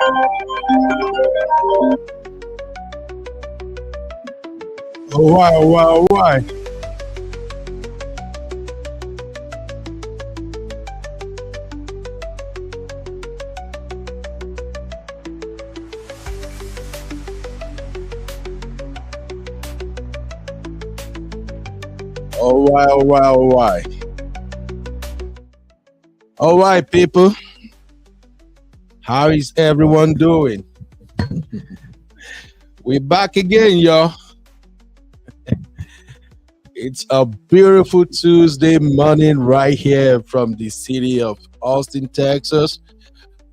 Oh, why, why? Oh, why, why? All right, people. How is everyone doing? We're back again, y'all. It's a beautiful Tuesday morning right here from the city of Austin, Texas.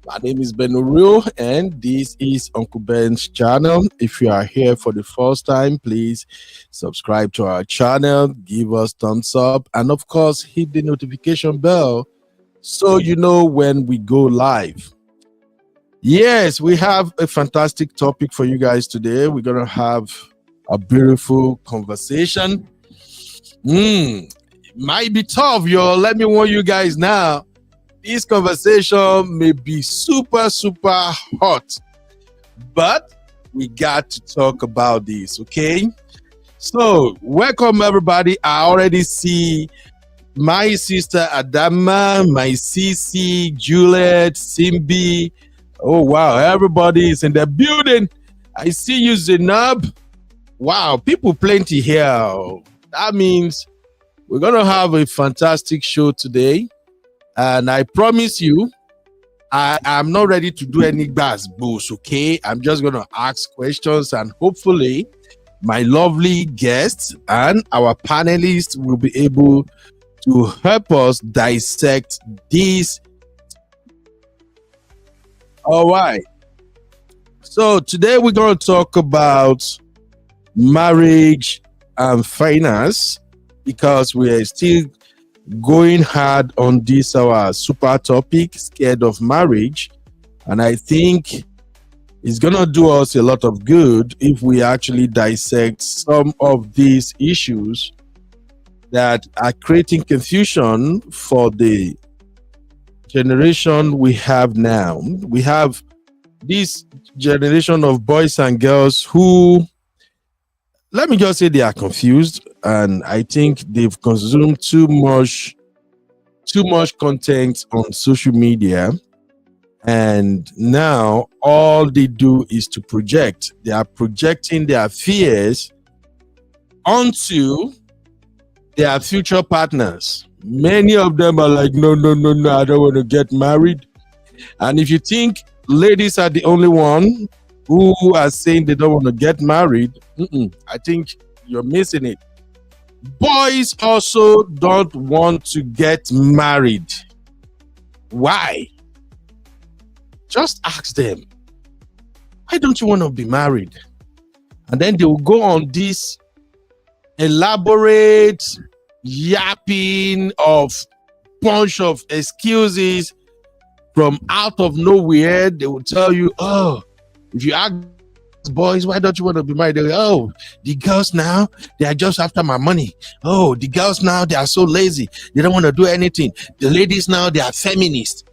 My name is Ben Uru, and this is Uncle Ben's channel. If you are here for the first time, please subscribe to our channel, give us thumbs up, and of course, hit the notification bell so you know when we go live. Yes, we have a fantastic topic for you guys today. We're going to have a beautiful conversation. It might be tough, y'all. Let me warn you guys now. This conversation may be super hot, but we got to talk about this, okay? So, welcome everybody. I already see my sister Adama, my Sisi, Juliet, Simbi. Oh, wow. Everybody is in the building. I see you, Zainab. Wow, people plenty here. That means we're going to have a fantastic show today. And I promise you, I'm not ready to do any gas boost, okay? I'm just going to ask questions, and hopefully my lovely guests and our panelists will be able to help us dissect this. All right. So today we're going to talk about marriage and finance, because we are still going hard on this our super topic, scared of marriage. And I think it's gonna do us a lot of good if we actually dissect some of these issues that are creating confusion for the generation we have now. We have this generation of boys and girls who, let me just say, they are confused, and I think they've consumed too much content on social media, and now all they do is to project. They are projecting their fears onto their future partners. Many of them are like, no, I don't want to get married. And if you think ladies are the only one who are saying they don't want to get married, I think you're missing it. Boys also don't want to get married. Why? Just ask them, why don't you want to be married? And then they will go on this elaborate yapping of bunch of excuses from out of nowhere. They will tell you, oh, if you ask boys, why don't you want to be married? They go, oh, the girls now, they are just after my money. Oh, the girls now, they are so lazy. They don't want to do anything. The ladies now, they are feminists.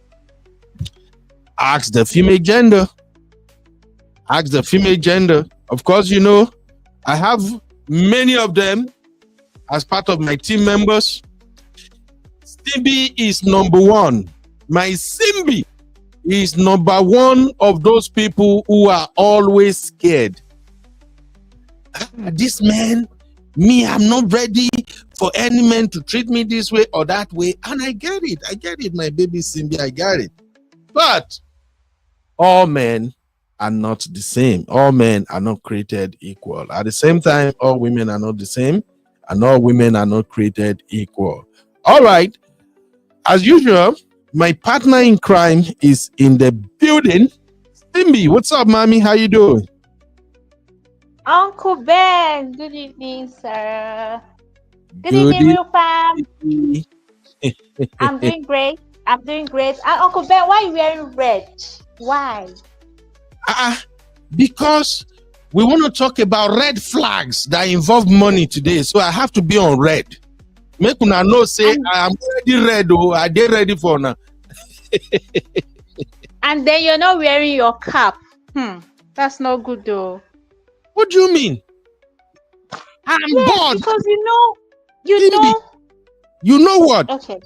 Ask the female gender. Ask the female gender. Of course, you know, I have many of them as part of my team members. Simbi is number one. My Simbi is number one of those people who are always scared. This man, me, I'm not ready for any man to treat me this way or that way. And I get it, my baby Simbi, I get it. But all men are not the same. All men are not created equal. At the same time, all women are not the same, and all women are not created equal. All right. As usual, my partner in crime is in the building. Simbi, what's up, mommy? How you doing? Uncle Ben, good evening, sir. Good evening, real fam. I'm doing great. And Uncle Ben, why are you wearing red? Why? Because we want to talk about red flags that involve money today. So I have to be on red. Make una know say I am already ready. I dey ready for now. And then you're not wearing your cap. That's not good though. What do you mean? I'm Yes, bored. because you Simbi, know. you know what? Okay.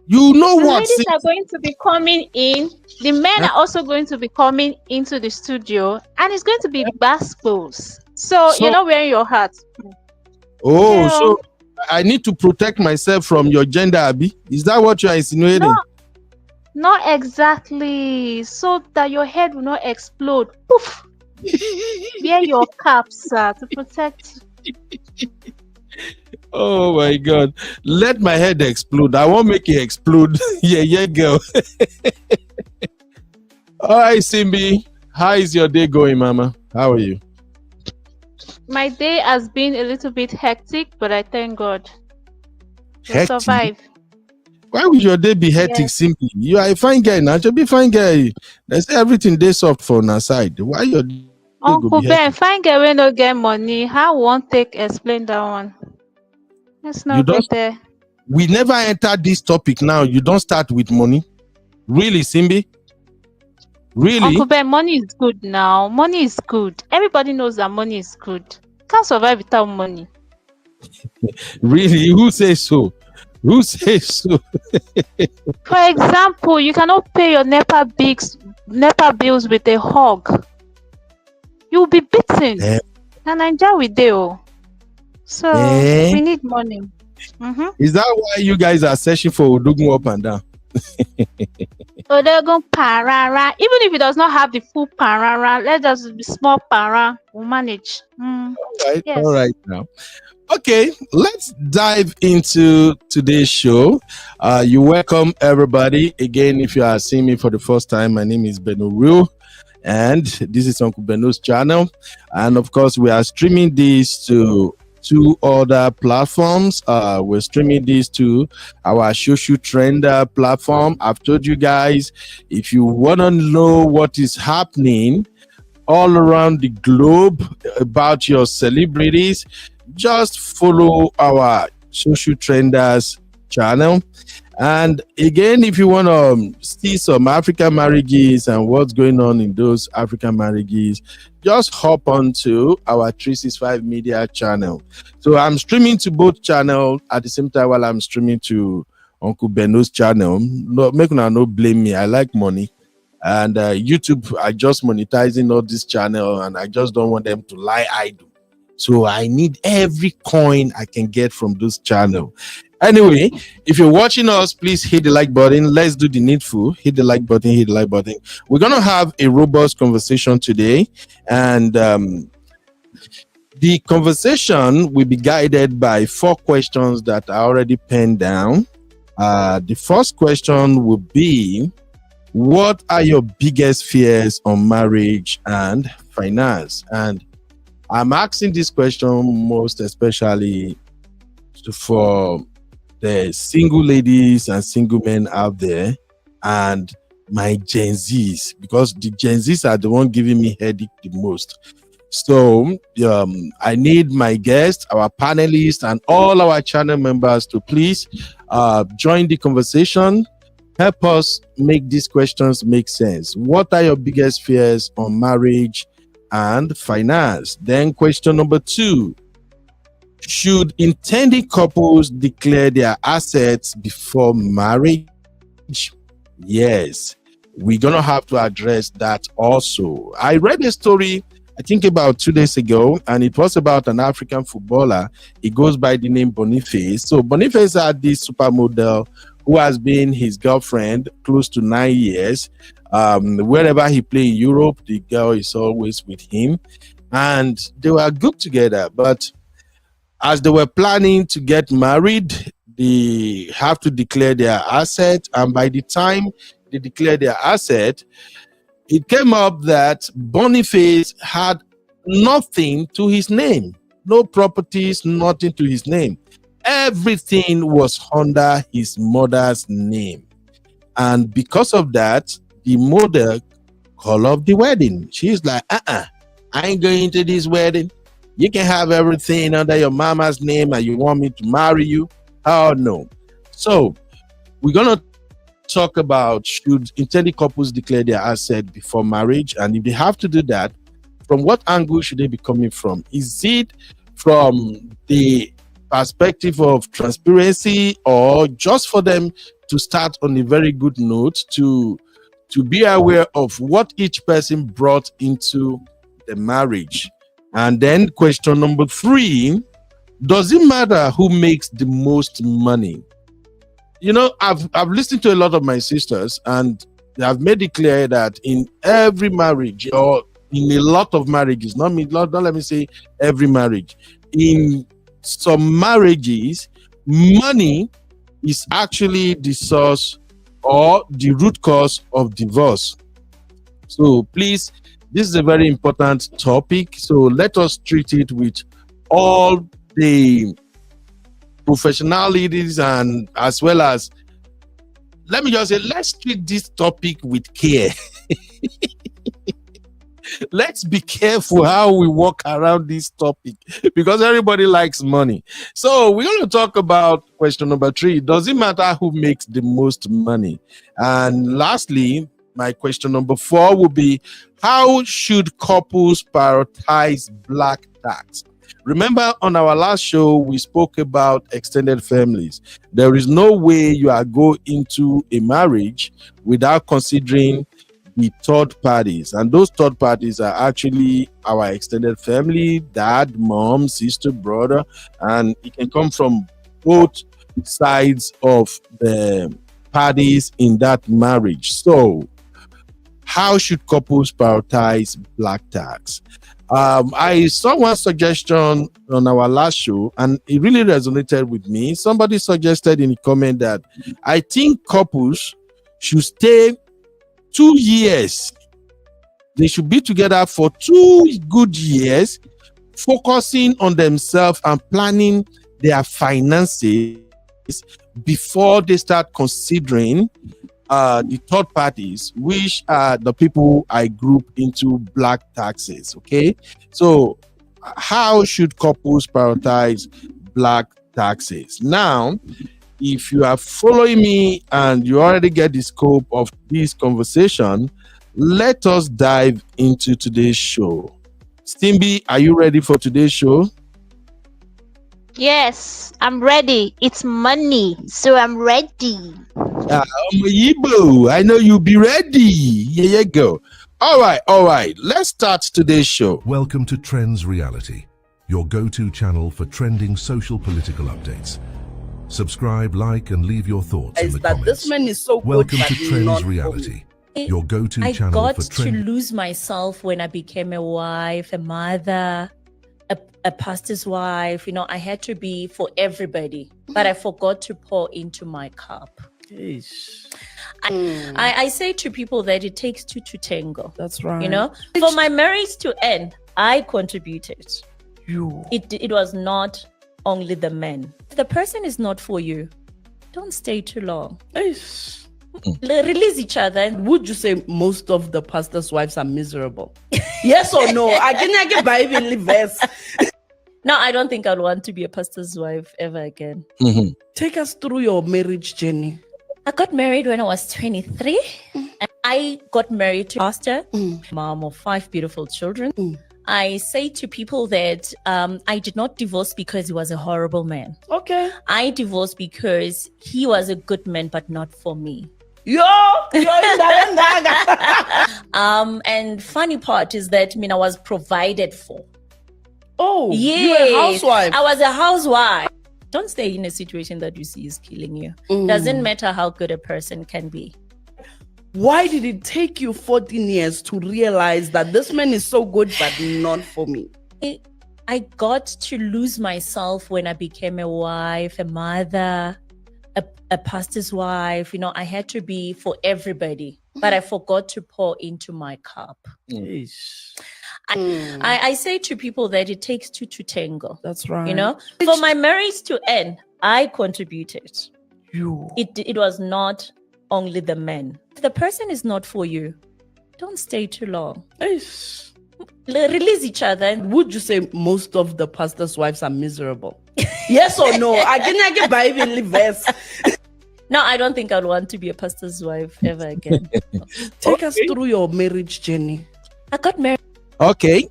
You know The what, ladies Simbi? are going to be coming in. The men Huh? are also going to be coming into the studio, and it's going to be basketballs. So you're So, not wearing your hat. oh, Yeah. so I need to protect myself from your gender, Abi? Is that what you are No, insinuating? not exactly. So that your head will not explode. Poof. Wear your cap, sir, to protect. Oh my God. Let my head explode. I won't make it explode. Yeah, girl. All right, Simbi. How is your day going, Mama? How are you? My day has been a little bit hectic, but I thank God. We'll Hectic? survive. Why would your day be hectic, Yes. Simbi? You are a fine guy now. You be fine guy. Let's say everything day soft for our side. Why your day go be Uncle Ben, hectic? fine girl wey no get money. How won't take explain that one? Let's You not go don't. there. We never entered this topic now. You don't start with money. Really, Simbi? Really? Uncle Ben, money is good now. Money is good. Everybody knows that money is good. Can't survive without money. Really? Who says so? Who says so? For example, you cannot pay your NEPA bills with a hug. You'll be beaten. Eh, And Naija we dey oh. So eh? we need money. Is that why you guys are searching for Odogun up and down? Odogun parara. Even if it does not have the full parara, let us be small para. We'll manage. All Yes. right now. Okay, let's dive into today's show. You welcome everybody. Again, if you are seeing me for the first time, my name is Beno Rue, and this is Uncle Beno's channel. And of course, we are streaming this to two other platforms. We're streaming this to our Social Trender platform. I've told you guys, if you want to know what is happening all around the globe about your celebrities, just follow our Social Trenders channel. And again, if you want to see some African marriages and what's going on in those African marriages, just hop onto our 365 Media channel. So I'm streaming to both channels at the same time while I'm streaming to Uncle Beno's channel. No, make no blame me. I like money. And YouTube, I just monetizing all this channel, and I just don't want them to lie idle. So I need every coin I can get from this channel. Anyway, if you're watching us, please hit the like button. Let's do the needful. Hit the like button, hit the like button. We're going to have a robust conversation today. And the conversation will be guided by 4 questions that are already penned down. The first question will be, what are your biggest fears on marriage and finance? And I'm asking this question most especially for the single ladies and single men out there and my Gen Zs, because the Gen Zs are the one giving me headache the most. So I need my guests, our panelists, and all our channel members to please join the conversation. Help us make these questions make sense. What are your biggest fears on marriage and finance? Then question number 2, should intending couples declare their assets before marriage? Yes, we're gonna have to address that also. I read a story, I think about 2 days ago, and it was about an African footballer. He goes by the name Boniface. So Boniface had this supermodel who has been his girlfriend close to 9 years. Wherever he plays in Europe, the girl is always with him, and they were good together. But as they were planning to get married, they have to declare their asset, and by the time they declare their asset, it came up that Boniface had nothing to his name, no properties, nothing to his name. Everything was under his mother's name. And because of that, the mother called off the wedding. She's like, I ain't going to this wedding. You can have everything under your mama's name and you want me to marry you? Oh, no. So we're going to talk about should intending couples declare their asset before marriage, and if they have to do that, from what angle should they be coming from? Is it from the perspective of transparency, or just for them to start on a very good note to be aware of what each person brought into the marriage? And then question number 3, does it matter who makes the most money? You know, I've listened to a lot of my sisters, and they have made it clear that in every marriage, or in a lot of marriages, don't let me say every marriage, in some marriages, money is actually the source or the root cause of divorce. So please, this is a very important topic, so let us treat it with all the professionalities, and as well as, let me just say, let's treat this topic with care. Let's be careful how we walk around this topic, because everybody likes money. So we're going to talk about question number 3. Does it matter who makes the most money? And lastly, my question number 4 will be, how should couples prioritize black tax? Remember, on our last show, we spoke about extended families. There is no way you are going into a marriage without considering the third parties, and those third parties are actually our extended family: dad, mom, sister, brother, and it can come from both sides of the parties in that marriage. So how should couples prioritize black tax? I saw one suggestion on our last show, and it really resonated with me. Somebody suggested in a comment that I think couples should stay 2 years. They should be together for 2 good years, focusing on themselves and planning their finances before they start considering the third parties, which are the people I group into black taxes. Okay, so how should couples prioritize black taxes? Now, if you are following me and you already get the scope of this conversation, let us dive into today's show. Stimby, are you ready for today's show? Yes, I'm ready. It's money, so I'm ready. Yibo, I know you'll be ready. Here you go. All right. Let's start today's show. Welcome to Trends Reality, your go-to channel for trending social political updates. Subscribe, like, and leave your thoughts in the comments. This man is so Welcome good, to Trends Reality, your go-to channel I got for to trending. lose myself when I became a wife, a mother, a pastor's wife. You know, I had to be for everybody, but I forgot to pour into my cup. I say to people that it takes 2 to tango. That's right. You know, for my marriage to end, I contributed. It was not only the men. If the person is not for you, don't stay too long. Release each other. Would you say most of the pastors' wives are miserable? Yes or no? I can buy even verse. No, I don't think I'd want to be a pastor's wife ever again. Mm-hmm. Take us through your marriage journey. I got married when I was 23. And I got married to a pastor, mom of 5 beautiful children. I say to people that I did not divorce because he was a horrible man. Okay. I divorced because he was a good man, but not for me. You're in the And funny part is that I was provided for. Oh, Yeah, you're a housewife. I was a housewife. Don't stay in a situation that you see is killing you. Doesn't matter how good a person can be. Why did it take you 14 years to realize that this man is so good, but not for me? I got to lose myself when I became a wife, a mother, a pastor's wife. You know, I had to be for everybody, but I forgot to pour into my cup. I say to people that it takes 2 to tango. That's right. You know, for my marriage to end, I contributed. It was not only the men. If the person is not for you, don't stay too long. Release each other. Would you say most of the pastors' wives are miserable? Yes or no? I can buy even verse. No, I don't think I'd want to be a pastor's wife ever again. Take us through your marriage journey. I got married. Okay.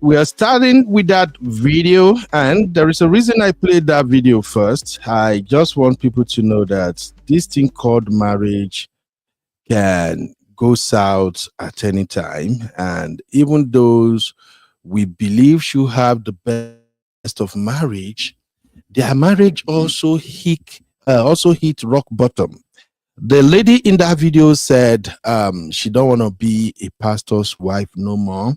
We are starting with that video, and there is a reason I played that video first. I just want people to know that this thing called marriage can go south at any time, and even those we believe should have the best of marriage, their marriage also hit rock bottom. The lady in that video said she don't want to be a pastor's wife no more.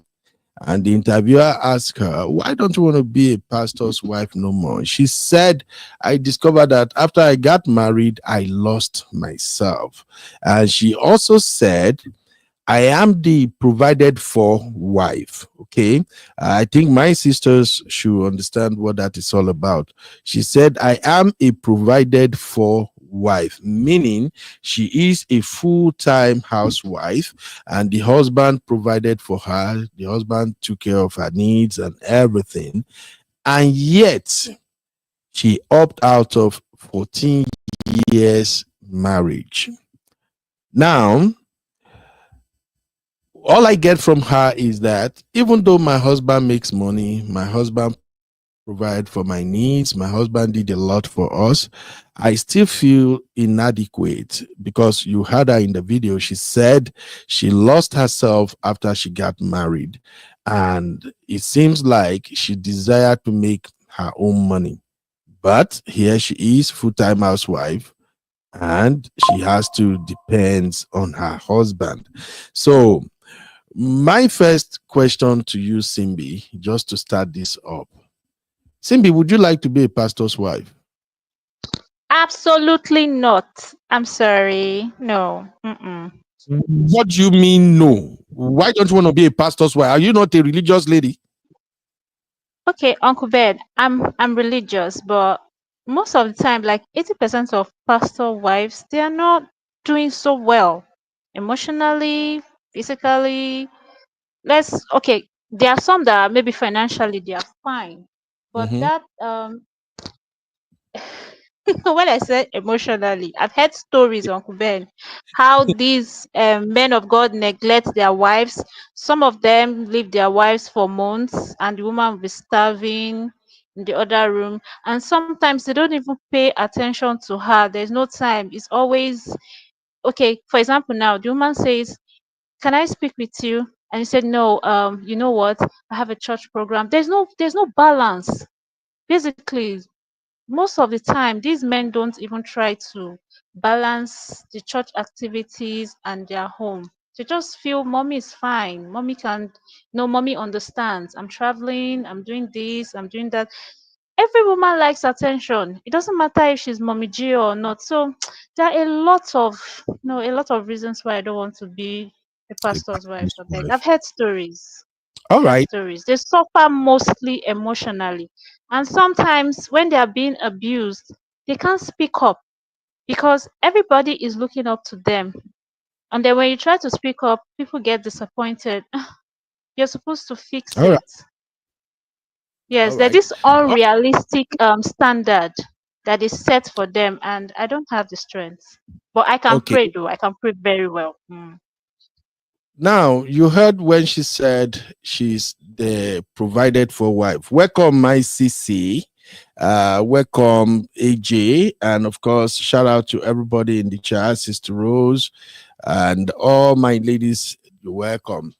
And the interviewer asked her, why don't you want to be a pastor's wife no more? She said, I discovered that after I got married, I lost myself. And she also said, I am the provided for wife. Okay. I think my sisters should understand what that is all about. She said, I am a provided for wife, meaning she is a full-time housewife, and the husband provided for her. The husband took care of her needs and everything. And yet she opted out of 14 years marriage. Now, all I get from her is that even though my husband makes money, my husband provide for my needs, my husband did a lot for us, I still feel inadequate, because you heard her in the video. She said she lost herself after she got married, and it seems like she desired to make her own money. But here she is, full-time housewife, and she has to depend on her husband. So my first question to you, Simbi, just to start this up. Simbi, would you like to be a pastor's wife? Absolutely not. I'm sorry. No. Mm-mm. What do you mean no? Why don't you want to be a pastor's wife? Are you not a religious lady? Okay, Uncle Ben, I'm religious, but most of the time, like 80% of pastor wives, they are not doing so well emotionally, physically. Okay, there are some that maybe financially they are fine, but Mhm. that when I say emotionally, I've heard stories, Uncle Ben, how these men of God neglect their wives. Some of them leave their wives for months, and the woman will be starving in the other room. And sometimes they don't even pay attention to her. There's no time. It's always okay. For example, now the woman says, "Can I speak with you?" And he said, "No. You know what? I have a church program." There's no balance. Basically, most of the time these men don't even try to balance the church activities and their home. They just feel mommy is fine, mommy can, no, mommy understands, I'm traveling, I'm doing this, I'm doing that. Every woman likes attention. It doesn't matter if she's mommy G or not. So there are a lot of reasons why I don't want to be a A pastor's wife. pastor's I beg. wife. I've heard stories. All right. They suffer mostly emotionally. And sometimes when they are being abused, they can't speak up because everybody is looking up to them. And then when you try to speak up, people get disappointed. You're supposed to fix All right. it. Yes, All there's right. this unrealistic standard that is set for them, and I don't have the strength. But I can Okay. pray though. I can pray very well. Mm. Now, you heard when she said she's the provided for wife. Welcome, my CC. Welcome, AJ. And of course, shout out to everybody in the chat, Sister Rose, and all my ladies. You're welcome.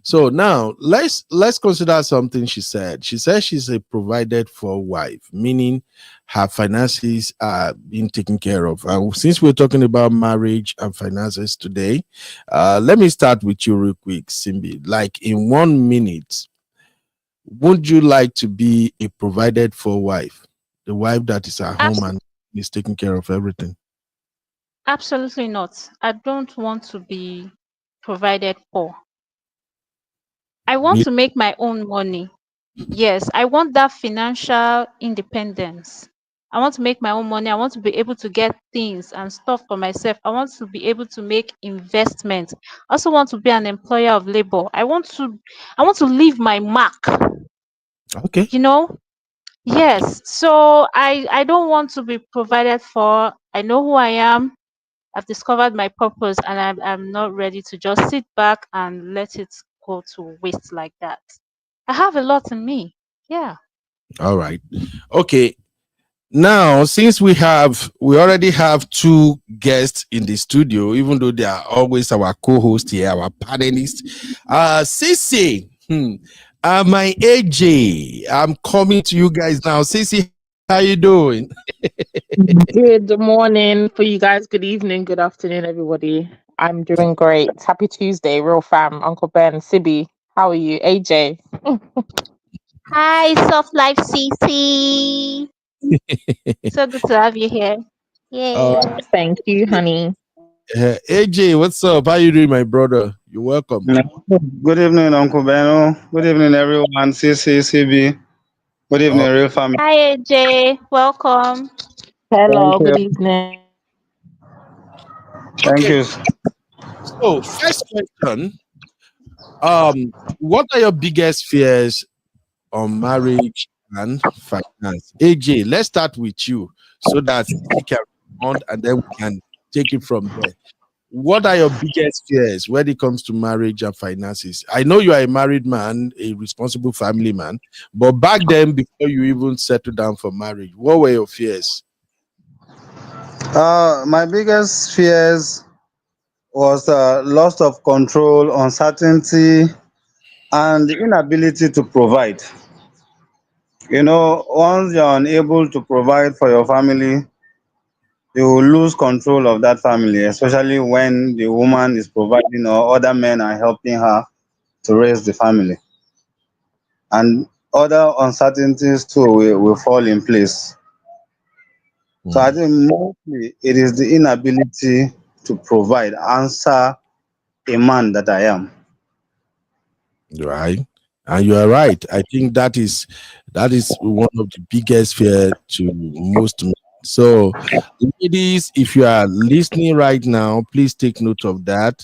So now let's consider something she said. She said she's a provided for wife, meaning her finances are being taken care of. And since we're talking about marriage and finances today, let me start with you real quick, Simbi. Like in 1 minute, would you like to be a provided for wife, the wife that is at home Abs- and is taking care of everything? Absolutely not. I don't want to be provided for. I want Me- to make my own money. Yes, I want that financial independence. I want to make my own money. I want to be able to get things and stuff for myself. I want to be able to make investments. I also want to be an employer of labor. I want to leave my mark, Okay. you know? Yes. So I don't want to be provided for. I know who I am. I've discovered my purpose, and I'm not ready to just sit back and let it go to waste like that. I have a lot in me. Yeah. All right. Okay. Now, since we already have two guests in the studio, even though they are always our co-host here, our panelist, Sissy, my AJ, I'm coming to you guys now. Sissy, how you doing? Good morning for you guys. Good evening. Good afternoon, everybody. I'm doing great. Happy Tuesday, real fam. Uncle Ben, Sibby. How are you? AJ. Hi, Soft Life CC. So good to have you here. Uh, Yay. Thank you, honey. AJ, what's up? How you doing, my brother? You're welcome. Good evening, Uncle Beno. Good evening, everyone. CCCB. Good evening, Oh, real family. Hi, AJ. Welcome. Thank Hello, you. good evening. Thank okay. you. So, first question. What are your biggest fears on marriage and finance? AJ, let's start with you so that he can respond and then we can take it from there. What are your biggest fears when it comes to marriage and finances? I know you are a married man, a responsible family man, but back then, before you even settled down for marriage, what were your fears? My biggest fears was loss of control, uncertainty, and the inability to provide. Once you're unable to provide for your family, you will lose control of that family, especially when the woman is providing or other men are helping her to raise the family. And other uncertainties too will fall in place. So I think mostly it is the inability to provide, answer a man that I am. Right, and you are right. I think that is one of the biggest fear to most men. So, ladies, if you are listening right now, please take note of that.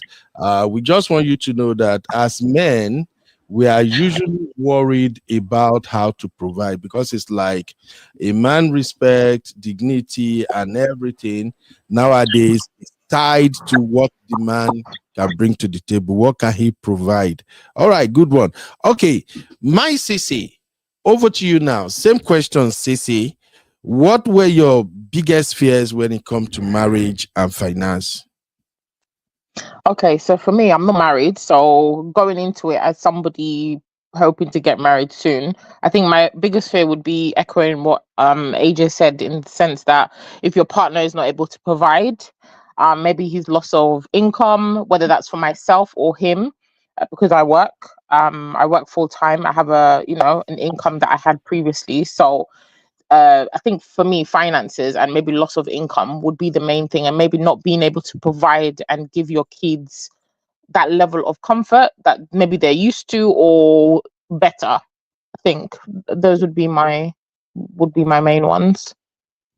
We just want you to know that as men, we are usually worried about how to provide, because it's like a man respect, dignity, and everything nowadays is tied to what the man can bring to the table. What can he provide? All right, good one. Okay, my CC, over to you now. Same question, CC. What were your biggest fears when it comes to marriage and finance? Okay, so for me, I'm not married. So going into it as somebody hoping to get married soon, I think my biggest fear would be echoing what AJ said, in the sense that if your partner is not able to provide, maybe his loss of income, whether that's for myself or him, because I work full time. I have an income that I had previously. So I think for me, finances and maybe loss of income would be the main thing, and maybe not being able to provide and give your kids that level of comfort that maybe they're used to or better. I think those would be my main ones.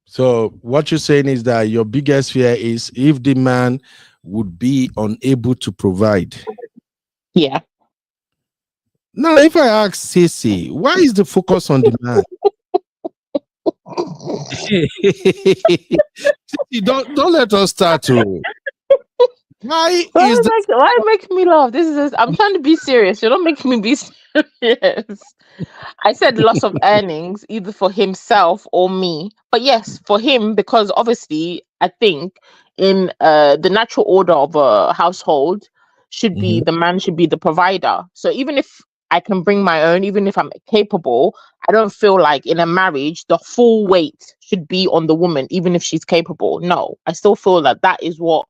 So, what you're saying is that your biggest fear is if the man would be unable to provide. Yeah. Now, if I ask Cece, why is the focus on the man? Cece, don't let us start to. Why is the Why make me laugh? I'm trying to be serious. You're not making me be serious. I said loss of earnings either for himself or me. But yes, for him, because obviously I think in the natural order of a household should be Mhm. the man should be the provider. So even if I can bring my own, even if I'm capable, I don't feel like in a marriage the full weight should be on the woman, even if she's capable. No, I still feel that that is what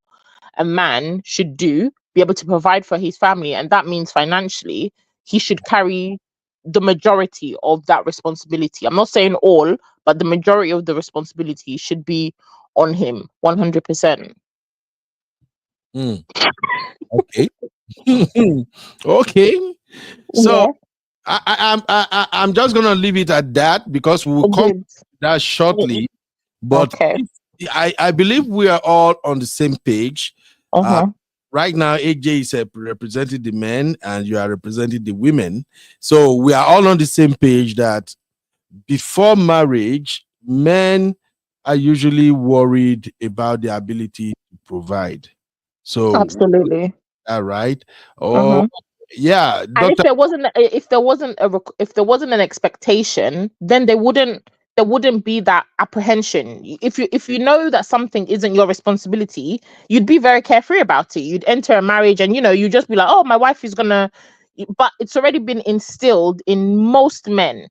a man should do, be able to provide for his family, and that means financially he should carry the majority of that responsibility. I'm not saying all, but the majority of the responsibility should be on him 100%. Mm, okay. Okay. So Yeah, I'm just gonna leave it at that because we will come to good. that shortly. But Okay. I believe we are all on the same page. Uh-huh. Right now, AJ is representing the men and you are representing the women. So we are all on the same page that before marriage, men are usually worried about their ability to provide. So, Absolutely. all right. Oh, Mm-hmm. yeah, And if Doctor. there wasn't an expectation, then there wouldn't be that apprehension. If you know that something isn't your responsibility, you'd be very carefree about it. You'd enter a marriage and you just be like, oh, my wife is gonna, but it's already been instilled in most men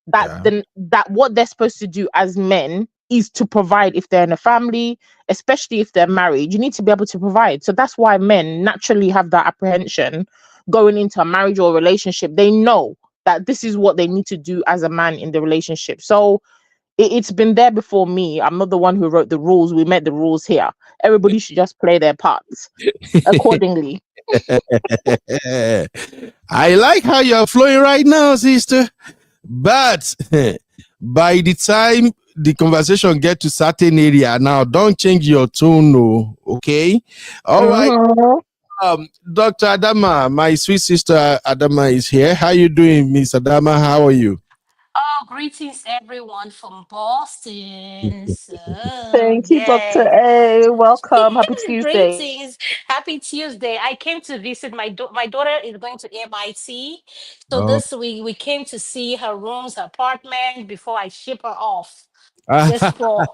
that Yeah. that what they're supposed to do as men is to provide if they're in a family, especially if they're married. You need to be able to provide. So that's why men naturally have that apprehension going into a marriage or a relationship. They know that this is what they need to do as a man in the relationship. So it's been there before me. I'm not the one who wrote the rules. We made the rules here. Everybody should just play their parts accordingly. I like how you're flowing right now, sister. But by the time the conversation get to certain area, now don't change your tone, no. Okay. All right. Mhm. Dr. Adama, my sweet sister Adama is here. How you doing, Miss Adama? How are you? Oh, greetings everyone from Boston. So, Thank you, Dr. yeah. A. Welcome. Happy Tuesday. Greetings. Happy Tuesday. I came to visit my daughter is going to MIT. So Oh. this week we came to see her rooms, her apartment before I ship her off. Just for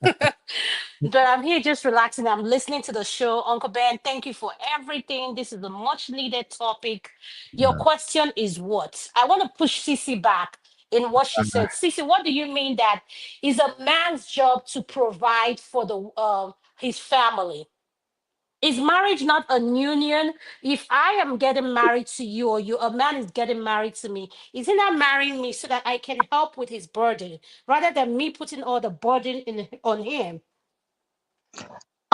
But I'm here just relaxing. I'm listening to the show. Uncle Ben, thank you for everything. This is a much needed topic. Your question is what? I want to push Sissy back in what she said. Sissy, what do you mean that is a man's job to provide for the his family? Is marriage not a union? If I am getting married to you or a man is getting married to me, is he not marrying me so that I can help with his burden rather than me putting all the burden on him?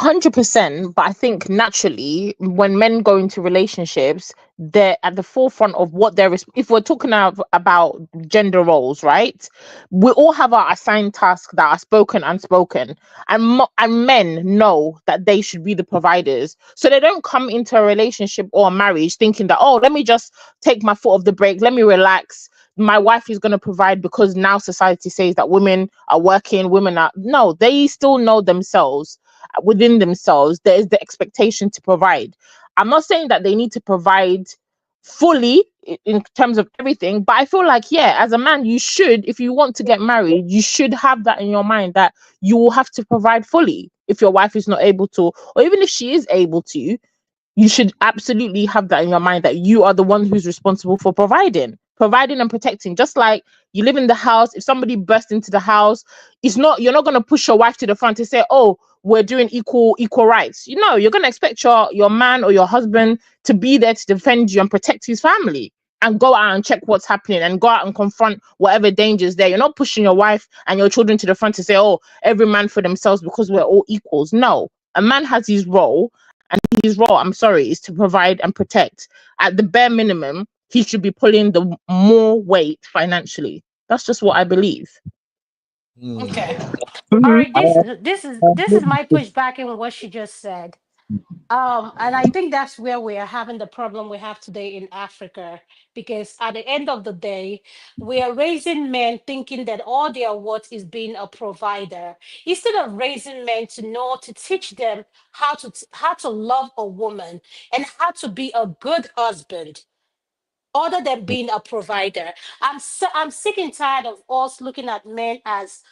100%, but I think naturally when men go into relationships, they're at the forefront of what there is. If we're talking about gender roles, right, we all have our assigned tasks that are spoken and unspoken, and and men know that they should be the providers, so they don't come into a relationship or a marriage thinking that, oh, let me just take my foot off the brake, let me relax, my wife is going to provide because now society says that women are working, women are, no, they still know themselves. Within themselves, there is the expectation to provide. I'm not saying that they need to provide fully in terms of everything, but I feel like, yeah, as a man, you should, if you want to get married, you should have that in your mind that you will have to provide fully if your wife is not able to, or even if she is able to. You should absolutely have that in your mind that you are the one who's responsible for providing and protecting. Just like you live in the house, if somebody bursts into the house, you're not going to push your wife to the front and say, oh, we're doing equal rights. You're going to expect your man or your husband to be there to defend you and protect his family and go out and check what's happening and go out and confront whatever dangers there. You're not pushing your wife and your children to the front to say, oh, every man for themselves because we're all equals. No, a man has his role, and his role, I'm sorry, is to provide and protect. At the bare minimum, he should be pulling the more weight financially. That's just what I believe. Okay. All right. This is my pushback in what she just said. And I think that's where we are having the problem we have today in Africa, because at the end of the day, we are raising men thinking that all their worth is being a provider, instead of raising men to know to teach them how to love a woman and how to be a good husband other than being a provider. I'm sick and tired of us looking at men as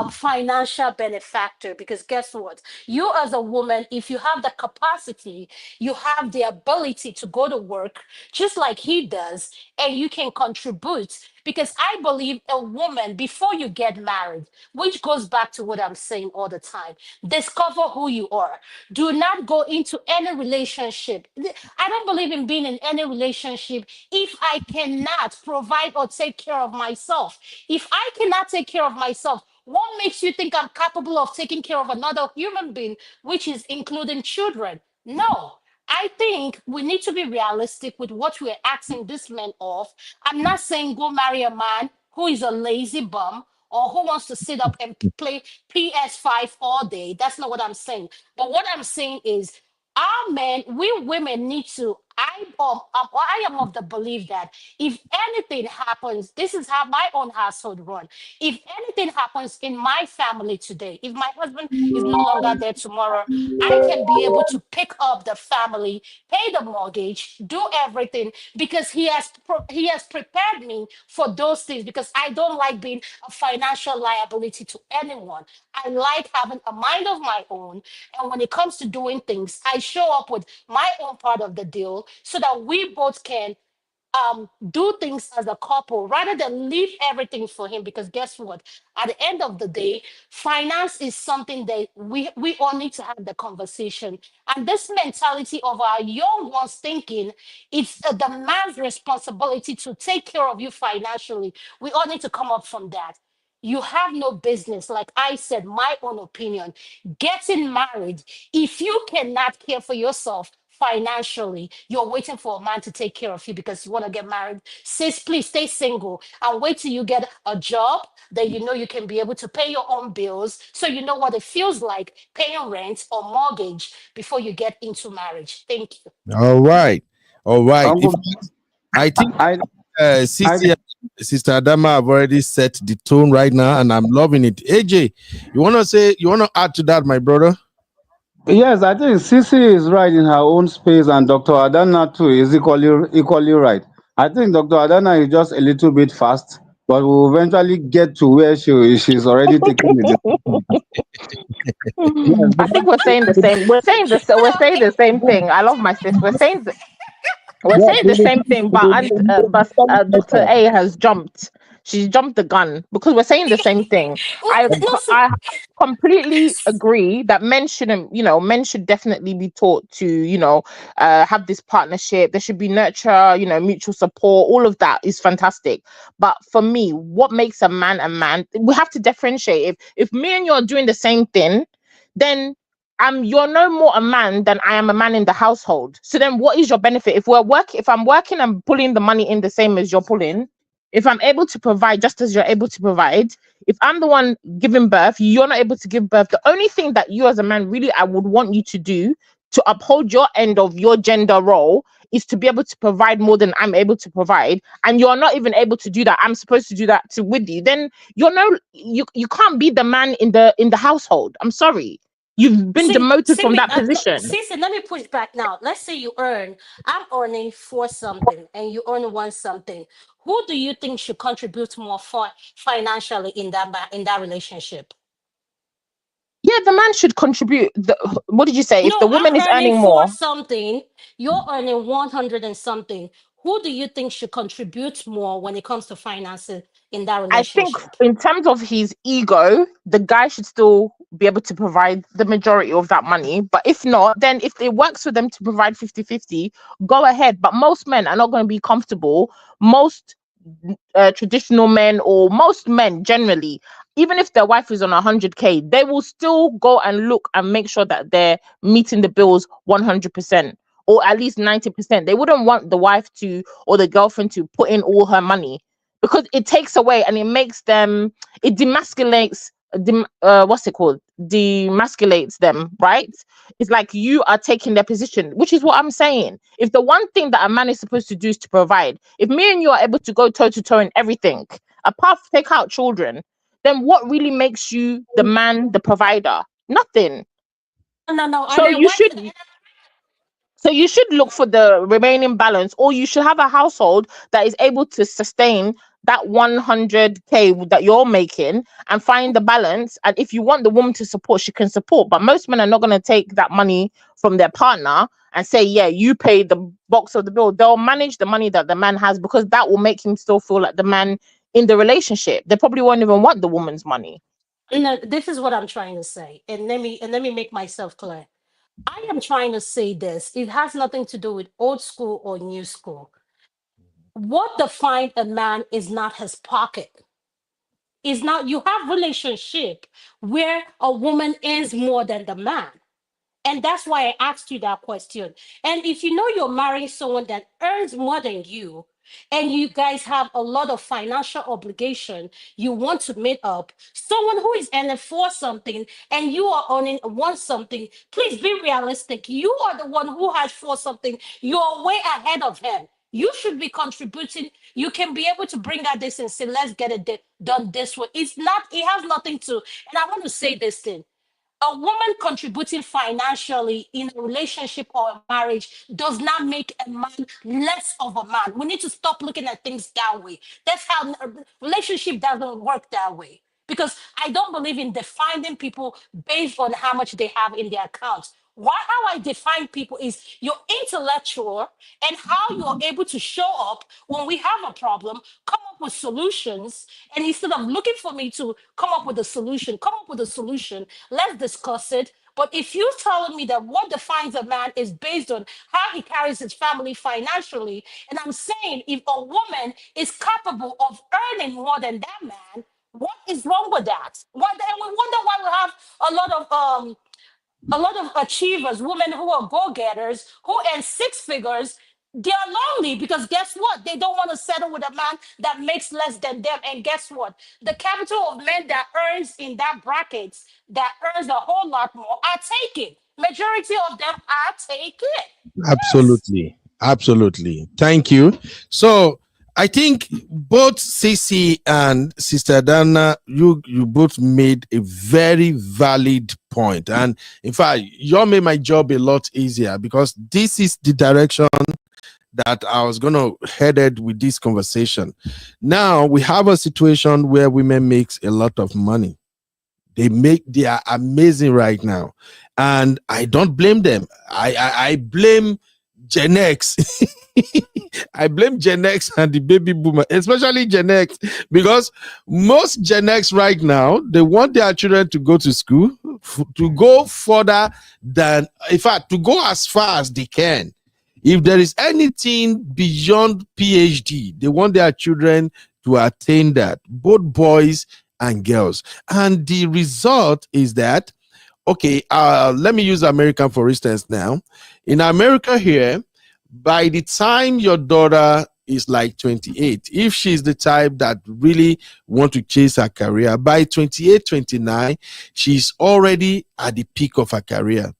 financial benefactor, because guess what? You as a woman, if you have the capacity, you have the ability to go to work just like he does, and you can contribute. Because I believe a woman, before you get married, which goes back to what I'm saying all the time, discover who you are. Do not go into any relationship. I don't believe in being in any relationship if I cannot provide or take care of myself. If I cannot take care of myself, what makes you think I'm capable of taking care of another human being, which is including children? No. I think we need to be realistic with what we're asking this man of. I'm not saying go marry a man who is a lazy bum or who wants to sit up and play PS5 all day. That's not what I'm saying. But what I'm saying is, our men, we women need to I am of the belief that if anything happens, this is how my own household run. If anything happens in my family today, if my husband is no longer there tomorrow, I can be able to pick up the family, pay the mortgage, do everything because he has prepared me for those things because I don't like being a financial liability to anyone. I like having a mind of my own, and when it comes to doing things, I show up with my own part of the deal so that we both can do things as a couple rather than leave everything for him. Because guess what? At the end of the day, finance is something that we all need to have the conversation. And this mentality of our young ones thinking it's the man's responsibility to take care of you financially. We all need to come up from that. You have no business, like I said, my own opinion, getting married if you cannot care for yourself financially. You're waiting for a man to take care of you because you want to get married. Sis, please stay single and wait till you get a job that you know you can be able to pay your own bills, so you know what it feels like paying rent or mortgage before you get into marriage. Thank you. All right. All right. If, Uncle, I think I, Sister Adama have already set the tone right now, and I'm loving it. AJ, you want to add to that, my brother? yes, I think Sisi is right in her own space, and Dr. Adana too is equally right. I think Dr. Adana is just a little bit fast, but we'll eventually get to where she's already taken the decision. Yes, I think because we're saying the same. We're saying the same thing. I love my sis. We're yes, saying the same thing, Dr. A has jumped. She's jumped the gun because we're saying the same thing. No, I completely agree that men should definitely be taught to, have this partnership. There should be nurture, mutual support. All of that is fantastic. But for me, what makes a man, we have to differentiate. If me and you are doing the same thing, then you're no more a man than I am a man in the household. So then what is your benefit? If I'm working and pulling the money in the same as you're pulling, if I'm able to provide just as you're able to provide, if I'm the one giving birth, you're not able to give birth, the only thing that you as a man really I would want you to do to uphold your end of your gender role is to be able to provide more than I'm able to provide, and you're not even able to do that. I'm supposed to do that with you. Then you can't be the man in the household. I'm sorry. You've been demoted from that position. Cece, let me push back now. Let's say I'm earning for something and you earn one something. Who do you think should contribute more for financially in that relationship? Yeah, the man should contribute. What did you say? If No, the woman is I'm earning earning for more, something. You're earning 100 and something. Who do you think should contribute more when it comes to finances in that I think relationship? in terms of his ego, the guy should still be able to provide the majority of that money. But if not, then if it works for them to provide 50-50, go ahead. But most men are not going to be comfortable. Most traditional men, or most men generally, even if their wife is on 100K, they will still go and look and make sure that they're meeting the bills 100%, or at least 90%. They wouldn't want the wife to, or the girlfriend to, put in all her money, because it takes away and it demasculates what's it called, demasculates them, right? It's like you are taking their position, which is what I'm saying. If the one thing that a man is supposed to do is to provide, if me and you are able to go toe to toe in everything, apart from take out children, then what really makes you the man, the provider? Nothing. No. So you should look for the remaining balance, or you should have a household that is able to sustain that 100K that you're making and find the balance. And if you want the woman to support, she can support. But most men are not going to take that money from their partner and say, yeah, you pay the box of the bill. They'll manage the money that the man has, because that will make him still feel like the man in the relationship. They probably won't even want the woman's money. No, this is what I'm trying to say. And let me make myself clear. I am trying to say this. It has nothing to do with old school or new school. What defines a man is not his pocket. Is not, you have relationship where a woman earns more than the man. And that's why I asked you that question. And if you know you're marrying someone that earns more than you, and you guys have a lot of financial obligation you want to meet up, someone who is earning for something and you are earning one something, please be realistic. You are the one who has for something. You're way ahead of him. You should be contributing. You can be able to bring out this and say, let's get it done this way. It's not, it has nothing to, and I want to say this thing. A woman contributing financially in a relationship or a marriage does not make a man less of a man. We need to stop looking at things that way. That's how a relationship doesn't work that way. Because I don't believe in defining people based on how much they have in their accounts. How I define people is your intellectual and how you're able to show up when we have a problem, come up with solutions. And instead of looking for me to come up with a solution, come up with a solution, let's discuss it. But if you're telling me that what defines a man is based on how he carries his family financially, and I'm saying if a woman is capable of earning more than that man, what is wrong with that? What, and we wonder why we have a lot of achievers, women who are go-getters, who earn six figures. They are lonely because guess what? They don't want to settle with a man that makes less than them. And guess what? The capital of men that earns in that brackets, that earns a whole lot more, are taken. Majority of them are taken. Absolutely. Absolutely. Thank you. So I think both Cece and Sister Dana, you both made a very valid point. And in fact, you made my job a lot easier because this is the direction that I was going to headed with this conversation. Now we have a situation where women make a lot of money. They are amazing right now. And I don't blame them. I blame Gen X. I blame Gen X and the baby boomer, especially Gen X, because most Gen X right now, they want their children to go to school, to go further than, in fact, to go as far as they can. If there is anything beyond PhD, they want their children to attain that, both boys and girls. And the result is that, okay, let me use America for instance now. In America here, by the time your daughter is like 28, if she's the type that really want to chase her career, by 28, 29, she's already at the peak of her career.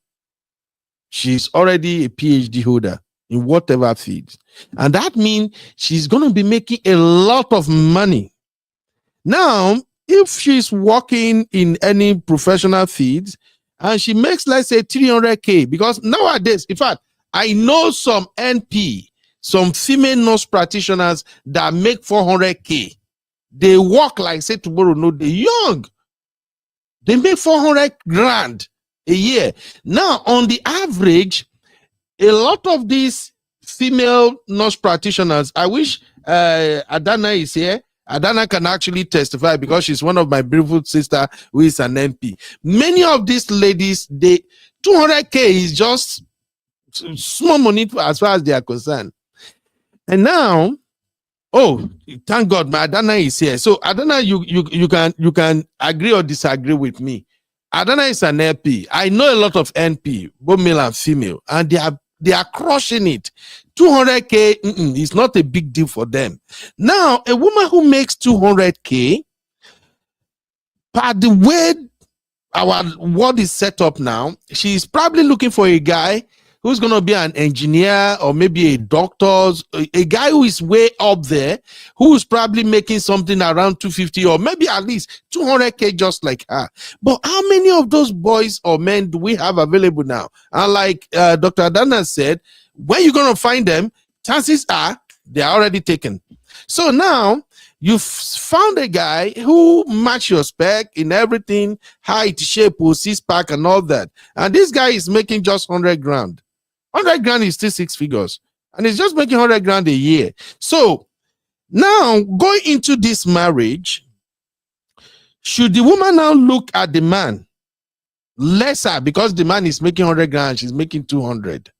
She's already a PhD holder in whatever field. And that means she's going to be making a lot of money. Now, if she's working in any professional fields and she makes, let's say, 300K, because nowadays, in fact, I know some NP, some female nurse practitioners that make 400K. They work like, say, tomorrow, no, they're young. They make 400 grand a year. Now, on the average, a lot of these female nurse practitioners, I wish Adana is here. Adana can actually testify because she's one of my beautiful sister who is an MP. Many of these ladies, 200K is just small money as far as they are concerned. And now, oh, thank God, my Adana is here. So Adana, you can agree or disagree with me. Adana is an NP. I know a lot of NP, both male and female, and they are crushing it. 200K is not a big deal for them. Now, a woman who makes 200K, by the way our world is set up now, she's probably looking for a guy who's going to be an engineer or maybe a doctor, a guy who is way up there, who's probably making something around 250 or maybe at least 200K just like her. But how many of those boys or men do we have available now? And like Dr. Adana said, when you're going to find them, chances are they are already taken. So now you've found a guy who match your spec in everything, height, shape, six-pack and all that. And this guy is making just 100 grand. 100 grand is still six figures. And he's just making 100 grand a year. So now going into this marriage, should the woman now look at the man lesser because the man is making 100 grand, she's making 200?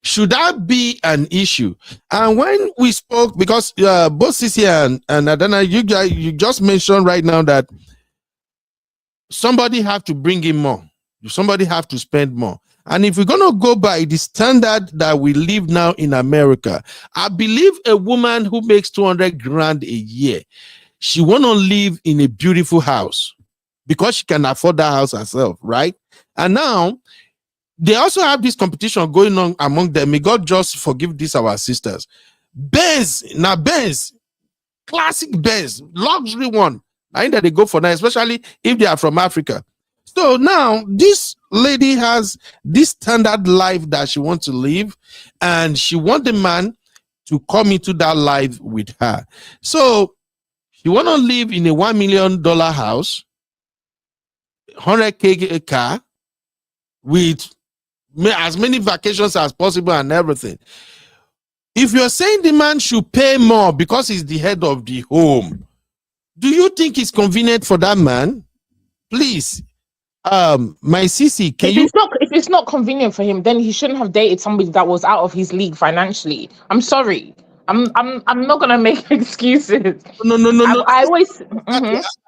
Should that be an issue? And when we spoke, because both Cece and Adana, you just mentioned right now that somebody have to bring in more. Somebody have to spend more. And if we're going to go by the standard that we live now in America, I believe a woman who makes 200 grand a year, she want to live in a beautiful house because she can afford that house herself, right? And now they also have this competition going on among them. May God just forgive these our sisters. Benz, classic Benz, luxury one. I think that they go for that, especially if they are from Africa. So now this lady has this standard life that she wants to live, and she wants the man to come into that life with her. So she want to live in a $1 million house, 100K car, with as many vacations as possible and everything. If you're saying the man should pay more because he's the head of the home, do you think it's convenient for that man? Please, my CC, if it's not convenient for him, then he shouldn't have dated somebody that was out of his league financially. I'm sorry. I'm not gonna make excuses. No. I always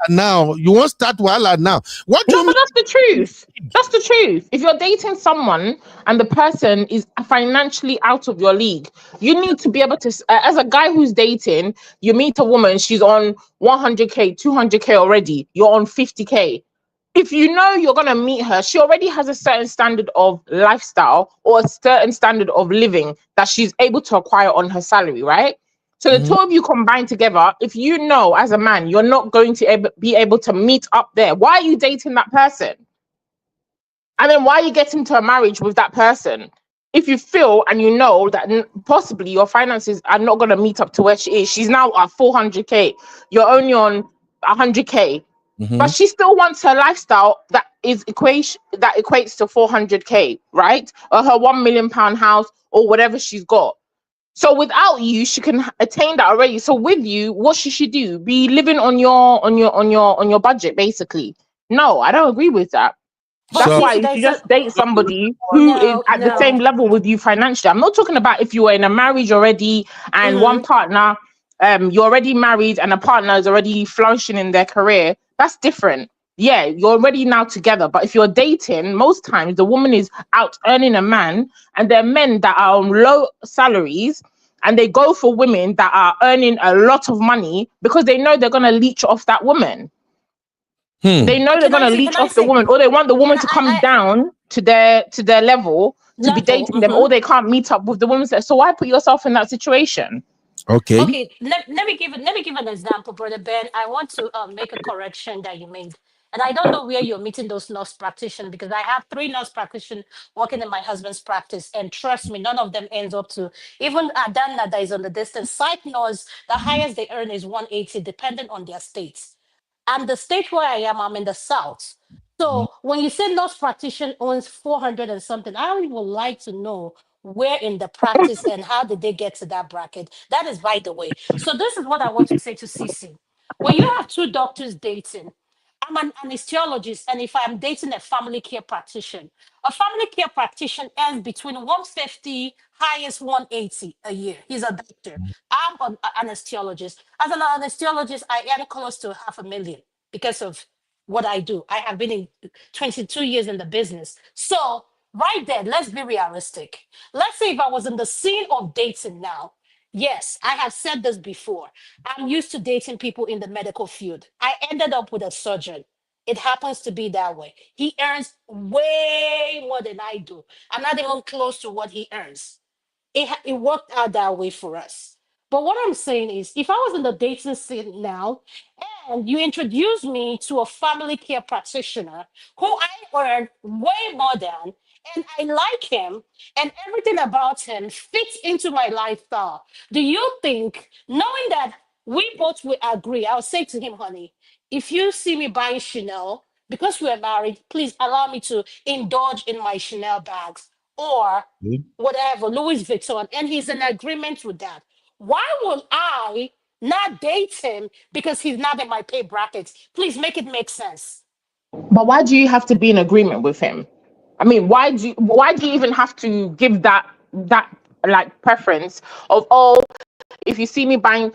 now you won't start Wala now. What do you mean? But that's the truth. That's the truth. If you're dating someone and the person is financially out of your league, you need to be able to, as a guy who's dating, you meet a woman, she's on 100K, 200K already, you're on 50K. If you know you're going to meet her, she already has a certain standard of lifestyle or a certain standard of living that she's able to acquire on her salary, right? So the two of you combined together, if you know as a man, you're not going to be able to meet up there, why are you dating that person? And then why are you getting to a marriage with that person? If you feel and you know that possibly your finances are not going to meet up to where she is, she's now at 400K, you're only on 100K. But she still wants her lifestyle that equates to 400K, right? Or her £1 million house or whatever she's got. So without you, she can attain that already. So with you, what she should do? Be living on your budget, basically. No, I don't agree with that. That's why you should just date somebody who is at the same level with you financially. I'm not talking about if you were in a marriage already and one partner, you're already married and a partner is already flourishing in their career. That's different. Yeah, you're already now together. But if you're dating, most times the woman is out earning a man, and there are men that are on low salaries and they go for women that are earning a lot of money because they know they're going to leech off that woman. They know they're going to leech off the woman, or they want the woman to come down to their level to be dating them, or they can't meet up with the woman. So why put yourself in that situation? Okay. Let me give an example, Brother Ben. I want to make a correction that you made. And I don't know where you're meeting those nurse practitioners, because I have 3 nurse practitioners working in my husband's practice. And trust me, none of them ends up to, even Adana that is on the distance, site nurse, the highest they earn is 180, depending on their states. And the state where I am, I'm in the South. So when you say nurse practitioner owns 400 and something, I would like to know where in the practice and how did they get to that bracket. That is by the way. So this is what I want to say to CC. When you have 2 doctors dating, I'm an anesthesiologist, and if I'm dating a family care practitioner, a family care practitioner earns between 150, highest 180 a year. He's a doctor. I'm an anesthesiologist. As an anesthesiologist, I earn close to $500,000 because of what I do. I have been in 22 years in the business. So right there, let's be realistic. Let's say if I was in the scene of dating now, yes, I have said this before. I'm used to dating people in the medical field. I ended up with a surgeon. It happens to be that way. He earns way more than I do. I'm not even close to what he earns. It worked out that way for us. But what I'm saying is, if I was in the dating scene now, and you introduce me to a family care practitioner who I earn way more than, and I like him, and everything about him fits into my lifestyle, do you think, knowing that we both will agree, I'll say to him, honey, if you see me buying Chanel, because we're married, please allow me to indulge in my Chanel bags or whatever, Louis Vuitton, and he's in agreement with that. Why will I not date him because he's not in my pay bracket? Please make it make sense. But why do you have to be in agreement with him? I mean, why do you even have to give that like preference of, oh, if you see me buying,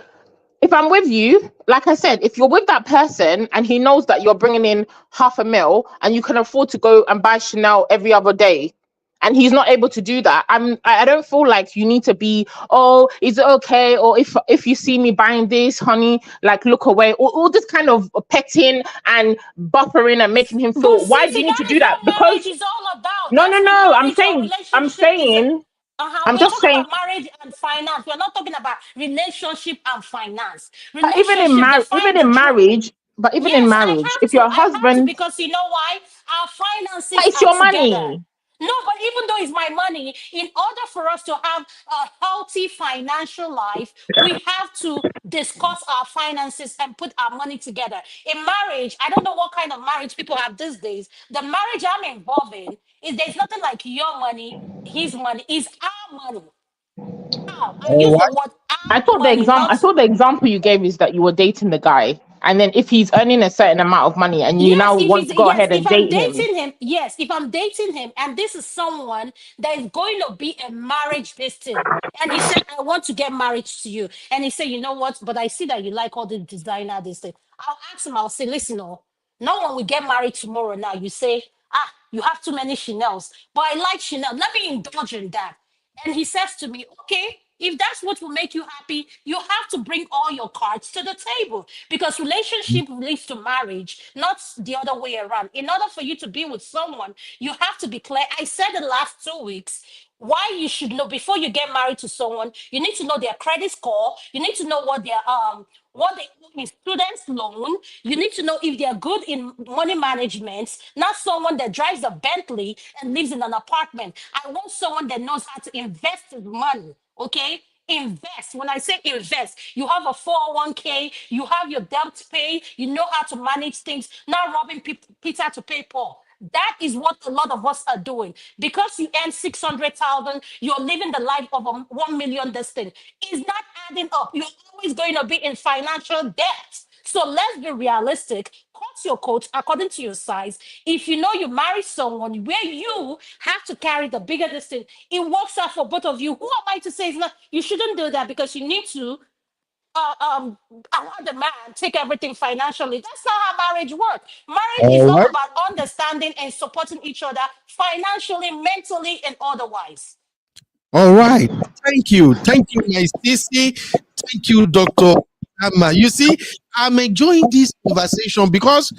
if I'm with you, like I said, if you're with that person and he knows that you're bringing in $500,000 and you can afford to go and buy Chanel every other day, and he's not able to do that, I don't feel like you need to be, oh, is it okay? Or if you see me buying this, honey, like look away. All this kind of petting and buffering and making him feel. But Why do Sissy, you need to that do is that? what Because marriage is all about. no, That's no, what no. marriage or relationship is. I'm We're just talking saying. about marriage and finance. We're not talking about relationship and finance. Even in Relationship, define the truth. marriage, but even in Yes, I marriage, have if to. your I have to husband, because you know why? Our but finances it's are your together. money. No, but even though it's my money, in order for us to have a healthy financial life, we have to discuss our finances and put our money together. In marriage, I don't know what kind of marriage people have these days. The marriage I'm involved in is there's nothing like your money, his money, is our money. How? I All use the right. word I our thought money, not the example you gave is that you were dating the guy, and then if he's earning a certain amount of money, and you yes, now if want he's to go yes, ahead if and I'm date him. dating him, yes, if I'm dating him, and this is someone that is going to be a marriage destiny, and he said, I want to get married to you. And he said, you know what? But I see that you like all the designer, this thing. I'll ask him, I'll say, listen, no one will get married tomorrow now. You say, you have too many Chanels, but I like Chanel. Let me indulge in that. And he says to me, okay, if that's what will make you happy, you have to bring all your cards to the table because relationship leads to marriage, not the other way around. In order for you to be with someone, you have to be clear. I said the last 2 weeks why you should know before you get married to someone, you need to know their credit score, you need to know what they owe in students loan, you need to know if they're good in money management, not someone that drives a Bentley and lives in an apartment. I want someone that knows how to invest his money. Okay, invest. When I say invest, you have a 401k, you have your debt pay, you know how to manage things, not robbing Peter to pay Paul. That is what a lot of us are doing. Because you earn 600,000, you're living the life of a 1 million this thing. It's not adding up. You're always going to be in financial debt. So let's be realistic. Cut your coat according to your size. If you know you marry someone where you have to carry the bigger distance, it works out for both of you. Who am I to say it's not? You shouldn't do that because you need to allow the man take everything financially. That's not how marriage works. Marriage is All all right. about understanding and supporting each other financially, mentally, and otherwise. All right. Thank you. Thank you, my sissy. Thank you, Dr. Amma. You see, I'm enjoying this conversation because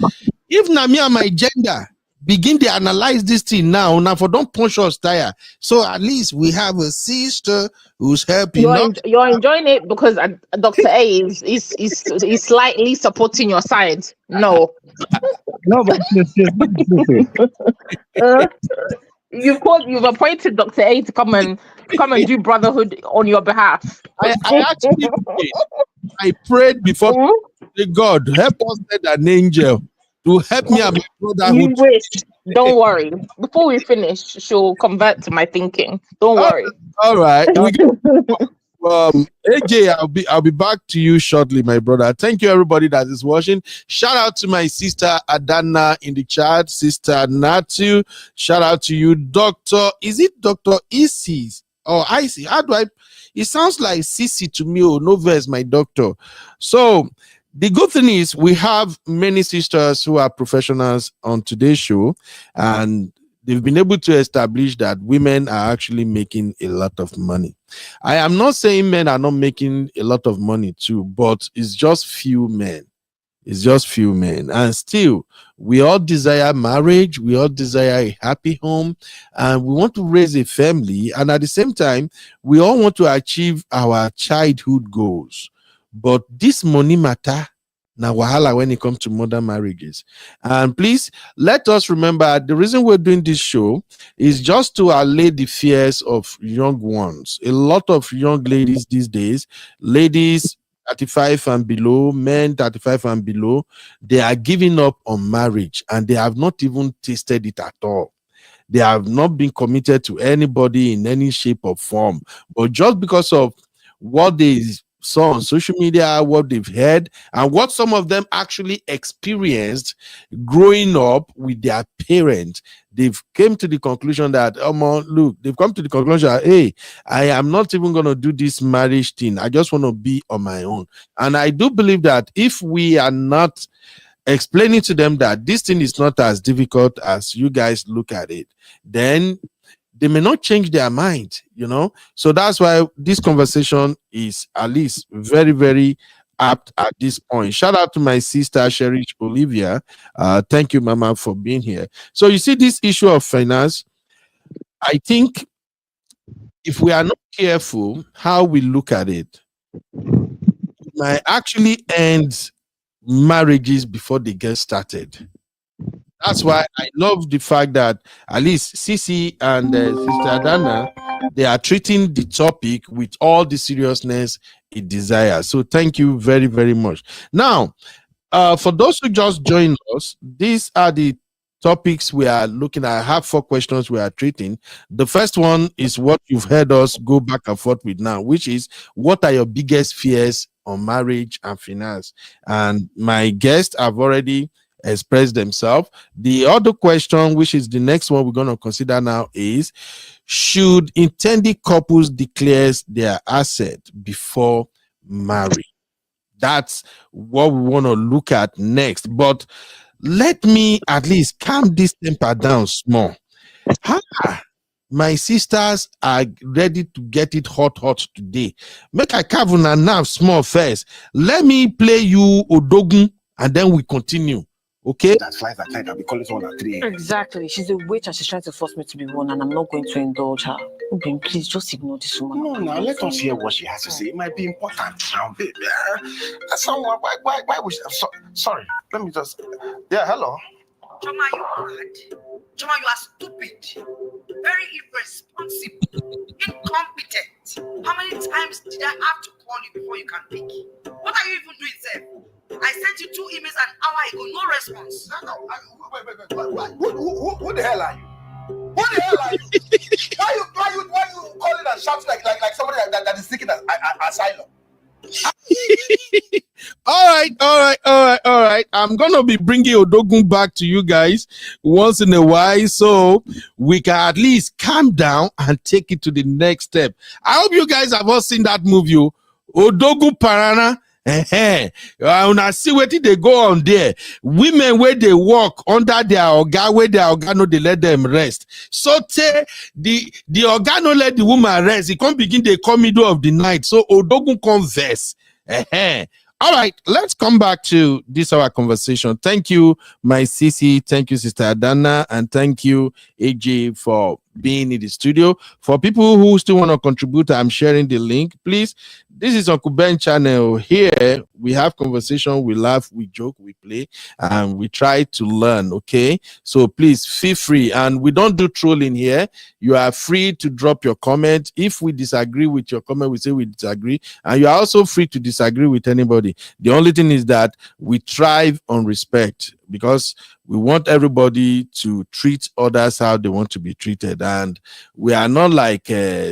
if Nami and my gender begin to analyze this thing now for don't punch us tire. So at least we have a sister who's helping us. You're enjoying it because Dr. A is slightly supporting your side. No. No, but You've appointed Dr. A to come and do brotherhood on your behalf. I actually prayed. I prayed before God help us let an angel to help me and my brotherhood. You wish. Don't worry. Before we finish, she'll convert to my thinking. Don't worry. All right. AJ, I'll be back to you shortly, my brother. Thank you, everybody that is watching. Shout out to my sister Adana in the chat, sister Natu. Shout out to you, Doctor. Is it Dr. Isis or Icy? How do I? It sounds like Sissy to me. Oh, Nova is my doctor. So the good thing is we have many sisters who are professionals on today's show, and they've been able to establish that women are actually making a lot of money. I am not saying men are not making a lot of money too, but it's just few men. It's just few men. And still, we all desire marriage. We all desire a happy home. And we want to raise a family. And at the same time, we all want to achieve our childhood goals. But this money matter. Now, wahala when it comes to modern marriages. And please let us remember the reason we're doing this show is just to allay the fears of young ones. A lot of young ladies these days, ladies 35 and below, men 35 and below, they are giving up on marriage and they have not even tasted it at all. They have not been committed to anybody in any shape or form. But just because of what they saw on social media, what they've heard, and what some of them actually experienced growing up with their parents, they've come to the conclusion that, hey, I am not even going to do this marriage thing. I just want to be on my own. And I do believe that if we are not explaining to them that this thing is not as difficult as you guys look at it, then they may not change their mind, you know. So that's why this conversation is at least very, very apt at this point. Shout out to my sister Cherish Olivia. Thank you, Mama, for being here. So you see, this issue of finance, I think if we are not careful how we look at it, it might actually end marriages before they get started. That's why I love the fact that at least Sisi and Sister Dana, they are treating the topic with all the seriousness it desires. So thank you very, very much. Now, for those who just joined us, these are the topics we are looking at. I have 4 questions we are treating. The first one is what you've heard us go back and forth with now, which is, what are your biggest fears on marriage and finance? And my guests have already express themselves. The other question, which is the next one we're going to consider now, is, should intended couples declare their asset before marriage? That's what we want to look at next. But let me at least calm this temper down small. My sisters are ready to get it hot today. Make I carve on a nerve small first. Let me play you Odogun and then we continue. Okay. That flies at night, I'll be calling someone at 3 a.m. Exactly. She's a witch and she's trying to force me to be one, and I'm not going to indulge her. Okay, please just ignore this woman. No, let us hear what she has to say. It might be important now, baby. Someone, why would she? Sorry, let me just. Yeah, hello. Choma, you mad? Choma, you are stupid, very irresponsible, incompetent. How many times did I have to call you before you can pick? What are you even doing, sir? I sent you 2 emails an hour ago, no response. No, wait. Who the hell are you? Who the hell are you? Why you calling and shouting like somebody that is seeking asylum? All right. I'm gonna be bringing Odogun back to you guys once in a while, so we can at least calm down and take it to the next step. I hope you guys have all seen that movie, Odogun Parana. When I see what they go on there, women where they walk under their oga, where their oga no they let them rest. So the oga no let the woman rest. He can't begin they come middle of the night. So Odogun converse. All right, let's come back to this our conversation. Thank you, my Sisi. Thank you, Sister Adana, and thank you, AJ, for being in the studio. For people who still want to contribute, I'm sharing the link. Please, this is Uncle Ben channel. Here we have conversation, we laugh, we joke, we play, and we try to learn. Okay, so please feel free, and we don't do trolling here. You are free to drop your comment. If we disagree with your comment, we say we disagree, and you are also free to disagree with anybody. The only thing is that we thrive on respect, because we want everybody to treat others how they want to be treated, and we are not like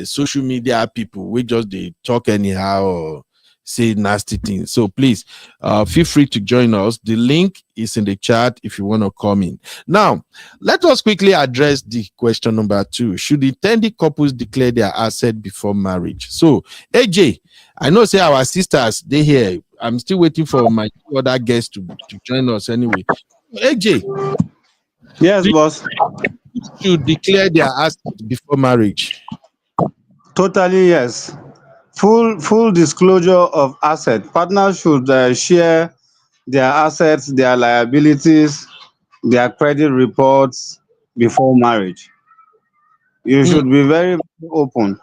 social media people. We just they talk anyhow or say nasty things. So please feel free to join us. The link is in the chat if you want to come in. Now, let us quickly address the question number 2. Should intended couples declare their asset before marriage? So, AJ, I know say our sisters, they here. I'm still waiting for my other guests to join us anyway. AJ. Yes, boss. Should declare their assets before marriage? Totally, yes. Full disclosure of assets. Partners should share their assets, their liabilities, their credit reports before marriage. You should be very, very open.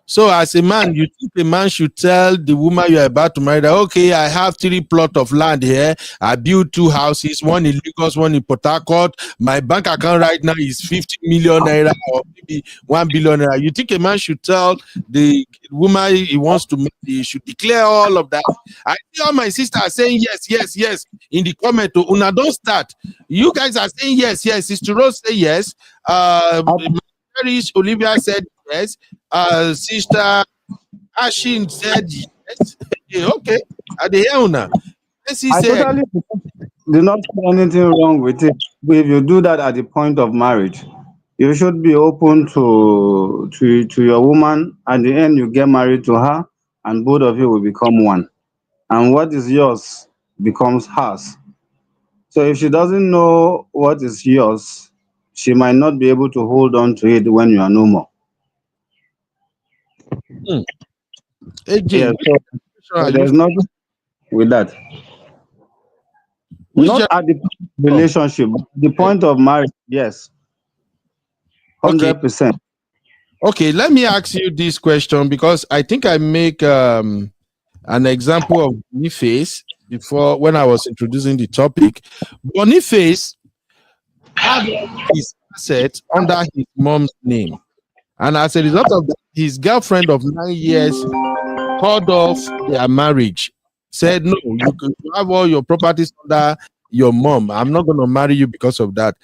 So as a man, you think a man should tell the woman you are about to marry that, okay, I have 3 plots of land here. I built 2 houses, one in Lagos, one in Port Harcourt. My bank account right now is 50 million naira or maybe 1 billion naira. You think a man should tell the woman he wants to marry, he should declare all of that? I see all my sisters are saying yes in the comment. Una, don't start. You guys are saying yes. Sister Rose say yes. Olivia said yes. Sister Ashin said yes. Okay. At the end, I totally do not see anything wrong with it. If you do that at the point of marriage, you should be open to your woman. At the end, you get married to her, and both of you will become one. And what is yours becomes hers. So if she doesn't know what is yours, she might not be able to hold on to it when you are no more. AJ, Yeah, so there's nothing with that. Not at the relationship, but the point of marriage, yes. 100%. Okay, let me ask you this question because I think I make an example of Boniface before when I was introducing the topic. Boniface had his assets under his mom's name, and as a result of that, his girlfriend of 9 years called off their marriage. Said, "No, you can have all your properties under your mom. I'm not going to marry you because of that."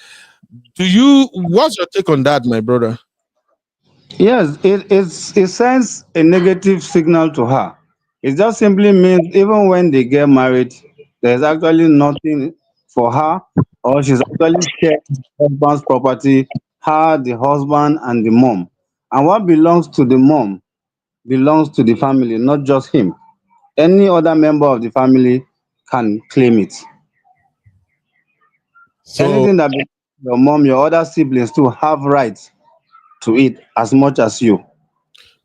What's your take on that, my brother? Yes, it sends a negative signal to her. It just simply means even when they get married, there's actually nothing for her, or she's actually sharing the husband's property, her, the husband, and the mom. And what belongs to the mom belongs to the family, not just him. Any other member of the family can claim it. So, anything that belongs to your mom, your other siblings too have rights to it as much as you.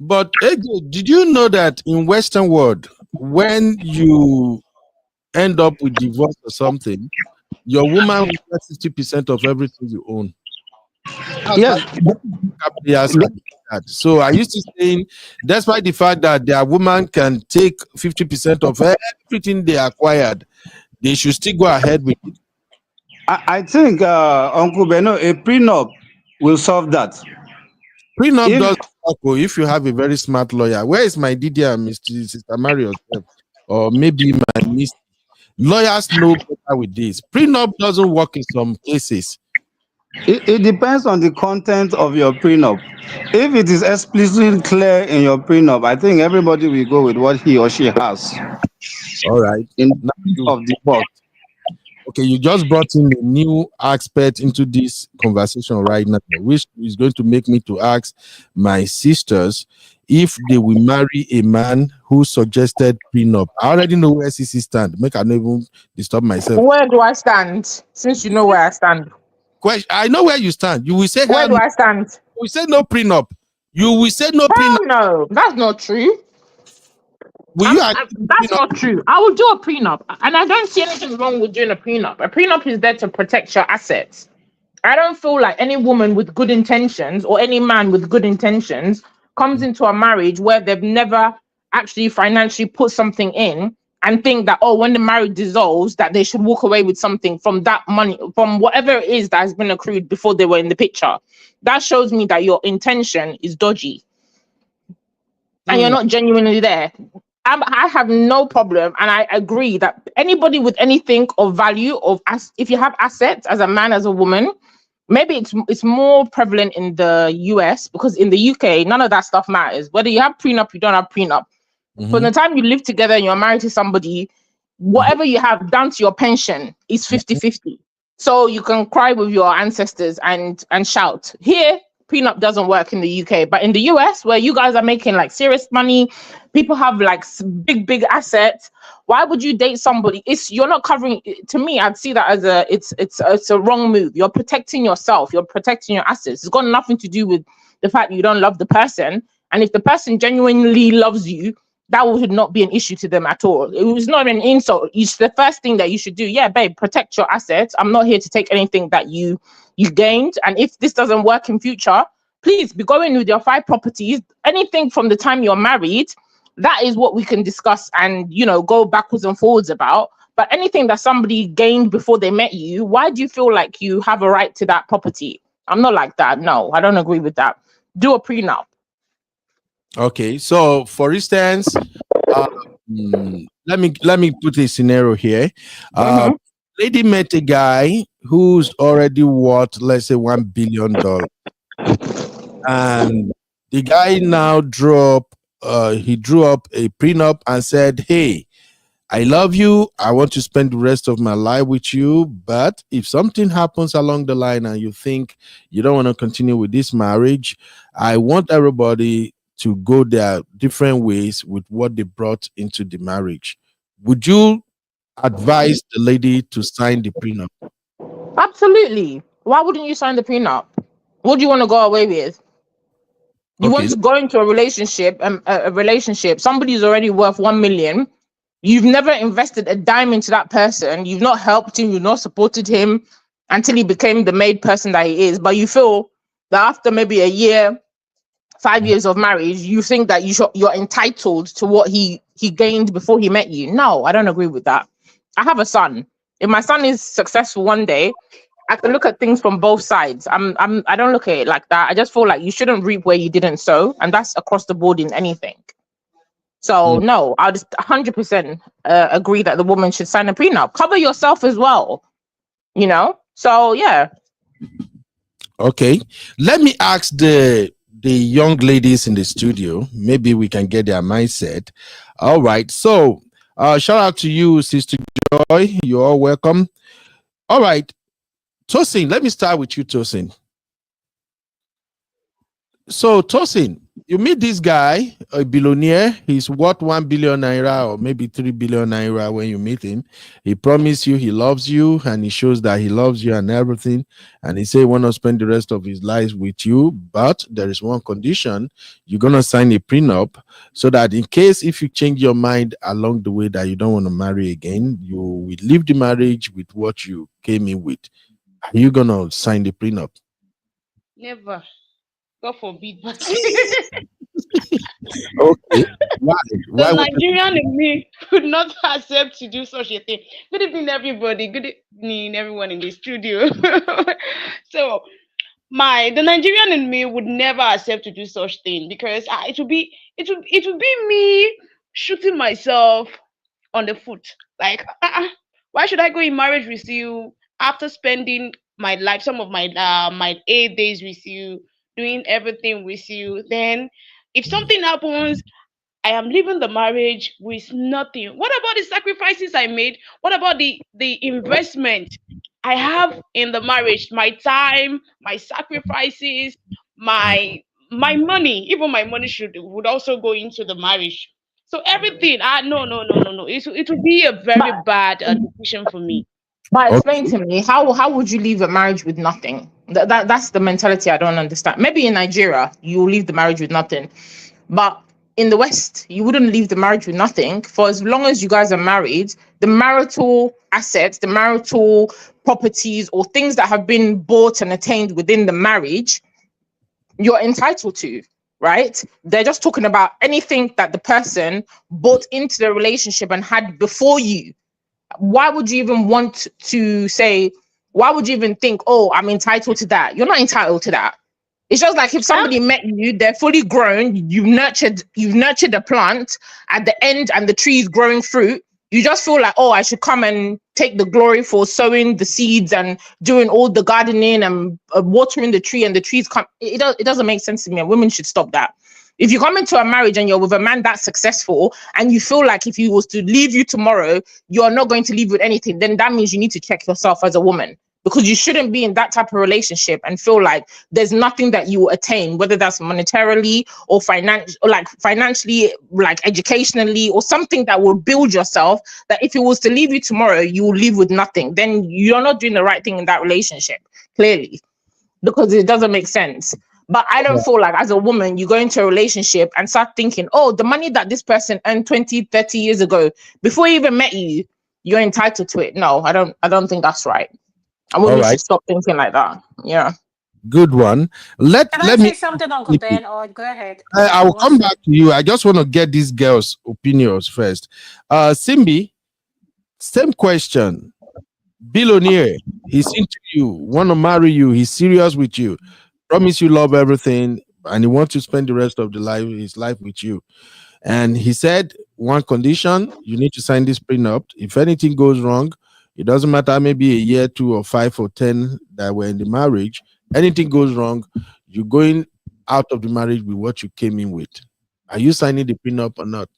But AJ, did you know that in Western world, when you end up with divorce or something, your woman will get 50% of everything you own? Yes. So I used to saying, despite the fact that their woman can take 50% of everything they acquired, they should still go ahead with it. I think, Uncle Beno, a prenup will solve that. Prenup does work if you have a very smart lawyer. Where is my DDR, Sister Mario? Or maybe my Miss? Lawyers know better with this. Prenup doesn't work in some cases. It depends on the content of your prenup. If it is explicitly clear in your prenup, I think everybody will go with what he or she has. All right. In terms of divorce. Okay, you just brought in a new aspect into this conversation right now, which is going to make me to ask my sisters if they will marry a man who suggested prenup. I already know where CC stand. Make I not even disturb myself. Where do I stand? Since you know where I stand. I know where you stand. You will say, where do I stand? We say no prenup. You will say no prenup. No, that's not true. That's not true. I will do a prenup, and I don't see anything wrong with doing a prenup. A prenup is there to protect your assets. I don't feel like any woman with good intentions or any man with good intentions comes into a marriage where they've never actually financially put something in and think that, oh, when the marriage dissolves, that they should walk away with something from that money, from whatever it is that has been accrued before they were in the picture. That shows me that your intention is dodgy and you're not genuinely there. I have no problem, and I agree that anybody with anything of value, if you have assets as a man, as a woman, maybe it's more prevalent in the US, because in the UK, none of that stuff matters. Whether you have prenup, you don't have prenup. From the time you live together and you're married to somebody, whatever you have down to your pension is 50-50. So you can cry with your ancestors and shout. Here, prenup doesn't work in the UK, but in the US, where you guys are making like serious money, people have like big assets. Why would you date somebody? You're not covering. To me, I'd see that as it's a wrong move. You're protecting yourself. You're protecting your assets. It's got nothing to do with the fact you don't love the person. And if the person genuinely loves you, that would not be an issue to them at all. It was not an insult. It's the first thing that you should do. Yeah, babe, protect your assets. I'm not here to take anything that you gained. And if this doesn't work in future, please be going with your 5 properties. Anything from the time you're married, that is what we can discuss and, go backwards and forwards about. But anything that somebody gained before they met you, why do you feel like you have a right to that property? I'm not like that. No, I don't agree with that. Do a prenup. Okay, so for instance, let me put a scenario here. Lady met a guy who's already worth, let's say, $1 billion, and the guy now drew up a prenup and said, "Hey, I love you. I want to spend the rest of my life with you. But if something happens along the line and you think you don't want to continue with this marriage, I want everybody to go their different ways with what they brought into the marriage." Would you advise the lady to sign the prenup? Absolutely. Why wouldn't you sign the prenup? What do you want to go away with? You want to go into a relationship, somebody's already worth 1 million. You've never invested a dime into that person. You've not helped him. You've not supported him until he became the made person that he is. But you feel that after maybe a year, 5 years of marriage, you think that you're entitled to what he gained before he met you. No, I don't agree with that. I have a son. If my son is successful one day, I can look at things from both sides. I don't look at it like that. I just feel like you shouldn't reap where you didn't sow, and that's across the board in anything. So no, I'll just 100% agree that the woman should sign a prenup. Cover yourself as well, you know. So yeah. Okay, let me ask the young ladies in the studio. Maybe we can get their mindset. All right. So shout out to you, Sister Joy. You're all welcome. All right. Tosin, let me start with you, Tosin. So, Tosin, you meet this guy, a billionaire. He's worth 1 billion naira or maybe 3 billion naira when you meet him. He promised you he loves you, and he shows that he loves you and everything. And he say he want to spend the rest of his life with you, but there is one condition. You're going to sign a prenup so that in case if you change your mind along the way that you don't want to marry again, you will leave the marriage with what you came in with. Are you going to sign the prenup? Never. God forbid. Okay. Why? The Nigerian in me could not accept to do such a thing. Good evening, everybody. Good evening, everyone in the studio. So, the Nigerian in me would never accept to do such thing because it would be me shooting myself on the foot. Like, why should I go in marriage with you after spending my life, some of my 8 days with you, doing everything with you? Then if something happens, I am leaving the marriage with nothing. What about the sacrifices I made? What about the investment I have in the marriage? My time, my sacrifices, my money, even my money would also go into the marriage. So everything, no. It would be a very bad decision for me. But explain to me, how would you leave a marriage with nothing? That's the mentality I don't understand. Maybe in Nigeria, you will leave the marriage with nothing. But in the West, you wouldn't leave the marriage with nothing. For as long as you guys are married, the marital assets, the marital properties, or things that have been bought and attained within the marriage, you're entitled to, right? They're just talking about anything that the person bought into the relationship and had before you. Why would you even want to say, why would you even think, oh, I'm entitled to that? You're not entitled to that. It's just like if somebody met you, they're fully grown, you've nurtured a plant at the end and the tree is growing fruit. You just feel like, oh, I should come and take the glory for sowing the seeds and doing all the gardening and watering the tree, and the trees come. It doesn't make sense to me, and women should stop that. If you come into a marriage and you're with a man that's successful and you feel like if he was to leave you tomorrow, you're not going to leave with anything, then that means you need to check yourself as a woman, because you shouldn't be in that type of relationship and feel like there's nothing that you attain, whether that's monetarily or financially, like educationally, or something that will build yourself, that if he was to leave you tomorrow, you will leave with nothing. Then you're not doing the right thing in that relationship, clearly, because it doesn't make sense. But I don't feel like as a woman, you go into a relationship and start thinking, oh, the money that this person earned 20, 30 years ago, before he even met you, you're entitled to it. No, I don't think that's right. And women should stop thinking like that. Yeah. Good one. Let me me say something, Uncle Ben, or go ahead. I will come back to you. I just want to get these girls' opinions first. Simbi, same question. Billionaire, he's into you, want to marry you, he's serious with you, promise you love everything, and he wants to spend the rest of his life with you. And he said, one condition, you need to sign this prenup. If anything goes wrong, it doesn't matter, maybe a year, 2 or 5 or 10 that were in the marriage, anything goes wrong, you're going out of the marriage with what you came in with. Are you signing the prenup or not?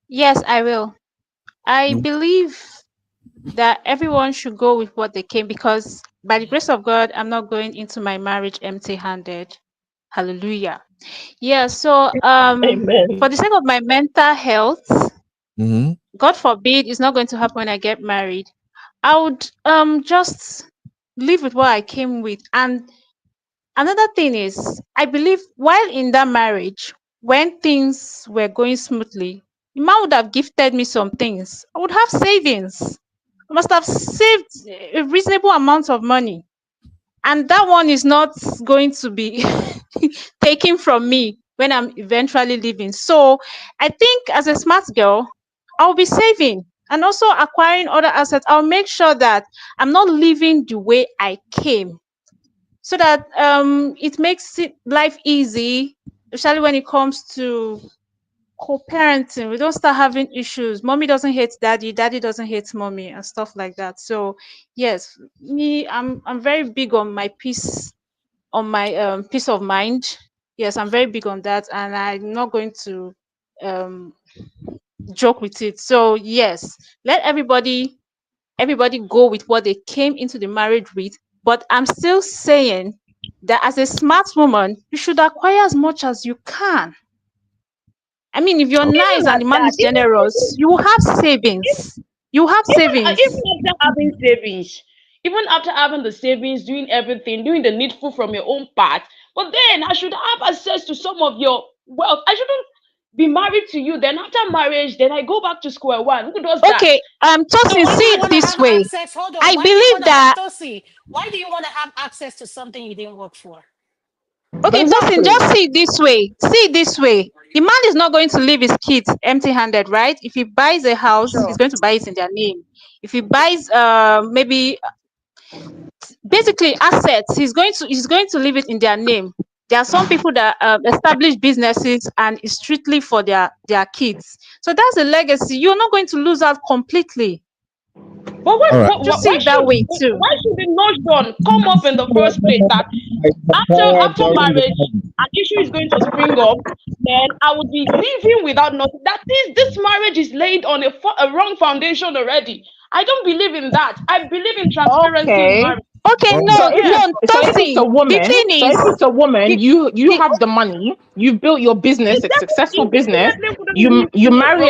Yes, I will. I believe that everyone should go with what they came, because by the grace of God, I'm not going into my marriage empty-handed. Hallelujah. Yeah, so for the sake of my mental health, God forbid it's not going to happen when I get married, I would just live with what I came with. And another thing is, I believe while in that marriage, when things were going smoothly, the man would have gifted me some things. I would have savings. I must have saved a reasonable amount of money. And that one is not going to be taken from me when I'm eventually leaving. So I think as a smart girl, I'll be saving and also acquiring other assets. I'll make sure that I'm not living the way I came, so that it makes life easy, especially when it comes to co-parenting. We don't start having issues. Mommy doesn't hate daddy, daddy doesn't hate mommy, and stuff like that. So yes, I'm very big on my peace, on my peace of mind. Yes, I'm very big on that, and I'm not going to um joke with it. So yes, let everybody go with what they came into the marriage with. But I'm still saying that as a smart woman, you should acquire as much as you can. I mean, if you're nice Even and at the man that, is generous, you will have savings. You have savings. even after having savings, even after having the savings, doing everything, doing the needful from your own part, but then I should have access to some of your wealth. I shouldn't be married to you. Then after marriage, then I go back to square one. Who does that? Okay, So Tosin, why do see you it want to this have way. access? Hold on. I Why do you want believe to have that. Tosi? Why do you want to have access to something you didn't work for? Okay, Tosin, Exactly. just see it this way. See it this way. The man is not going to leave his kids empty-handed, right? If he buys a house, he's going to buy it in their name. If he buys maybe basically assets, he's going to leave it in their name. There are some people that establish businesses and it's strictly for their kids. So that's a legacy. You're not going to lose out completely. But All right. Just see it that way too. why should the notion come up in the first place that after marriage an issue is going to spring up, then I would be living without nothing? That is, this marriage is laid on a wrong foundation already. I don't believe in that. I believe in transparency in Okay. marriage. Okay, All So no, if no, it's a Tosin. The woman, thing so if is, it's a woman, the, you the have the money, you've built your business, a successful It business. definitely wouldn't You leave you me marry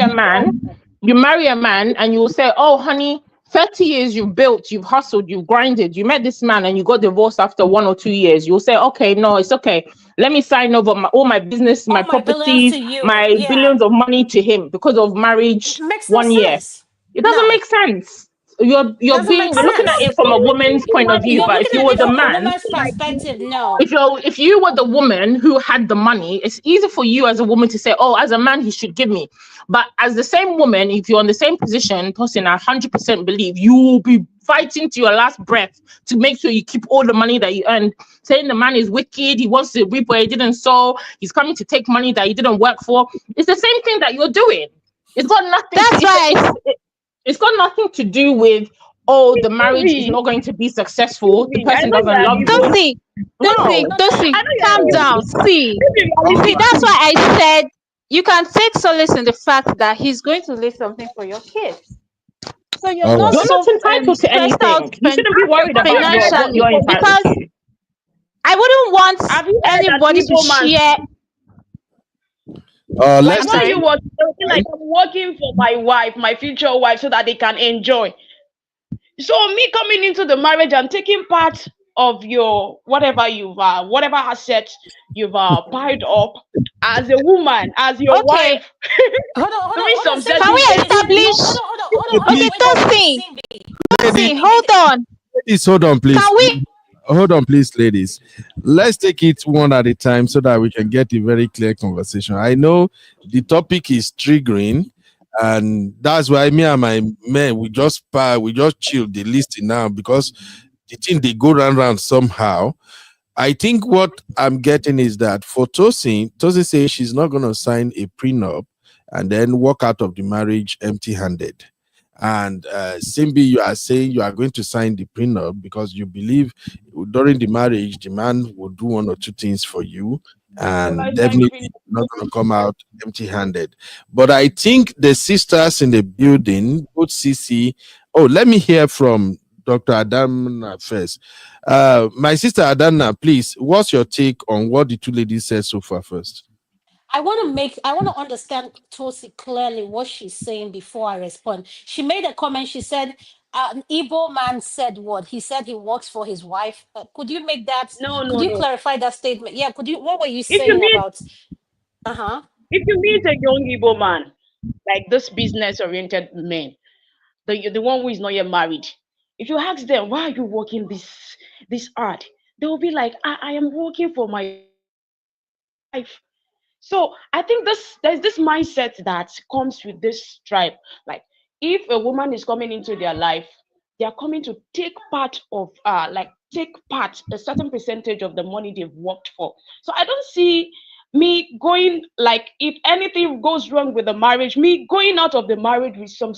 a man, and you will say, "Oh, honey, 30 years you've built, you've hustled, you've grinded, you met this man and you got divorced after 1 or 2 years." You'll say, "Okay, no, it's okay. Let me sign over all my business, my All my billions properties, to you. my Yeah. billions of money to him because of marriage Makes no 1 year." sense. It doesn't No. make sense. You're Doesn't make looking at sense. it from a woman's point of view, You're but if looking you at were it the from a man, woman's perspective. No. if you were the woman who had the money, it's easy for you as a woman to say, "Oh, as a man, he should give me." But as the same woman, if you're in the same position, Tosin, I 100% believe you will be fighting to your last breath to make sure you keep all the money that you earned, saying the man is wicked, he wants to reap where he didn't sow, he's coming to take money that he didn't work for. It's the same thing that you're doing. It's got nothing. that's why It's got nothing to do with, oh, the marriage is not going to be successful. The I person know you doesn't are love you. Tosin, No. Tosin, I know you calm are down. See, arguing. that's why I said you can take solace in the fact that he's going to leave something for your kids. So you're All not right. You're not so entitled to stressed out anything. You shouldn't be worried about what financially, you're entitled because to. I wouldn't want Have you heard that anybody to Igbo man? share. Like Let's when take you Sorry. work, like I'm working for my wife, my future wife, so that they can enjoy. So me coming into the marriage and taking part of your whatever whatever assets you've piled up as a woman, as your Okay, wife, Hold doing on. some can certain we things. establish? Okay, Wait. Tosin, hold on. Ladies, hold on, please. Can we? Hold on, please, ladies. Let's take it one at a time so that we can get a very clear conversation. I know the topic is triggering, and that's why me and my men we just chill the listing now because the thing they go round somehow. I think what I'm getting is that for Tosin says she's not going to sign a prenup and then walk out of the marriage empty-handed. And Simbi, you are saying you are going to sign the prenup because you believe during the marriage the man will do 1 or 2 things for you, and definitely not going to come out empty-handed. But I think the sisters in the building, both CC. Oh, let me hear from Dr. Adana first. My sister Adana, please, what's your take on what the 2 ladies said so far first? I want to understand Tosi clearly what she's saying before I respond. She made a comment. She said, an Igbo man said what? He said he works for his wife. Could you make that? No, Could no, you no. clarify that statement? Yeah. Could you? What were you If you saying meet about? Uh-huh. if you meet a young Igbo man, like this business-oriented man, the one who is not yet married, if you ask them why are you working this hard, they will be like, I am working for my wife. So I think there's this mindset that comes with this tribe. Like if a woman is coming into their life, they are coming to take part of take part a certain percentage of the money they've worked for. So I don't see me going, like, if anything goes wrong with the marriage, me going out of the marriage with some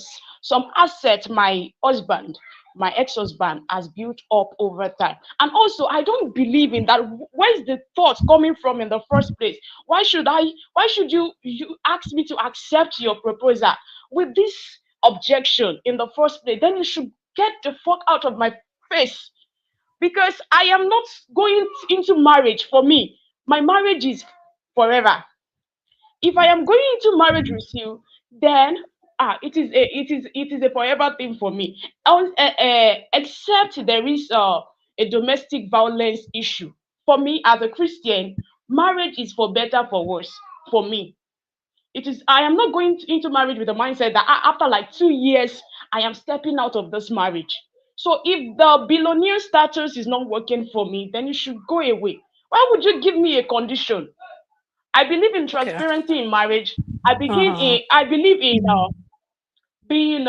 asset my husband, my ex-husband, has built up over time. And also I don't believe in that. Where's the thought coming from in the first place? Why should you ask me to accept your proposal with this objection in the first place? Then you should get the fuck out of my face, because I am not going into marriage for me. My marriage is forever. If I am going into marriage with you, then it is a forever thing for me. Except there is a domestic violence issue. For me as a Christian, marriage is for better for worse. For me, it is. I am not going into marriage with the mindset that after like 2 years I am stepping out of this marriage. So if the billionaire status is not working for me, then you should go away. Why would you give me a condition? I believe in Okay. transparency in marriage. Uh-huh. I believe in being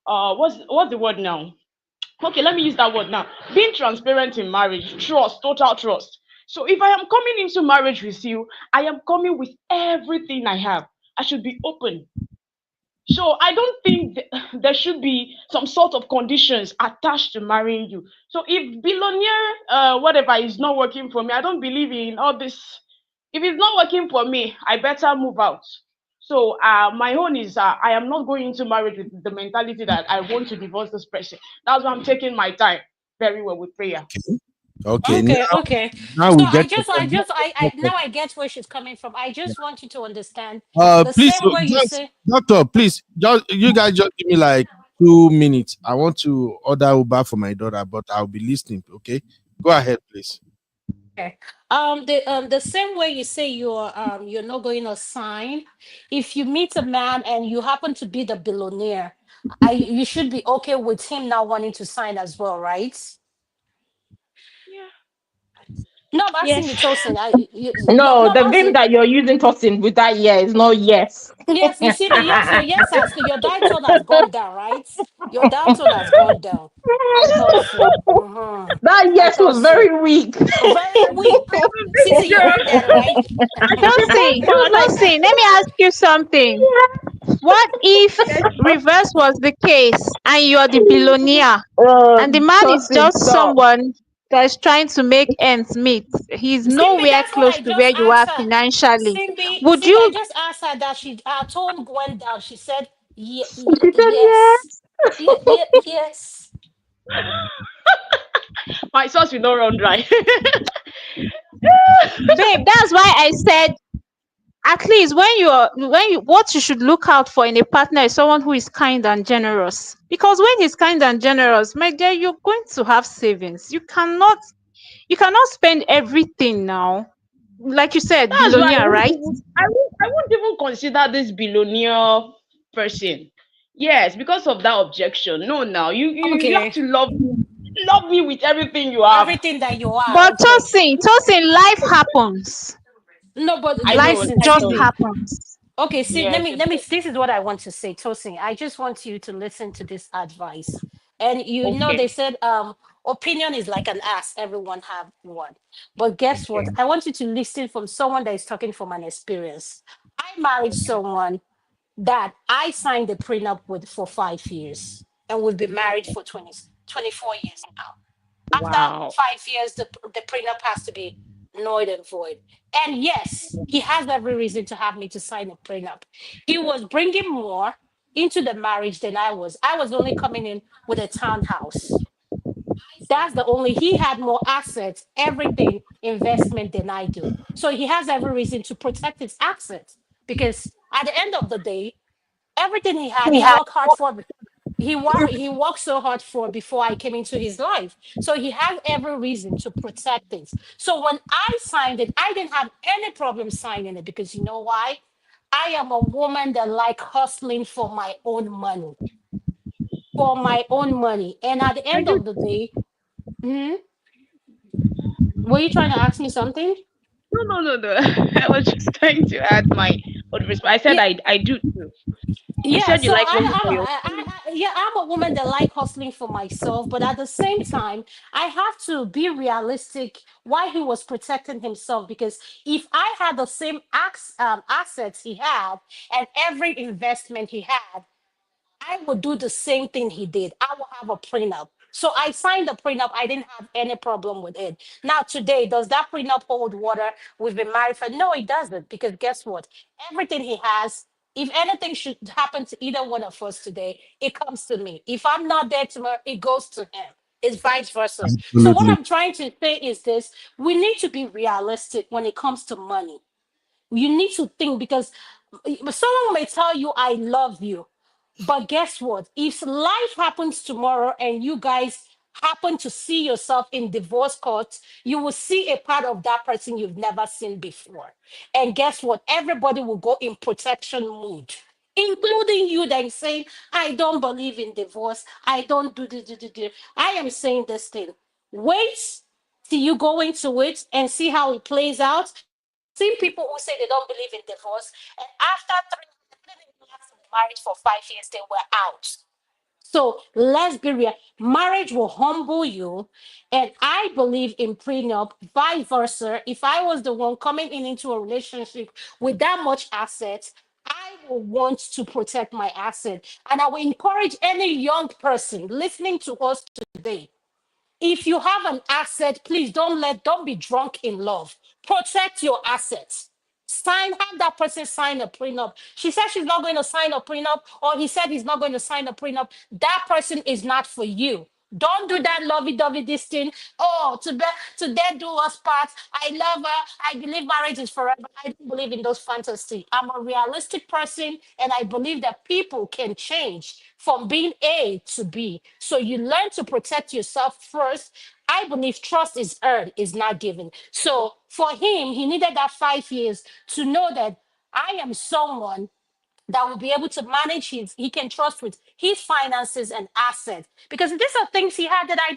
what's the word now? Okay, let me use that word now. Being transparent in marriage, trust, total trust. So if I am coming into marriage with you, I am coming with everything I have. I should be open. So I don't think there should be some sort of conditions attached to marrying you. So if billionaire whatever is not working for me, I don't believe in all this. If it's not working for me, I better move out. So my own is I am not going into marriage with the mentality that I want to divorce this person. That's why I'm taking my time very well with prayer. Okay, Okay. now So we get now I get where she's coming from. I just want you to understand the please, same way you just say. doctor, please, just you guys just give me like 2 minutes. I want to order Uber for my daughter, but I'll be listening. Okay, go ahead, please. Okay. The same way you say you're not going to sign. If you meet a man and you happen to be the billionaire, you should be okay with him not wanting to sign as well, right? No, I'm asking you, Yes. Tosin. No, No, the vim honestly. that you're using tossing with that yeah is not yes. Yes, you see the yes, your diet tone has gone down, right? Your diet tone has gone down. I thought so. That I yes thought was so. very weak. Very weak. Sissy, you heard that, right? Tosin, let me ask you something. What if reverse was the case and you're the billionaire and the man is Tossing, just stop. someone that is trying to make ends meet? He's Simbi, nowhere that's what close I to where just you are asked her. financially. Would Simbi, I you? just asked her that her tone went down. She said, She said yes. Yes. My sauce will not run dry. Babe, that's why I said at least what you should look out for in a partner is someone who is kind and generous. Because when he's kind and generous, my dear, you're going to have savings. You cannot spend everything now. Like you said, That's why billionaire, right? I won't even consider this billionaire person. Yes, because of that objection. No, now you have Okay. to love me with everything you have. Everything that you are. But Okay. Tosin, life happens. No, but I Life know. listen, I just know. Simbi. happens. Okay, see, Yes. let me. This is what I want to say, Tosin. I just want you to listen to this advice. And they Okay. said, opinion is like an ass. Everyone have one. But guess what? I want you to listen from someone that is talking from an experience. I married someone that I signed a prenup with for 5 years, and we've been married for 24 years now. After Wow. 5 years, the prenup has to be null and void. And yes, he has every reason to have me to sign a prenup. He was bringing more into the marriage than I was. I was only coming in with a townhouse. He had more assets, everything, investment than I do. So he has every reason to protect his assets because at the end of the day, everything he had, he worked hard for. he worked so hard for before I came into his life. So he has every reason to protect it. So when I signed it, I didn't have any problem signing it because you know why? I am a woman that like hustling for my own money. For my own money. And at the end of the day, were you trying to ask me something? No. I was just trying to add my own response. I said I do too. You Yeah, said you so like working for your I'm a woman that like hustling for myself, but at the same time, I have to be realistic why he was protecting himself. Because if I had the same assets he had and every investment he had, I would do the same thing he did. I will have a prenup. So I signed the prenup. I didn't have any problem with it. Now, today, does that prenup hold water? We've been married for no, it doesn't. Because guess what? Everything he has, if anything should happen to either one of us today, it comes to me. If I'm not there tomorrow, it goes to him. It's vice versa. So what Absolutely. I'm trying to say is this: we need to be realistic when it comes to money. You need to think, because someone may tell you, I love you. But guess what? If life happens tomorrow and you guys happen to see yourself in divorce court, you will see a part of that person you've never seen before. And guess what? Everybody will go in protection mood, including you that is saying, I don't believe in divorce. I don't do. I am saying this thing. Wait till you go into it and see how it plays out. Seen people who say they don't believe in divorce, and after 3 married for 5 years, they were out. So let's be real. Marriage will humble you. And I believe in prenup, vice versa. If I was the one coming into a relationship with that much assets, I will want to protect my asset. And I will encourage any young person listening to us today. If you have an asset, please don't be drunk in love. Protect your assets. Have that person sign a prenup. She said she's not going to sign a prenup, or he said he's not going to sign a prenup. That person is not for you. Don't do that lovey-dovey this thing. Oh, to death do us part. I love her. I believe marriage is forever. I don't believe in those fantasies. I'm a realistic person, and I believe that people can change from being A to B. So you learn to protect yourself first. I believe trust is earned, is not given. So for him, he needed that 5 years to know that I am someone that will be able to manage he can trust with his finances and assets. Because these are things he had that I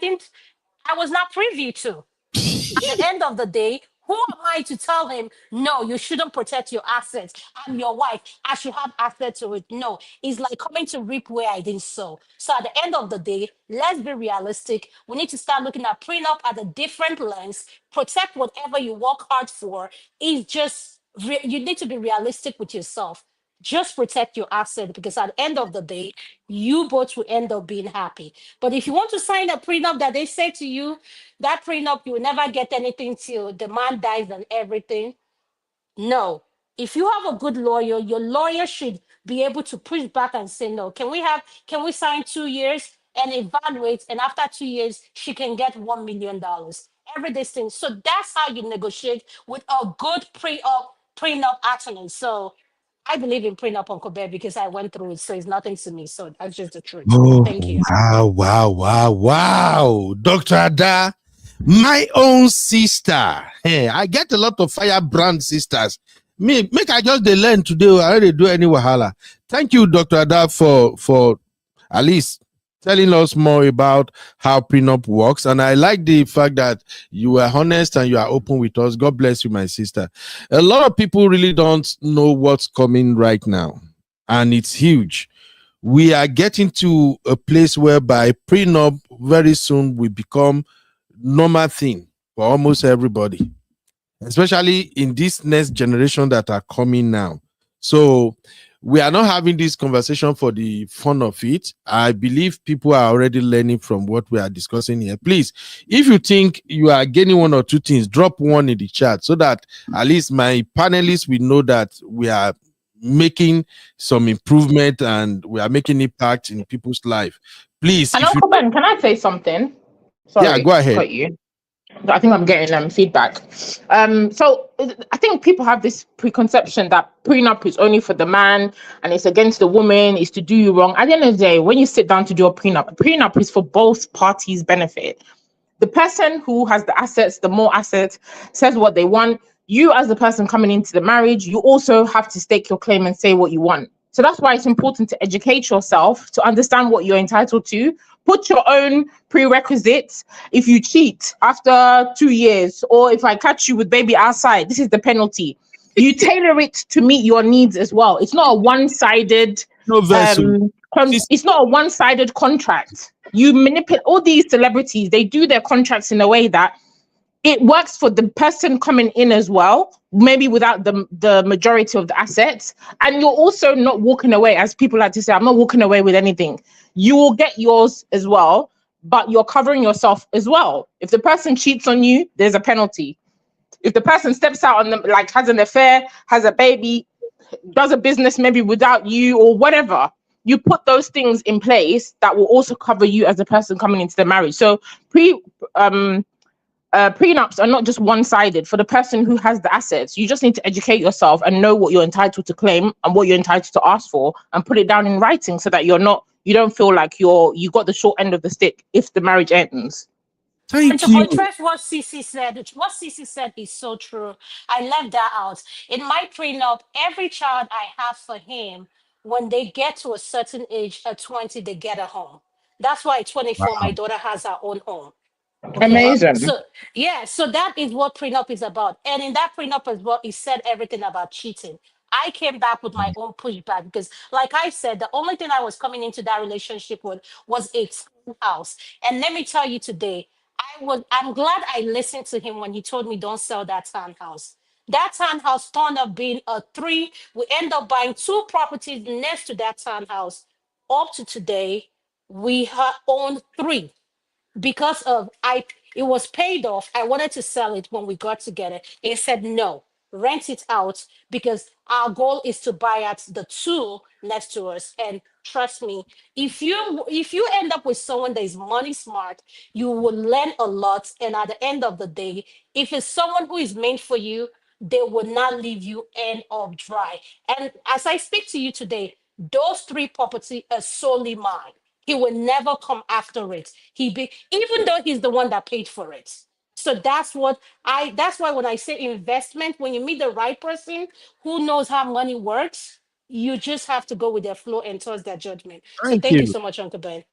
was not privy to. At the end of the day, who am I to tell him, no, you shouldn't protect your assets? I'm your wife. I should have access to it. No, it's like coming to reap where I didn't sow. So at the end of the day, let's be realistic. We need to start looking at prenup at a different lens. Protect whatever you work hard for. It's just, you need to be realistic with yourself. Just protect your asset, because at the end of the day, you both will end up being happy. But if you want to sign a prenup that they say to you, that prenup, you will never get anything till the man dies and everything. No. If you have a good lawyer, your lawyer should be able to push back and say, no, can we sign 2 years and evaluate? And after 2 years, she can get $1 million. Every distance. So that's how you negotiate with a good prenup attorney. So I believe in prenup, Uncle Bear, because I went through it. So it's nothing to me. So that's just the truth. Oh, Thank you. wow. Dr. Ada, my own sister. Hey, I get a lot of firebrand sisters. Make I just they learn today. I already do any wahala. Thank you, Dr. Ada, for at least telling us more about how prenup works. And I like the fact that you were honest and you are open with us. God bless you, my sister. A lot of people really don't know what's coming right now, and it's huge. We are getting to a place whereby prenup very soon will become normal thing for almost everybody, especially in this next generation that are coming now. So we are not having this conversation for the fun of it. I believe people are already learning from what we are discussing here. Please, if you think you are getting one or two things, drop one in the chat so that at least my panelists will know that we are making some improvement and we are making impact in people's life. Please. And Uncle Ben, can I say something? Sorry, yeah, go ahead. Got you. I think I'm getting feedback. So I think people have this preconception that prenup is only for the man and it's against the woman, is to do you wrong. At the end of the day, when you sit down to do a prenup is for both parties' benefit. The person who has the assets, the more assets, says what they want. You, as the person coming into the marriage, you also have to stake your claim and say what you want. So that's why it's important to educate yourself, to understand what you're entitled to. Put your own prerequisites. If you cheat after 2 years, or if I catch you with baby outside, this is the penalty. You tailor it to meet your needs as well. It's not a one-sided. It's not a one-sided contract. You manipulate all these celebrities. They do their contracts in a way that it works for the person coming in as well, maybe without the majority of the assets. And you're also not walking away, as people like to say, I'm not walking away with anything. You will get yours as well, but you're covering yourself as well. If the person cheats on you, there's a penalty. If the person steps out on them, like has an affair, has a baby, does a business maybe without you or whatever, you put those things in place that will also cover you as a person coming into the marriage. So prenups are not just one-sided for the person who has the assets. You just need to educate yourself and know what you're entitled to claim and what you're entitled to ask for, and put it down in writing so that you don't feel like you got the short end of the stick if the marriage ends. And to contrast what Cece said is so true. I left that out. In my prenup, every child I have for him, when they get to a certain age, at 20, they get a home. That's why at 24, my daughter has her own home. Okay? Amazing. So that is what prenup is about. And in that prenup as well, it said everything about cheating. I came back with my own pushback because, like I said, the only thing I was coming into that relationship with was a house. And let me tell you today, I'm glad I listened to him when he told me don't sell that townhouse. That townhouse turned up being a 3. We end up buying 2 properties next to that townhouse. Up to today, we own 3 because of it was paid off. I wanted to sell it when we got together. He said no, rent it out, because our goal is to buy out the 2 next to us. And trust me, if you end up with someone that is money smart, you will learn a lot. And at the end of the day, if it's someone who is meant for you, they will not leave you end up dry. And as I speak to you today, those 3 properties are solely mine. He will never come after it. Even though he's the one that paid for it. So that's why when I say investment, when you meet the right person who knows how money works, you just have to go with their flow and trust their judgment. So thank you so much, Uncle Ben.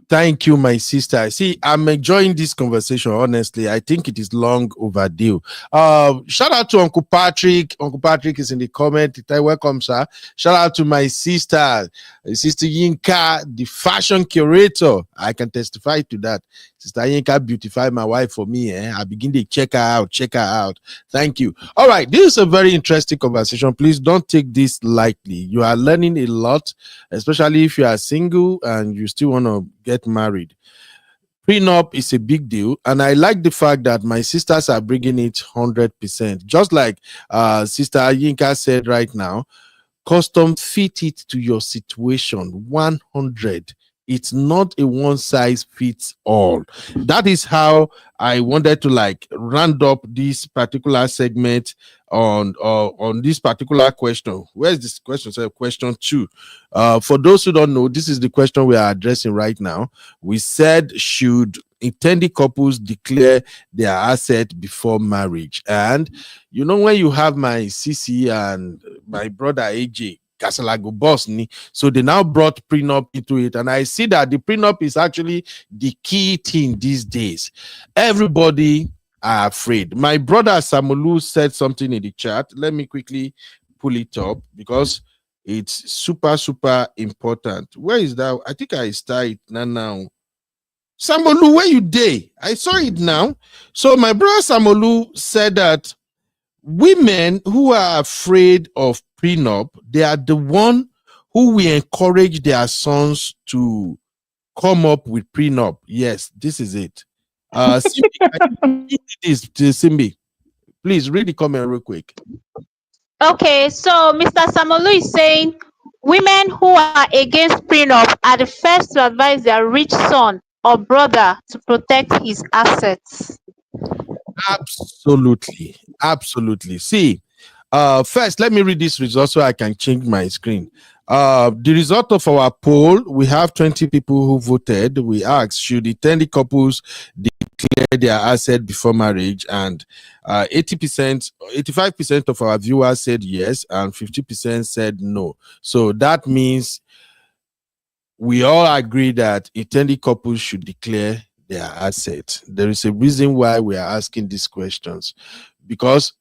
Thank you, my sister. See, I'm enjoying this conversation. Honestly, I think it is long overdue. Shout out to Uncle Patrick. Uncle Patrick is in the comment. Welcome, sir. Shout out to my sister, Sister Yinka, the fashion curator. I can testify to that. Sister Yinka beautified my wife for me. I begin to check her out. Thank you. All right, this is a very interesting conversation. Please don't take this lightly. You are learning a lot, especially if you are single and you still want to get married. Prenup is a big deal, and I like the fact that my sisters are bringing it 100%. Just like Sister Yinka said right now, custom fit it to your situation 100. It's not a one size fits all. That is how I wanted to round up this particular segment on this particular question. Where's this question? So question 2. For those who don't know, this is the question we are addressing right now. We said, should intending couples declare their asset before marriage? And when you have my CC and my brother AJ Kasalago boss ni, so they now brought prenup into it, and I see that the prenup is actually the key thing these days. Everybody are afraid. My brother Samolu said something in the chat. Let me quickly pull it up because it's super important. Where is that? I think I started now. Samolu, where you day? I saw it now. So my brother Samolu said that women who are afraid of prenup, they are the one who will encourage their sons to come up with prenup. Yes, this is it. Simbi, please read the comment real quick. Okay, so Mr. Samolu is saying women who are against prenup are the first to advise their rich son or brother to protect his assets. Absolutely. Absolutely. See, first, let me read this result so I can change my screen. The result of our poll, we have 20 people who voted. We asked, should the 10 couples declare their asset before marriage? And 85% of our viewers said yes, and 50% said no. So that means we all agree that intended couples should declare their assets. There is a reason why we are asking these questions, because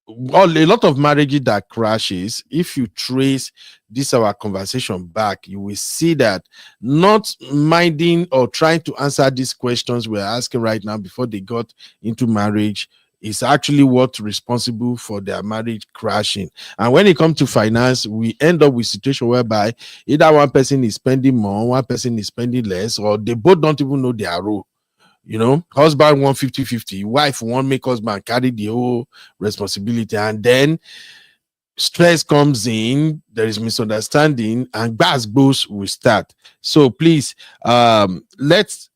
a lot of marriages that crashes, if you trace this our conversation back, you will see that not minding or trying to answer these questions we're asking right now before they got into marriage is actually what's responsible for their marriage crashing. And when it comes to finance, we end up with situation whereby either one person is spending more, one person is spending less, or they both don't even know their role. You know, husband want 50-50, wife want make husband carry the whole responsibility, and then stress comes in, there is misunderstanding, and both will start. So please, let's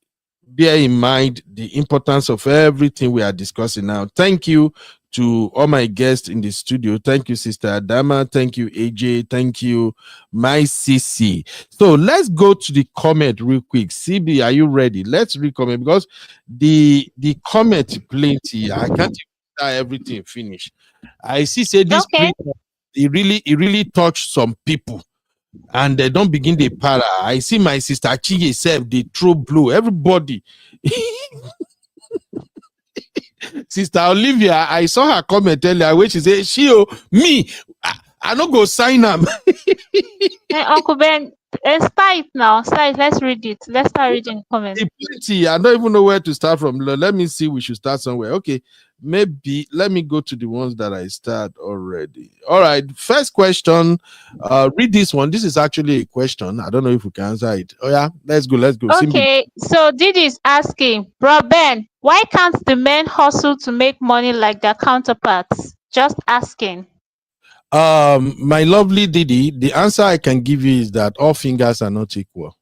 bear in mind the importance of everything we are discussing now. Thank you to all my guests in the studio. Thank you, Sister Adama. Thank you, AJ. Thank you, my CC. So let's go to the comment real quick. CB, are you ready? Let's read comment, because the comment plenty. I can't even everything finish. I see say this it really touched some people, and they don't begin the para. I see my sister Chige self, they throw blow everybody. Sister Olivia, I saw her comment earlier where she said, I don't go sign them. Hey, Uncle Ben, start now. Start. Let's read it. Let's start reading comments. I don't even know where to start from. Let me see. We should start somewhere. Okay, maybe let me go to the ones that I start already. All right. First question. Read this one. This is actually a question. I don't know if we can answer it. Oh yeah, let's go. Let's go. Okay. So Didi is asking, Bro Ben, why can't the men hustle to make money like their counterparts? Just asking. My lovely Didi, the answer I can give you is that all fingers are not equal.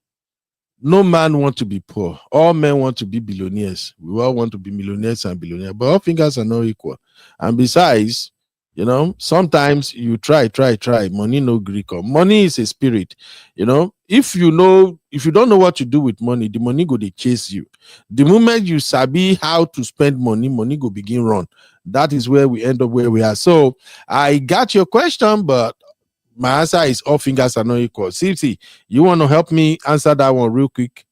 No man want to be poor. All men want to be billionaires. We all want to be millionaires and billionaires, but all fingers are not equal. And besides, you know, sometimes you try. Money no Greek. Money is a spirit. You know, if you don't know what to do with money, the money go they chase you. The moment you sabi how to spend money, money go begin run. That is where we end up where we are. So I got your question, but my answer is all fingers are not equal. Sipsi, you want to help me answer that one real quick?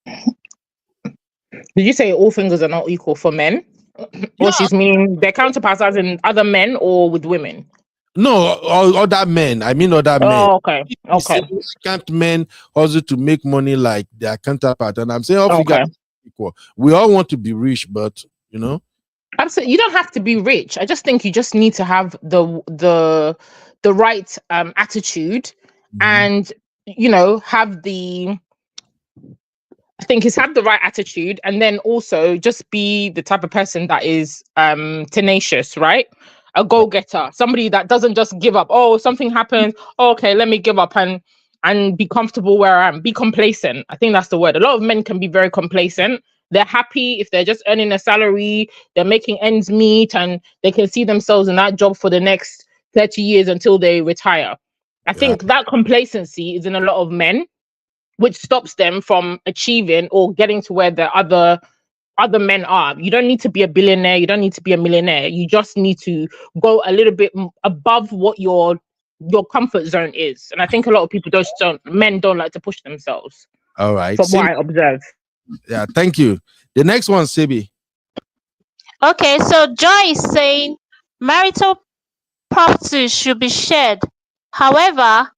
Did you say all fingers are not equal for men? Or she's meaning their counterparts as in other men or with women? No, other men. I mean other men. Oh, okay. Okay. Can't men also to make money like their counterpart? And I'm saying all fingers are equal. We all want to be rich, but you know. Absolutely. You don't have to be rich. I just think you just need to have the right attitude, and you know, have the right attitude, and then also just be the type of person that is tenacious, right? A go-getter, somebody that doesn't just give up. Oh, something happens. Oh, okay, let me give up and be comfortable where I am. Be complacent. I think that's the word. A lot of men can be very complacent. They're happy if they're just earning a salary, they're making ends meet, and they can see themselves in that job for the next 30 years until they retire. I think that complacency is in a lot of men, which stops them from achieving or getting to where the other men are. You don't need to be a billionaire. You don't need to be a millionaire. You just need to go a little bit above what your comfort zone is. And I think a lot of people men don't like to push themselves. All right. From what I observe. Yeah, thank you. The next one, Sebi. Okay, so Joy is saying marital property should be shared. However,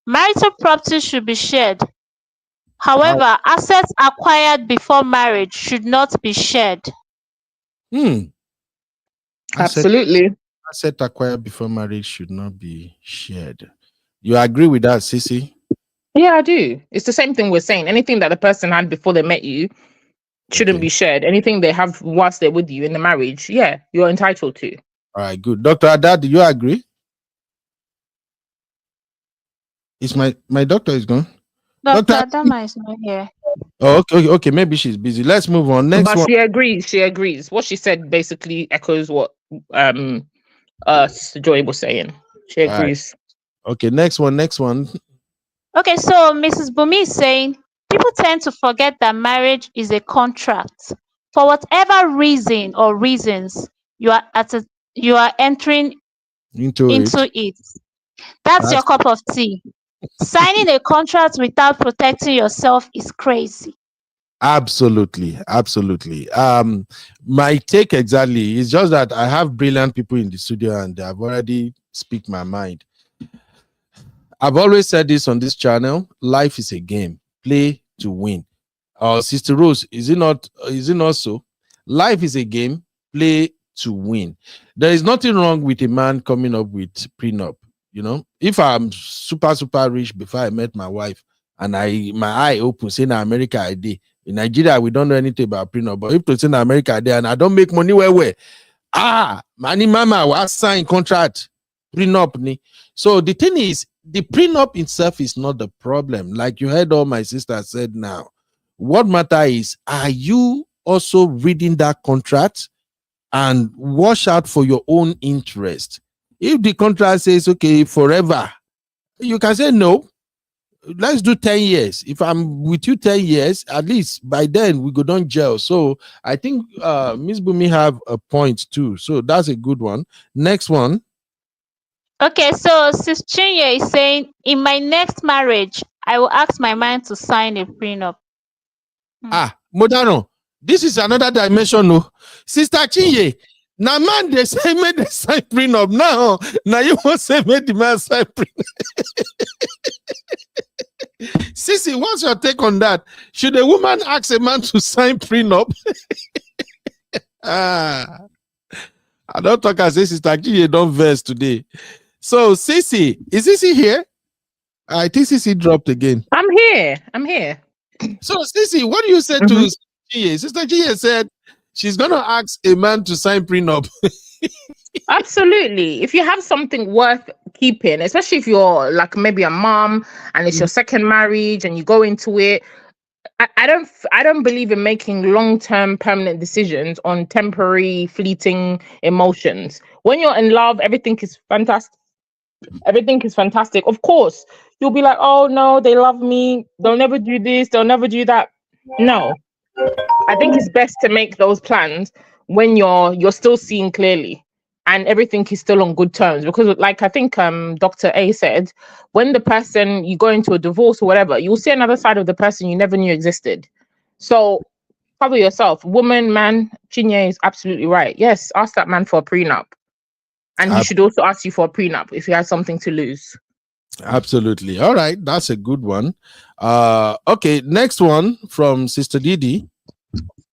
marital property should be shared. However, assets acquired before marriage should not be shared. Absolutely. Asset acquired before marriage should not be shared. You agree with that, Sissy? Yeah, I do. It's the same thing we're saying. Anything that the person had before they met you shouldn't be shared. Anything they have whilst they're with you in the marriage, yeah, you're entitled to. All right, good. Dr. Adad, do you agree? Is my doctor is gone? Dr. Adama is not here. Oh, okay. Maybe she's busy. Let's move on. Next But one. she agrees. She agrees. What she said basically echoes what Sister Joy was saying. She All right. agrees. Okay, next one. Okay, so Mrs. Bumi is saying people tend to forget that marriage is a contract. For whatever reason or reasons, you are entering Into it. That's your cup of tea. Signing a contract without protecting yourself is crazy. Absolutely. My take exactly is just that I have brilliant people in the studio and I've already speak my mind. I've always said this on this channel: life is a game, play to win. Sister Rose, is it not so? Life is a game, play to win. There is nothing wrong with a man coming up with prenup. You know, if I'm super rich before I met my wife and my eye open saying America I did. In Nigeria, we don't know anything about prenup, but if to say America I did and I don't make money where money mama was sign contract prenup ni. So the thing is, the prenup itself is not the problem. Like you heard all my sisters said now. What matter is, are you also reading that contract and watch out for your own interest? If the contract says, okay, forever, you can say no. Let's do 10 years. If I'm with you 10 years, at least by then we go down jail. So I think Miss Bumi have a point too. So that's a good one. Next one. Okay, so Sis Chinye is saying, in my next marriage, I will ask my man to sign a prenup. Modano, this is another dimension. No, Sister Chinye, now man, they say made the sign prenup. Now you want to say made the man sign prenup. Sissy, what's your take on that? Should a woman ask a man to sign prenup? I don't talk as a Sister Chinye don't verse today. So Sissy, is Sissy here? I think Sissy dropped again. I'm here. So Sissy, what do you say to Chinye? Sister Chinye said she's gonna ask a man to sign prenup. Absolutely. If you have something worth keeping, especially if you're like maybe a mom and it's your second marriage and you go into it, I don't believe in making long-term permanent decisions on temporary fleeting emotions. When you're in love, everything is fantastic. Of course, you'll be like, oh no, they love me, they'll never do this, they'll never do that. No, I think it's best to make those plans when you're still seeing clearly and everything is still on good terms, because like I think Dr. A said, when the person, you go into a divorce or whatever, you'll see another side of the person you never knew existed. So cover yourself. Woman, man, Chinye is absolutely right. Yes, ask that man for a prenup. And he should also ask you for a prenup if he has something to lose. Absolutely. All right, that's a good one. Okay, next one from Sister Didi.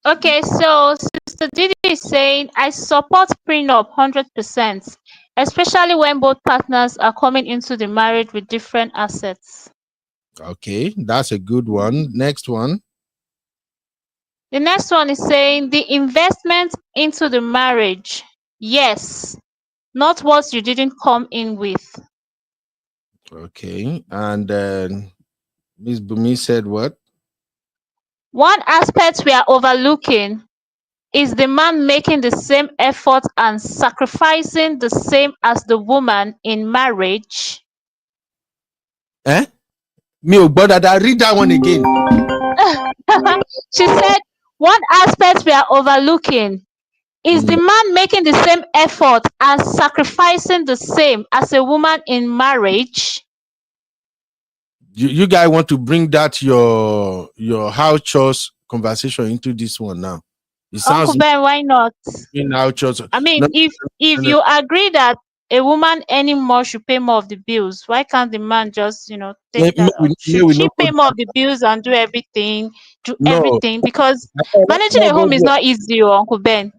Okay, so Sister Didi is saying, I support prenup 100%, especially when both partners are coming into the marriage with different assets. Okay, that's a good one. Next one. The next one is saying, the investment into the marriage, yes, not what you didn't come in with. Okay, and then Ms. Bumi said what? One aspect we are overlooking is the man making the same effort and sacrificing the same as the woman in marriage. Me, but I read that one again. She said, one aspect we are overlooking is the man making the same effort and sacrificing the same as a woman in marriage. You guys want to bring that your house chores conversation into this one now? It sounds. Uncle Ben, why not? In house chores. I mean, if you agree that a woman anymore should pay more of the bills, why can't the man just take that? Should she pay more of the bills and do everything? Everything? Because managing a home is not easy, Uncle Ben.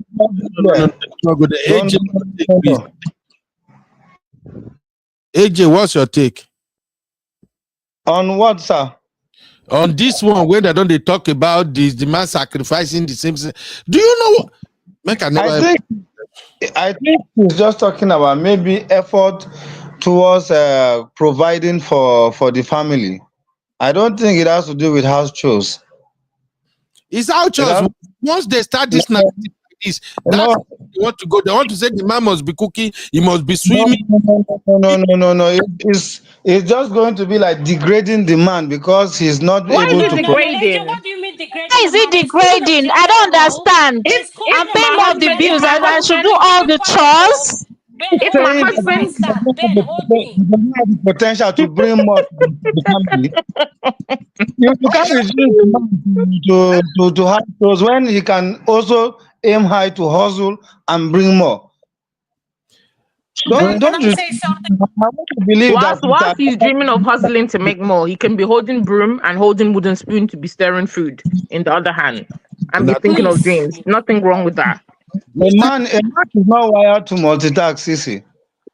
AJ, what's your take? On what, sir? On this one, where they talk about this, the man sacrificing the same. Do you know what? I think he's just talking about maybe effort towards providing for the family. I don't think it has to do with house chores. It's our choice. Once they start this narrative like this, that's they want to go. They want to say the man must be cooking, he must be swimming. No. It's just going to be like degrading the man because he's not able to. AJ, what do you mean degrading? How is it degrading? I don't understand. I'm paying more of the bills and I should do all the chores. If my husband have the potential to bring more to the family, you can't reduce the man to have those when he can also aim high to hustle and bring more. Don't you say something? I want to believe whilst he's dreaming of hustling to make more, he can be holding broom and holding wooden spoon to be stirring food in the other hand and be thinking of dreams. Nothing wrong with that. A man is not wired to multitask, Sissy.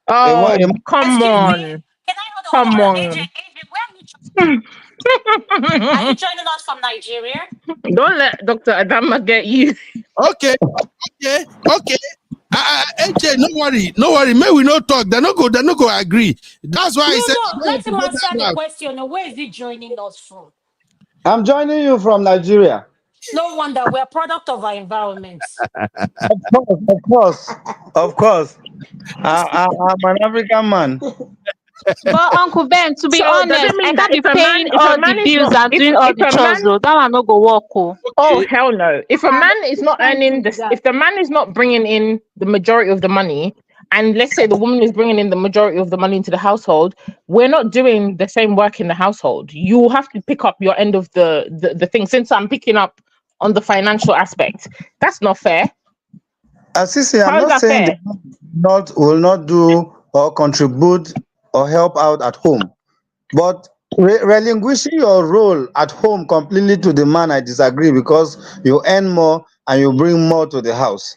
Oh, come on. Come on. AJ, are you joining us from Nigeria? Don't let Dr. Adama get you. Okay. AJ, no worry. May we not talk. They're not go agree. That's why I said. Let him answer the question. Where is he joining us from? I'm joining you from Nigeria. No wonder we're a product of our environment. Of course. I'm an African man. But Uncle Ben, to be honest, I can't be paying all the bills and doing all the chores though. That one no go work. Oh hell no! If a man is not earning this, if the man is not bringing in the majority of the money, and let's say the woman is bringing in the majority of the money into the household, we're not doing the same work in the household. You have to pick up your end of the thing. Since I'm picking up on the financial aspect, that's not fair. Sissy, I'm not saying that will not do or contribute or help out at home, but relinquishing your role at home completely to the man, I disagree, because you earn more and you bring more to the house.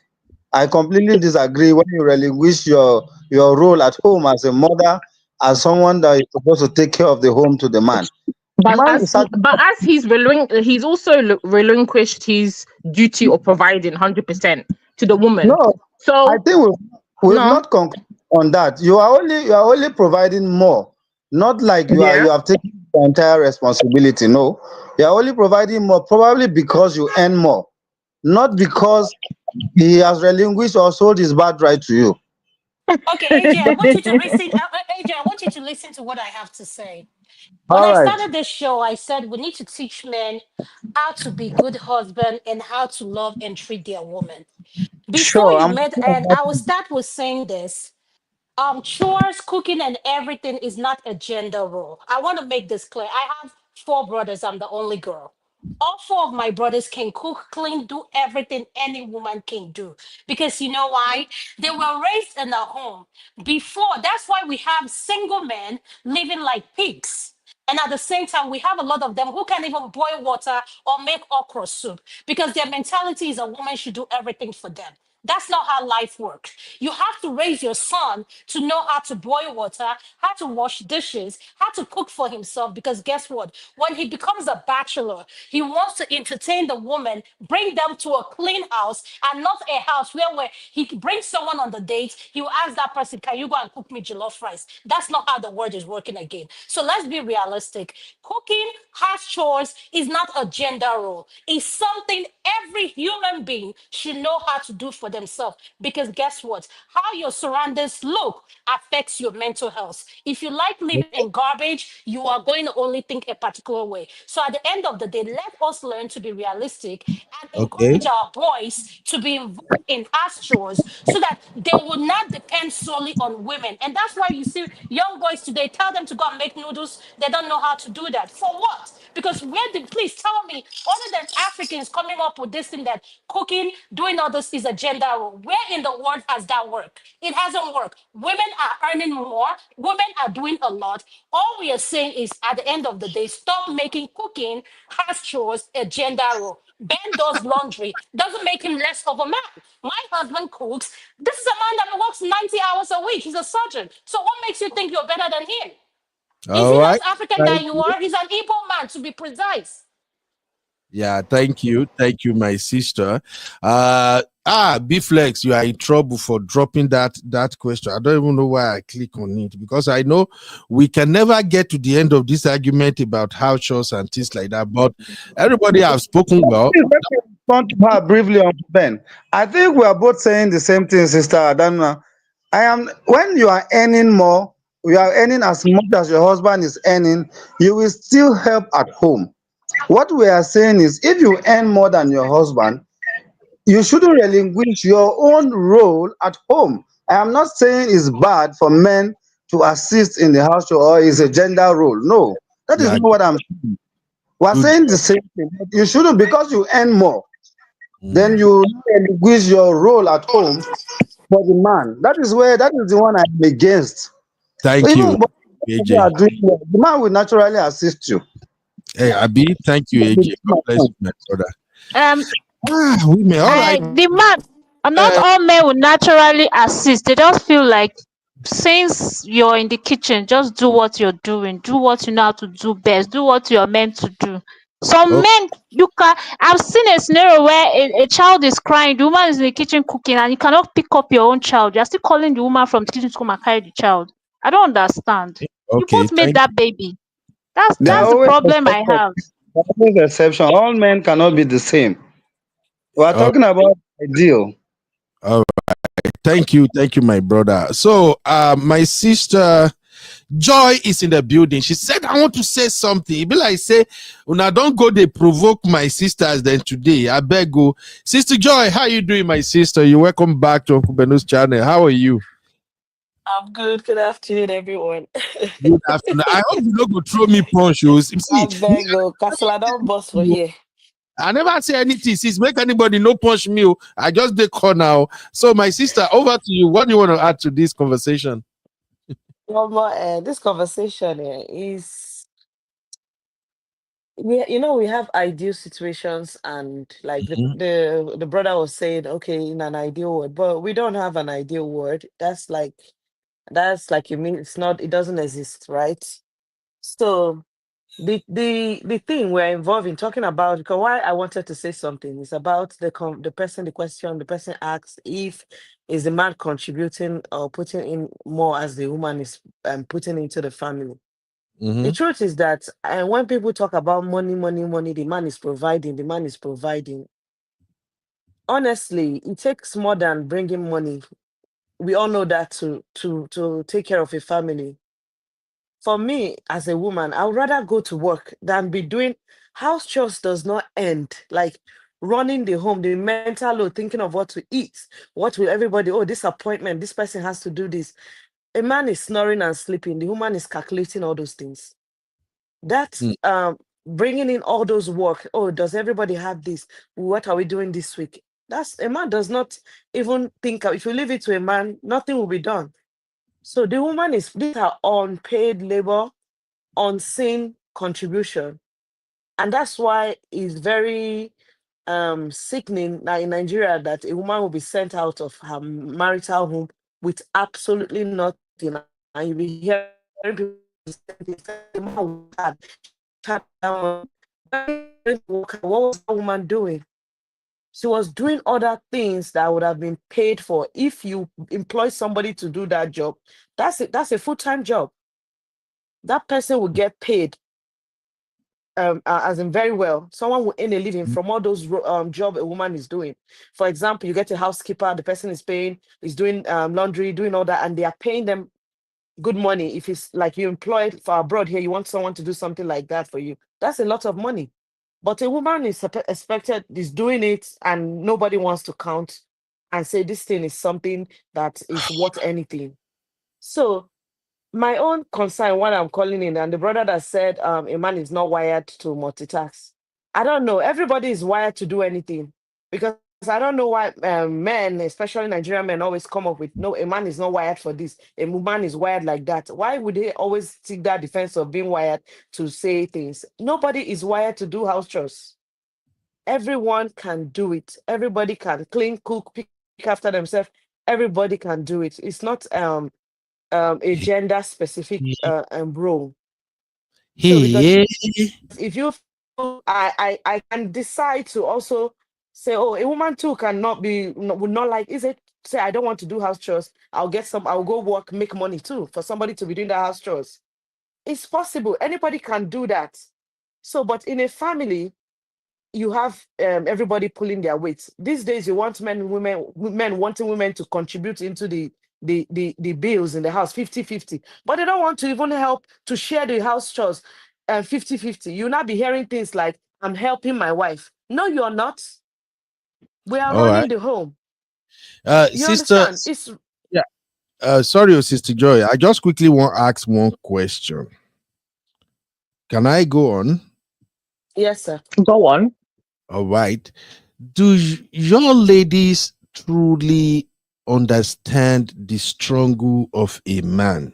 I completely disagree when you relinquish your role at home as a mother, as someone that is supposed to take care of the home to the man. But as he's also relinquished his duty of providing 100% to the woman. No, so I think we've not concluded on that. You are only providing more, not like you have taken the entire responsibility. No, you are only providing more, probably because you earn more, not because he has relinquished or sold his birthright to you. Okay, AJ, I want you to listen. AJ, I want you to listen to what I have to say. When I started this show, I said we need to teach men how to be good husband and how to love and treat their woman. Before you met, and I will start with saying this. Chores, cooking, and everything is not a gender role. I want to make this clear. I have 4 brothers. I'm the only girl. All 4 of my brothers can cook, clean, do everything any woman can do. Because you know why? They were raised in a home. Before, that's why we have single men living like pigs. And at the same time, we have a lot of them who can't even boil water or make okra soup because their mentality is a woman should do everything for them. That's not how life works. You have to raise your son to know how to boil water, how to wash dishes, how to cook for himself. Because guess what? When he becomes a bachelor, he wants to entertain the woman, bring them to a clean house and not a house where he brings someone on the date. He will ask that person, can you go and cook me jollof rice? That's not how the word is working again. So let's be realistic. Cooking, house chores is not a gender role. It's something every human being should know how to do for themselves, because guess what? How your surroundings look affects your mental health. If you like living in garbage, you are going to only think a particular way. So at the end of the day, let us learn to be realistic and encourage our boys to be involved in house chores so that they will not depend solely on women. And that's why you see young boys today, tell them to go and make noodles. They don't know how to do that. For what? Because please tell me, other than Africans coming up with this thing that cooking, doing all this is a gender role, where in the world has that worked? It hasn't worked. Women are earning more. Women are doing a lot. All we are saying is, at the end of the day, stop making cooking, house chores a gender role. Ben does laundry. Doesn't make him less of a man. My husband cooks. This is a man that works 90 hours a week. He's a surgeon. So what makes you think you're better than him? Is he not African that you are? He's an Igbo man, to be precise. Yeah, thank you, my sister. B-Flex, you are in trouble for dropping that question. I don't even know why I click on it, because I know we can never get to the end of this argument about house chores and things like that. But everybody have spoken well. Respond to her briefly on Ben. I think we are both saying the same thing, Sister Adana. When you are earning more, you are earning as much as your husband is earning, you will still help at home. What we are saying is, if you earn more than your husband, you shouldn't relinquish your own role at home. I am not saying it's bad for men to assist in the household or is a gender role. No, that is Yeah. not what I'm saying. We're Good. saying the same thing. You shouldn't, because you earn more, then you relinquish your role at home for the man. That is the one I'm against. Thank Even you, you are AJ. doing well, the man will naturally assist you. Hey, Abi, thank you, AJ. God bless you, my brother. Women, all right. The man, not all men will naturally assist. They just feel like, since you're in the kitchen, just do what you're doing, do what you know how to do best, do what you're meant to do. Some Okay. men, I've seen a scenario where a child is crying, the woman is in the kitchen cooking, and you cannot pick up your own child. You're still calling the woman from the kitchen to come and carry the child. I don't understand. You Okay, both made thank that baby. That's There are the always problem I exceptions. have. There are always exceptions. All men cannot be the same. We are All talking about ideal. right. Thank you, my brother. So, my sister Joy is in the building. She said, I want to say something. It be like say, when I don't go, they provoke my sisters. Then today, I beg you, Sister Joy, how you doing, my sister? You welcome back to Uncle Benu's channel. How are you? I'm good. Good afternoon, everyone. Good afternoon. I hope you don't go throw me punch. You see, I beg you, Castle, I don't boss for here. I never say anything. Since make anybody no punch me. I just dey call now. So, my sister, over to you. What do you want to add to this conversation? One more, this conversation is we have ideal situations, and like the brother was saying, okay, in an ideal world, but we don't have an ideal world. That's like you mean it doesn't exist, right? So the thing we're involved in talking about, because why I wanted to say something is about the question the person asks, if is the man contributing or putting in more as the woman is putting into the family. The truth is that when people talk about money, the man is providing. Honestly, it takes more than bringing money. We all know that to take care of a family. For me, as a woman, I would rather go to work than be doing house chores. Does not end. Like running the home, the mental load, thinking of what to eat, what will everybody, this appointment, this person has to do this. A man is snoring and sleeping. The woman is calculating all those things. That's bringing in all those work. Does everybody have this? What are we doing this week? That's a man does not even think. If you leave it to a man, nothing will be done. So the woman these are unpaid labor, unseen contribution. And that's why it's very sickening that in Nigeria that a woman will be sent out of her marital home with absolutely nothing. And you'll be hearing people say, the man what was that woman doing? She was doing other things that would have been paid for. If you employ somebody to do that job, that's a full-time job. That person will get paid as in very well. Someone will earn a living from all those job a woman is doing. For example, you get a housekeeper, the person is doing laundry, doing all that, and they are paying them good money. If it's like you employed for abroad here, you want someone to do something like that for you, that's a lot of money. But a woman is doing it, and nobody wants to count and say this thing is something that is worth anything. So my own concern, what I'm calling in, and the brother that said a man is not wired to multitask. I don't know. Everybody is wired to do anything, because I don't know why men, especially Nigerian men, always come up with, no, a man is not wired for this. A woman is wired like that. Why would they always take that defense of being wired to say things? Nobody is wired to do house chores. Everyone can do it. Everybody can clean, cook, pick after themselves. Everybody can do it. It's not a gender specific role. So because if you I can decide to also say, oh, a woman too cannot be, would not like, is it, say, I don't want to do house chores. I'll go work, make money too for somebody to be doing the house chores. It's possible. Anybody can do that. So, but in a family, you have everybody pulling their weight. These days, you want men wanting women to contribute into the bills in the house 50-50, but they don't want to even help to share the house chores 50-50. You'll not be hearing things like, I'm helping my wife. No, you're not. We are All running right. the home. You Sister, understand? It's sorry, Sister Joy. I just quickly want to ask one question. Can I go on? Yes, sir. Go on. All right. Do your ladies truly understand the struggle of a man?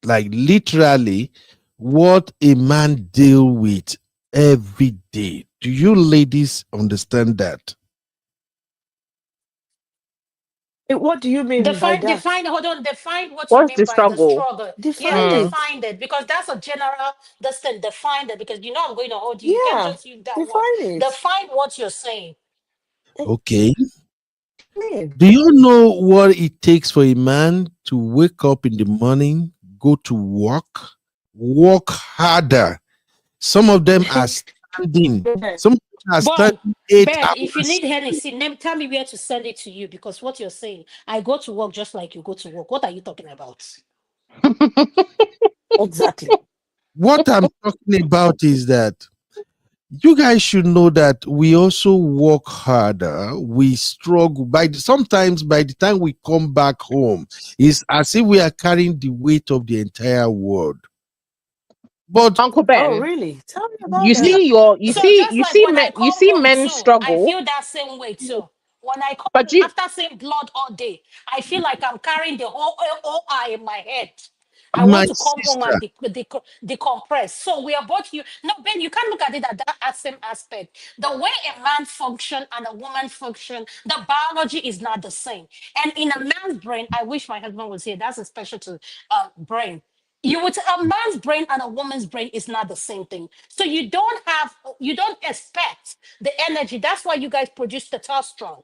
Like literally what a man deal with every day. Do you ladies understand that? What do you mean by that? Define, hold on, define what you What's mean the by the struggle? struggle. Define Yeah, it. define it, because that's a general, define it, because I'm going to hold you. You can't Yeah, just use that word. define it. Define what you're saying. Okay. Man. Do you know what it takes for a man to wake up in the morning, go to work harder? Some of them are standing. Some are standing 8 Ben, hours. if you need Hennessy, tell me where to send it to you, because what you're saying, I go to work just like you go to work. What are you talking about? Exactly. What I'm talking about is that you guys should know that we also work harder. We struggle. Sometimes by the time we come back home, it's as if we are carrying the weight of the entire world. But Uncle Ben, oh really? Tell me about you that. see You see men too, struggle. I feel that same way too. When I come But after seeing blood all day, I feel like I'm carrying the whole OI in my head. I my want to come home sister, and decompress. So we are both you. No, Ben, you can't look at it at that same aspect. The way a man function and a woman function, the biology is not the same. And in a man's brain, I wish my husband was here. That's a special to brain. A man's brain and a woman's brain is not the same thing. So you don't expect the energy. That's why you guys produce testosterone.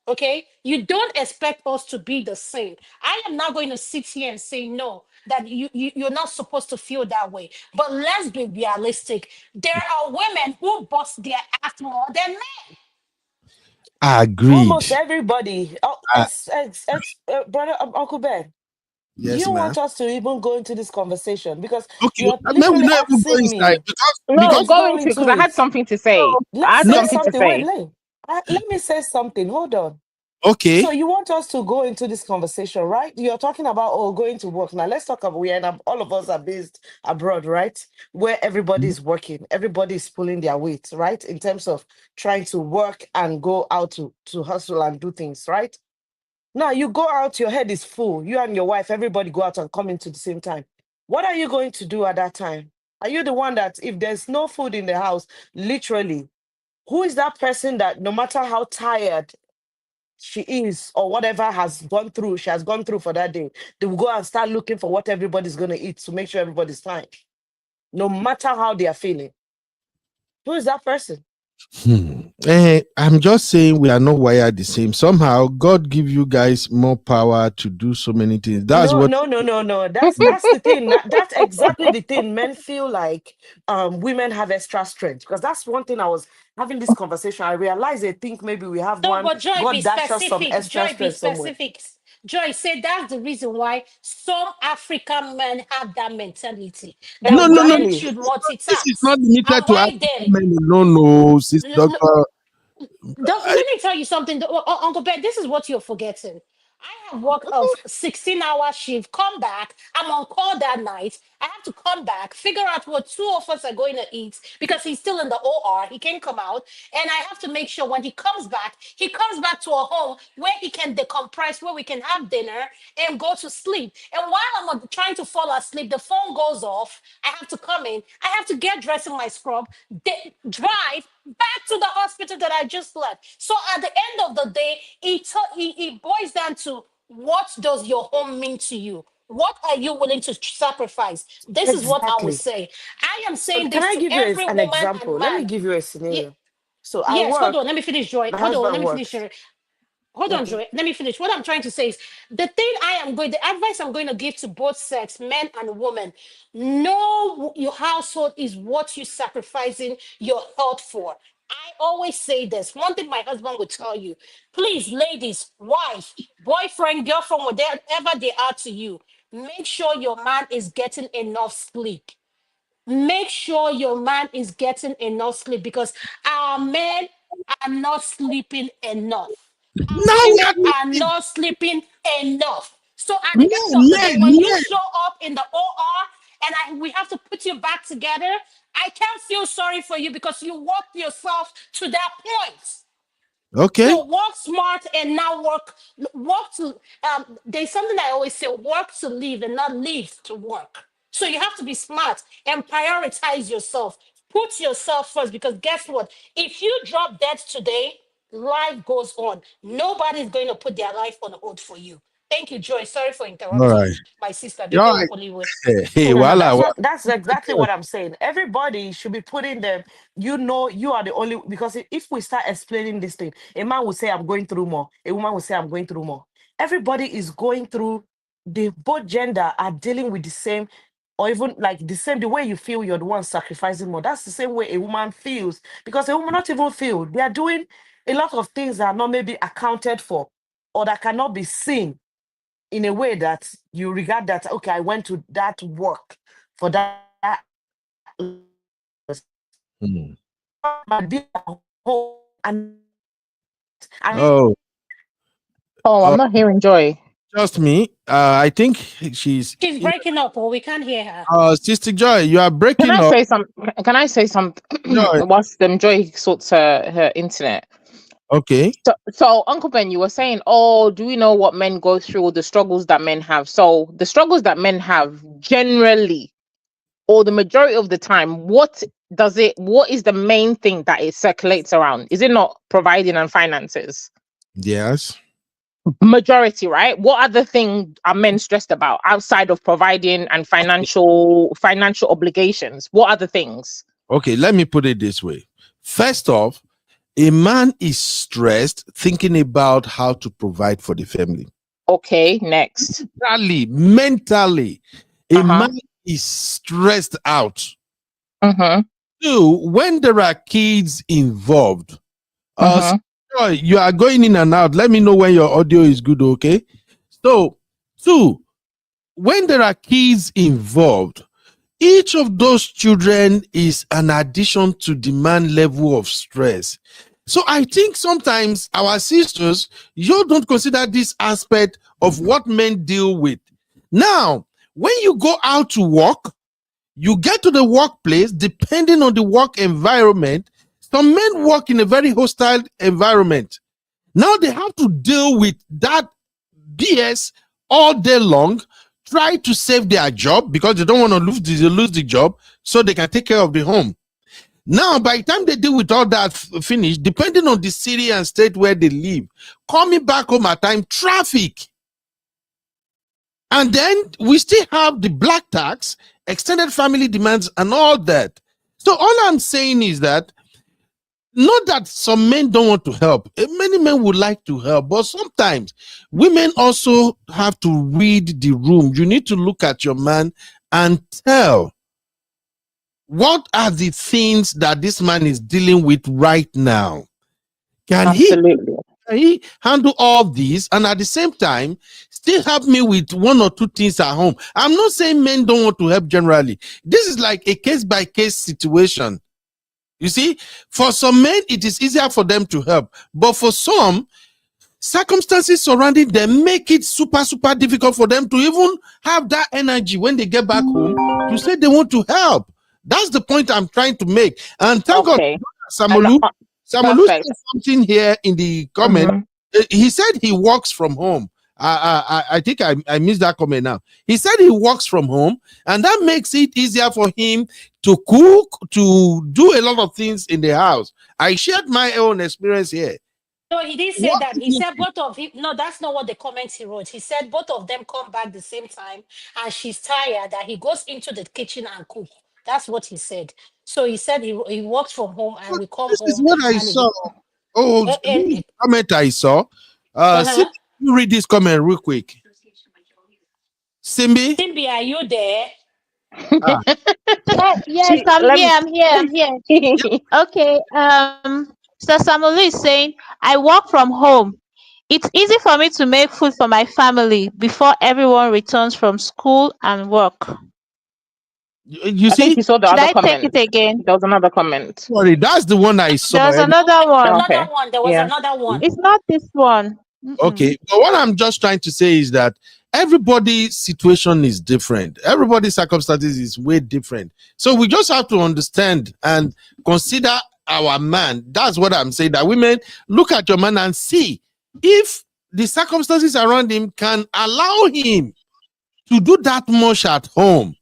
Okay, you don't expect us to be the same. I am not going to sit here and say no, that you're not supposed to feel that way. But let's be realistic. There are women who bust their ass more than men. agreed. Almost everybody. Brother Uncle Ben. Yes, You ma'am. want us to even go into this conversation because Okay, you're maybe literally not even go asking inside me. Let's go into it because I had something to say. I had Let's say something to something. say. Wait, let me say something. Hold on. Okay. So you want us to go into this conversation, right? You're talking about going to work. Now let's talk about all of us are based abroad, right? Where everybody is working, everybody is pulling their weight, right? In terms of trying to work and go out to hustle and do things, right? Now you go out, your head is full. You and your wife, everybody go out and come into the same time. What are you going to do at that time? Are you the one that if there's no food in the house, literally, who is that person that no matter how tired she is or whatever she has gone through for that day, they will go and start looking for what everybody's going to eat to make sure everybody's fine, no matter how they are feeling? Who is that person? I'm just saying we are not wired the same. Somehow God give you guys more power to do so many things. That's No. That's the thing. That's exactly the thing. Men feel like women have extra strength, because that's one thing I was having this conversation. I realized they think maybe we have No, one. but Joy, be God dash us some specific. extra Joy, be strength somewhere. specific. Joy said that's the reason why some African men have that mentality that no. women Exactly. should This is multitask. not limited And to why African then? men. No, sister doctor. Let me tell you something, Uncle Ben. This is what you're forgetting. I have worked a 16-hour shift, come back. I'm on call that night. I have to come back, figure out what two of us are going to eat because he's still in the OR. He can't come out. And I have to make sure when he comes back to a home where he can decompress, where we can have dinner and go to sleep. And while I'm trying to fall asleep, the phone goes off. I have to come in. I have to get dressed in my scrub, drive back to the hospital that I just left. So at the end of the day, it boils down to, what does your home mean to you? What are you willing to sacrifice? This is what I would Exactly. say. I am saying Can this I to give you every an woman example? and Let me man. give you a scenario. So I Yes, hold work. on. Let me finish, Joy. My Hold on. husband Let me finish. works. Hold on, Okay. Joy. Let me finish. What I'm trying to say is the advice I'm going to give to both sex, men and women, know your household is what you're sacrificing your health for. I always say this. One thing my husband would tell you, please, ladies, wife, boyfriend, girlfriend, whatever they are to you, make sure your man is getting enough sleep. Make sure your man is getting enough sleep because our men are not sleeping enough. Our Now we women are are not sleeping enough. So at the men, end of the day, when you men. show up in the OR we have to put you back together, I can't feel sorry for you because you worked yourself to that point. Okay. So work smart and now work to there's something I always say, work to live and not live to work. So you have to be smart and prioritize yourself. Put yourself first because guess what? If you drop dead today, life goes on. Nobody's going to put their life on hold for you. Thank you, Joy. Sorry for All interrupting right. you, my sister. You're Biko right. Okoliwe. Hey, No, voila. that's exactly what I'm saying. Everybody should be putting them, you are the only, because if we start explaining this thing, a man will say, I'm going through more. A woman will say, I'm going through more. Everybody is going through, both gender are dealing with the same, or even like the way you feel you're the one sacrificing more. That's the same way a woman feels, because a woman not even feel. They are doing a lot of things that are not maybe accounted for or that cannot be seen in a way that you regard that, okay, I went to that work for that. Hmm. But be at home and Oh, Oh, I'm not hearing Joy. just me. I think she's She's breaking up or we can't hear her. Sister Joy, you are Can breaking I up. say some? Can I say something? Joy. Whilst Joy sorts her internet. Okay. So, Uncle Ben, you were saying, oh, do we know what men go through, or the struggles that men have? So, the struggles that men have generally, or the majority of the time, what is the main thing that it circulates around? Is it not providing and finances? Yes. Majority, right? What other thing are men stressed about outside of providing and financial obligations? What other things? Okay, let me put it this way. First off, a man is stressed thinking about how to provide for the family. Okay, next. Mentally, a man is stressed out. Two, when there are kids involved, you are going in and out. Let me know when your audio is good, okay? So, two, when there are kids involved, each of those children is an addition to the man level of stress. So I think sometimes our sisters, you don't consider this aspect of what men deal with. Now, when you go out to work, you get to the workplace, depending on the work environment, some men work in a very hostile environment. Now they have to deal with that BS all day long, try to save their job because they don't want to lose the job so they can take care of the home. Now, by the time they deal with all that finished, depending on the city and state where they live, coming back home at time, traffic. And then we still have the black tax, extended family demands, and all that. So all I'm saying is that not that some men don't want to help. Many men would like to help, but sometimes women also have to read the room. You need to look at your man and tell what are the things that this man is dealing with right now. Can he handle all these and at the same time still help me with one or two things at home? I'm not saying men don't want to help generally. This is like a case-by-case situation. You see, for some men, it is easier for them to help. But for some, circumstances surrounding them make it super, super difficult for them to even have that energy when they get back home to say they want to help. That's the point I'm trying to make. And thank God, Samolu said something here in the comment. He said he works from home. I think I missed that comment now. He said he works from home, and that makes it easier for him to cook, to do a lot of things in the house. I shared my own experience here. No, he didn't say that. He said both of him. No, that's not what the comments he wrote. He said both of them come back the same time, and she's tired that he goes into the kitchen and cook. That's what he said. So he said he works from home and we come This is home what I and saw. Oh, and, this is and the comment I saw. uh-huh. You read this comment real quick. Simbi? Simbi, are you there? Ah. Yes, I'm here. Okay. So Samuel is saying, I work from home. It's easy for me to make food for my family before everyone returns from school and work. You I think see? you saw the Should other I take comment. it again? There was another comment. Sorry, that's the one I saw. There was another one. Okay. There was Yeah. another one. It's not this one. Okay, but what I'm just trying to say is that everybody's situation is different. Everybody's circumstances is way different. So we just have to understand and consider our man. That's what I'm saying. That women look at your man and see if the circumstances around him can allow him to do that much at home.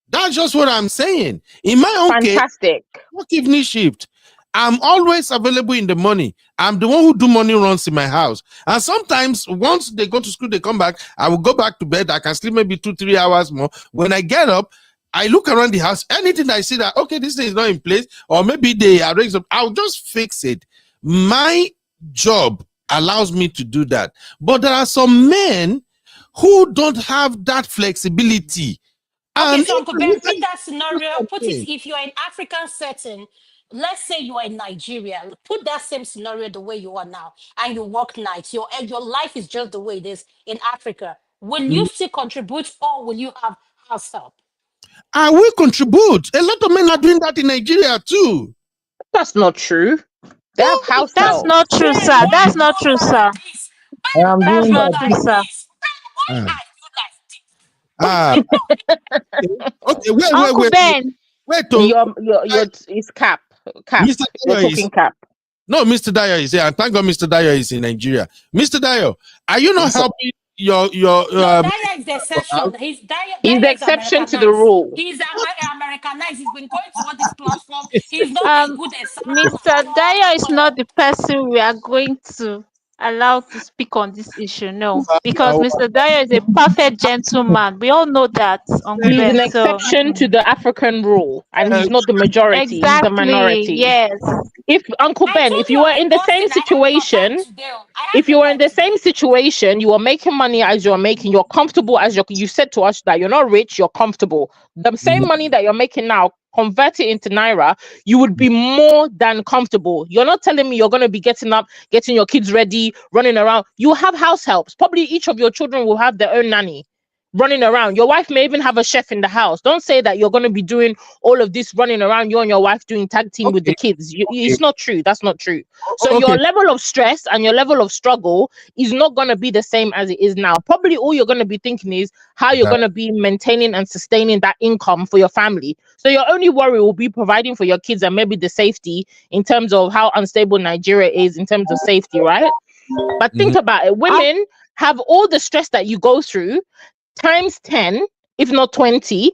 That's just what I'm saying. In my own Fantastic. case, work evening shift. I'm always available in the morning. I'm the one who do money runs in my house. And sometimes once they go to school, they come back, I will go back to bed. I can sleep maybe 2-3 hours more. When I get up, I look around the house. Anything I see that, okay, this thing is not in place, or maybe they arrange up, I'll just fix it. My job allows me to do that. But there are some men who don't have that flexibility. Okay, so Uncle Ben, put that scenario, put it if you're in African setting, let's say you are in Nigeria, put that same scenario the way you are now, and you work nights. Your life is just the way it is in Africa. Will you still contribute or will you have house help? I will contribute. A lot of men are doing that in Nigeria too. That's not true. They have house That's help. not true, sir. That's not true, sir. That's not true, sir. Okay, wait. Uncle Ben. Wait, it's cap. Mr. You're Dyer talking cap. No, Mr. Dyer is here. And thank God Mr. Dyer is in Nigeria. Mr. Dyer, are you not helping your Dyer is the exception. He's the exception to the rule. He's Americanized. He's been going to all these platforms. He's not a good example. Mr. Dyer is not the person we are going to allow to speak on this issue. No, because Mr. Dyer is a perfect gentleman. We all know that. He's an exception to the African rule, and he's not the majority. Exactly, he's the minority. Yes. If Uncle Ben, if you were in the same situation, you are making money as you're making, you're comfortable as you said to us that you're not rich, you're comfortable. The same money that you're making now, convert it into naira, you would be more than comfortable. You're not telling me you're going to be getting up, getting your kids ready, running around. You have house helps. Probably each of your children will have their own nanny running around. Your wife may even have a chef in the house. Don't say that you're going to be doing all of this running around, you and your wife doing tag team with the kids. It's not true. That's not true. So your level of stress and your level of struggle is not going to be the same as it is now. Probably all you're going to be thinking is how you're going to be maintaining and sustaining that income for your family. So your only worry will be providing for your kids and maybe the safety in terms of how unstable Nigeria is in terms of safety, right? But think about it. Women have all the stress that you go through times 10, if not 20.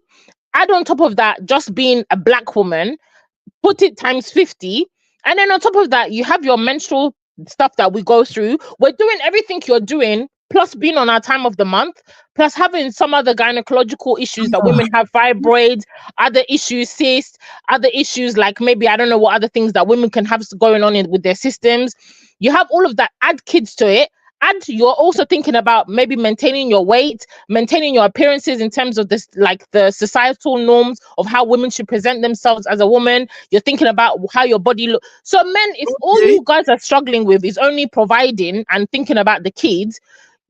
Add on top of that, just being a black woman, put it times 50. And then on top of that, you have your menstrual stuff that we go through. We're doing everything you're doing, plus being on our time of the month, plus having some other gynecological issues that women have, fibroids, other issues, cysts, other issues like maybe, I don't know what other things that women can have going on with their systems. You have all of that, add kids to it. And you're also thinking about maybe maintaining your weight, maintaining your appearances in terms of this, like the societal norms of how women should present themselves as a woman. You're thinking about how your body looks. So men, if all you guys are struggling with is only providing and thinking about the kids,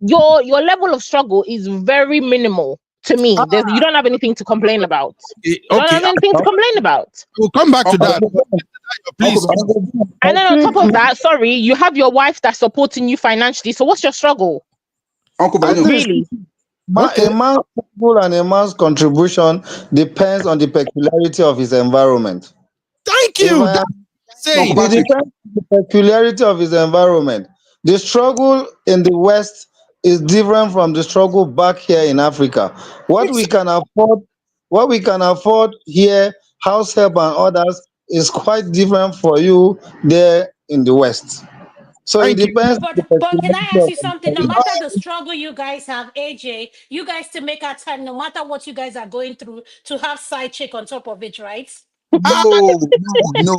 your level of struggle is very minimal to me. You don't have anything to complain about. You don't have anything to complain about. We'll come back to that. Please. And then on top of that, sorry, you have your wife that's supporting you financially. So what's your struggle? Uncle Ben, really? A man's struggle and a man's contribution depends on the peculiarity of his environment. Thank you. It depends on the peculiarity of his environment. The struggle in the West is different from the struggle back here in Africa. What we can afford here, house help and others, is quite different for you there in the West. So it depends. But can I ask you something? No matter the struggle you guys have, AJ, you guys still make our time, no matter what you guys are going through, to have side chick on top of it, right? Yes. No.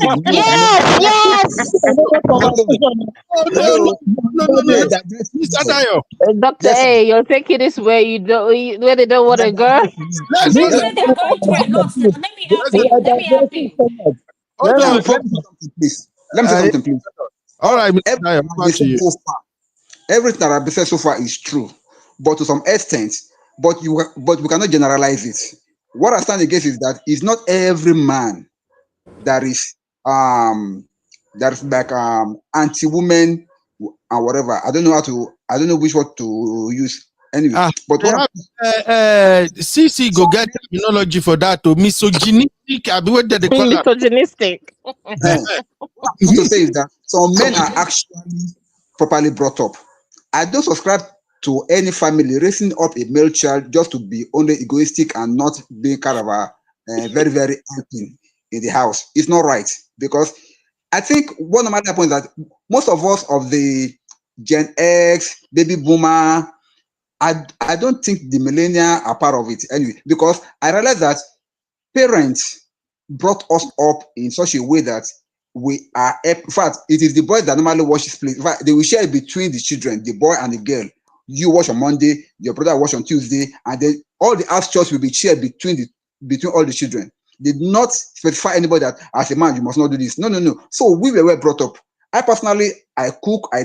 Mr. Dayo. Dr. A, you're taking this where you don't where they don't want to go. Let's They said they're going through a lot. Let me help you. Let me help you. hold on. Let me say something, please. Let me say something, please. All right, Mr. Dayo, back to you. So far, everything that I've been said so far is true, but to some extent, but we cannot generalize it. What I stand against is that it's not every man that is like anti-woman and whatever. I don't know which word to use. Anyway, but what CC go get terminology for that. To misogynistic, what they call that? Misogynistic. what I'm to say is that some men are actually properly brought up. I don't subscribe to any family raising up a male child just to be only egoistic and not being kind of a very, very helping in the house. It's not right, because I think one of my points is that most of us of the Gen X, baby boomer, I don't think the millennials are part of it anyway, because I realize that parents brought us up in such a way that we are, in fact, it is the boy that normally washes plates. In fact, they will share it between the children, the boy and the girl. You wash on Monday, your brother wash on Tuesday, and then all the house chores will be shared between all the children. They did not specify anybody that as a man you must not do this. No. So we were well brought up. I personally, I cook, I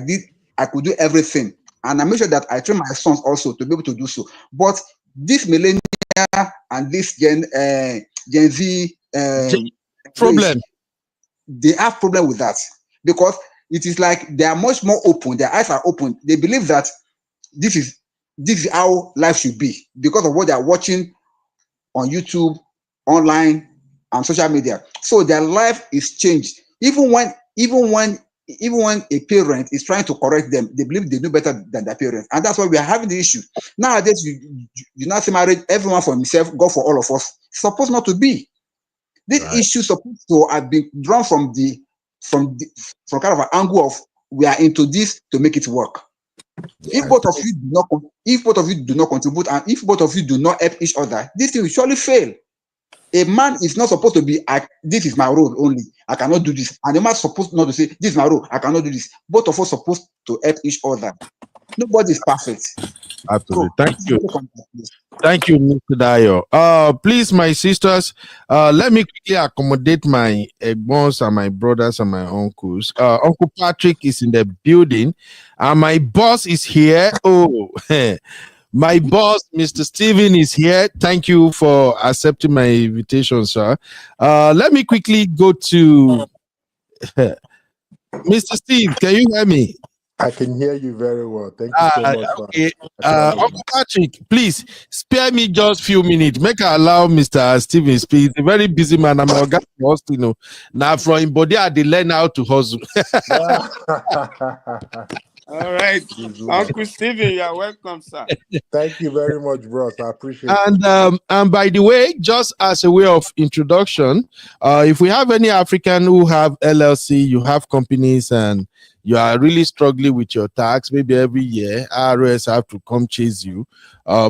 could do everything, and I make sure that I train my sons also to be able to do so. But this millennial and this Gen Z problem, they have problem with that, because it is like they are much more open. Their eyes are open. They believe that this is how life should be because of what they are watching on YouTube, online, and social media. So their life is changed. Even when a parent is trying to correct them, they believe they know better than their parents, and that's why we are having the issue nowadays. You not see marriage, everyone for himself, God for all of us. It's supposed not to be. This issue supposed to have been drawn from kind of an angle of we are into this to make it work. If both of you do not contribute, and if both of you do not help each other, this thing will surely fail. A man is not supposed to be, this is my role only, I cannot do this. And a man is supposed not to say, this is my role, I cannot do this. Both of us supposed to help each other. Nobody is perfect. Absolutely. Thank you, Mr. Dayo. Please, my sisters, let me quickly accommodate my boss and my brothers and my uncles. Uncle Patrick is in the building, and my boss is here. Oh, my boss, Mr. Steven, is here. Thank you for accepting my invitation, sir. Let me quickly go to Mr. Steve. Can you hear me? I can hear you very well. Thank you so much. Okay. Uncle Patrick, please spare me just a few minutes. Make I allow Mr. Steven speak. He's a very busy man. I'm a guy hustle. Now from him body, I learn how to hustle. All right, Uncle Steven, you're welcome, sir. Thank you very much, bros. I appreciate it. And by the way, just as a way of introduction, if we have any African who have LLC, you have companies, and you are really struggling with your tax, maybe every year, IRS have to come chase you.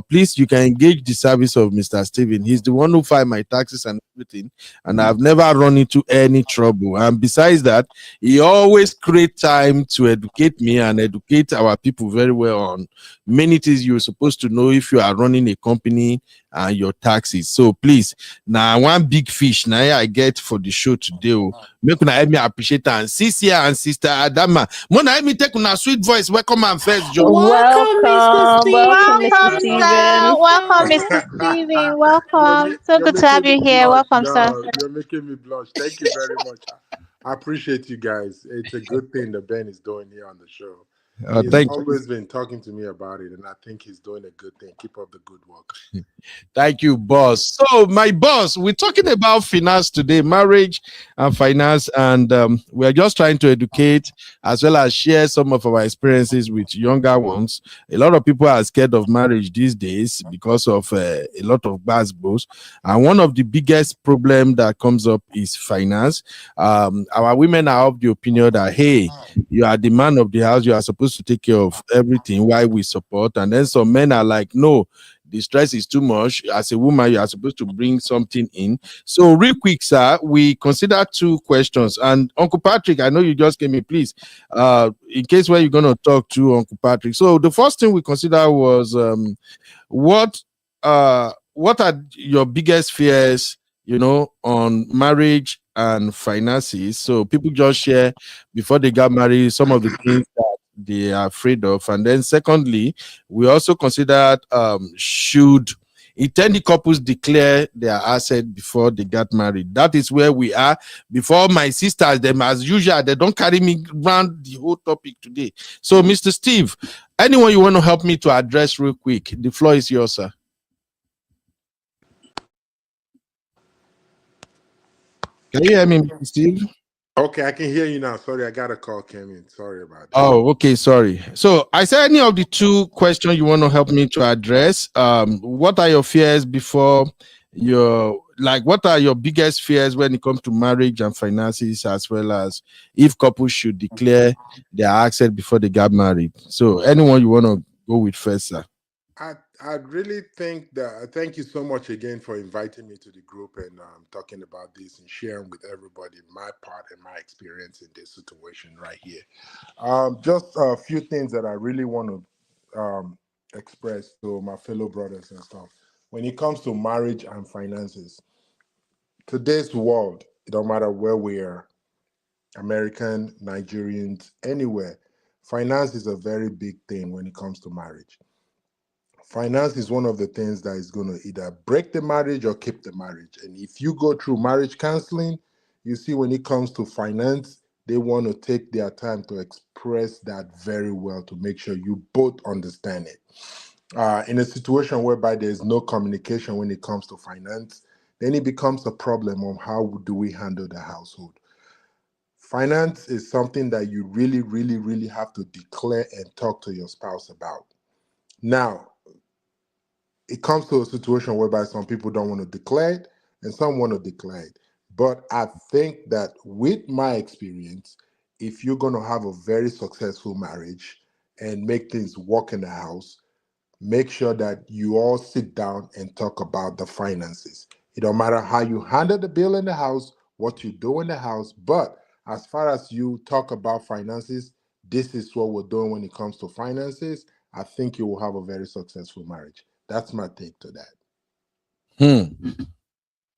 Please, you can engage the service of Mr. Steven. He's the one who filed my taxes and everything, and I've never run into any trouble. And besides that, he always creates time to educate me and educate our people very well on many things you're supposed to know if you are running a company and your taxes. So please, now one big fish now I get for the show today. Make una help me appreciate and Cecilia and Sister Adama. Mona help me take una sweet voice. Welcome and first, Joe. Welcome, sir. Welcome, Mr. Steven. Welcome. So good to have you here. Welcome, sir. You're making me blush. Thank you very much. I appreciate you guys. It's a good thing that Ben is doing here on the show. He's always been talking to me about it, and I think he's doing a good thing. Keep up the good work. Thank you, boss. So, my boss, we're talking about finance today, marriage and finance, and we're just trying to educate as well as share some of our experiences with younger ones. A lot of people are scared of marriage these days because of a lot of basketballs, and one of the biggest problem that comes up is finance. Our women are of the opinion that, hey, you are the man of the house, you are supposed to take care of everything while we support, and then some men are like, no, the stress is too much. As a woman, you are supposed to bring something in. So real quick, sir, we consider 2 questions. And Uncle Patrick, I know you just came in, please, in case where you're going to talk to Uncle Patrick. So the first thing we consider was what are your biggest fears, on marriage and finances? So people just share before they got married some of the things that they are afraid of. And then secondly, we also considered should intending couples declare their asset before they got married. That is where we are. Before my sisters, them as usual, they don't carry me around the whole topic today. So Mr. Steve, anyone you want to help me to address real quick? The floor is yours, sir. Can you hear me, Mr. Steve? Okay, I can hear you now. Sorry, I got a call came in. Sorry about that. Oh, okay, sorry. So I said any of the 2 questions you want to help me to address. What are your fears before what are your biggest fears when it comes to marriage and finances, as well as if couples should declare their asset before they got married? So anyone you want to go with first, sir? I really think that thank you so much again for inviting me to the group and talking about this and sharing with everybody my part and my experience in this situation right here. Just a few things that I really want to express to my fellow brothers and stuff. When it comes to marriage and finances, today's world, it don't matter where we are, American, Nigerians, anywhere, finance is a very big thing when it comes to marriage. Finance is one of the things that is going to either break the marriage or keep the marriage. And if you go through marriage counseling, you see when it comes to finance, they want to take their time to express that very well to make sure you both understand it. In a situation whereby there's no communication when it comes to finance, then it becomes a problem on how do we handle the household. Finance is something that you really, really, really have to declare and talk to your spouse about. Now, it comes to a situation whereby some people don't want to declare it and some want to declare it. But I think that with my experience, if you're going to have a very successful marriage and make things work in the house, make sure that you all sit down and talk about the finances. It don't matter how you handle the bill in the house, what you do in the house, but as far as you talk about finances, this is what we're doing when it comes to finances. I think you will have a very successful marriage. That's my take to that.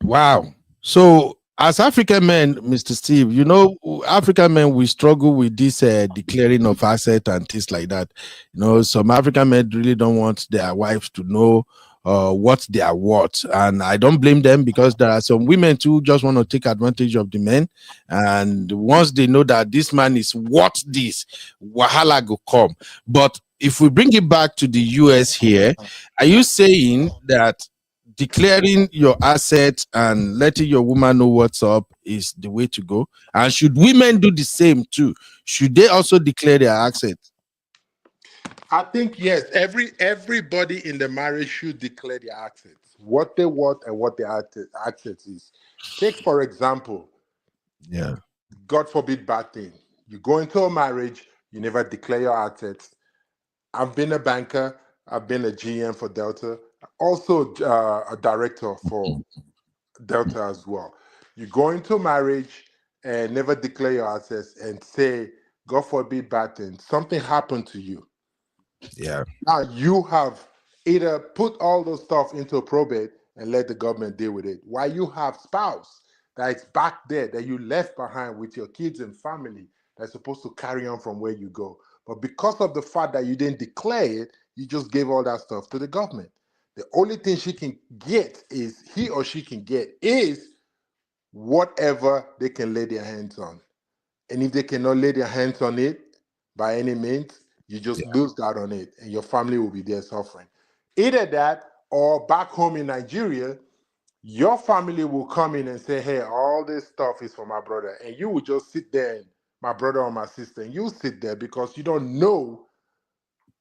Wow. So as African men, Mr. Steve, African men, we struggle with this declaring of asset and things like that. Some African men really don't want their wives to know what they are worth. And I don't blame them, because there are some women too just want to take advantage of the men. And once they know that this man is worth this, wahala go come. But if we bring it back to the US here, are you saying that declaring your assets and letting your woman know what's up is the way to go? And should women do the same too? Should they also declare their assets? I think yes, everybody in the marriage should declare their assets, what they want and what their assets is. Take for example, God forbid bad thing. You go into a marriage, you never declare your assets. I've been a banker, I've been a GM for Delta, also a director for Delta as well. You go into marriage and never declare your assets and say, God forbid bad thing, something happened to you. Yeah. Now you have either put all those stuff into a probate and let the government deal with it, while you have spouse that is back there that you left behind with your kids and family that's supposed to carry on from where you go. But because of the fact that you didn't declare it, you just gave all that stuff to the government. The only thing he or she can get is whatever they can lay their hands on. And if they cannot lay their hands on it by any means, you just lose out on it and your family will be there suffering. Either that or back home in Nigeria, your family will come in and say, hey, all this stuff is for my brother. And you will just sit there, and my brother or my sister, and you sit there because you don't know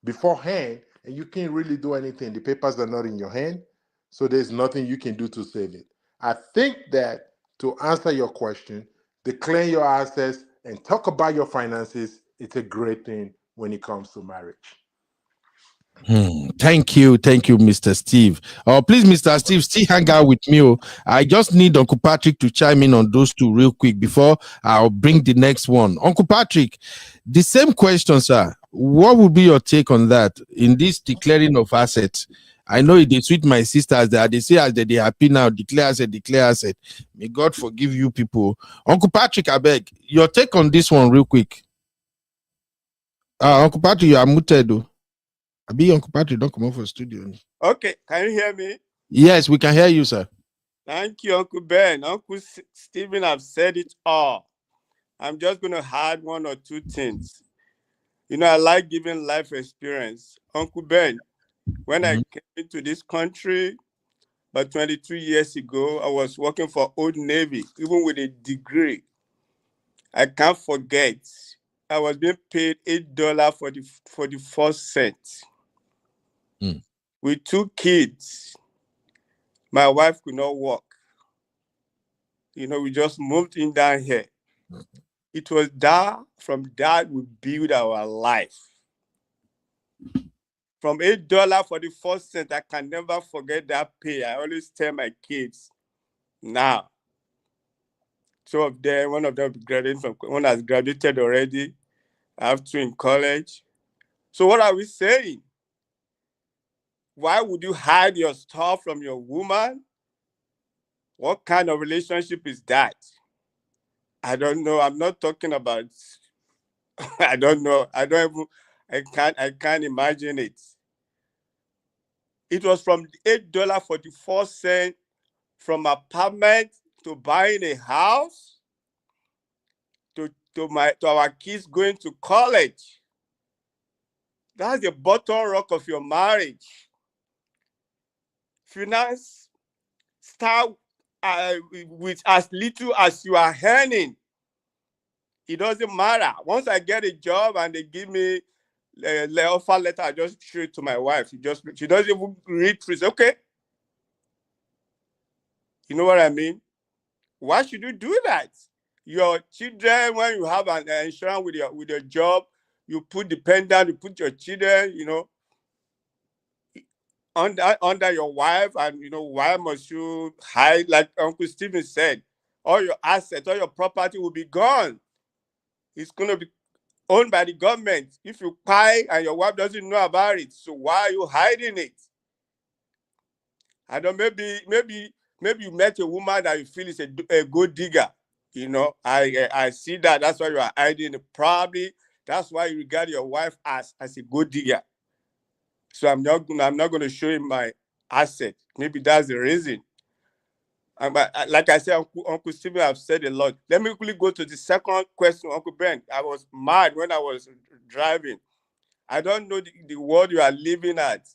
beforehand and you can't really do anything. The papers are not in your hand, so there's nothing you can do to save it. I think that to answer your question, declare your assets and talk about your finances, it's a great thing when it comes to marriage. Thank you, Mr. Steve. Please, Mr. Steve, still hang out with me. I just need Uncle Patrick to chime in on those two real quick before I'll bring the next one. Uncle Patrick, the same question, sir. What would be your take on that in this declaring of assets? I know it is with my sisters that they say as they happy now, declare asset. May God forgive you people. Uncle Patrick, I beg, your take on this one real quick. Uncle Patrick, you are muted though. Uncle Patrick, don't come out for the studio. Okay, can you hear me? Yes, we can hear you, sir. Thank you, Uncle Ben. Uncle Stephen have said it all. I'm just going to add one or two things. I like giving life experience. Uncle Ben, when I came into this country about 22 years ago, I was working for Old Navy, even with a degree. I can't forget. I was being paid $8 for the first set. With 2 kids, my wife could not walk. We just moved in down here. It was from that we build our life. From $8 for the first cent, I can never forget that pay. I always tell my kids, now, 2 of them, one of them one has graduated already. I have 2 in college. So what are we saying? Why would you hide your stuff from your woman? What kind of relationship is that? I don't know. I'm not talking about, I don't know. I can't imagine it. It was from $8 for the first cent, from apartment to buying a house, to our kids going to college. That's the bottom rock of your marriage. Finance start with as little as you are earning. It doesn't matter. Once I get a job and they give me the offer letter, I just show it to my wife. She doesn't even read through. Okay. You know what I mean? Why should you do that? Your children, when you have an insurance with your job, you put dependent, you put your children, under your wife, and why must you hide? Like Uncle Stephen said, all your assets, all your property will be gone. It's going to be owned by the government. If you buy and your wife doesn't know about it, so why are you hiding it? I don't. Maybe you met a woman that you feel is a good digger. I see that. That's why you are hiding it. Probably that's why you regard your wife as a good digger. So I'm not going to show him my asset. Maybe that's the reason. But like I said, Uncle Stephen have said a lot. Let me quickly go to the second question, Uncle Ben. I was mad when I was driving. I don't know the world you are living at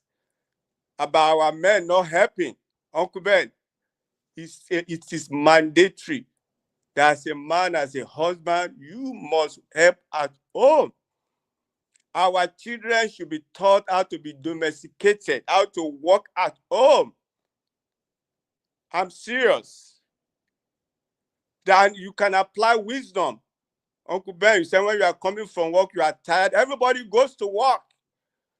about our men not helping. Uncle Ben, it is mandatory that as a man, as a husband, you must help at home. Our children should be taught how to be domesticated, how to work at home. I'm serious. Then you can apply wisdom. Uncle Ben, you say when you are coming from work, you are tired. Everybody goes to work.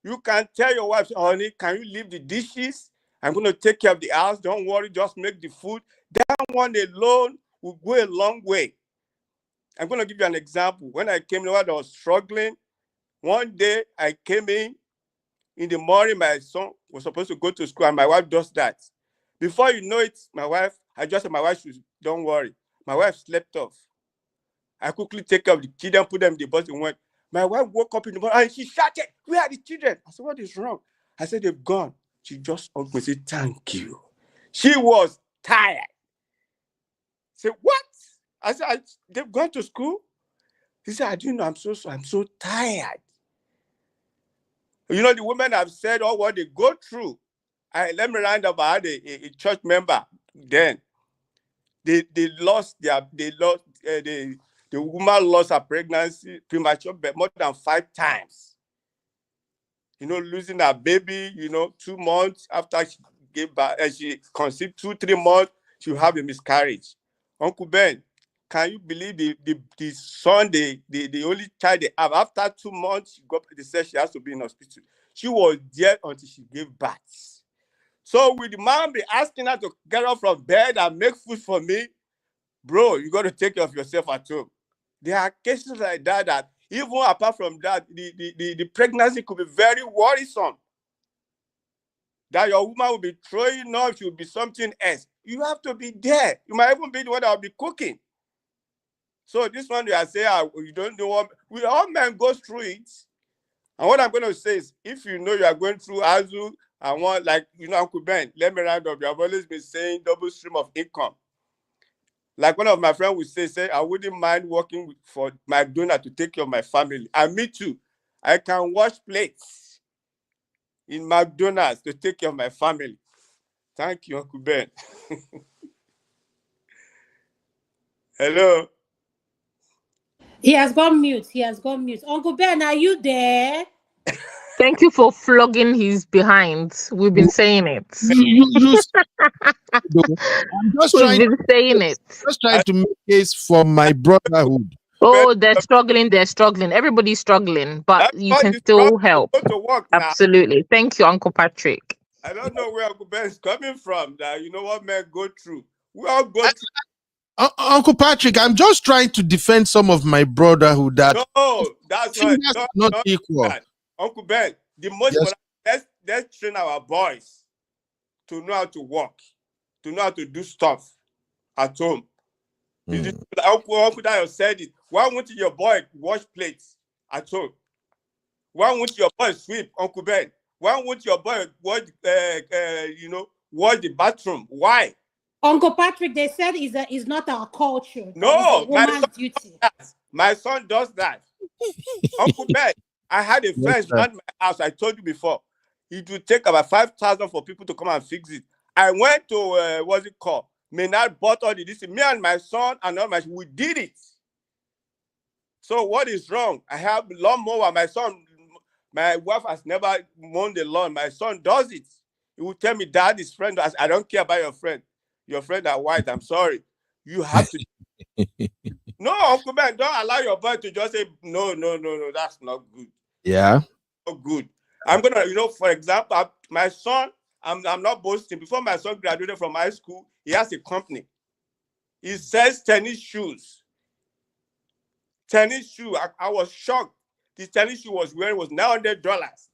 You can tell your wife, honey, can you leave the dishes? I'm going to take care of the house. Don't worry, just make the food. That one alone will go a long way. I'm going to give you an example. When I came over, I was struggling. One day I came in the morning, my son was supposed to go to school, and my wife does that. Before you know it, I just said my wife, don't worry. My wife slept off. I quickly take care of the children, put them in the bus, and went. My wife woke up in the morning and she shouted, "Where are the children?" I said, "What is wrong?" I said, "They've gone." She just hugged me and said, "Thank you." She was tired. I said, "What?" I said, "They've gone to school." He said, "I didn't know. I'm so tired." The women have said all what they go through. Let me round up. I had a church member then. The woman lost her pregnancy premature, but more than 5 times. Losing her baby, 2 months after she gave birth, she conceived 2-3 months, she'll have a miscarriage. Uncle Ben, Can you believe the son, the only child they have, after 2 months, they said she has to be in hospital. She was there until she gave birth. So will the man be asking her to get up from bed and make food for me? Bro, you got to take care of yourself at home. There are cases like that even apart from that, the pregnancy could be very worrisome. That your woman will be throwing up, she will be something else. You have to be there. You might even be the one that will be cooking. So this one, you are saying, you don't know what, we all men go through it. And what I'm going to say is, if you know you are going through Azu, I want, like, Uncle Ben, let me round up. You have always been saying double stream of income. Like one of my friends would say, I wouldn't mind working for McDonald's to take care of my family. And me too. I can wash plates in McDonald's to take care of my family. Thank you, Uncle Ben. Hello. He has gone mute. Uncle Ben, are you there? Thank you for flogging his behind. We've been saying it. I'm just trying to make case for my brotherhood. Oh, they're struggling. Everybody's struggling, but you can still help. Absolutely. Thank you, Uncle Patrick. I don't know where Uncle Ben is coming from. That you know what men go through. We all go through. Uncle Patrick, I'm just trying to defend some of my brotherhood. No, that's not equal. That. Uncle Ben, the most let's train our boys to know how to work, to know how to do stuff at home. Uncle Dayo said it. Why won't your boy wash plates at home? Why won't your boy sweep, Uncle Ben? Why won't your boy wash the bathroom? Why? Uncle Patrick, they said is not our culture. No, duty. My son does that. Uncle Ben, I had a fence around my house. I told you before. It would take about 5,000 for people to come and fix it. I went to what's it called? Maynard bought all this. Me and my son and all we did it. So what is wrong? I have lawnmower. My wife has never mown the lawn. My son does it. He will tell me, Dad, his friend. I don't care about your friend. Your friend are white. I'm sorry. You have to. No, Uncle Ben, don't allow your boy to just say, no, that's not good. Yeah. Not good. I'm going to, for example, my son, I'm not boasting. Before my son graduated from high school, he has a company. He sells tennis shoes. Tennis shoe. I was shocked. This tennis shoe was $900.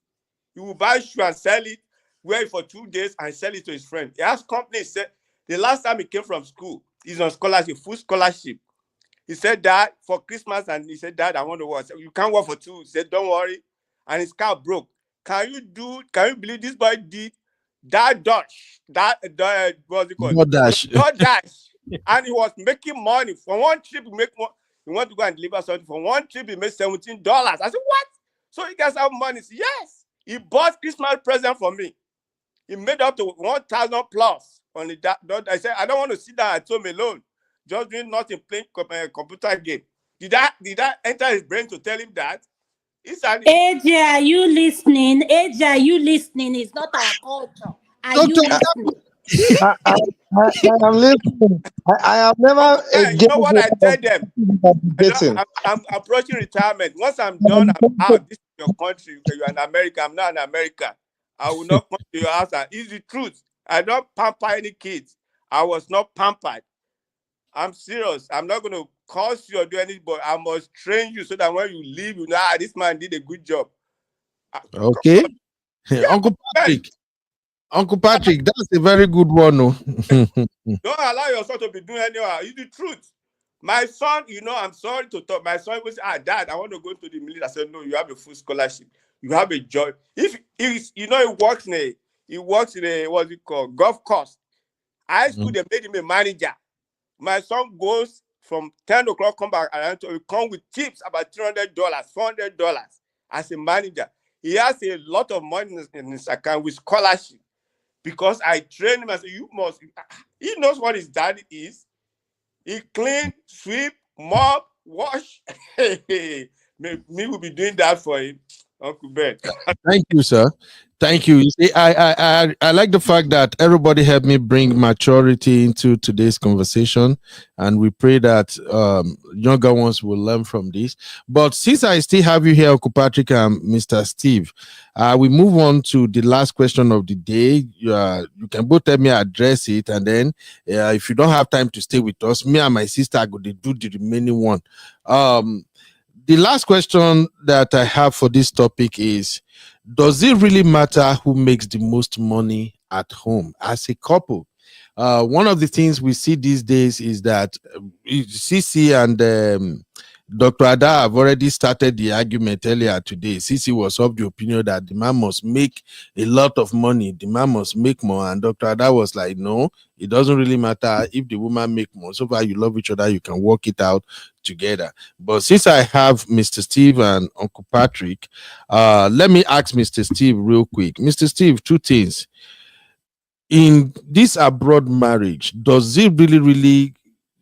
He will buy shoe and sell it, wear it for 2 days and sell it to his friend. He has company. Said the last time he came from school, he's on scholarship, full scholarship. He said, Dad, for Christmas, and he said, Dad, I want to work. Said, you can't work for 2. He said, don't worry. And his car broke. Can you believe this boy did that Dutch? What's it called? DoorDash. And he was making money. For one trip, he want to go and deliver something. For one trip, he made $17. I said, what? So you guys have money? Said, yes. He bought Christmas present for me. He made up to 1,000 plus on the I said, I don't want to sit down at home alone. Just doing nothing, playing computer game. Did that enter his brain to tell him that? AJ, are you listening? It's not our culture. Are you listening? I am listening. I have never. You know what I tell them? I'm approaching retirement. Once I'm done, I'm out. This is your country. You're an American. I'm not an American. I will not come to your house. It's the truth. I don't pamper any kids. I was not pampered. I'm serious. I'm not going to curse you or do anything, but I must train you so that when you leave, you know, this man did a good job. Okay. Uncle Patrick, that's a very good one. No? Don't allow yourself to be doing anyhow. It's the truth. My son, I'm sorry to talk. My son was, Dad, I want to go into the military. I said, no, you have a full scholarship. You have a job. If he works in a what's it called? Golf course. High school, they made him a manager. My son goes from 10 o'clock, come back around to come with tips about $300, $400 as a manager. He has a lot of money in his account with scholarship because I train him. I said, he knows what his daddy is. He clean, sweep, mop, wash. Me will be doing that for him, Uncle Ben. Thank you, sir. Thank you. You see, I like the fact that everybody helped me bring maturity into today's conversation, and we pray that younger ones will learn from this. But since I still have you here, Uncle Patrick and Mr. Steve, we move on to the last question of the day. You can both let me address it, and then if you don't have time to stay with us, me and my sister are going to do the remaining one. The last question that I have for this topic is, does it really matter who makes the most money at home as a couple? One of the things we see these days is that CC and Dr. Ada have already started the argument earlier today. CC was of the opinion that the man must make a lot of money, the man must make more, and Dr. Ada was like, no, it doesn't really matter if the woman make more. So far you love each other, you can work it out together. But since I have Mr. Steve and Uncle Patrick, let me ask Mr. Steve real quick. Mr. Steve, two things. In this abroad marriage, does it really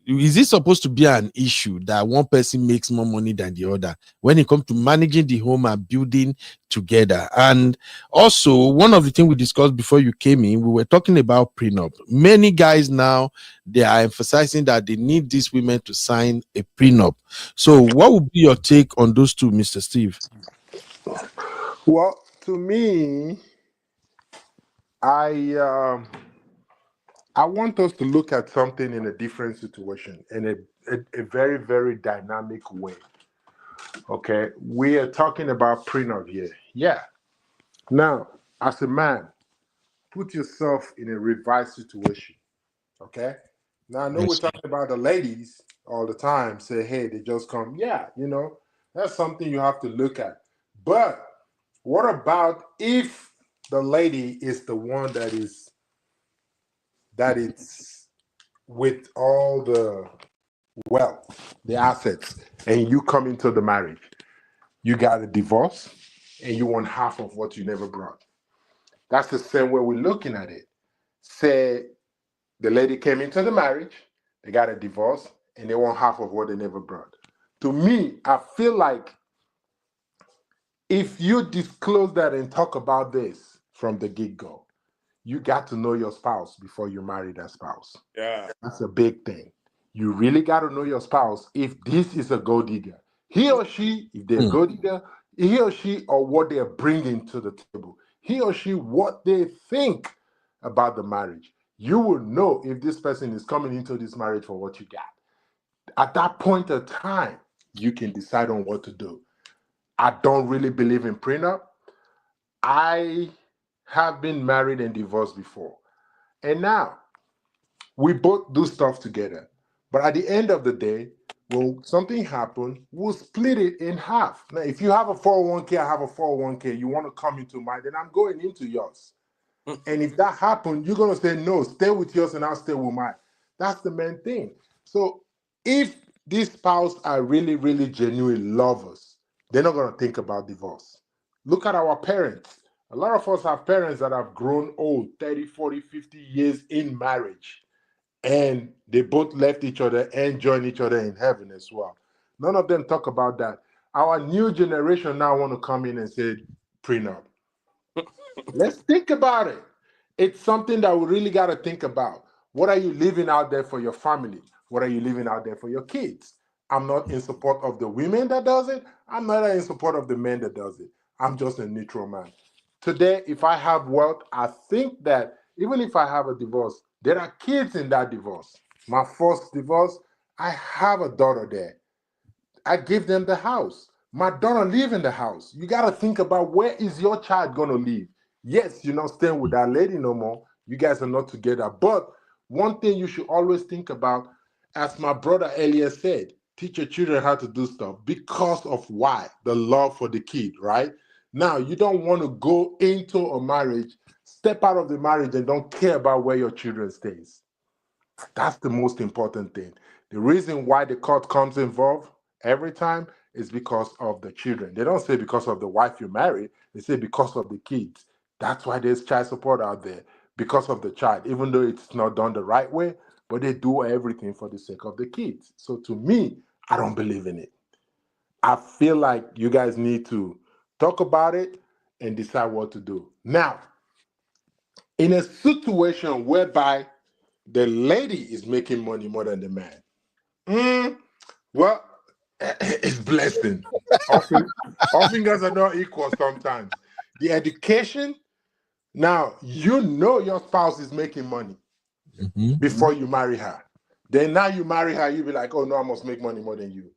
is it supposed to be an issue that one person makes more money than the other when it comes to managing the home and building together? And also, one of the things we discussed before you came in, we were talking about prenup. Many guys now, they are emphasizing that they need these women to sign a prenup. So what would be your take on those two, Mr. Steve? Well, to me, I want us to look at something in a different situation, in a very, very dynamic way. Okay, we are talking about prenup here. Yeah. Now, as a man, put yourself in a revised situation. Okay. Now, I know we're talking about the ladies all the time, say, hey, they just come. Yeah, that's something you have to look at. But what about if the lady is the one that it's with all the wealth, the assets, and you come into the marriage, you got a divorce, and you want half of what you never brought? That's the same way we're looking at it. Say the lady came into the marriage, they got a divorce, and they want half of what they never brought. To me, I feel like if you disclose that and talk about this from the get-go, you got to know your spouse before you marry that spouse. Yeah. That's a big thing. You really got to know your spouse if this is a gold digger. He or she, if they're a gold digger, he or she, or what they're bringing to the table. He or she, what they think about the marriage. You will know if this person is coming into this marriage for what you got. At that point of time, you can decide on what to do. I don't really believe in prenup. I have been married and divorced before. And now, we both do stuff together. But at the end of the day, when something happens, we'll split it in half. Now, if you have a 401k, I have a 401k, you want to come into mine, then I'm going into yours. And if that happens, you're going to say, no, stay with yours and I'll stay with mine. That's the main thing. So if these spouses are really, really genuine lovers, they're not going to think about divorce. Look at our parents. A lot of us have parents that have grown old, 30, 40, 50 years in marriage. And they both left each other and joined each other in heaven as well. None of them talk about that. Our new generation now want to come in and say prenup. Let's think about it. It's something that we really got to think about. What are you leaving out there for your family? What are you leaving out there for your kids? I'm not in support of the women that does it. I'm not in support of the men that does it. I'm just a neutral man. Today, if I have wealth, I think that even if I have a divorce, there are kids in that divorce. My first divorce, I have a daughter there. I give them the house. My daughter live in the house. You got to think about, where is your child going to live? Yes, you're not staying with that lady no more. You guys are not together. But one thing you should always think about, as my brother earlier said, teach your children how to do stuff because of why? The love for the kid, right? Now, you don't want to go into a marriage, step out of the marriage and don't care about where your children stays. That's the most important thing. The reason why the court comes involved every time is because of the children. They don't say because of the wife you married. They say because of the kids. That's why there's child support out there, because of the child, even though it's not done the right way, but they do everything for the sake of the kids. So to me, I don't believe in it. I feel like you guys need to talk about it and decide what to do. Now, in a situation whereby the lady is making money more than the man, well, it's blessing. All fingers are not equal sometimes. The education, now you know your spouse is making money before you marry her. Then now you marry her, you be like, oh no, I must make money more than you.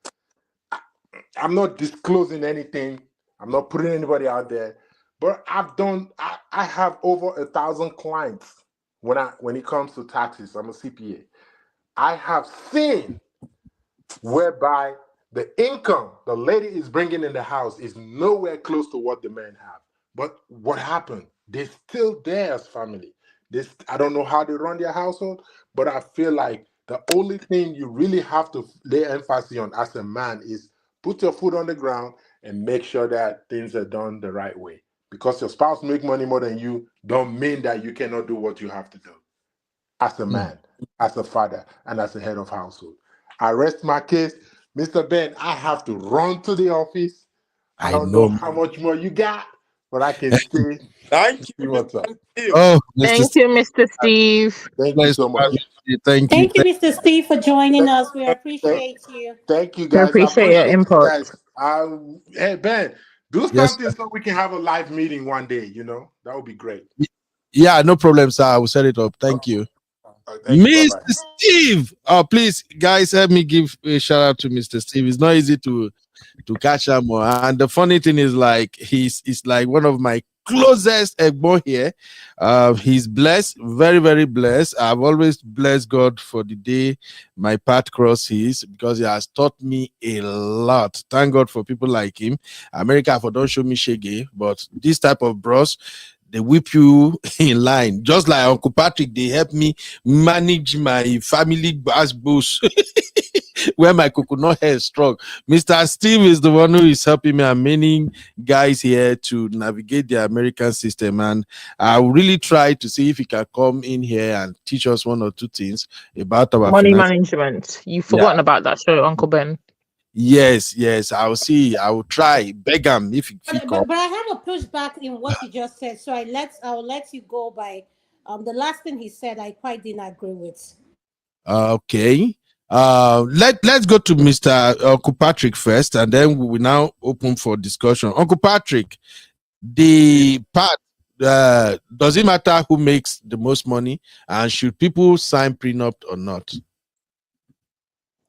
I'm not disclosing anything. I'm not putting anybody out there. But I have over 1,000 clients when it comes to taxes. I'm a CPA. I have seen whereby the income the lady is bringing in the house is nowhere close to what the men have. But what happened? They're still there as family. I don't know how they run their household, but I feel like the only thing you really have to lay emphasis on as a man is put your foot on the ground and make sure that things are done the right way. Because your spouse make money more than you don't mean that you cannot do what you have to do as a man, as a father, and as a head of household. I rest my case. Mr. Ben, I have to run to the office. I don't know how much more you got, but I can stay. Thank you. What's up? Oh, Thank you, Mr. Steve. Thank you so much. Thank you. Thank you, Mr. Steve, for joining us. We appreciate you. Thank you, We guys. appreciate your input. Hey, Ben, do Yes, something so we can have a live meeting one day, That would be great. Yeah, no problem, sir. I will set it up. Thank you. Thank you. Mr. Steve. Oh, please, guys, help me give a shout out to Mr. Steve. It's not easy to catch him. And the funny thing is, like, he's like one of my closest Egbo here. He's blessed, very, very blessed. I've always blessed God for the day my path crosses because he has taught me a lot. Thank God for people like him. America for don't show me shaggy, but this type of bros, they whip you in line. Just like Uncle Patrick, they help me manage my family bass boost where my coconut hair is strong. Mr. Steve is the one who is helping me and many guys here to navigate the American system. And I will really try to see if he can come in here and teach us one or two things about our Money finance. management. You've forgotten about that show, Uncle Ben. Yes. I will see. I will try. Beg him if he But come. I have a pushback in what you just said, so I'll let you go by the last thing he said. I quite didn't agree with. Okay. Let's go to Mr. Uncle Patrick first, and then we will now open for discussion. Uncle Patrick, the part does it matter who makes the most money, and should people sign prenup or not?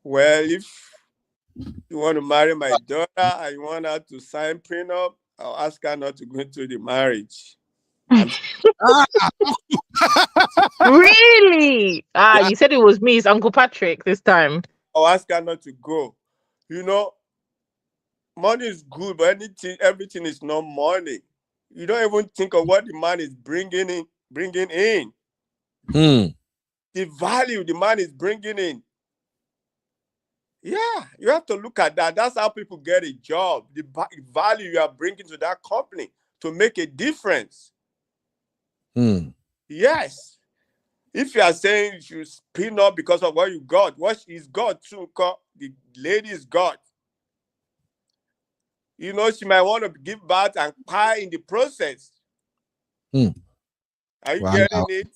Well, if you want to marry my daughter and you want her to sign prenup, I'll ask her not to go into the marriage. Really? You said it was me. It's Uncle Patrick this time. I'll ask her not to go. Money is good, but everything is not money. You don't even think of what the man is bringing in. The value the man is bringing in. Yeah, you have to look at that. That's how people get a job. The value you are bringing to that company to make a difference. Yes. If you are saying you should spin up because of what you got, what is God too? The lady is God. She might want to give birth and cry in the process. Are you getting it?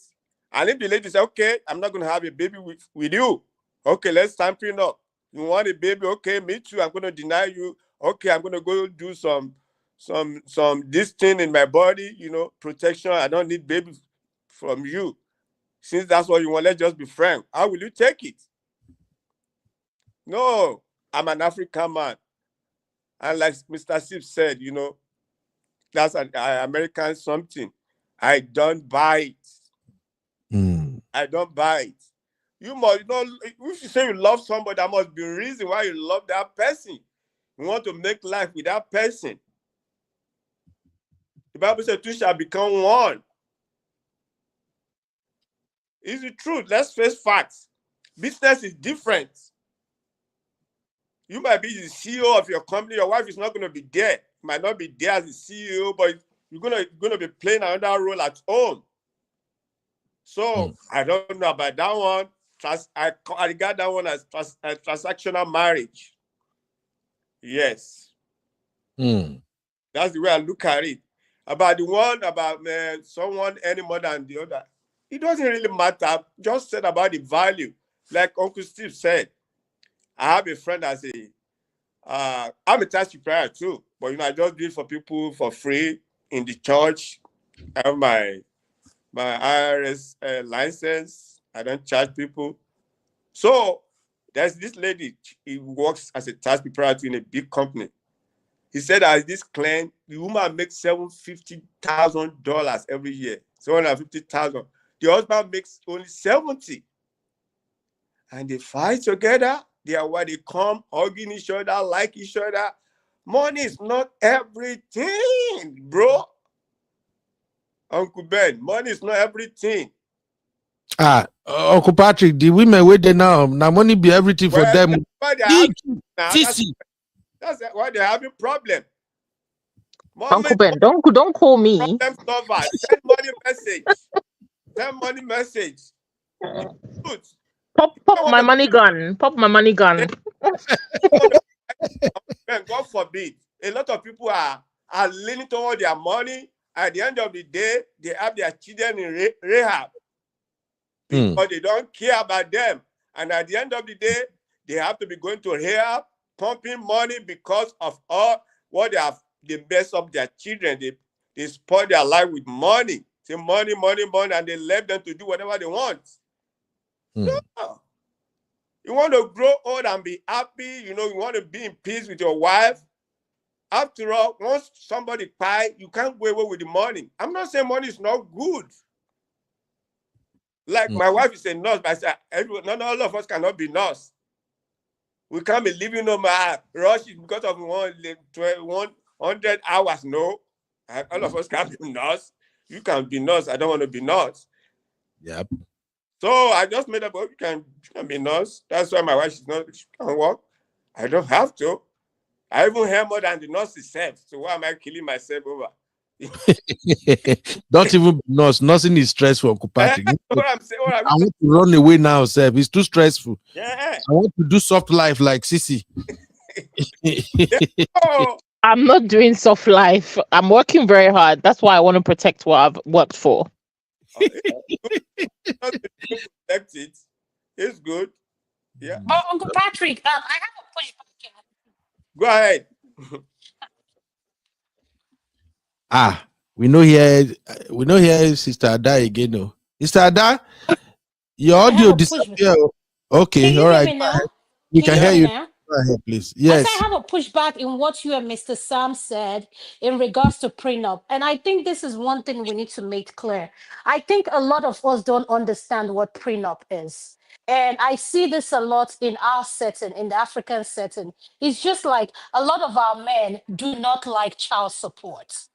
And if the lady says, okay, I'm not going to have a baby with you. Okay, let's sign prenup. You want a baby? Okay, me too. I'm going to deny you. Okay, I'm going to go do some this thing in my body, protection. I don't need baby from you. Since that's what you want, let's just be friends. How will you take it? No, I'm an African man. And like Mr. Steve said, that's an American something. I don't buy it. I don't buy it. You must, if you say you love somebody, there must be a reason why you love that person. You want to make life with that person. The Bible says two shall become one. It's the truth. Let's face facts. Business is different. You might be the CEO of your company. Your wife is not going to be there. Might not be there as the CEO, but you're going to be playing another role at home. So I don't know about that one. I regard that one as transactional marriage. Yes. That's the way I look at it. about the one about someone any more than the other. It doesn't really matter. Just said about the value. Like Uncle Steve said, I have a friend that's I'm a tax preparer too, but I just do it for people for free in the church. I have my IRS license. I don't charge people. So there's this lady. He works as a tax preparer in a big company. He said that this client, the woman makes $750,000 every year. $750,000. The husband makes only 70. And they fight together. They are why they come hugging each other, like each other. Money is not everything, bro. Uncle Ben, money is not everything. Uncle Patrick, the women wait there now money be everything for them. That's why they're having problem. Uncle Ben, don't call me. Problem solver. Send money message. Send money message. Pop my money gun. Pop my money gun. God forbid. A lot of people are leaning toward their money. At the end of the day, they have their children in rehab because they don't care about them. And at the end of the day, they have to be going to rehab, pumping money because of all what they mess up their children. They spoil their life with money. Say money, and they left them to do whatever they want. No. You want to grow old and be happy, you want to be in peace with your wife. After all, once somebody buy, you can't go away with the money. I'm not saying money is not good. Like my wife is a nurse, but I said, not all of us cannot be nurse. We can't be living on my rush because of 100 hours. No, all of us can't be nurse. You can be nurse. I don't want to be nurse. Yep. So I just made up, you can be nurse. That's why my wife she can work. I don't have to. I even have more than the nurse itself. So why am I killing myself over? Don't even be nurse. Nursing is stressful, Uncle Patrick. What I'm saying, I want to run away now, sir. It's too stressful. Yeah. I want to do soft life like Sissy. I'm not doing soft life. I'm working very hard. That's why I want to protect what I've worked for. Protect it. It's good. Yeah. Oh, Uncle Patrick, I have a pushback. Go ahead. We know here Sister Ada again. No. Sister Ada, your audio disappeared. Okay, all right. We can hear you. Go ahead, please. Yes. I have a pushback in what you and Mr. Sam said in regards to prenup. And I think this is one thing we need to make clear. I think a lot of us don't understand what prenup is. And I see this a lot in our setting, in the African setting. It's just like a lot of our men do not like child support.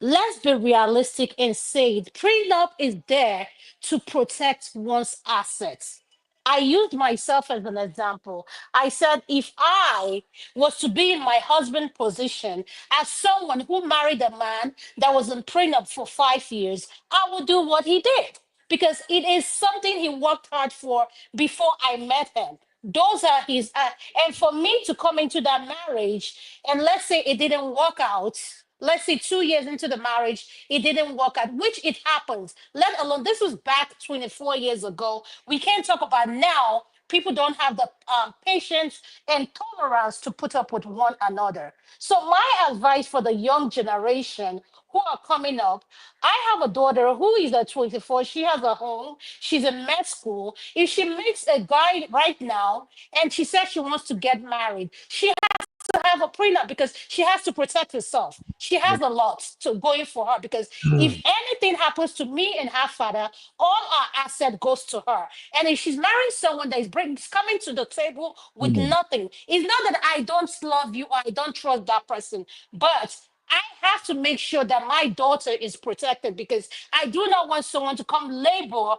Let's be realistic and say prenup is there to protect one's assets. I used myself as an example. I said, if I was to be in my husband's position as someone who married a man that was in prenup for 5 years, I would do what he did because it is something he worked hard for before I met him. Those are his, and for me to come into that marriage, and let's say it didn't work out, let's say 2 years into the marriage, it didn't work out, which it happens, let alone, this was back 24 years ago. We can't talk about now. People don't have the patience and tolerance to put up with one another. So my advice for the young generation who are coming up, I have a daughter who is at 24. She has a home. She's in med school. If she meets a guy right now and she says she wants to get married, she has to have a prenup because she has to protect herself. She has a lot to going for her because if anything happens to me and her father, all our asset goes to her. And if she's marrying someone that is coming to the table with nothing, it's not that I don't love you or I don't trust that person, but I have to make sure that my daughter is protected because I do not want someone to come labor or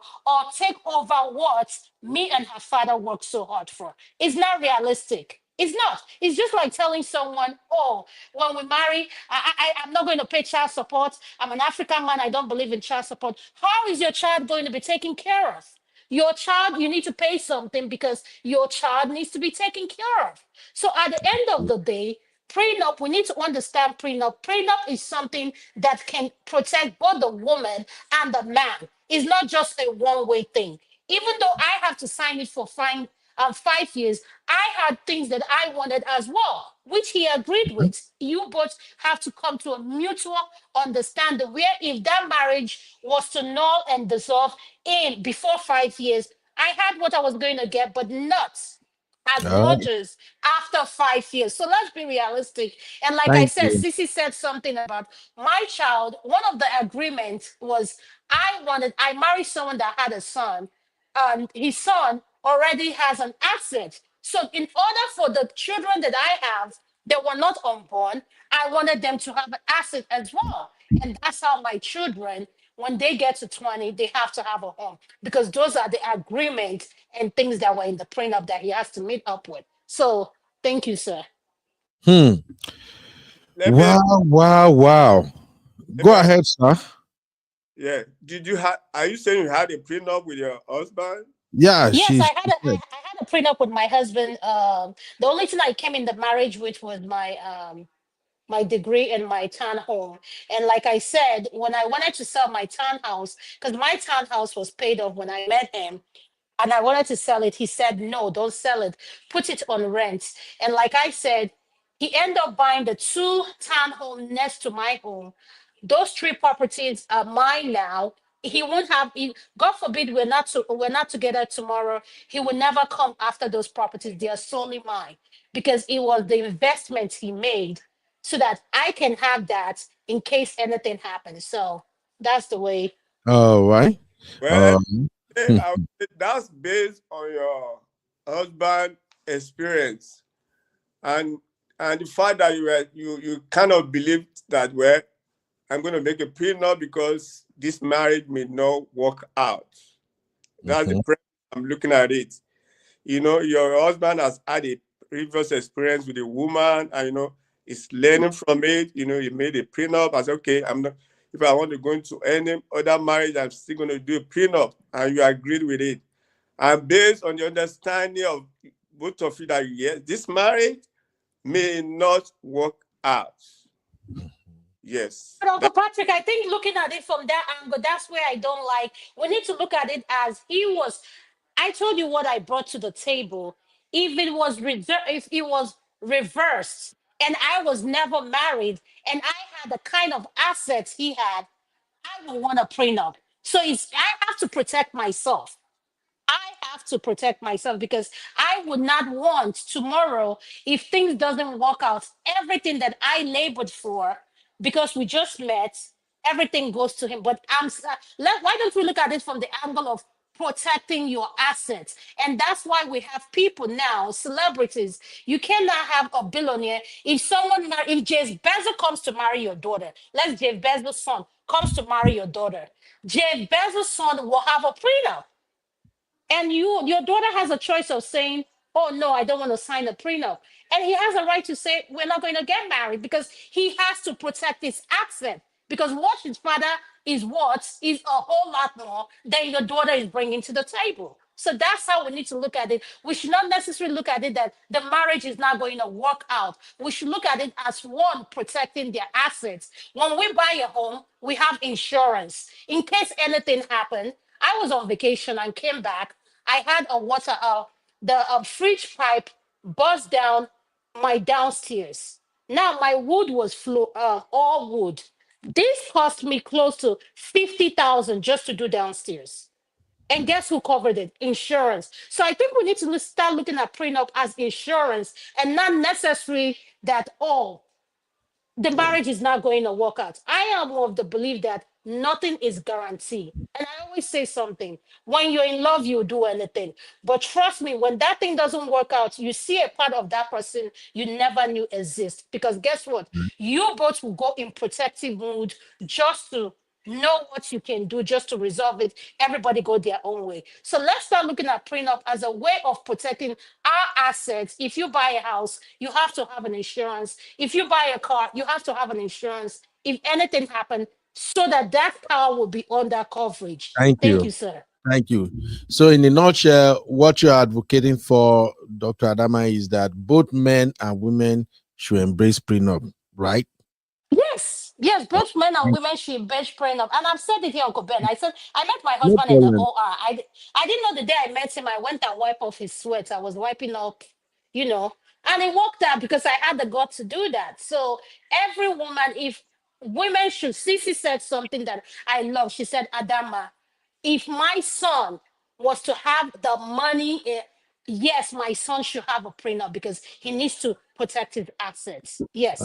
take over what me and her father worked so hard for. It's not realistic. It's not. It's just like telling someone, oh, when we marry, I'm not going to pay child support. I'm an African man. I don't believe in child support. How is your child going to be taken care of? Your child, you need to pay something because your child needs to be taken care of. So at the end of the day, Prenup, we need to understand prenup. Prenup is something that can protect both the woman and the man. It's not just a one-way thing. Even though I have to sign it for 5 years, I had things that I wanted as well, which he agreed with. You both have to come to a mutual understanding where if that marriage was to null and dissolve in before 5 years, I had what I was going to get, but not as much as after 5 years. So let's be realistic. And like I Thank said, you. Sissy said something about my child. One of the agreements was I married someone that had a son, and his son already has an asset. So in order for the children that I have that were not unborn, I wanted them to have an asset as well. And that's how my children, when they get to 20, they have to have a home because those are the agreements and things that were in the prenup that he has to meet up with. So thank you, sir. Wow. Go ahead, sir. Yeah. Are you saying you had a prenup with your husband? Yeah, yes, I had a prenup with my husband. The only thing I came in the marriage with was my degree and my townhome. And like I said, when I wanted to sell my townhouse, because my townhouse was paid off when I met him, and I wanted to sell it, he said, no, don't sell it. Put it on rent. And like I said, he ended up buying the 2 townhome next to my home. Those 3 properties are mine now. He won't have, God forbid we're not together tomorrow. He will never come after those properties. They are solely mine because it was the investment he made so that I can have that in case anything happens. So that's the way. All right. Well, that's based on your husband experience and the fact that you kind of believed that, well, I'm going to make a prenup because this marriage may not work out. That's the premise I'm looking at it. You know, your husband has had a previous experience with a woman, and you know, he's learning from it. You know, he made a prenup. I said, okay, if I want to go into any other marriage, I'm still going to do a prenup, and you agreed with it. And based on the understanding of both of you that yes, this marriage may not work out. Yes. But Uncle Patrick, I think looking at it from that angle, that's where I don't like. We need to look at it as I told you what I brought to the table. If it was reversed and I was never married and I had the kind of assets he had, I would want a prenup. So I have to protect myself. I have to protect myself because I would not want tomorrow, if things doesn't work out, everything that I labored for, because we just met, everything goes to him. But why don't we look at it from the angle of protecting your assets? And that's why we have people now, celebrities. You cannot have a billionaire. If Jeff Bezos comes to marry your daughter, let's Jeff Bezos' son comes to marry your daughter, Jeff Bezos' son will have a prenup. And your daughter has a choice of saying, oh no, I don't want to sign a prenup. And he has a right to say, we're not going to get married because he has to protect his asset. Because what his father is worth is a whole lot more than your daughter is bringing to the table. So that's how we need to look at it. We should not necessarily look at it that the marriage is not going to work out. We should look at it as one, protecting their assets. When we buy a home, we have insurance. In case anything happened, I was on vacation and came back. I had the fridge pipe burst down my downstairs. Now my wood was all wood. This cost me close to 50,000 just to do downstairs. And guess who covered it? Insurance. So I think we need to start looking at prenup as insurance and not necessarily that, the marriage is not going to work out. I am of the belief that nothing is guaranteed. And I always say something, when you're in love, you'll do anything. But trust me, when that thing doesn't work out, you see a part of that person you never knew exists. Because guess what? You both will go in protective mood just to know what you can do just to resolve it. Everybody go their own way. So let's start looking at prenup as a way of protecting our assets. If you buy a house, you have to have an insurance. If you buy a car, you have to have an insurance. If anything happens, so that car will be under coverage. Thank you, sir. Thank you. So in a nutshell, what you're advocating for, Dr. Adama, is that both men and women should embrace prenup, right? Yes, both men and women should embrace prenup. And I've said it here, Uncle Ben. I said I met my No husband in the problem. OR. I didn't know the day I met him, I went and wiped off his sweat. I was wiping up, and he walked out because I had the guts to do that. So every woman, if women should, Sissy said something that I love. She said, Adama, if my son was to have the money, yes, my son should have a prenup because he needs to protect his assets. Yes.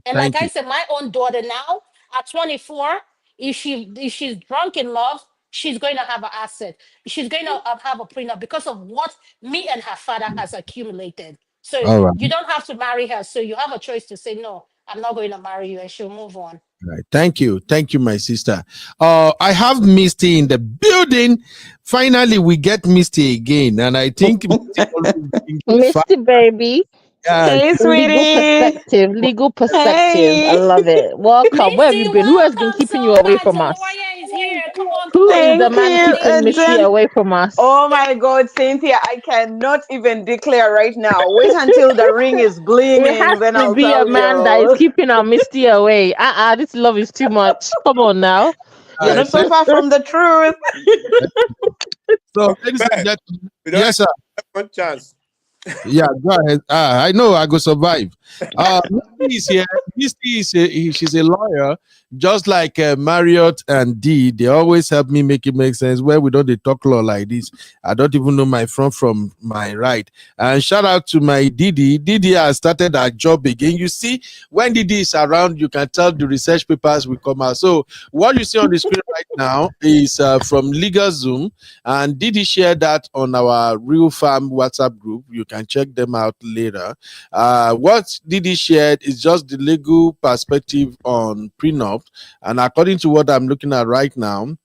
And like Thank I you. said, my own daughter now at 24, if she's drunk in love, she's going to have an asset. She's going to have a prenup because of what me and her father has accumulated. So All right. you don't have to marry her. So you have a choice to say, no, I'm not going to marry you, and she'll move on. Right. Thank you, my sister. I have Misty in the building. Finally, we get Misty again, and I think Misty baby. Yeah. Legal perspective. I love it. Welcome. Where have you been? Who has been keeping you away from us? Who is the man keeping Misty away from us? Oh my God, Cynthia, I cannot even declare right now. Wait until the ring is gleaming. It has Then to I'll be tell a man that you. is keeping our Misty away. This love is too much. Come on now. You're not so far from the truth. So, ladies and gentlemen, yes, sir. One chance. Yeah, go ahead. I know I go survive. Misty is here. Misty she's a lawyer, just like Marriott and Dee. They always help me make it make sense. Where we don't they talk law like this, I don't even know my front from my right. And shout out to my Didi. Didi has started her job again. You see, when Didi is around, you can tell the research papers will come out. So what you see on the screen right now is from Legal Zoom, and Didi shared that on our Real Farm WhatsApp group. You can check them out later. What Didi shared is just the legal perspective on prenup, and according to what I'm looking at right now,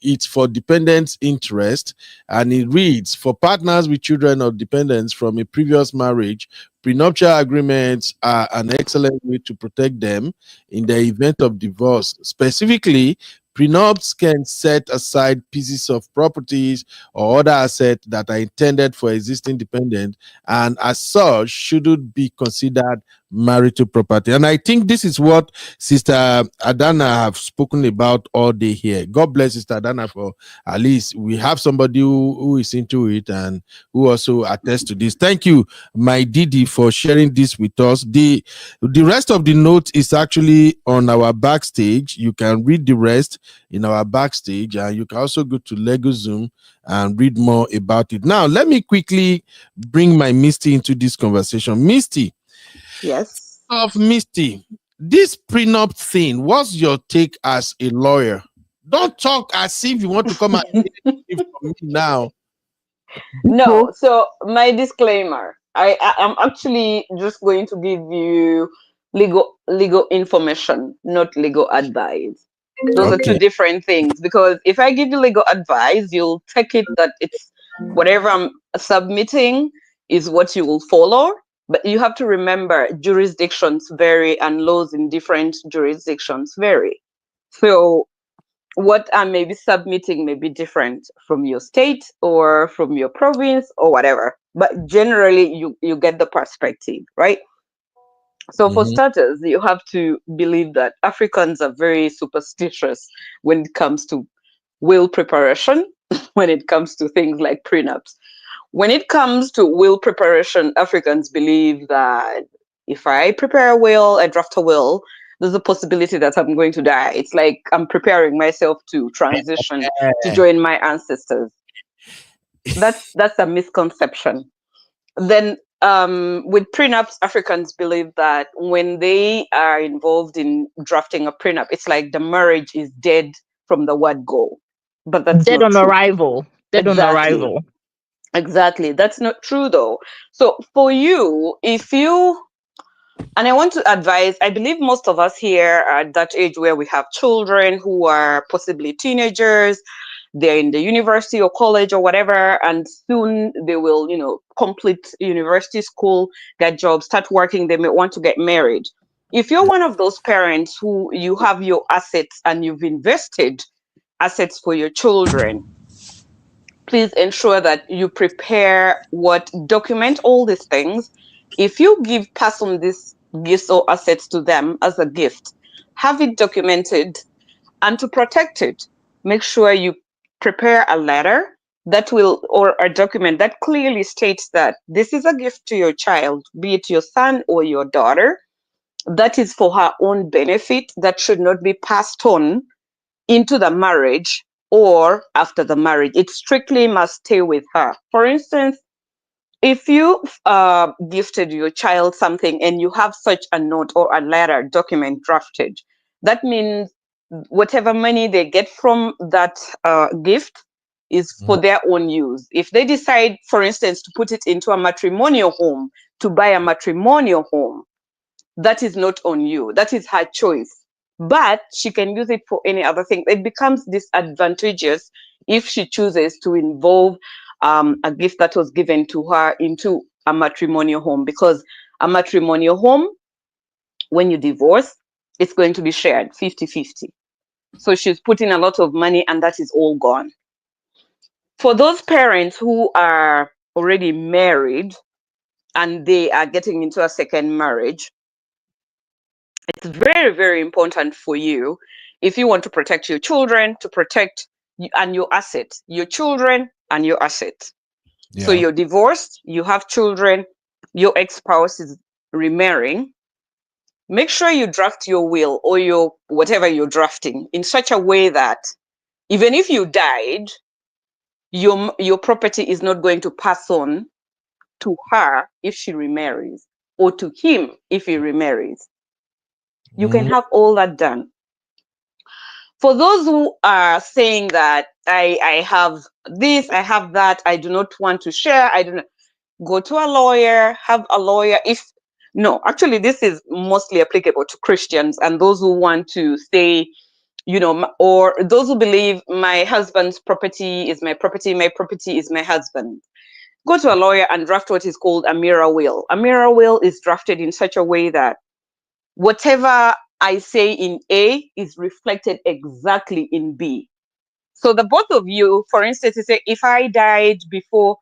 it's for dependents' interest, and it reads: for partners with children or dependents from a previous marriage, prenuptial agreements are an excellent way to protect them in the event of divorce. Specifically, prenups can set aside pieces of properties or other assets that are intended for existing dependents, and as such shouldn't be considered marital property. And I think this is what Sister Adana have spoken about all day here. God bless Sister Adana for at least we have somebody who is into it and who also attests to this. Thank you, my Didi, for sharing this with us. The rest of the note is actually on our backstage. You can read the rest in our backstage, and you can also go to Lego Zoom and read more about it. Now, let me quickly bring my Misty into this conversation. Misty. Yes. Misty, this prenup thing, what's your take as a lawyer? Don't talk as if you want to come and from me now. No, so my disclaimer, I am actually just going to give you legal information, not legal advice. Those are two different things, because if I give you legal advice, you'll take it that it's whatever I'm submitting is what you will follow. But you have to remember, jurisdictions vary and laws in different jurisdictions vary. So what I may be submitting may be different from your state or from your province or whatever. But generally, you get the perspective, right? So for starters, you have to believe that Africans are very superstitious when it comes to will preparation, when it comes to things like prenups. When it comes to will preparation, Africans believe that if I prepare a will, I draft a will, there's a possibility that I'm going to die. It's like I'm preparing myself to transition, to join my ancestors. That's a misconception. Then with prenups, Africans believe that when they are involved in drafting a prenup, it's like the marriage is dead from the word go. But that's dead not on true. arrival. Dead on arrival. Exactly. That's not true though. So for you, and I want to advise, I believe most of us here are at that age where we have children who are possibly teenagers, they're in the university or college or whatever, and soon they will, complete university school, get jobs, start working, they may want to get married. If you're one of those parents who you have your assets and you've invested assets for your children, please ensure that you document all these things, If you pass on these gifts or assets to them as a gift, have it documented, and to protect it, make sure you prepare a letter that will, or a document that clearly states that this is a gift to your child, be it your son or your daughter, that is for her own benefit, that should not be passed on into the marriage or after the marriage. It strictly must stay with her. For instance, if you gifted your child something and you have such a note or a letter document drafted, that means whatever money they get from that gift is for their own use. If they decide, for instance, to put it into a matrimonial home, to buy a matrimonial home, that is not on you. That is her choice. But she can use it for any other thing. It becomes disadvantageous if she chooses to involve a gift that was given to her into a matrimonial home, because a matrimonial home, when you divorce, it's going to be shared 50-50. So she's putting a lot of money and that is all gone. For those parents who are already married and they are getting into a second marriage, it's very, very important for you, if you want to protect your children, to protect and your assets, your children and your assets. So you're divorced, you have children, your ex-spouse is remarrying. Make sure you draft your will or your whatever you're drafting in such a way that even if you died, your property is not going to pass on to her if she remarries, or to him if he remarries. You can have all that done. For those who are saying that I have this, I have that, I do not want to share, I do not, go to a lawyer, have a lawyer. No, actually, this is mostly applicable to Christians and those who want to say, you know, or those who believe my husband's property is my property is my husband. Go to a lawyer and draft what is called a mirror will. A mirror will is drafted in such a way that whatever I say in A is reflected exactly in B. So the both of you, for instance, you say, if I died before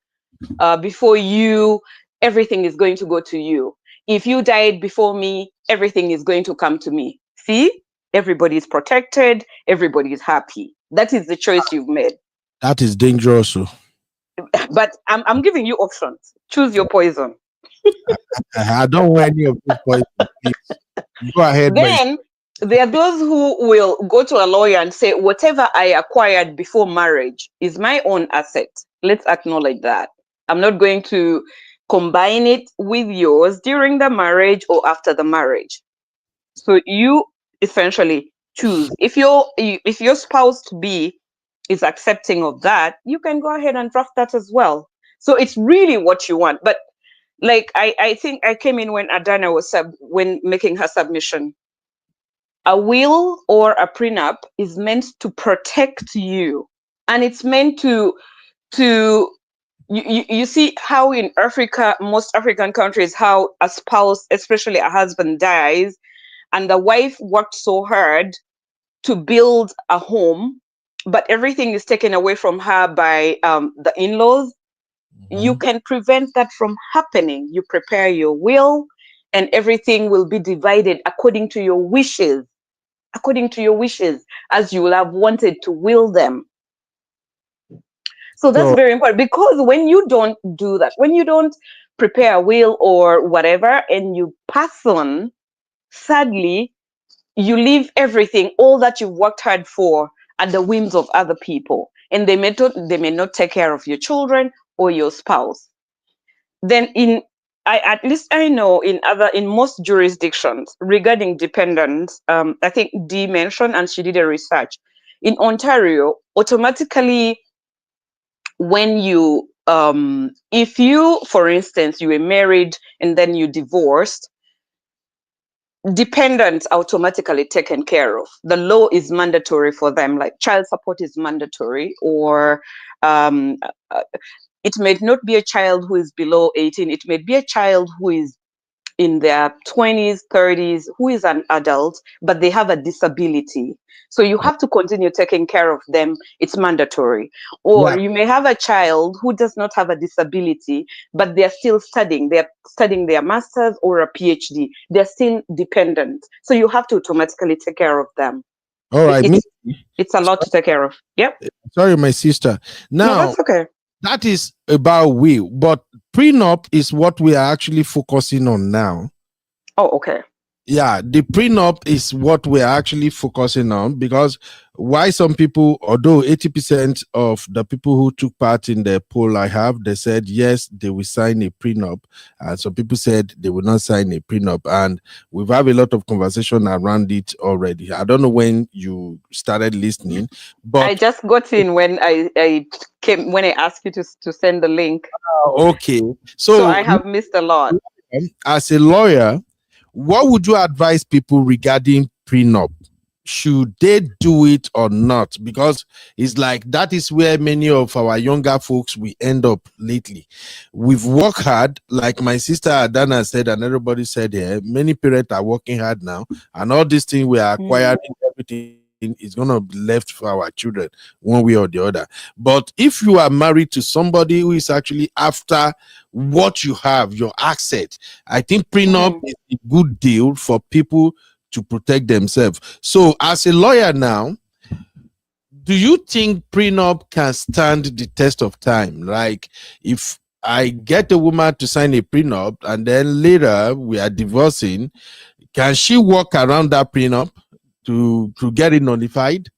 you, everything is going to go to you. If you died before me, everything is going to come to me. See, everybody is protected, everybody is happy. That is the choice you've made. That is dangerous. But I'm giving you options. Choose your poison. I don't want any of this poison. Please. Go ahead. Then there are those who will go to a lawyer and say, whatever I acquired before marriage is my own asset. Let's acknowledge that. I'm not going to combine it with yours during the marriage or after the marriage. So you essentially choose. If your spouse to be is accepting of that, you can go ahead and draft that as well. So it's really what you want. But like I think I came in when Adana was when making her submission. A will or a prenup is meant to protect you, and it's meant to you see how in Africa, most African countries, how a spouse, especially a husband, dies and the wife worked so hard to build a home, but everything is taken away from her by the in-laws. You can prevent that from happening. You prepare your will and everything will be divided according to your wishes, as you will have wanted to will them. So that's very important, because when you don't do that, when you don't prepare a will or whatever, and you pass on, sadly, you leave everything, all that you've worked hard for, at the whims of other people, and they may not take care of your children or your spouse. Then at least I know in most jurisdictions regarding dependents, I think Dee mentioned, and she did a research in Ontario, automatically when you if you, for instance, you were married and then you divorced, dependents automatically taken care of. The law is mandatory for them, like child support is mandatory, or it may not be a child who is below 18, it may be a child who is in their 20s, 30s, who is an adult, but they have a disability. So you have to continue taking care of them. It's mandatory. Or you may have a child who does not have a disability, but they're still studying. They're studying their master's or a PhD. They're still dependent. So you have to automatically take care of them. All right. It's a lot to take care of. Yep. Sorry, my sister. Now, no, that's okay. That is about will, but prenup is what we are actually focusing on now. Oh, okay. Yeah, the prenup is what we're actually focusing on, because why some people, although 80% of the people who took part in the poll I have, they said yes, they will sign a prenup, and some people said they will not sign a prenup, and we've had a lot of conversation around it already. I don't know when you started listening, but I just got in when I came, when I asked you to send the link. Okay, so I have missed a lot. As a lawyer, what would you advise people regarding prenup? Should they do it or not? Because it's like that is where many of our younger folks we end up lately. We've worked hard, like my sister Adana said, and everybody said here, many parents are working hard now, and all these things we are acquiring, everything is going to be left for our children one way or the other. But if you are married to somebody who is actually after what you have, your asset, I think prenup is a good deal for people to protect themselves. So as a lawyer now, do you think prenup can stand the test of time? Like, if I get a woman to sign a prenup and then later we are divorcing, can she walk around that prenup to get it nullified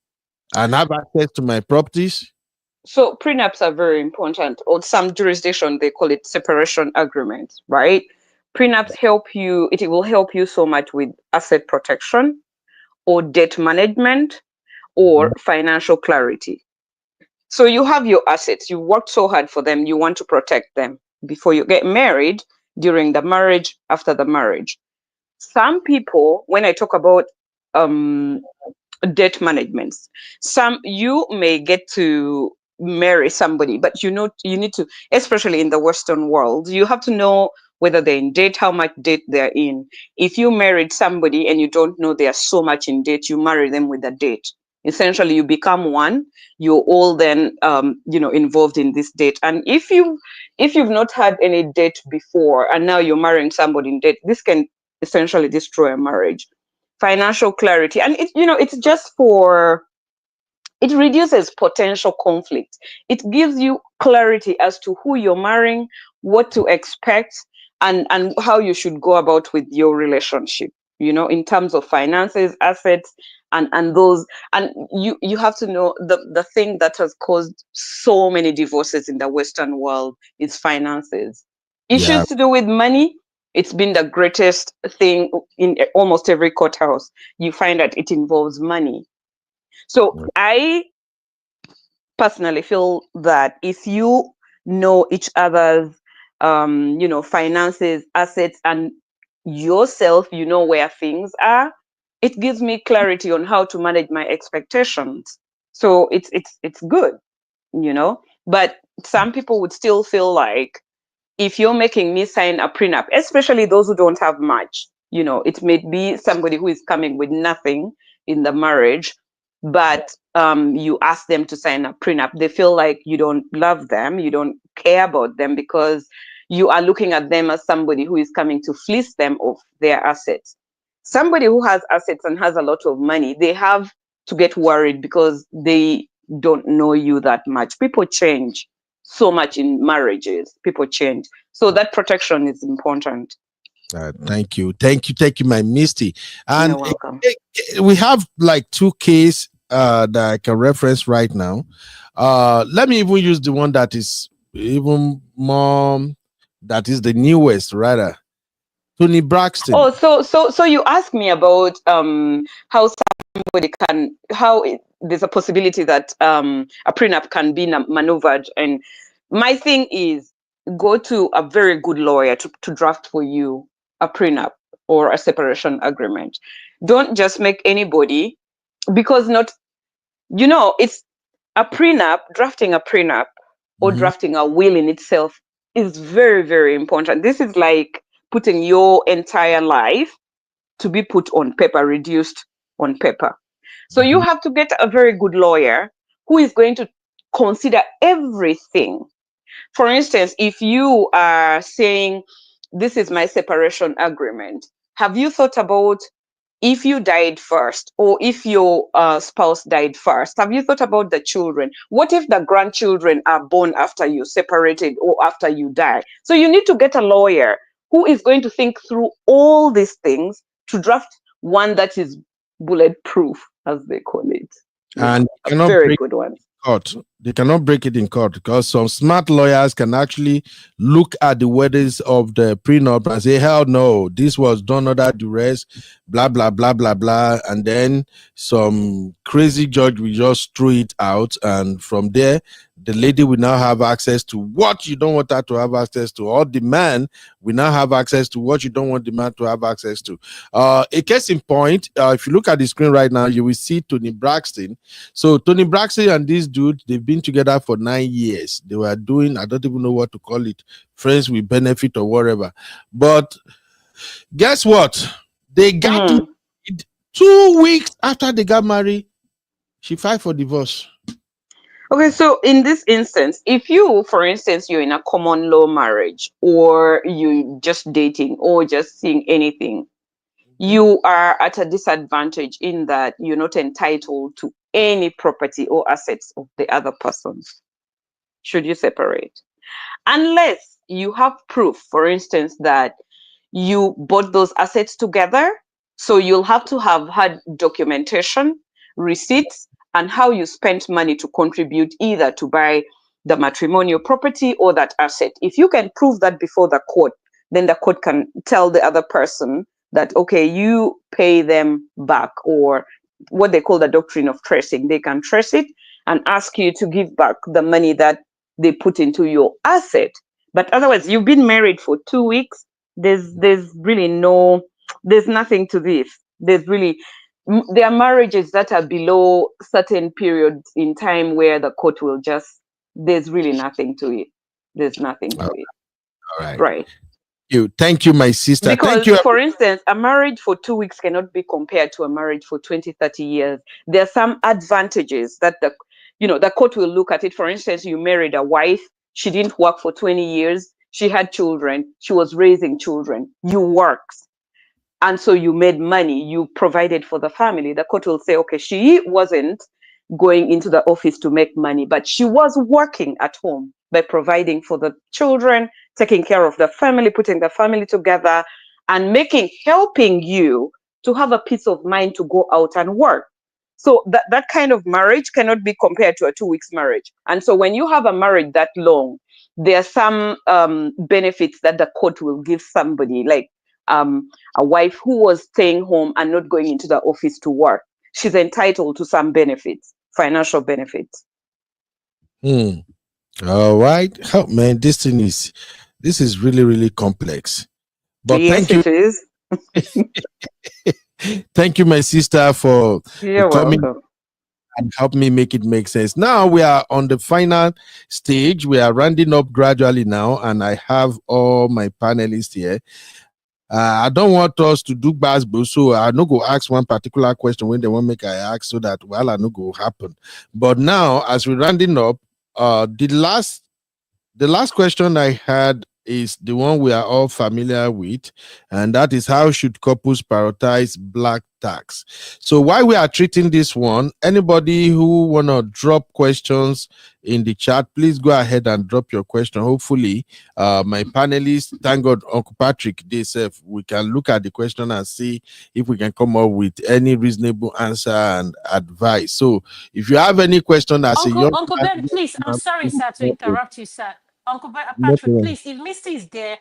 and have access to my properties? So prenups are very important. Or some jurisdiction, they call it separation agreements, right? Prenups help you, it will help you so much with asset protection or debt management or financial clarity. So you have your assets, you worked so hard for them, you want to protect them before you get married, during the marriage, after the marriage. Some people, when I talk about debt management, you may get to marry somebody, but you need to, especially in the Western world, you have to know whether they're in debt, how much debt they're in. If you married somebody and you don't know they are so much in debt, you marry them with a debt. Essentially, you become one. You're all then, involved in this debt. And if you've not had any debt before, and now you're marrying somebody in debt, this can essentially destroy a marriage. Financial clarity, and it's just it reduces potential conflict. It gives you clarity as to who you're marrying, what to expect, and how you should go about with your relationship, in terms of finances, assets, and those. And you have to know the thing that has caused so many divorces in the Western world is finances. Issues to do with money. It's been the greatest thing in almost every courthouse. You find that it involves money. So I personally feel that if you know each other's, finances, assets, and yourself, you know where things are, it gives me clarity on how to manage my expectations. So it's good, But some people would still feel like, if you're making me sign a prenup, especially those who don't have much, it may be somebody who is coming with nothing in the marriage, but you ask them to sign a prenup, they feel like you don't love them, you don't care about them, because you are looking at them as somebody who is coming to fleece them of their assets. Somebody who has assets and has a lot of money, they have to get worried because they don't know you that much. People change so much in marriages. People change. So that protection is important. Thank you, my Misty. And you're welcome. We have like 2 cases that I can reference right now. Let me even use the one that is even more, that is the newest, rather. Tony Braxton. Oh, so you asked me about how somebody there's a possibility that a prenup can be maneuvered, and my thing is, go to a very good lawyer to draft for you a prenup or a separation agreement. Don't just make anybody, because it's a prenup. Drafting a prenup or drafting a will in itself is very, very important. This is like putting your entire life to be put on paper, reduced on paper. So you have to get a very good lawyer who is going to consider everything. For instance, if you are saying, this is my separation agreement, have you thought about if you died first, or if your spouse died first? Have you thought about the children? What if the grandchildren are born after you separated or after you die? So you need to get a lawyer who is going to think through all these things to draft one that is bulletproof, as they call it. And a cannot very break good one. Court. They cannot break it in court because some smart lawyers can actually look at the wordings of the prenup and say, hell no, this was done under duress, blah, blah, blah, blah, blah. And then some crazy judge will just throw it out. And from there, the lady will now have access to what you don't want her to have access to, or the man will now have access to what you don't want the man to have access to. A case in point, if you look at the screen right now, you will see Tony Braxton. So Tony Braxton and this dude, they've been together for 9 years. They were doing, I don't even know what to call it, friends with benefit or whatever. But guess what? They got married 2 weeks after they got married. She filed for divorce. Okay, so in this instance, if you, for instance, you're in a common law marriage, or you just dating, or just seeing anything, you are at a disadvantage in that you're not entitled to any property or assets of the other persons, should you separate. Unless you have proof, for instance, that you bought those assets together. So you'll have to have had documentation, receipts, and how you spent money to contribute either to buy the matrimonial property or that asset. If you can prove that before the court, then the court can tell the other person that, okay, you pay them back, or what they call the doctrine of tracing. They can trace it and ask you to give back the money that they put into your asset. But otherwise, you've been married for 2 weeks. There's really there's nothing to this. There are marriages that are below certain periods in time where the court will just, there's really nothing to it. There's nothing to it. All right. Right. Thank you, my sister. Because, Thank you. for instance, a marriage for 2 weeks cannot be compared to a marriage for 20, 30 years. There are some advantages that the court will look at it. For instance, you married a wife. She didn't work for 20 years. She had children. She was raising children. You worked. And so you made money. You provided for the family. The court will say, okay, she wasn't going into the office to make money, but she was working at home by providing for the children, taking care of the family, putting the family together, and helping you to have a peace of mind to go out and work. So that kind of marriage cannot be compared to a 2 weeks marriage. And so when you have a marriage that long, there are some benefits that the court will give somebody, like a wife who was staying home and not going into the office to work. She's entitled to some benefits, financial benefits. All right. Oh, man, this is really, really complex. But yes, thank you. It is. Thank you, my sister, for coming and help me make it make sense. Now we are on the final stage. We are rounding up gradually now, and I have all my panelists here. I don't want us to do basbo, so I no go ask one particular question when they want make I ask, so that I no go happen. But now, as we're rounding up, the last question I had is the one we are all familiar with, and that is, how should couples prioritize black tax? So while we are treating this one, anybody who wanna drop questions in the chat, please go ahead and drop your question. Hopefully, my panelists, thank God, Uncle Patrick, we can look at the question and see if we can come up with any reasonable answer and advice. So if you have any question as Uncle Ben, please, I'm sorry, sir, to interrupt you, sir. Uncle Patrick, please, if Misty is there,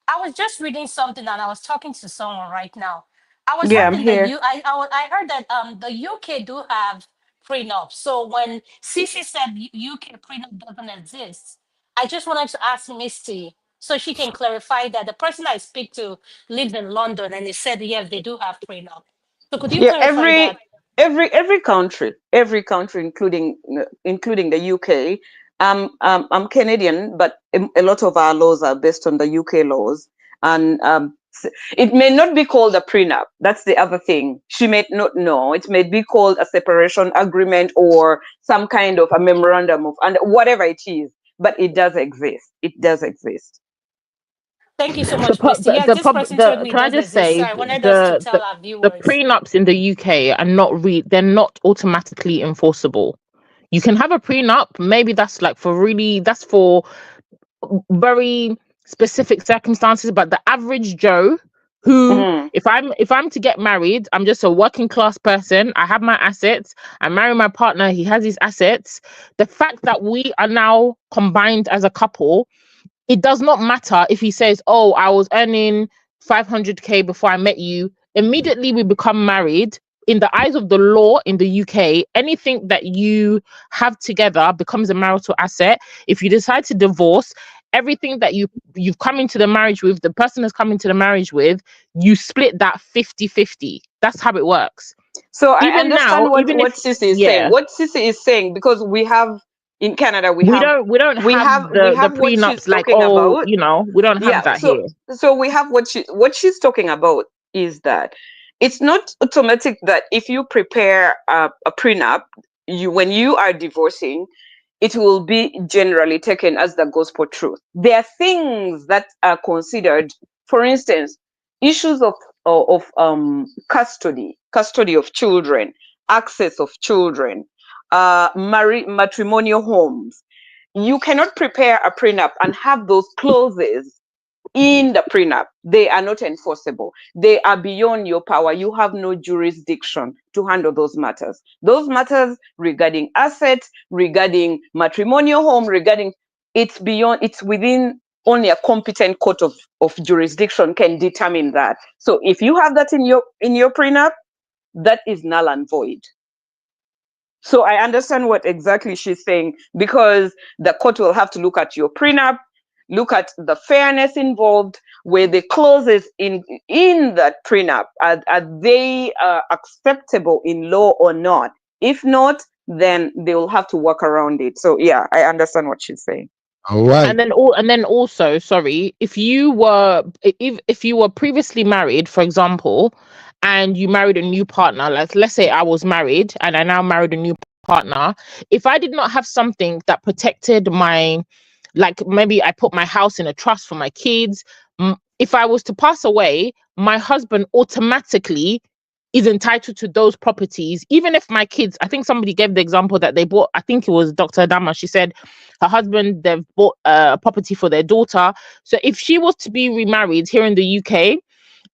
I was just reading something and I was talking to someone right now. I was I'm hearing here. that I heard that the UK do have prenup. So when Cece said UK prenup doesn't exist, I just wanted to ask Misty so she can clarify that. The person I speak to lives in London and they said yes, they do have prenup. So could you clarify that? Every country, including the UK. I'm Canadian, but a lot of our laws are based on the UK laws, and It may not be called a prenup. That's the other thing. She may not know. It may be called a separation agreement or some kind of a memorandum of, and whatever it is, but it does exist. It does exist. Thank you so much, Christy. Yes, this person told me can I does just exist. say So I wanted us to tell our the viewers. prenups in the UK are they're not automatically enforceable. You can have a prenup, maybe that's for very specific circumstances, but the average Joe who if I'm to get married, I'm just a working class person, I have my assets, I marry my partner, he has his assets. The fact that we are now combined as a couple, it does not matter if he says, oh, I was earning 500k before I met you. Immediately we become married. In the eyes of the law in the UK, anything that you have together becomes a marital asset. If you decide to divorce, everything that you've come into the marriage with, the person has come into the marriage with, you split that 50-50. That's how it works. So I understand what Sissy is saying. What Sissy is saying, because we have in Canada, we have the prenups like, oh, about. you know, we don't have that here. So we have what she's talking about is that it's not automatic that if you prepare a prenup, when you are divorcing, it will be generally taken as the gospel truth. There are things that are considered, for instance, issues of custody of children, access of children, matrimonial homes. You cannot prepare a prenup and have those clauses in the prenup. They are not enforceable. They are beyond your power. You have no jurisdiction to handle those matters. Those matters regarding assets, regarding matrimonial home, it's within only a competent court of jurisdiction can determine that. So if you have that in your prenup, that is null and void. So I understand what exactly she's saying, because the court will have to look at your prenup, look at the fairness involved, where the clauses in that prenup are they acceptable in law or not. If not, then they will have to work around it. So yeah, I understand what she's saying. All right. And then also, sorry, if you were previously married, for example, and you married a new partner, like let's say I was married and I now married a new partner, if I did not have something that protected my, like maybe I put my house in a trust for my kids, if I was to pass away, my husband automatically is entitled to those properties, even if my kids, I think somebody gave the example that they bought, I think it was Dr. Adama, she said her husband, they've bought a property for their daughter. So if she was to be remarried here in the UK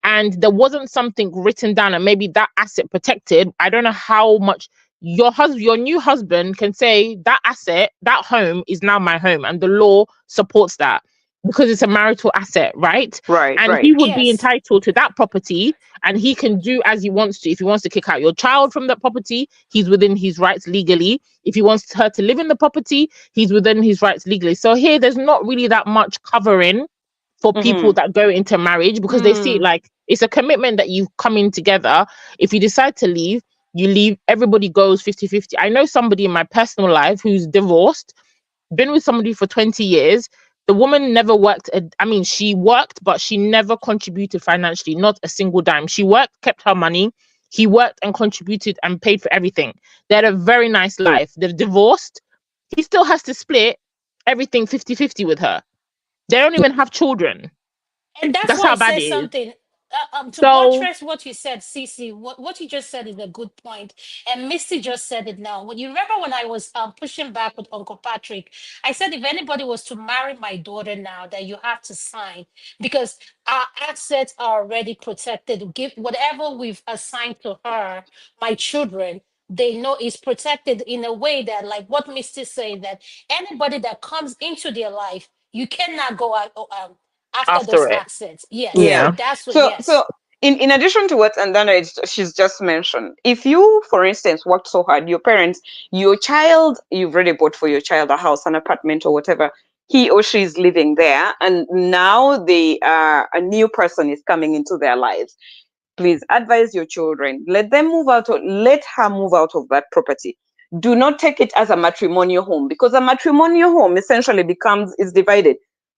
and there wasn't something written down and maybe that asset protected, I don't know how much your new husband can say that asset, that home is now my home, and the law supports that because it's a marital asset, right? Right. And he would be entitled to that property, and he can do as he wants to. If he wants to kick out your child from that property, he's within his rights legally. If he wants her to live in the property, he's within his rights legally. So here, there's not really that much covering for people that go into marriage, because they see it like it's a commitment that you've come in together. If you decide to leave, you leave, everybody goes 50-50. I know somebody in my personal life who's divorced, been with somebody for 20 years. The woman never worked. She worked, but she never contributed financially, not a single dime. She worked, kept her money. He worked and contributed and paid for everything. They had a very nice life. They're divorced. He still has to split everything 50-50 with her. They don't even have children. And that's how why bad I it said is. something. To buttress what you said, Cece, what you just said is a good point. And Misty just said it now. When you remember when I was pushing back with Uncle Patrick, I said if anybody was to marry my daughter now, that you have to sign, because our assets are already protected. Give whatever we've assigned to her, my children, they know is protected in a way that, like what Misty said, that anybody that comes into their life, you cannot go out after those assets. Yes. Yeah. That's what, so in addition to what Andana she's just mentioned, if you, for instance, worked so hard, your parents, your child, you've already bought for your child a house, an apartment or whatever, he or she is living there, and now a new person is coming into their lives. Please advise your children, let her move out of that property. Do not take it as a matrimonial home, because a matrimonial home essentially is divided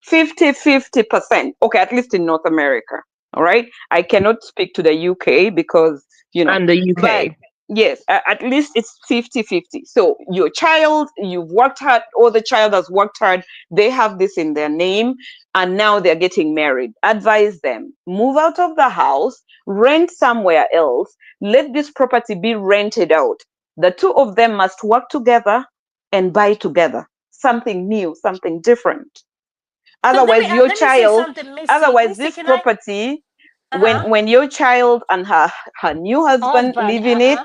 50-50%. Okay, at least in North America. All right. I cannot speak to the UK because, And the but UK. yes, at least it's 50-50. So your child, you've worked hard, or the child has worked hard, they have this in their name, and now they're getting married. Advise them, move out of the house, rent somewhere else, let this property be rented out. The two of them must work together and buy together something new, something different. Otherwise, your let me say child, something, Missy. otherwise, Missy, this can I? property, when your child and her new husband live in it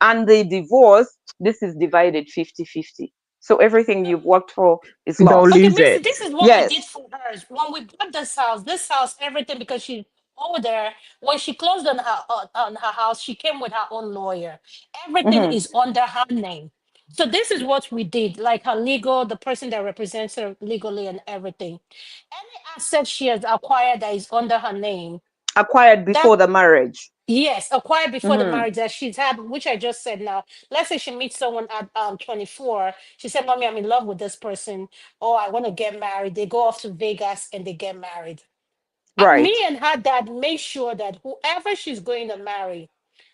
and they divorce, this is divided 50-50. So everything you've worked for is Don't lost. Okay, lose Missy, it. this is what we did Yes. for her. When we bought this house, everything, because she's older. When she closed on her house, she came with her own lawyer. Everything Mhm. is under her name. So this is what we did, like her legal, the person that represents her legally and everything. Any asset she has acquired that is under her name, Acquired before the marriage. yes, acquired before the Mhm. marriage that she's had, which I just said now. Let's say she meets someone at 24. She said, Mommy, I'm in love with this person. Oh, I want to get married. They go off to Vegas and they get married. Right. Me and her dad make sure that whoever she's going to marry,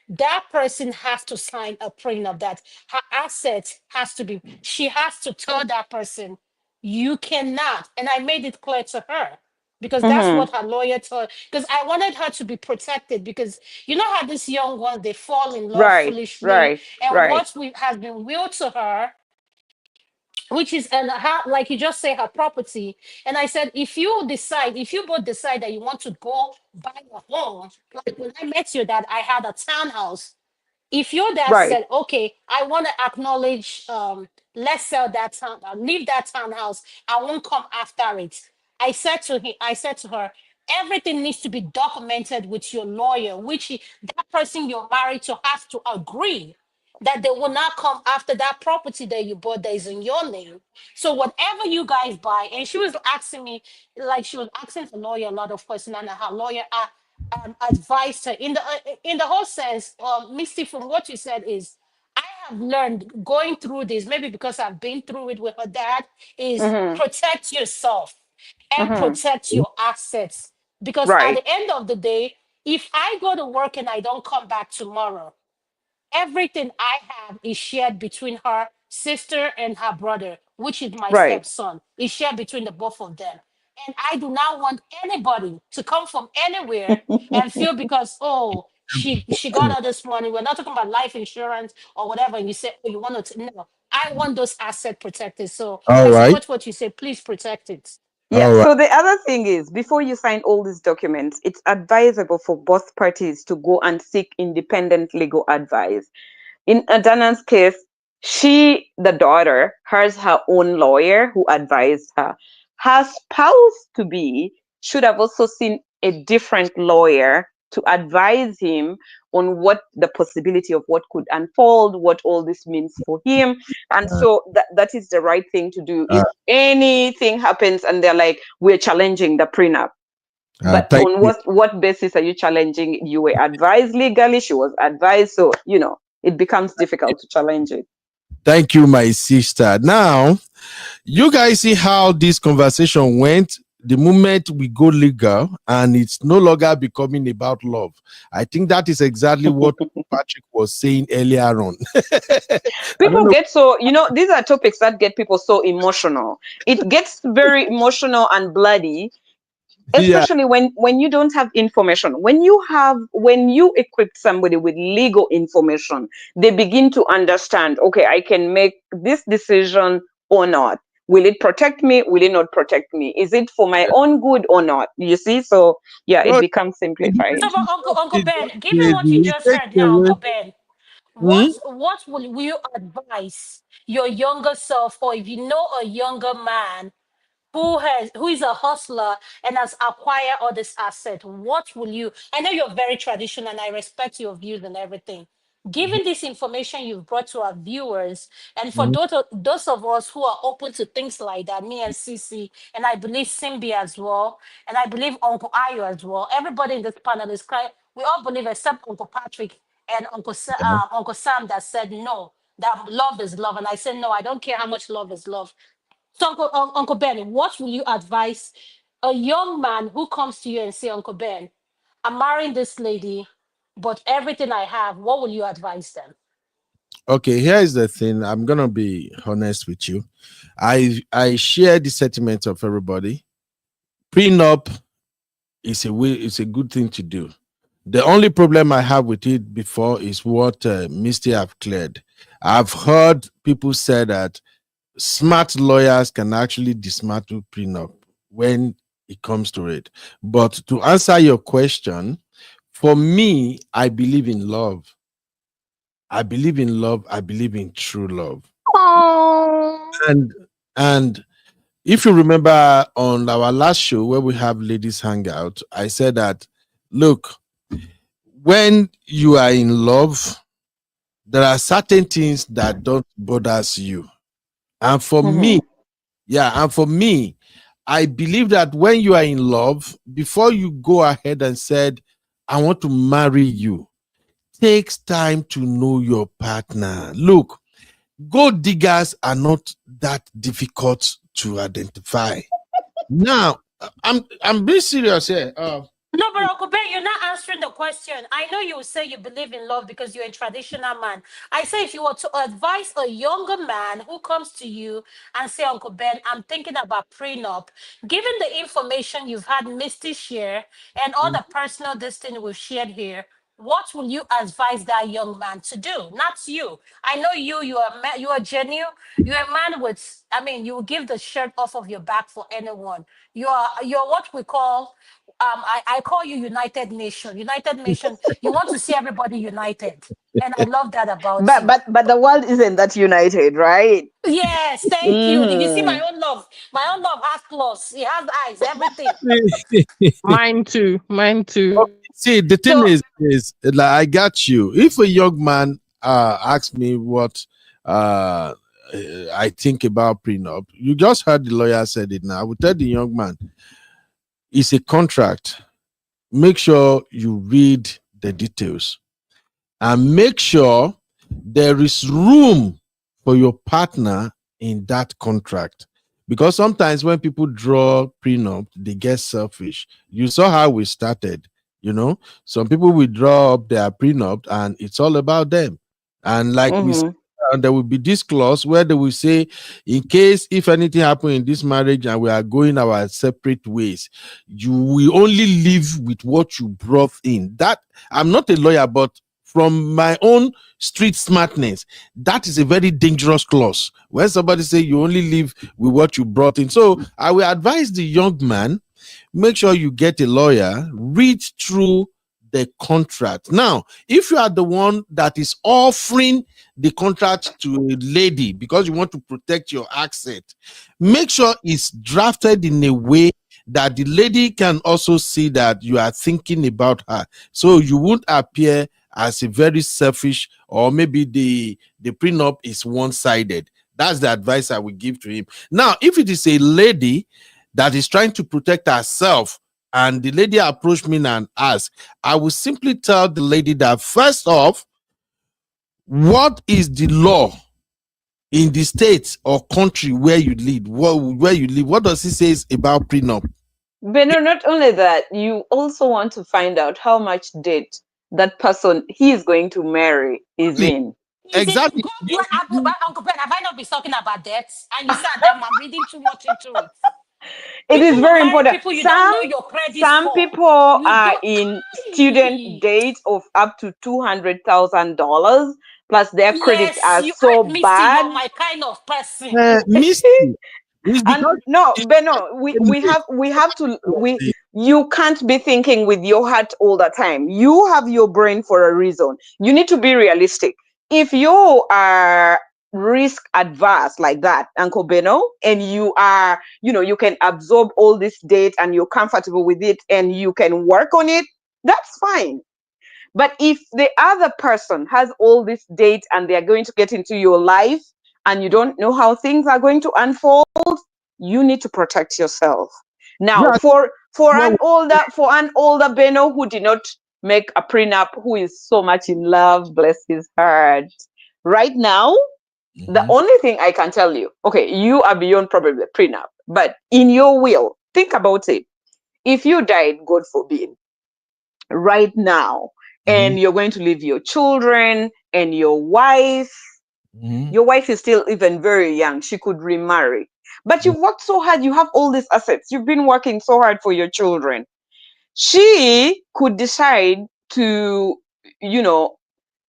that person has to sign a prenup that her assets has to be, she has to tell that person, you cannot. And I made it clear to her because that's Mhm. what her lawyer told, because I wanted her to be protected, because you know how these young ones, they fall in love Right. foolishly, Right. and Right. what we has been willed to her, which is, and how, like you just say, her property. And I said, if you both decide that you want to go buy a home, like when I met your dad, I had a townhouse. If your dad Right. said, okay, I want to acknowledge, let's sell that town, leave that townhouse, I won't come after it. I said to her, everything needs to be documented with your lawyer, that person you're married to has to agree that they will not come after that property that you bought that is in your name. So whatever you guys buy, and she was asking me, like she was asking the lawyer a lot of questions, and her lawyer advised her in the whole sense. Misty, from what you said is, I have learned going through this, maybe because I've been through it with her dad, is Mhm. protect yourself and Mhm. protect your assets. Because at Right. the end of the day, if I go to work and I don't come back tomorrow, everything I have is shared between her sister and her brother, which is my Right. stepson. It's shared between the both of them. And I do not want anybody to come from anywhere and feel because, oh, she got all this money. We're not talking about life insurance or whatever. And you say, oh, you want to, no. I want those assets protected. So All I right. support what you say. Please protect it. Yeah. All right. So the other thing is, before you sign all these documents, it's advisable for both parties to go and seek independent legal advice. In Adana's case, the daughter, has her own lawyer who advised her. Her spouse to be should have also seen a different lawyer to advise him on what the possibility of what could unfold, what all this means for him. And so that is the right thing to do. If anything happens and they're like, we're challenging the prenup, but Thank on you. what basis are you challenging? You were advised legally, she was advised, so it becomes difficult to challenge it. Thank you, my sister. Now, you guys see how this conversation went the moment we go legal and it's no longer becoming about love. I think that is exactly what Patrick was saying earlier on. People get so, these are topics that get people so emotional. It gets very emotional and bloody, especially when you don't have information. When you equip somebody with legal information, they begin to understand, okay, I can make this decision or not. Will it protect me? Will it not protect me? Is it for my own good or not? You see? So yeah, it becomes simplified. So, but Uncle Ben, given what you just heard now, Uncle Ben, what will you advise your younger self, or if you know a younger man who is a hustler and has acquired all this asset, what will you, I know you're very traditional and I respect your views and everything, given this information you've brought to our viewers, and for those of us who are open to things like that, me and Cece, and I believe Simbi as well, and I believe Uncle Ayo as well, everybody in this panel is crying, we all believe except Uncle Patrick and Uncle Sam that said no, that love is love. And I said, no, I don't care how much love is love. So, Uncle Ben, what will you advise a young man who comes to you and say, Uncle Ben, I'm marrying this lady, but everything I have, what will you advise them? Okay, here is the thing. I'm gonna be honest with you. I share the sentiment of everybody. Prenup is it's a good thing to do. The only problem I have with it before is what Misty have cleared. I've heard people say that smart lawyers can actually dismantle prenup when it comes to it. But to answer your question, for me, I believe in love. I believe in love. I believe in true love. And if you remember on our last show where we have ladies hangout, I said that, look, when you are in love, there are certain things that don't bother you. And for me, I believe that when you are in love, before you go ahead and said, I want to marry you, takes time to know your partner. Look, gold diggers are not that difficult to identify. Now, I'm being serious here. No, but Uncle Ben, you're not answering the question. I know you will say you believe in love because you're a traditional man. I say if you were to advise a younger man who comes to you and say, Uncle Ben, I'm thinking about prenup, given the information you've had Misty share and all the personal destiny we've shared here, what will you advise that young man to do? Not you. I know you are genuine. You're a man with, I mean, you will give the shirt off of your back for anyone. You're what we call, I call you United Nation. United Nation, you want to see everybody united. And I love that about you. But the world isn't that united, right? Yes, thank you. Did you see my own love? My own love has claws. It has eyes, everything. Mine too. See, the thing is like, I got you. If a young man asks me what I think about prenup, you just heard the lawyer said it now. I will tell the young man, it's a contract. Make sure you read the details and make sure there is room for your partner in that contract. Because sometimes when people draw prenup, they get selfish. You saw how we started. You know, some people will draw up their prenup and it's all about them. And like we said, there will be this clause where they will say, in case if anything happens in this marriage and we are going our separate ways, you will only live with what you brought in. That I'm not a lawyer, but from my own street smartness, that is a very dangerous clause. When somebody say you only live with what you brought in. So I will advise the young man, make sure you get a lawyer, read through the contract. Now, if you are the one that is offering the contract to a lady because you want to protect your asset, make sure it's drafted in a way that the lady can also see that you are thinking about her. So you won't appear as a very selfish, or maybe the prenup is one-sided. That's the advice I would give to him. Now, if it is a lady that is trying to protect herself, and the lady approached me and asked, I will simply tell the lady that first off, what is the law in the state or country where you live? What does it say about prenup? But no, not only that, you also want to find out how much debt that person he is going to marry is in. Exactly. Uncle Ben, have I not been talking about debts? And you said that I'm reading too much into it. It is very important. People you don't know your credit Some score. people are in student debt of up to $200,000, plus their credits are so bad. You're my kind of person. You can't be thinking with your heart all the time. You have your brain for a reason. You need to be realistic. If you are risk adverse like that, Uncle Beno, and you are, you can absorb all this debt and you're comfortable with it and you can work on it, that's fine. But if the other person has all this debt and they're going to get into your life and you don't know how things are going to unfold, you need to protect yourself. Now, for an older Beno who did not make a prenup, who is so much in love, bless his heart, right now, the only thing I can tell you, okay, you are beyond probably the prenup, but in your will, think about it. If you died, God forbid, right now, and you're going to leave your children and your wife. Your wife is still even very young. She could remarry. But you've worked so hard. You have all these assets. You've been working so hard for your children. She could decide to,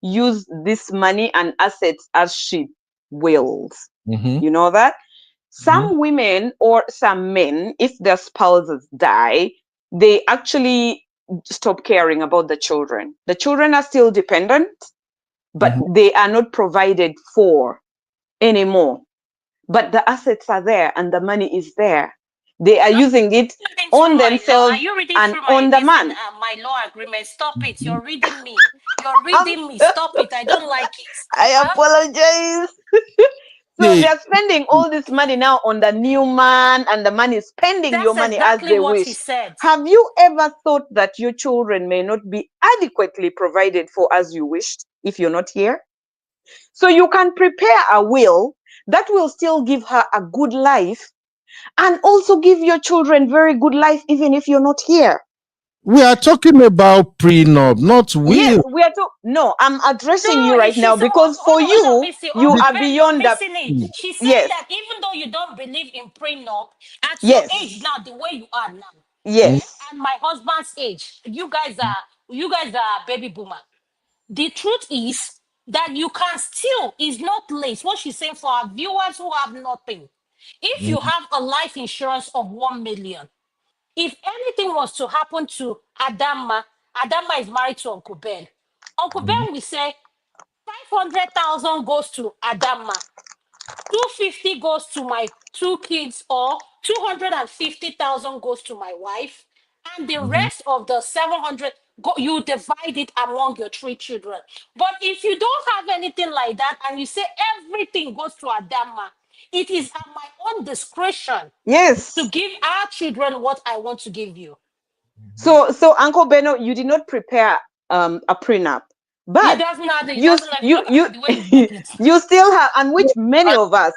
use this money and assets as she wills. You know that? Some women or some men, if their spouses die, they actually stop caring about the children. The children are still dependent, but they are not provided for anymore. But the assets are there and the money is there. They are using it on themselves and on the man. My law agreement. Stop it. You're reading me. You're reading me. Stop it. I don't like it. I apologize. So they're spending all this money now on the new man, and the man is spending your money exactly as they what wish. He said. Have you ever thought that your children may not be adequately provided for as you wished if you're not here? So you can prepare a will that will still give her a good life and also give your children very good life even if you're not here. We are talking about prenup, not will. Yes, we are talking. No, I'm addressing you right now because for you, you are beyond that. She's saying that even though you don't believe in prenup, at your age now, the way you are now, yes, and my husband's age, you guys are baby boomer. The truth is that you can still, is not late. What she's saying for our viewers who have nothing. If you have a life insurance of 1 million, if anything was to happen to Adama is married to Uncle Ben. Uncle Ben will say 500,000 goes to Adama, 250 goes to my 2 kids, or 250,000 goes to my wife, and the rest of the 700 you divide it among your 3 children. But if you don't have anything like that and you say everything goes to Adama, it is at my own discretion to give our children what I want to give you. So Uncle Beno, you did not prepare a prenup, but you still have, and which many of us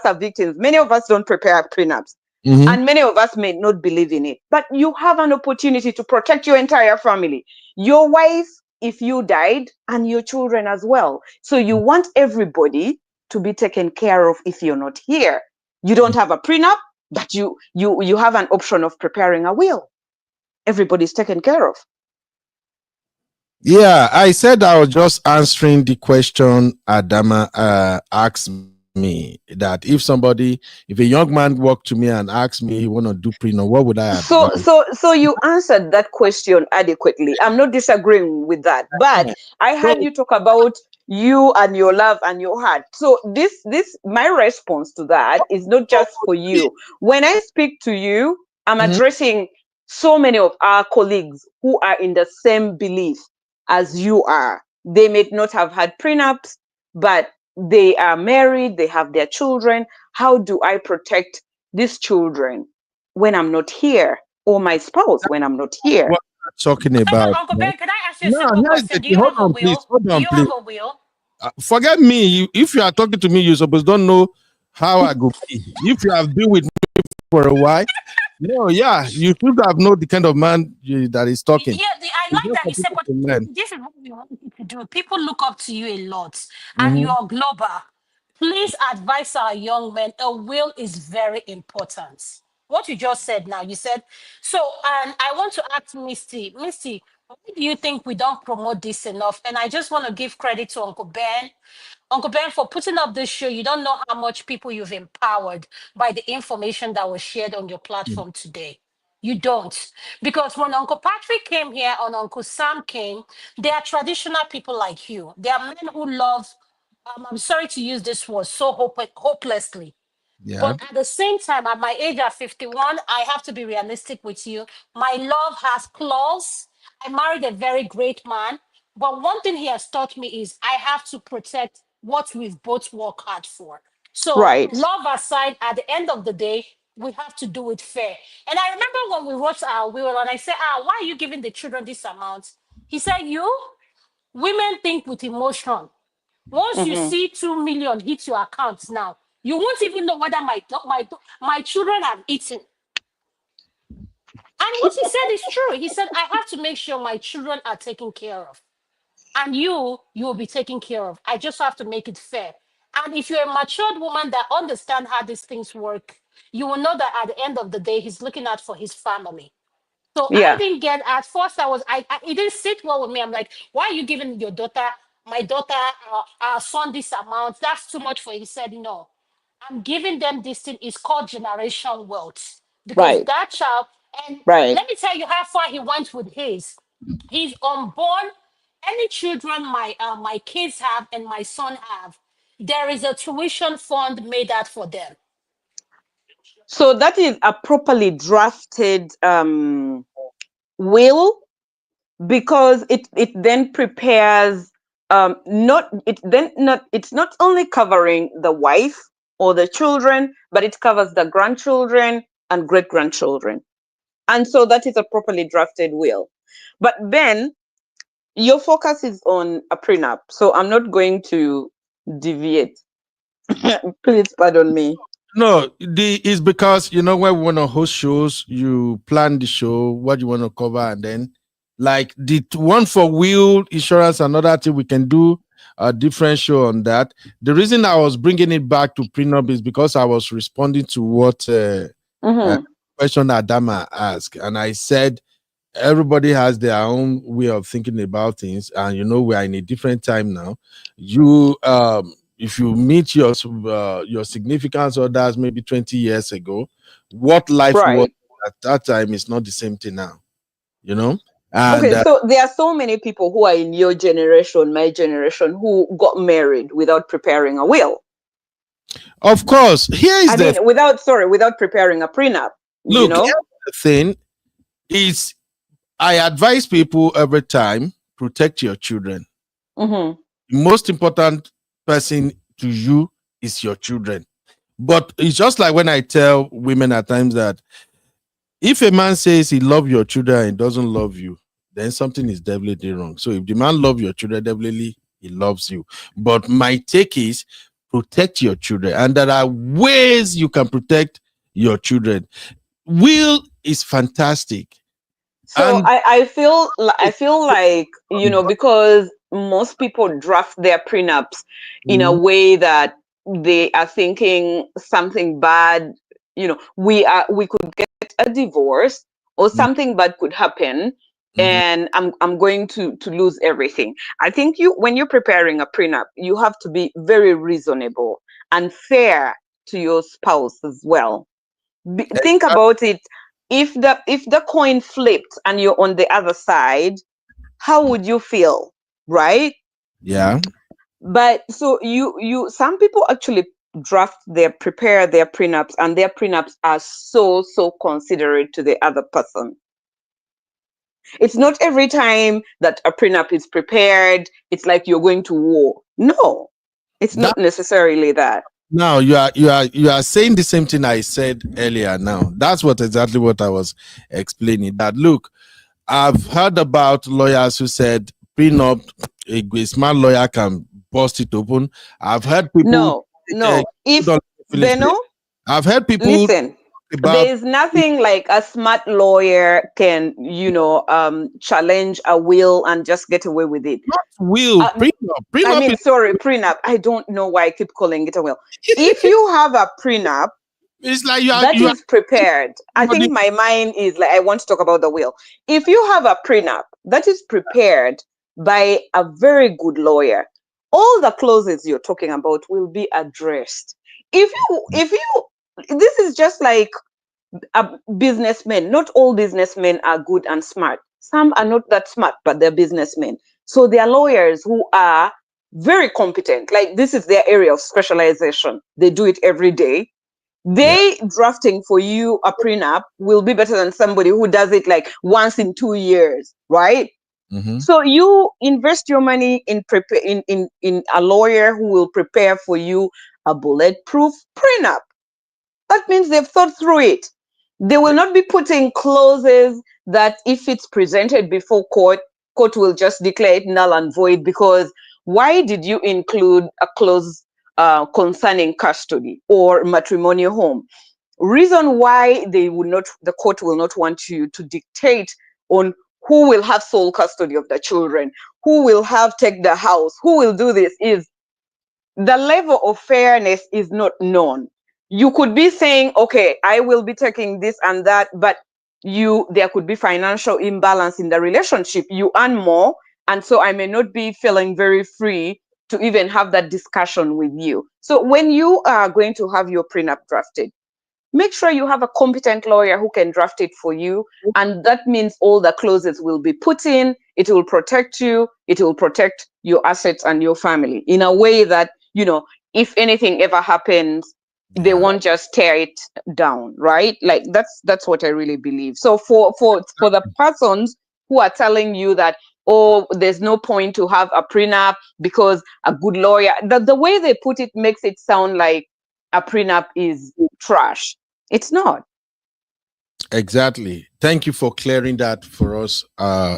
are victims. Many of us don't prepare prenups, and many of us may not believe in it. But you have an opportunity to protect your entire family, your wife if you died, and your children as well. So you want everybody to be taken care of if you're not here. You don't have a prenup, but you have an option of preparing a will. Everybody's taken care of. Yeah, I said I was just answering the question Adama asked me, that if a young man walked to me and asked me he want to do prenup, what would I advise? So you answered that question adequately. I'm not disagreeing with that, but I heard you talk about you and your love and your heart. So this my response to that is not just for you. When I speak to you, I'm addressing so many of our colleagues who are in the same belief as you are. They may not have had prenups, but they are married, they have their children. How do I protect these children when I'm not here, or my spouse when I'm not here? What are you talking about? Uncle Ben, can I ask you a simple question? Do you have a will? Do you have a will? Forget me. If you are talking to me, you suppose don't know how I go be. If you have been with me for a while, you should have known the kind of man that is talking. Yeah, I like that you said, but this is what we want you to do. People look up to you a lot, and you're global. Please advise our young men, a will is very important. What you just said now, you said, so, and I want to ask Misty, why do you think we don't promote this enough? And I just want to give credit to Uncle Ben. Uncle Ben, for putting up this show. You don't know how much people you've empowered by the information that was shared on your platform today. You don't. Because when Uncle Patrick came here and Uncle Sam came, they are traditional people like you. They are men who love, I'm sorry to use this word, so hopelessly. Yeah. But at the same time, at my age of 51, I have to be realistic with you. My love has claws. I married a very great man. But one thing he has taught me is I have to protect what we've both worked hard for. So love aside, at the end of the day, we have to do it fair. And I remember when we wrote our will and I said, why are you giving the children this amount? He said, women think with emotion. Once you see 2 million hit your account now, you won't even know whether my children have eaten. And what he said is true. He said, I have to make sure my children are taken care of. And you will be taken care of. I just have to make it fair. And if you're a matured woman that understands how these things work, you will know that at the end of the day, he's looking out for his family. So I Yeah. didn't get, at first I was, it didn't sit well with me. I'm like, why are you giving your daughter, my daughter, our son this amount? That's too much for you. He said, no, I'm giving them this thing. It's called generational wealth. Because Right. that child, and Right. let me tell you how far he went with his. He's unborn. Any children my kids have and my son have, there is a tuition fund made out for them. So that is a properly drafted will, because it then prepares it's not only covering the wife or the children, but it covers the grandchildren and great grandchildren. And so that is a properly drafted will. But then your focus is on a prenup, so I'm not going to deviate. Please pardon me. No, it's because when we want to host shows, you plan the show, what you want to cover, and then like the one for will insurance, another thing we can do a different show on that. The reason I was bringing it back to prenup is because I was responding to what question Adama asked, and I said everybody has their own way of thinking about things, and we are in a different time now. If you meet your significant others maybe 20 years ago, what life was at that time is not the same thing now, And, okay, so there are so many people who are in your generation, my generation, who got married without preparing a will. Of course, without preparing a prenup. Look, the thing is, I advise people every time, protect your children. Mm-hmm. The most important person to you is your children. But it's just like when I tell women at times that if a man says he loves your children and doesn't love you, then something is definitely wrong. So if the man loves your children, definitely he loves you. But my take is protect your children. And there are ways you can protect your children. Will is fantastic. So I feel like, because most people draft their prenups in a way that they are thinking something bad, we could get a divorce or something bad could happen, and I'm going to lose everything. I think when you're preparing a prenup, you have to be very reasonable and fair to your spouse as well. Think about it. If the coin flipped and you're on the other side, how would you feel, right? Yeah. But so some people actually prepare their prenups, and their prenups are so considerate to the other person. It's not every time that a prenup is prepared, it's like you're going to war. No, it's not necessarily that. Now you are saying the same thing I said earlier. Now that's exactly what I was explaining. That look, I've heard about lawyers who said prenup, a smart lawyer can bust it open. I've heard people. No. I've heard people. Listen, there is nothing like a smart lawyer can challenge a will and just get away with it. Not will, prenup. Prenup. I don't know why I keep calling it a will. If you have a prenup, it's like you is prepared. I think my mind is like, I want to talk about the will. If you have a prenup that is prepared by a very good lawyer, all the clauses you're talking about will be addressed. If you this is just like a businessman. Not all businessmen are good and smart. Some are not that smart, but they're businessmen. So they are lawyers who are very competent. Like, this is their area of specialization. They do it every day. Drafting for you a prenup will be better than somebody who does it like once in 2 years, right? Mm-hmm. So you invest your money in a lawyer who will prepare for you a bulletproof prenup. That means they've thought through it. They will not be putting clauses that if it's presented before court will just declare it null and void, because why did you include a clause concerning custody or matrimonial home? reason why the court will not want you to dictate on who will have sole custody of the children, who will take the house, who will do this, is the level of fairness is not known. You could be saying, okay, I will be taking this and that, but there could be financial imbalance in the relationship. You earn more, and so I may not be feeling very free to even have that discussion with you. So when you are going to have your prenup drafted, make sure you have a competent lawyer who can draft it for you. And that means all the clauses will be put in. It will protect you. It will protect your assets and your family in a way that, if anything ever happens, they won't just tear it down, right? Like that's what I really believe. So for the persons who are telling you that, oh, there's no point to have a prenup because a good lawyer, the way they put it makes it sound like a prenup is trash. It's not. Exactly. Thank you for clearing that for us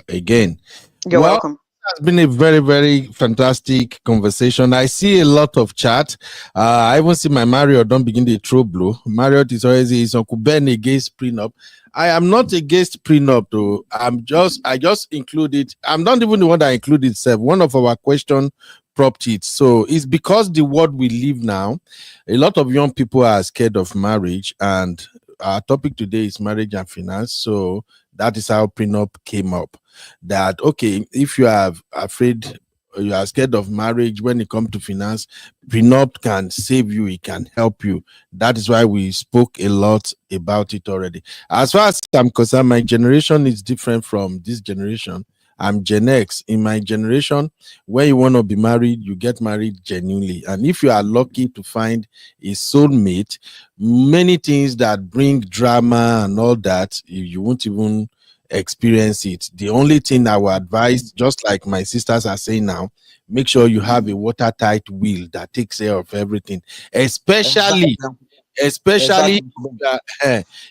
again. You're welcome. It's been a very, very fantastic conversation. I see a lot of chat. I even see my Marriott don't begin to throw blue. Marriott is always Uncle Ben against prenup. I am not against prenup though. I just included. I'm not even the one that included itself. One of our question prompted it. So it's because the world we live now, a lot of young people are scared of marriage, and our topic today is marriage and finance. So that is how prenup came up. That, okay, if you are afraid, you are scared of marriage when it comes to finance, prenup can save you, it can help you. That is why we spoke a lot about it already. As far as I'm concerned, my generation is different from this generation. I'm Gen X. In my generation, when you want to be married, you get married genuinely. And if you are lucky to find a soulmate, many things that bring drama and all that, you won't even experience it. The only thing I would advise, just like my sisters are saying now, make sure you have a watertight will that takes care of everything, especially if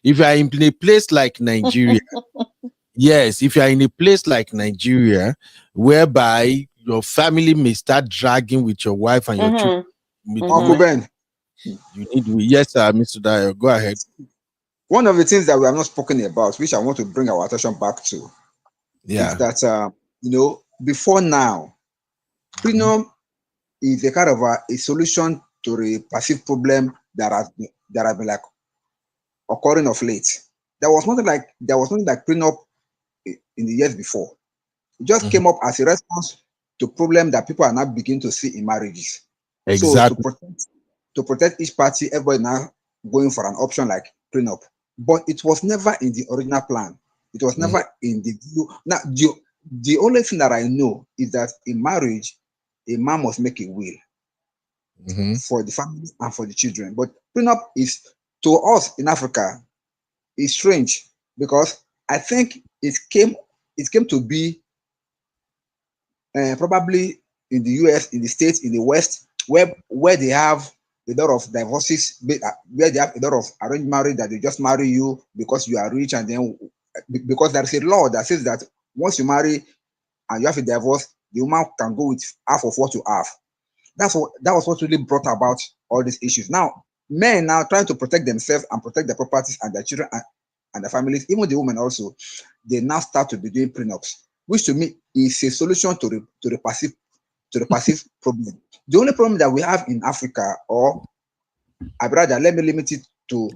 you are in a place like Nigeria. Yes, if you are in a place like Nigeria, whereby your family may start dragging with your wife and your children. Uncle Ben, you need to, yes, sir, Mr. Dyer, go ahead. One of the things that we have not spoken about, which I want to bring our attention back to, is that before now, prenup is a kind of a solution to a passive problem that has been like occurring of late. There was nothing like prenup in the years before. It just came up as a response to problem that people are now beginning to see in marriages. Exactly. So to protect each party, everybody now going for an option like prenup. But it was never in the original plan. It was never in the view. Now, the only thing that I know is that in marriage, a man must make a will for the family and for the children. But prenup is, to us in Africa, is strange because I think it came to be probably in the US, in the States, in the West, where they have a lot of divorces, where they have a lot of arranged marriage that they just marry you because you are rich, and then because there is a law that says that once you marry and you have a divorce, the woman can go with half of what you have. That was what really brought about all these issues. Now, men now trying to protect themselves and protect their properties and their children and their families, even the women also, they now start to be doing prenups, which to me is a solution to the passive problem. The only problem that we have in Africa, or I rather let me limit it to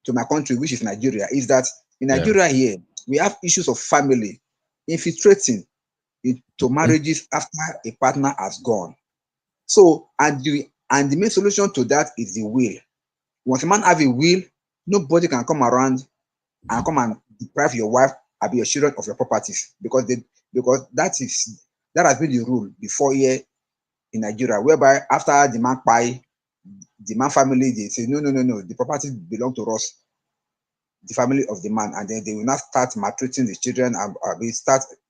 my country, which is Nigeria, is that in Nigeria here we have issues of family infiltrating into marriages after a partner has gone. So and the main solution to that is the will. Once a man have a will, nobody can come around and come and deprive your wife or your children of your properties, because that has been the rule before here in Nigeria, whereby after the man buy, the man family, they say no, the property belong to us, the family of the man, and then they will not start maltreating the children, and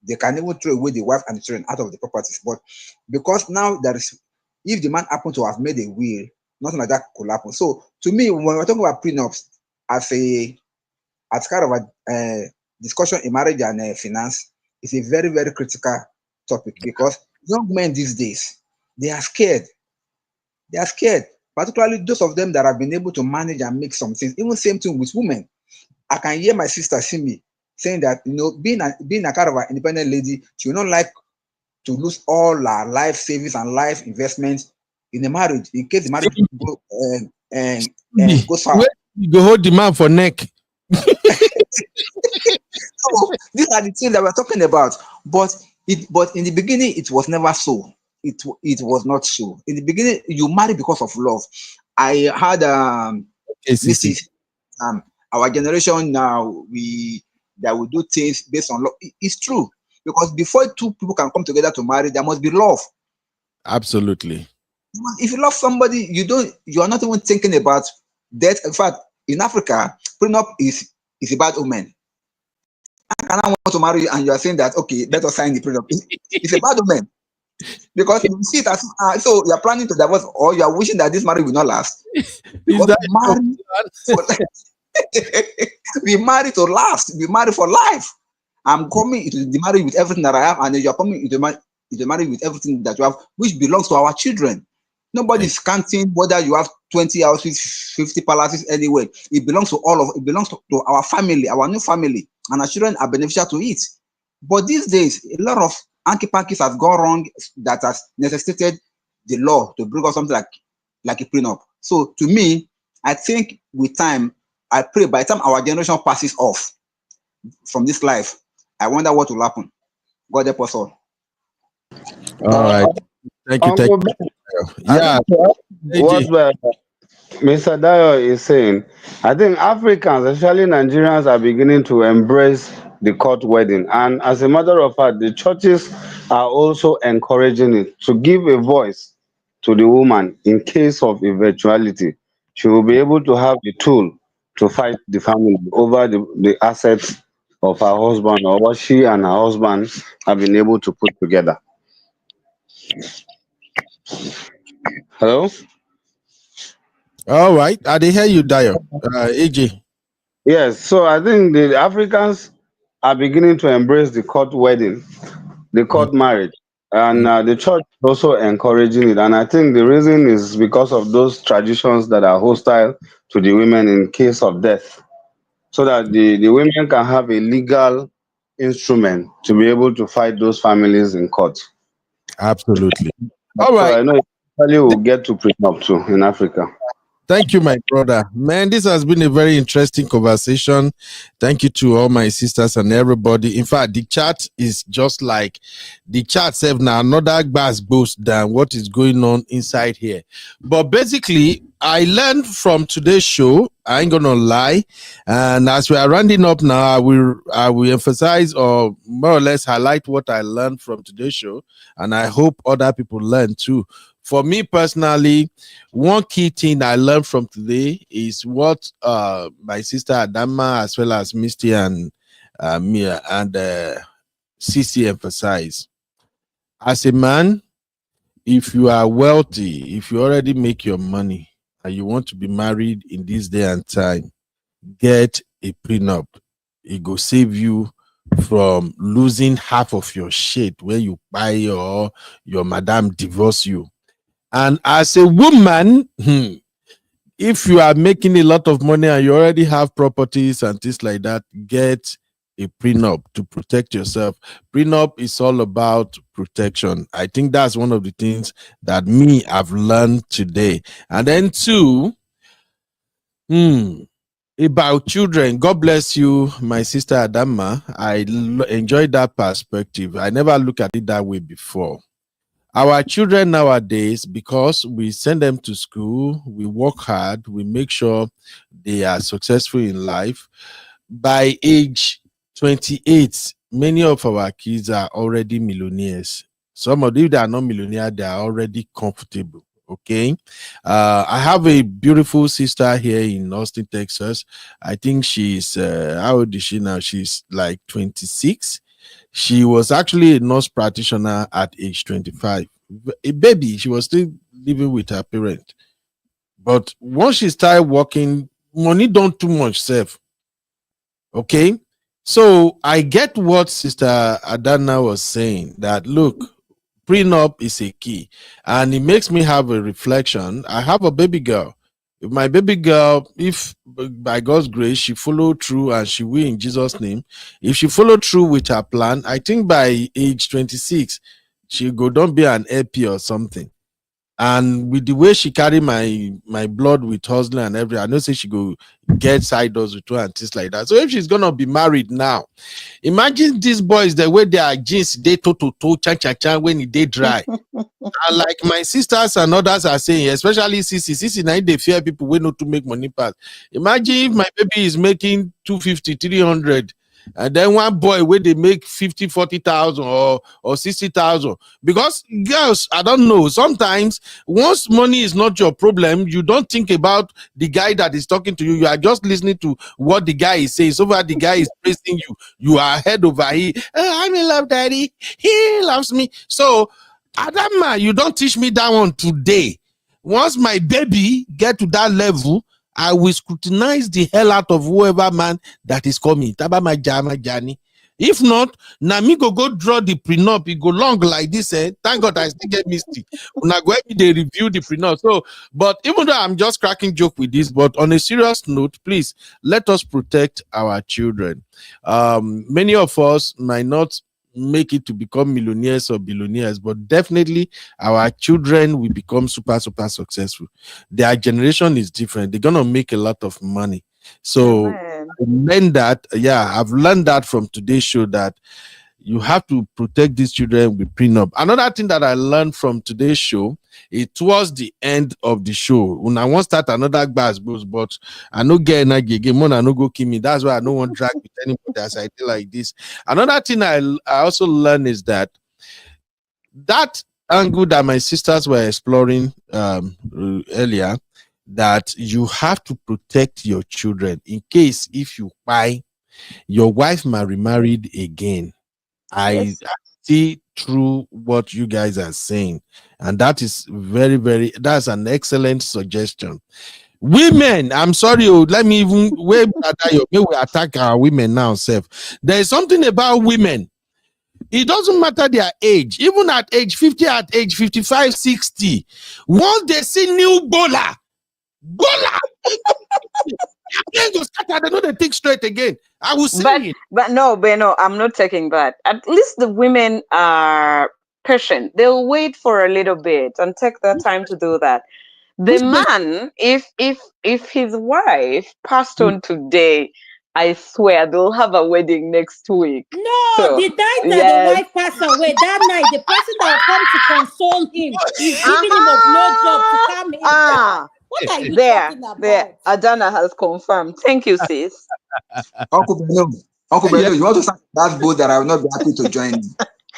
they can even throw away the wife and the children out of the properties. But because now if the man happened to have made a will, nothing like that could happen. So to me, when we're talking about prenups as kind of a discussion in marriage and finance, it's a very, very critical topic, because young men these days, they are scared. They are scared. particularly those of them that have been able to manage and make some things. Even same thing with women. I can hear my sister Simi saying that, you know, being a kind of an independent lady, she would not like to lose all her life savings and life investments in a marriage in case the marriage goes sour. You go hold the man for neck. So these are the things that we're talking about. But in the beginning, it was never so. It was not so. In the beginning, you marry because of love. I had this is our generation now, we do things based on love. It's true, because before two people can come together to marry, there must be love. Absolutely. If you love somebody, you are not even thinking about death. In fact, in Africa, prenup is a bad omen. I cannot want to marry you and you are saying that, okay, let us sign the prenup. It's a bad omen. Because you see it as so you are planning to divorce, or you are wishing that this marriage will not last. Because we marry to last, we marry for life. I'm coming into the marriage with everything that I have, and you're coming into the marriage with everything that you have, which belongs to our children. Nobody's counting whether you have 20 houses, 50 palaces, anyway. It belongs to it belongs to our family, our new family, and our children are beneficial to it. But these days, a lot of hanky-pankies have gone wrong that has necessitated the law to bring us something like a prenup. So to me, I think with time, I pray by the time our generation passes off from this life, I wonder what will happen. God help us all. All right. Thank you. Yeah. What Mr. Dayo is saying, I think Africans, especially Nigerians, are beginning to embrace the court wedding. And as a matter of fact, the churches are also encouraging it, to give a voice to the woman in case of eventuality. She will be able to have the tool to fight the family over the assets of her husband, or what she and her husband have been able to put together. Hello? All right. I did hear you, Dayo. AJ. Yes, so I think the Africans are beginning to embrace the court wedding, the court marriage, and the church is also encouraging it. And I think the reason is because of those traditions that are hostile to the women in case of death, so that the women can have a legal instrument to be able to fight those families in court. Absolutely. All right. So I know eventually we'll get to prenup too in Africa. Thank you, my brother. Man, this has been a very interesting conversation. Thank you to all my sisters and everybody. In fact, the chat is just like the chat said now, another bass boost than what is going on inside here. But basically, I learned from today's show, I ain't gonna lie. And as we are rounding up now, I will emphasize or more or less highlight what I learned from today's show. And I hope other people learn too. For me personally, one key thing I learned from today is what my sister Adama, as well as Misty and Mia and Cece emphasize. As a man, if you are wealthy, if you already make your money and you want to be married in this day and time, get a prenup. It will save you from losing half of your shit when you buy your madam divorce you. And as a woman, if you are making a lot of money and you already have properties and things like that, get a prenup to protect yourself. Prenup is all about protection. I think that's one of the things that I've learned today. And then two, about children. God bless you, my sister Adama. I enjoyed that perspective. I never looked at it that way before. Our children nowadays, because we send them to school, we work hard, we make sure they are successful in life. By age 28, many of our kids are already millionaires. Some of them, if they are not millionaires, they are already comfortable. Okay. I have a beautiful sister here in Austin, Texas. I think she's, how old is she now? She's like 26. She was actually a nurse practitioner at age 25. A baby, she was still living with her parent. But once she started working, money don't too much save. Okay? So I get what Sister Adana was saying, that look, prenup is a key, and it makes me have a reflection. I have a baby girl. If my baby girl, if by God's grace she follow through, and she will in Jesus' name, if she follow through with her plan, I think by age 26 she go don't be an AP or something. And with the way she carry my blood with hustling and everything, I know say she go get side doors with her and things like that. So if she's gonna be married now, imagine these boys the way their jeans they to chan when they dry. And like my sisters and others are saying, especially Sisi now they fear people who know to make money pass. Imagine if my baby is making 250, 300. And then one boy where they make 50, 40,000 or 60,000. Because girls, I don't know, sometimes once money is not your problem, you don't think about the guy that is talking to you. You are just listening to what the guy is saying. So far the guy is praising you. You are head over here. Oh, I'm in love, daddy. He loves me. So Adama, you don't teach me that one today. Once my baby get to that level, I will scrutinize the hell out of whoever man that is coming. Taba my journey. If not, now me go draw the prenup. It go long like this. Thank God I still get misty. When I go every day review the prenup. So, but even though I'm just cracking joke with this, but on a serious note, please let us protect our children. Many of us might not make it to become millionaires or billionaires, but definitely our children will become super successful. Their generation is different. They're gonna make a lot of money. So I've learned that from today's show, that you have to protect these children with prenup. Another thing that I learned from today's show, it was the end of the show. When I want to start another bass, but I no get energy again, I no go kill me. That's why I don't want to drag with anybody as I do like this. Another thing I also learned is that angle that my sisters were exploring earlier, that you have to protect your children in case if you buy, your wife might remarried again. I see through what you guys are saying, and that is that's an excellent suggestion. Women, I'm sorry, let me even we attack our women now. There is something about women. It doesn't matter their age, even at age 50, at age 55, 60. Once they see new bola, they know they think straight again. I will see but no, I'm not taking that. At least the women are patient. They'll wait for a little bit and take their time to do that. The man, if his wife passed on today, I swear they'll have a wedding next week. No, the night that the wife passed away, that night the person that will come to console him is giving him a blowjob to calm him down. What are you talking about? Adana has confirmed. Thank you, sis. Uncle Beno, you want to start that boat that I will not be happy to join you.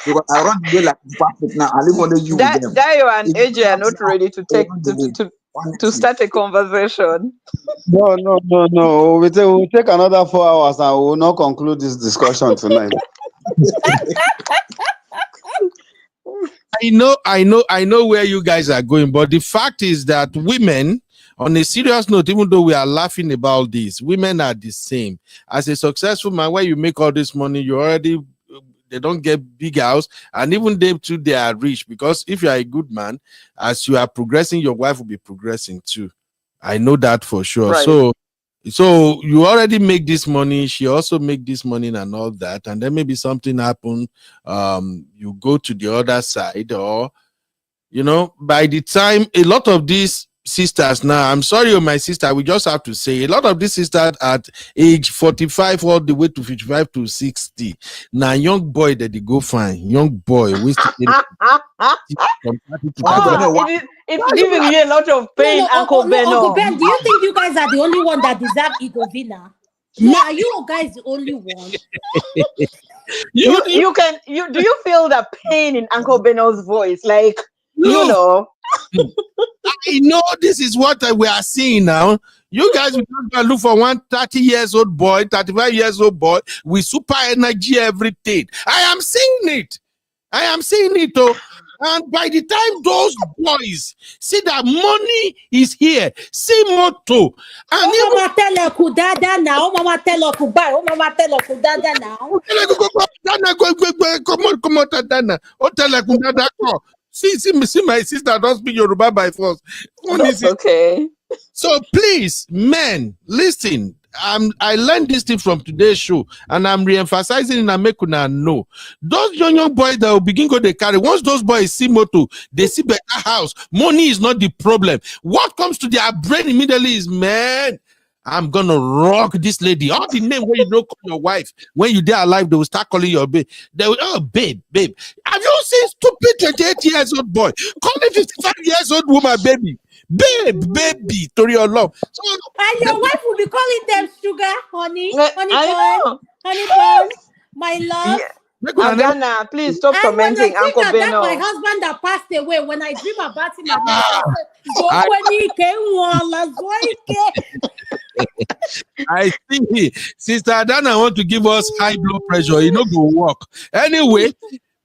Because I run away like the perfect now. I live only you with them. Dayo and AJ are not ready to start a conversation. No. We'll take another 4 hours and we will not conclude this discussion tonight. I know where you guys are going, but the fact is that women, on a serious note, even though we are laughing about this, women are the same. As a successful man, when you make all this money, they don't get big house, and even they too, they are rich, because if you are a good man, as you are progressing, your wife will be progressing too. I know that for sure. Right. So you already make this money, she also make this money and all that, and then maybe something happen, you go to the other side, or by the time a lot of these sisters now, I'm sorry, my sister, we just have to say, a lot of these sisters at age 45 all the way to 55 to 60, now young boy that they go find, young boy it's giving you a lot of pain. Uncle Ben, do you think you guys are the only one that deserve Igovina? Yeah, are you guys the only one? Do you feel the pain in Uncle Beno's voice? Like, I know this is what we are seeing now. You guys will just look for one 30-years-old boy, 35-years-old boy with super energy, everything. I am seeing it. And by the time those boys see that money is here, see motto, and Mama tell her kudada now. Mama tell her kubai. Mama tell her kudada now. Come on, Dana. Oh, tell her kudada. See my sister don't speak Yoruba by force. That's okay. So please, men, listen. I learned this thing from today's show, and I'm re-emphasizing in Amekuna. No, those young boys that will begin go they carry. Once those boys see moto, they see better house. Money is not the problem. What comes to their brain immediately is, man, I'm gonna rock this lady. All the name where you don't call your wife when you're there alive, they will start calling your babe. They will, oh, babe. Have you seen stupid 28 years old boy calling 55 years old woman baby? Baby, to your love. So, and your wife will be calling them sugar, honey bun, my love. Yeah. Adana, please stop commenting, Uncle Beno. My husband that passed away, when I dream about him, I see. Sister Adana want to give us high blood pressure. You know, go work. Anyway,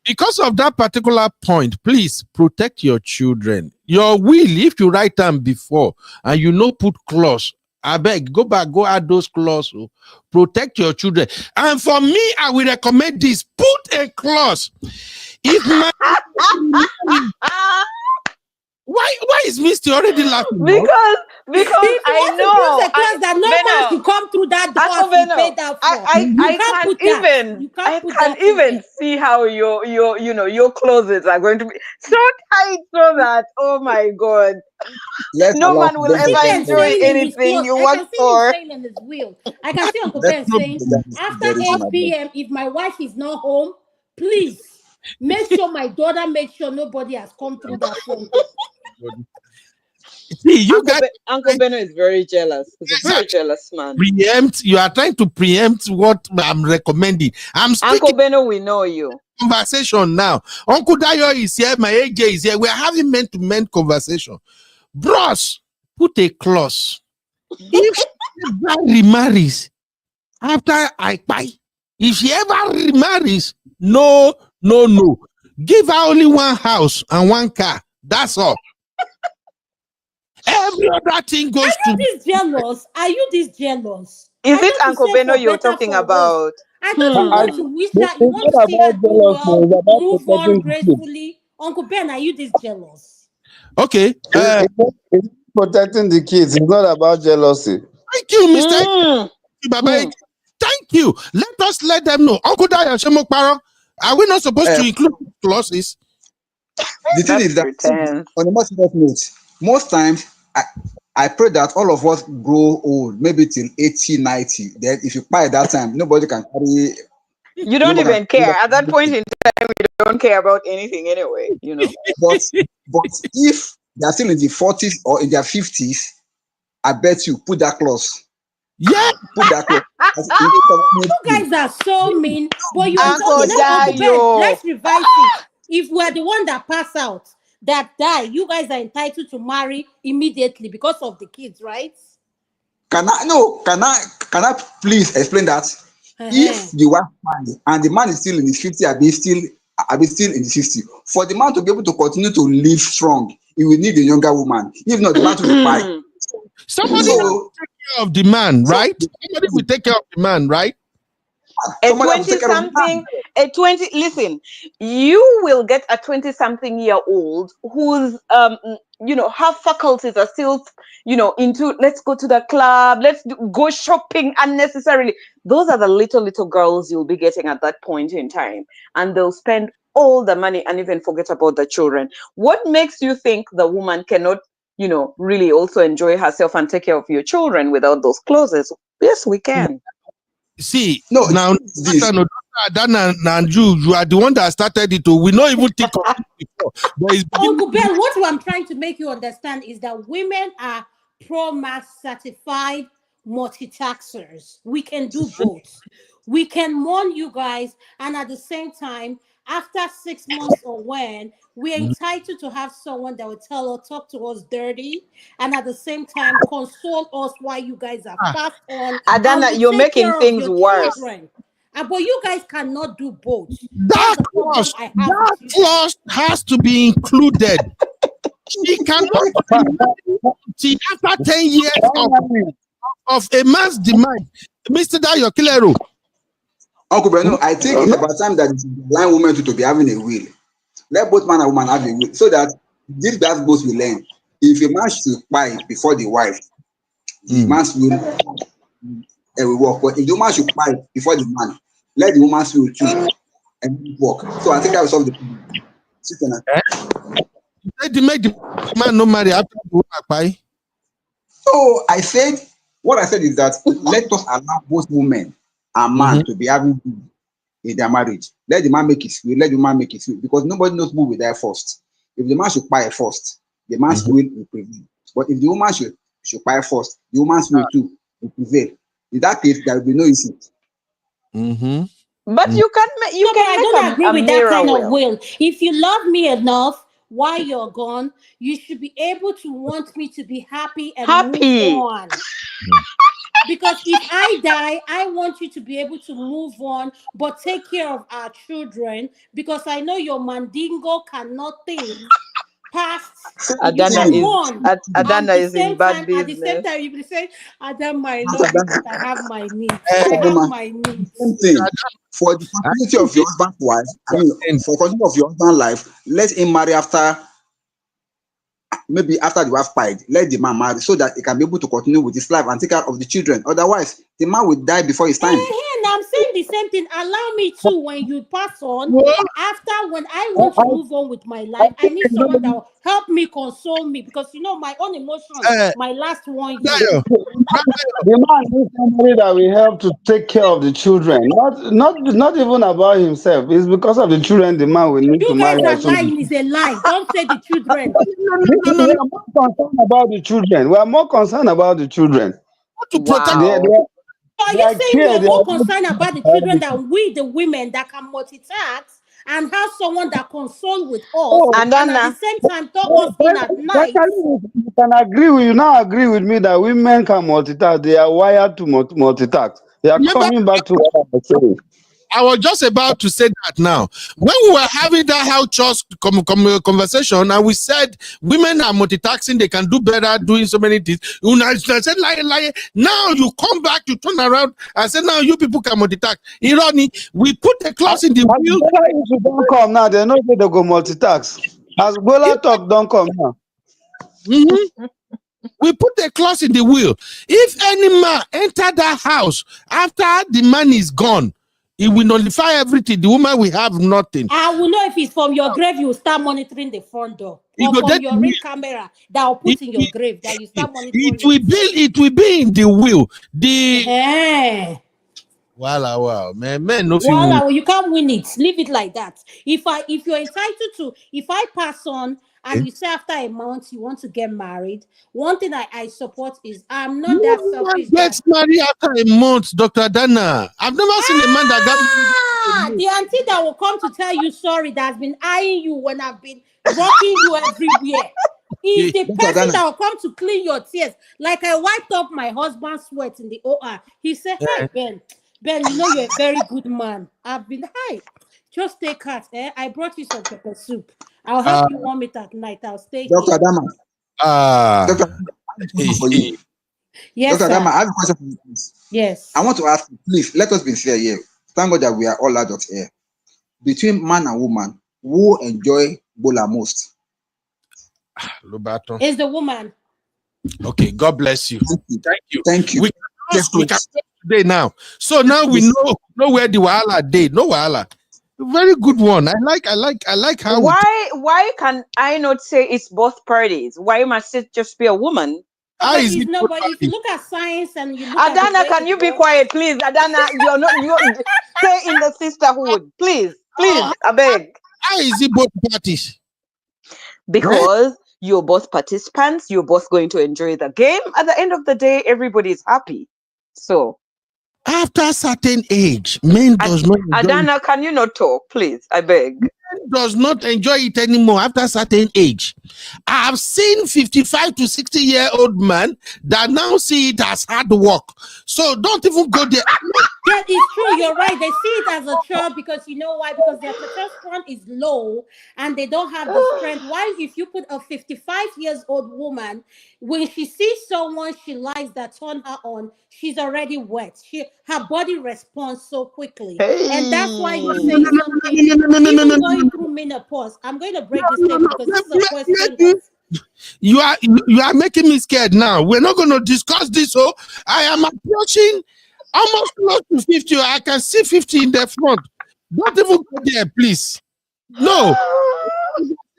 because of that particular point, please protect your children. Your will, if you write them before and you know put clause, I beg, go back, go add those clauses. Protect your children. And for me, I will recommend this. Put a clause. If my why is Misty already laughing? Because I know a clause that no man to come through that door. I can't even see how your closets are going to be so tight so that, oh my God, no man will ever enjoy anything you want for. I can see Uncle Ben saying, after 8 p.m., if my wife is not home, please make sure my daughter makes sure nobody has come through that phone. See, you guys, Uncle Beno is very jealous. He's a very jealous man. You are trying to preempt what I'm recommending. I'm speaking. Uncle Beno, we know you. Conversation now. Uncle Dayo is here. My AJ is here. We're having men-to-men conversation. Bros, put a clause. If she ever remarries after I buy, if she ever remarries, no. Give her only one house and one car. That's all. Every other thing goes to. Are you this jealous? Is it Uncle Beno you're talking about? I thought you want to wish that you want to see that move on gracefully. Uncle Ben, are you this jealous? Okay. It's protecting the kids. It's not about jealousy. Thank you, Mr. Baba. Thank you. Let them know. Uncle Dayo Shemokparo, are we not supposed to include clauses? The thing is that on a more serious note, most times I pray that all of us grow old, maybe till 80, 90. Then if you buy at that time, nobody can carry. You don't even care. At that point in time, you don't care about anything anyway, you know. But if they're still in the 40s or in their 50s, I bet you put that clause. Yeah, put that clause. You guys are so mean. But you let's revise it. If we're the one that pass out, that die, you guys are entitled to marry immediately because of the kids, right? Can I please explain that? If the wife marry and the man is still in his 50, I be still in the 50. For the man to be able to continue to live strong, he will need a younger woman. If not, the man will die. Somebody will take care of the man, right? Somebody will take care of the man, right? Listen, you will get a 20-something-year-old whose her faculties are still into let's go to the club, let's go shopping unnecessarily. Those are the little girls you'll be getting at that point in time, and they'll spend all the money and even forget about the children. What makes you think the woman cannot really also enjoy herself and take care of your children without those clauses? Yes, we can. See, you are the one that started it. We not even think of it before. Uncle Ben, what I'm trying to make you understand is that women are pro-mass certified multitaskers. We can do both. We can mourn you guys, and at the same time, after 6 months or when, we're entitled to have someone that will talk to us dirty, and at the same time console us while you guys are fast on. Adana, you're making things worse. But you guys cannot do both. That clause has to be included. She cannot see after 10 years of a man's demand. Mr. Dayo Kilero. Uncle Beno, I think it's about time that the line woman to be having a will. Let both man and woman have a will so that these guys both will learn. If a man should buy before the wife, the man's will work. But if the woman should buy before the man, let the woman's will choose and work. So I think that will solve the problem. They make the man no marry after the woman buy. So what I said is that let us allow both women and man to be having in their marriage. Let the man make his will, let the woman make his will, because nobody knows who will die first. If the man should buy first, the man's will prevail. But if the woman should buy first, the woman's will too will prevail. In that case, there will be no issue. But you can make I don't agree with that kind of will. If you love me enough while you're gone, you should be able to want me to be happy and move on. Because if I die, I want you to be able to move on, but take care of our children. Because I know your mandingo cannot think past. Adana is in bad business. At the same time, you will say, Adam, my Lord, I have my needs. I have my needs. For the continuity of your husband's wife, for the continuity of your husband's life, let him marry after the wife died. Let the man marry so that he can be able to continue with his life and take care of the children. Otherwise, the man will die before his time. And I'm saying the same thing. Allow me to, when you pass on, after when I want to move on with my life, I need someone that will help me, console me, because my own emotions, my last 1 year. The man needs somebody that will help to take care of the children. Not even about himself. It's because of the children the man will need to marry. You guys are lying. It's a lie. Don't say the children. We are more concerned about the children. We are more concerned about the children. Are you saying we're more concerned about the children than we, the women, that can multitask and have someone that console with us, and at the same time talk us in at night? You can agree with me that women can multitask. They are wired to multitask. They are coming back to what I was saying. I was just about to say that now. When we were having that house church conversation, and we said women are multitasking, they can do better doing so many things. I said, lie. Now you come back, you turn around, I said, now you people can multitask. Irony, we put a clause in the will. If don't come now, they're not going to go multitask. As Bola talk, don't come now. We put a clause in the will. If any man enter that house after the man is gone, it will nullify everything. The woman will have nothing. I will know if it's from your grave. You will start monitoring the front door, or from your ring camera that will put in your grave. That you start monitoring. It will be in the will. Wow, man, no. You can't win it. Leave it like that. If you're entitled to, if I pass on and you say after a month you want to get married, one thing I support is I'm not that selfish. Gets married after a month, Dr. Dana. I've never seen a man that got married. The auntie that will come to tell you sorry, that's been eyeing you when I've been rocking you everywhere. Is the person that will come to clean your tears. Like I wiped up my husband's sweat in the OR. He said, "Hi, Ben, you know you're a very good man. I've been hi. Just take heart. I brought you some pepper soup. I'll help you warm it at night. I'll stay here." Dr. Adama. Yes, Dr. Adama, I have a question for you, please. Yes. I want to ask you, please, let us be fair here. Thank God that we are all adults here. Between man and woman, who enjoy Bola most? Roberto. It's the woman. Okay, God bless you. Thank you. We can today now. So now we know where the wahala day. No wahala. Very good one. I like how. Why can I not say it's both parties? Why must it just be a woman? But if you look at science and you look Adana, can you be quiet, please? Adana, you're stay in the sisterhood, please, I beg. How is it both parties? Because you're both participants, you're both going to enjoy the game. At the end of the day, everybody's happy. So after a certain age, men does not enjoy Adana, can you not talk, please? I beg. Men does not enjoy it anymore after a certain age. I have seen 55 to 60-year-old man that now see it as hard work. So don't even go there. That is true. you're right. They see it as a chore because you know why? Because their testosterone is low and they don't have the strength. Why, if you put a 55-year-old woman, when she sees someone she likes that turn her on, she's already wet. Her body responds so quickly. And that's why you say something. Even going through menopause. I'm going to break this thing because this is a question. You are making me scared now. We're not going to discuss this. So I am approaching almost close to 50. I can see 50 in the front. Don't even go there, please. No.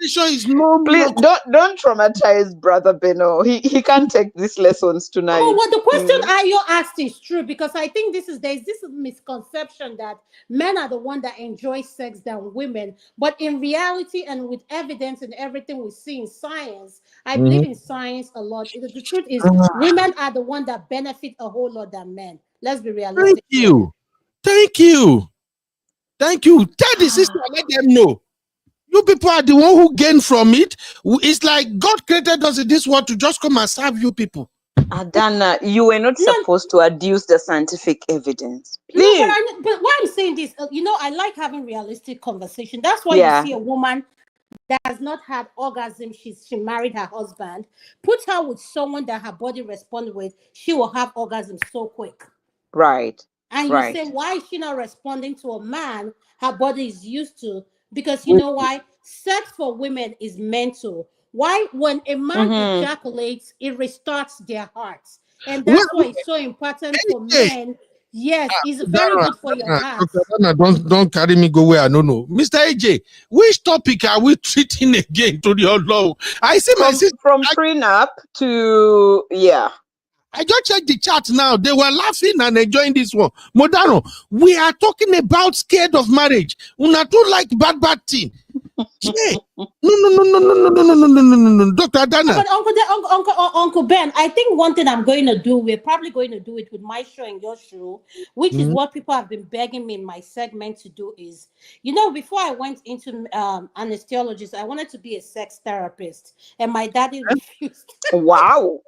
Is no. Please don't traumatize Brother Beno. He can't take these lessons tonight. Oh, what the question Ayo asked is true, because I think there's this misconception that men are the one that enjoy sex than women. But in reality, and with evidence and everything we see in science, I believe in science a lot. The truth is, women are the one that benefit a whole lot than men. Let's be realistic. Thank you. Tell the sister, let them know. You people are the one who gain from it. It's like God created us in this world to just come and serve you people. Adana, you were not supposed to adduce the scientific evidence. Please. No, but why I'm saying this, I like having realistic conversation. That's why you see a woman that has not had orgasm. She married her husband. Put her with someone that her body responds with, she will have orgasm so quick. Right. And you say, why is she not responding to a man her body is used to? Because you know why? Sex for women is mental. Why? When a man ejaculates, it restarts their hearts. And that's why it's so important for men. Yes, it's very good for your heart. Don't carry me go where I don't know. Mr. AJ, which topic are we treating again to the law? I see my sister from prenup to I just checked the chat now. They were laughing and enjoying this one. Modano, we are talking about scared of marriage. Una don't like bad thing. Yeah. No. Dr. Adana. But Uncle Ben, I think one thing we're probably going to do it with my show and your show, which is what people have been begging me in my segment to do is, before I went into anesthesiologist, I wanted to be a sex therapist. And my daddy refused. Wow.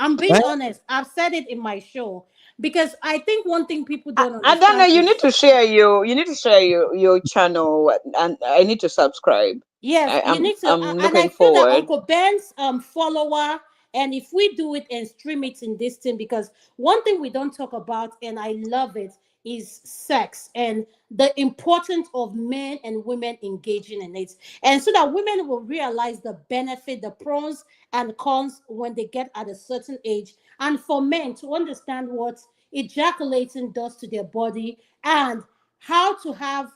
I'm being honest. I've said it in my show because I think one thing people don't understand. Adana, you need to share your channel, and I need to subscribe. Yes, you need to. I'm looking and I feel forward. that Uncle Ben's follower, and if we do it and stream it in this thing, because one thing we don't talk about, and I love it, is sex and the importance of men and women engaging in it, and so that women will realize the benefit, the pros and cons when they get at a certain age, and for men to understand what ejaculating does to their body and how to have,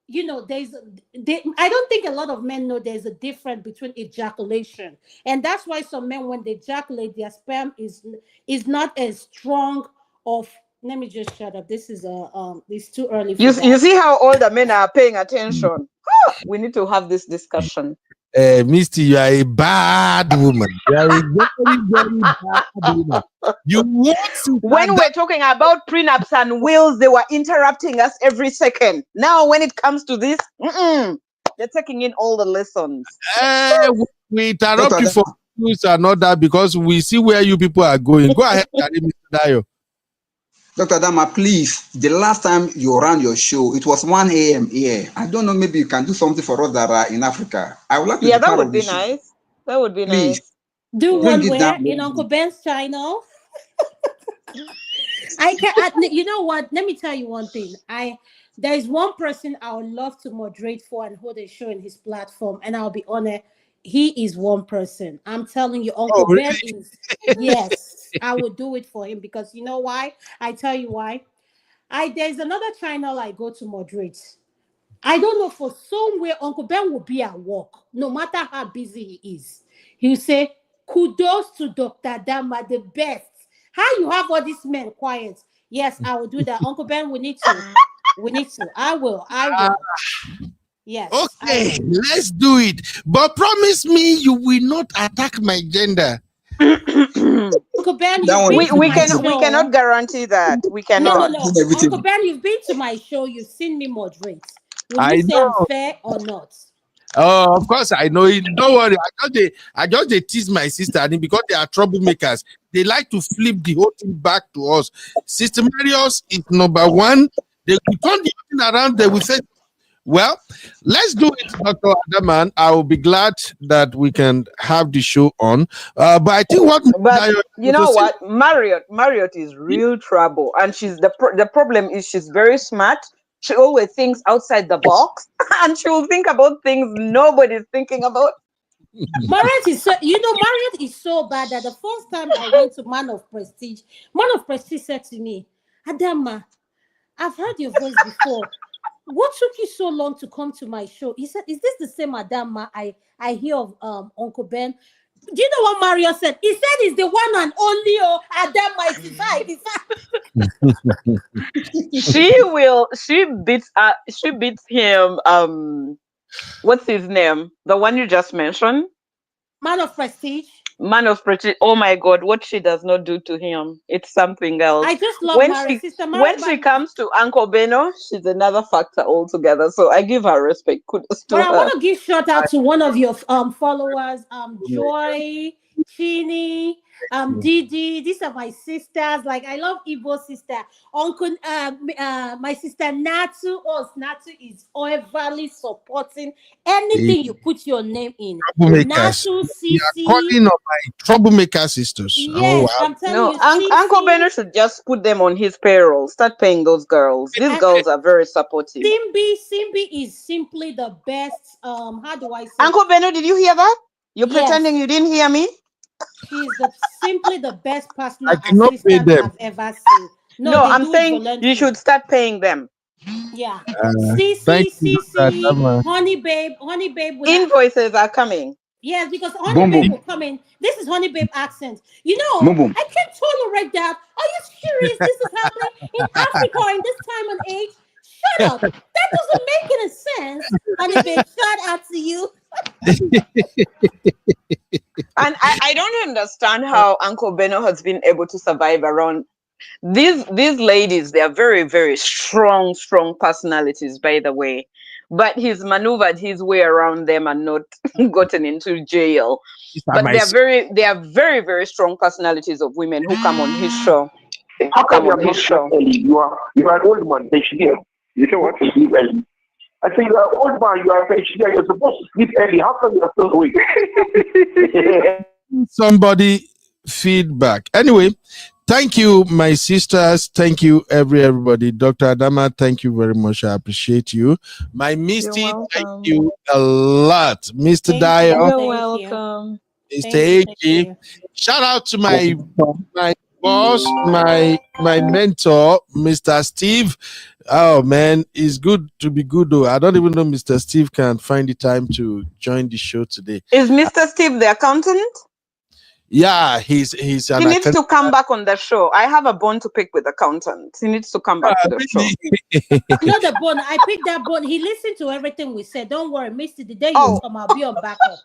I don't think a lot of men know there's a difference between ejaculation, and that's why some men, when they ejaculate, their sperm is not as strong of. Let me just shut up. This is it's too early. You see how all the men are paying attention. We need to have this discussion. Misty, you are a bad woman. You are a very, very bad woman. When we're talking about prenups and wills, they were interrupting us every second. Now, when it comes to this, they're taking in all the lessons. We interrupt you for news and not that because we see where you people are going. Go ahead, Mr. Dayo. Dr. Dama, please, the last time you ran your show, it was 1 a.m. here. I don't know, maybe you can do something for us that are in Africa. I would like to that would be nice. That would be nice. Do one where in Uncle Ben's channel. I can't. You know what? Let me tell you one thing. There is one person I would love to moderate for and hold a show in his platform, and I'll be honest. He is one person. I'm telling you, Uncle Ben is. Yes. I would do it for him because you know why? I tell you why. There's another channel I go to moderate. I don't know, for somewhere Uncle Ben will be at work, no matter how busy he is. He'll say, kudos to Dr. Dama, the best. How you have all these men quiet? Yes, I will do that. Uncle Ben, we need to. I will. Yes. Okay, let's do it. But promise me you will not attack my gender. Uncle Ben, we cannot guarantee that. We cannot. No. Uncle Ben, you've been to my show. You've seen me moderate. Will you say I'm fair or not? Oh, of course I know it. Don't worry. I just tease my sister because they are troublemakers. They like to flip the whole thing back to us. Sister Marius is number one. They will turn the thing around. They will say, well, let's do it, Dr. Adaman. I will be glad that we can have the show on. But I think what you know what, Marriott is real trouble, and she's the problem is she's very smart. She always thinks outside the box, and she will think about things nobody's thinking about. Marriott is so, Marriott is so bad that the first time I went to Man of Prestige said to me, Adama, I've heard your voice before. What took you so long to come to my show? He said, is this the same Adama I hear of Uncle Ben? Do you know what Mario said? He said he's the one and only Adama. She beats him. What's his name? The one you just mentioned? Man of Prestige. Man of Prestige. Oh my God, what she does not do to him. It's something else. I just love Sister Mary. When she comes to Uncle Beno, she's another factor altogether. So I give her respect. Kudos to her. I want to give shout out to one of your followers, Joy, Chini, Didi. These are my sisters. Like, I love Igbo sister. Uncle, my sister Natu. Oh, Natu is overly supporting anything you put your name in. Natu, Sisi. Calling on my troublemaker sisters. Yes, I'm telling you. Uncle Beno should just put them on his payroll. Start paying those girls. These girls are very supportive. Simbi is simply the best. How do I say? Uncle Beno, did you hear that? You're pretending you didn't hear me? She's simply the best personal assistant I've ever seen. No, I'm saying you should start paying them. Yeah. Thank you, Honey Babe. Invoices are coming. Yes, because Honey Babe will come in. This is Honey Babe accent. I can't tolerate that. Are you serious? This is happening in Africa in this time and age? Shut up. That doesn't make any sense. Honey Babe, shout out to you. And I don't understand how Uncle Beno has been able to survive around these ladies. They are very, very strong personalities, by the way. But he's maneuvered his way around them and not gotten into jail. But they are very, very strong personalities of women who come on his show. How come you're not early? You are an old man. They should hear. You don't want to sleep early. I say you are an old man. You are you're supposed to sleep early. How come you're still awake? Somebody feedback. Anyway, thank you, my sisters. Thank you, everybody. Dr. Adama, thank you very much. I appreciate you. My Misty, thank you a lot. Mr. Dyer. You're welcome. Mr. AG. Shout out to my boss, my mentor, Mr. Steve. Oh man, it's good to be good though. I don't even know Mr. Steve can find the time to join the show today. Is Mr. Steve the accountant? Yeah, he's he needs to come back on the show. I have a bone to pick with accountant. He needs to come back to the show. Not the bone. I picked that bone. He listened to everything we said. Don't worry, Misty. The day you come, I'll be on backup.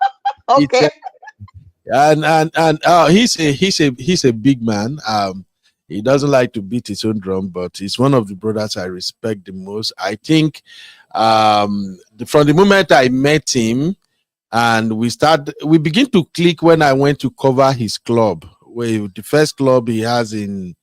Okay. And he's a big man. He doesn't like to beat his own drum, but he's one of the brothers I respect the most. I think from the moment I met him, and we begin to click when I went to cover his club, where the first club he has in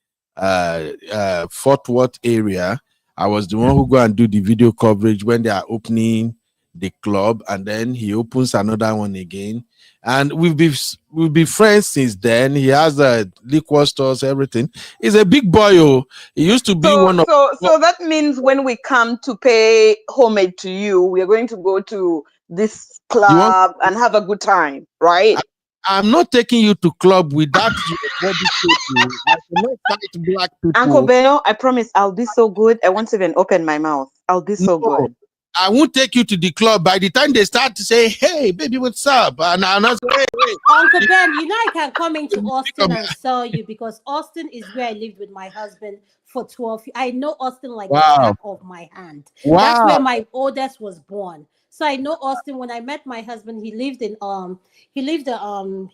Fort Worth area. I was the one who go and do the video coverage when they are opening the club, and then he opens another one again. And we've been friends since then. He has liquor stores, everything. He's a big boy. Oh, he used to be one of. So that means when we come to pay homage to you, we are going to go to this club and have a good time, right? I'm not taking you to club without your body shape. I cannot fight black people. Uncle Beno, I promise I'll be so good. I won't even open my mouth. I'll be so good. I won't take you to the club. By the time they start to say, "Hey, baby, what's up?" and I'll say, "Hey, Uncle Ben, I can come into Austin and sell you because Austin is where I lived with my husband for 12 years. I know Austin like the back of my hand. Wow. That's where my oldest was born. So I know Austin. When I met my husband, he lived in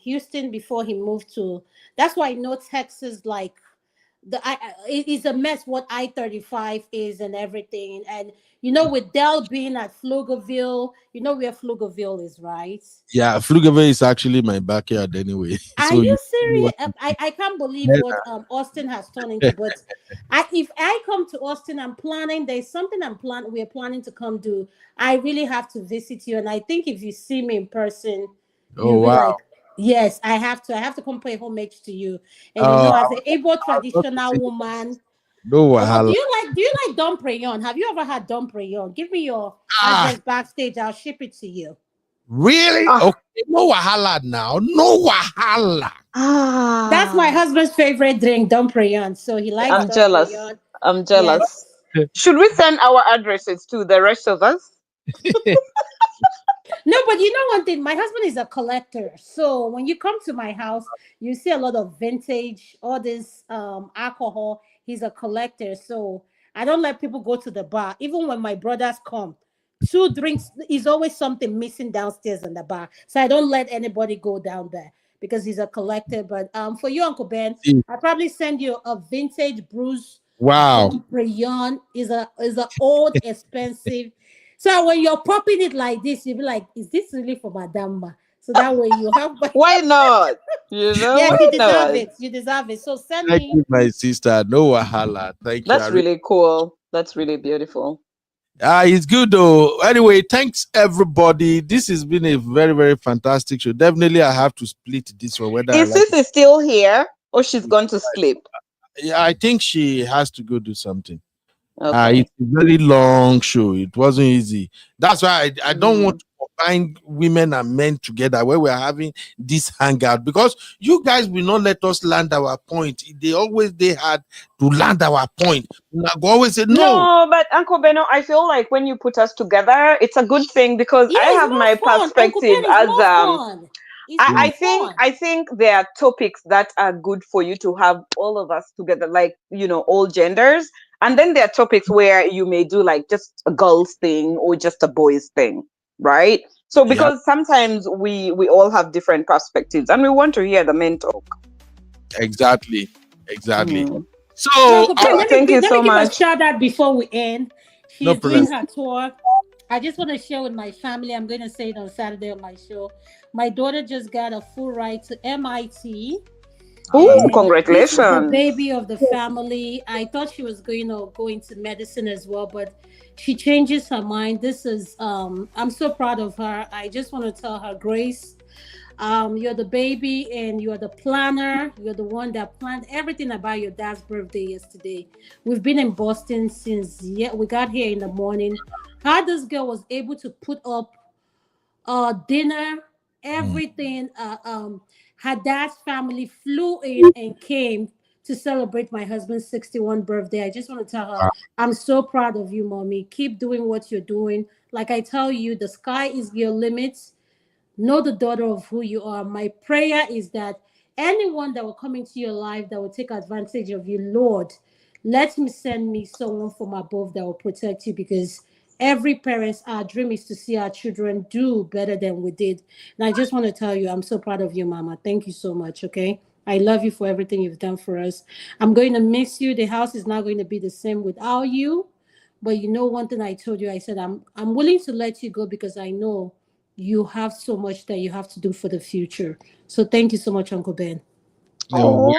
Houston before he moved to. That's why I know Texas like it's a mess what I-35 is and everything. And with Dell being at Pflugerville, you know where Pflugerville is, right? Yeah, Pflugerville is actually my backyard anyway. Are So you you serious? I can't believe what Austin has turned into. But if I come to Austin, I'm planning. There's something we're planning to come do. I really have to visit you, and I think if you see me in person, you'll be like, yes, I have to come pay homage to you. And as an able traditional woman. No, do you like Dom Perignon? Have you ever had Dom Perignon? Give me your address backstage. I'll ship it to you. Really? Okay, no wahala now. No wahala. That's my husband's favorite drink, Dom Perignon. So he likes. I'm jealous. I'm jealous. Yes. Should we send our addresses to the rest of us? No, but you know one thing, my husband is a collector. So when you come to my house, you see a lot of vintage, all this alcohol. He's a collector. So I don't let people go to the bar. Even when my brothers come, 2 drinks is always something missing downstairs in the bar. So I don't let anybody go down there because he's a collector. But for you, Uncle Ben, I'll probably send you a vintage Bruce. Wow. Rayon is a old, expensive. So when you're popping it like this, you'll be like, is this really for Madame? So that way you have. Why not? Yes, you deserve it. You deserve it. So send me. Thank you, my sister. No wahala. Thank you. That's really cool. That's really beautiful. It's good though. Anyway, thanks everybody. This has been a very, very fantastic show. Definitely, I have to split this one. Whether is still here or she's gone to sleep? Yeah, I think she has to go do something. Okay. It's a very long show. It wasn't easy. That's why I don't want to combine women and men together where we're having this hangout, because you guys will not let us land our point. They had to land our point. I always say no, but Uncle Beno, I feel like when you put us together, it's a good thing because I have my perspective as I think there are topics that are good for you to have all of us together, like all genders. And then there are topics where you may do like just a girls thing or just a boys thing, right? So because sometimes we all have different perspectives and we want to hear the men talk. Exactly. So thank you so much. Let me give a shout out before we end. She's doing her tour. I just want to share with my family. I'm going to say it on Saturday on my show. My daughter just got a full ride to MIT. Oh, congratulations. The baby of the family. I thought she was going to go into medicine as well, but she changes her mind. This is, I'm so proud of her. I just want to tell her, Grace, you're the baby and you're the planner. You're the one that planned everything about your dad's birthday yesterday. We've been in Boston since we got here in the morning. How this girl was able to put up dinner, everything. Her dad's family flew in and came to celebrate my husband's 61st birthday. I just want to tell her, I'm so proud of you, mommy. Keep doing what you're doing. Like I tell you, the sky is your limits. Know the daughter of who you are. My prayer is that anyone that will come into your life that will take advantage of you, Lord, let him send me someone from above that will protect you, because every parent's dream is to see our children do better than we did. And I just want to tell you, I'm so proud of you, Mama. Thank you so much, okay? I love you for everything you've done for us. I'm going to miss you. The house is not going to be the same without you. But you know one thing I told you, I said, I'm willing to let you go because I know you have so much that you have to do for the future. So thank you so much, Uncle Ben. Oh,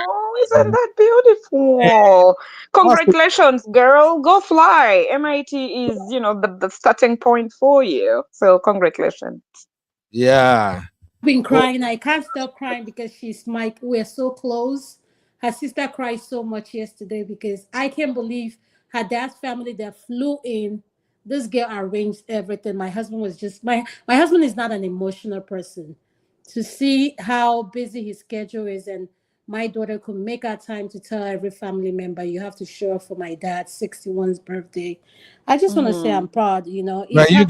isn't that beautiful? Congratulations, girl. Go fly. MIT is, the starting point for you. So congratulations. Yeah. I've been crying. I can't stop crying because we're so close. Her sister cried so much yesterday because I can't believe her dad's family that flew in. This girl arranged everything. My husband was just, my husband is not an emotional person. To see how busy his schedule is, and my daughter could make her time to tell every family member, you have to show up for my dad's 61st birthday. I just want to say I'm proud, Now, you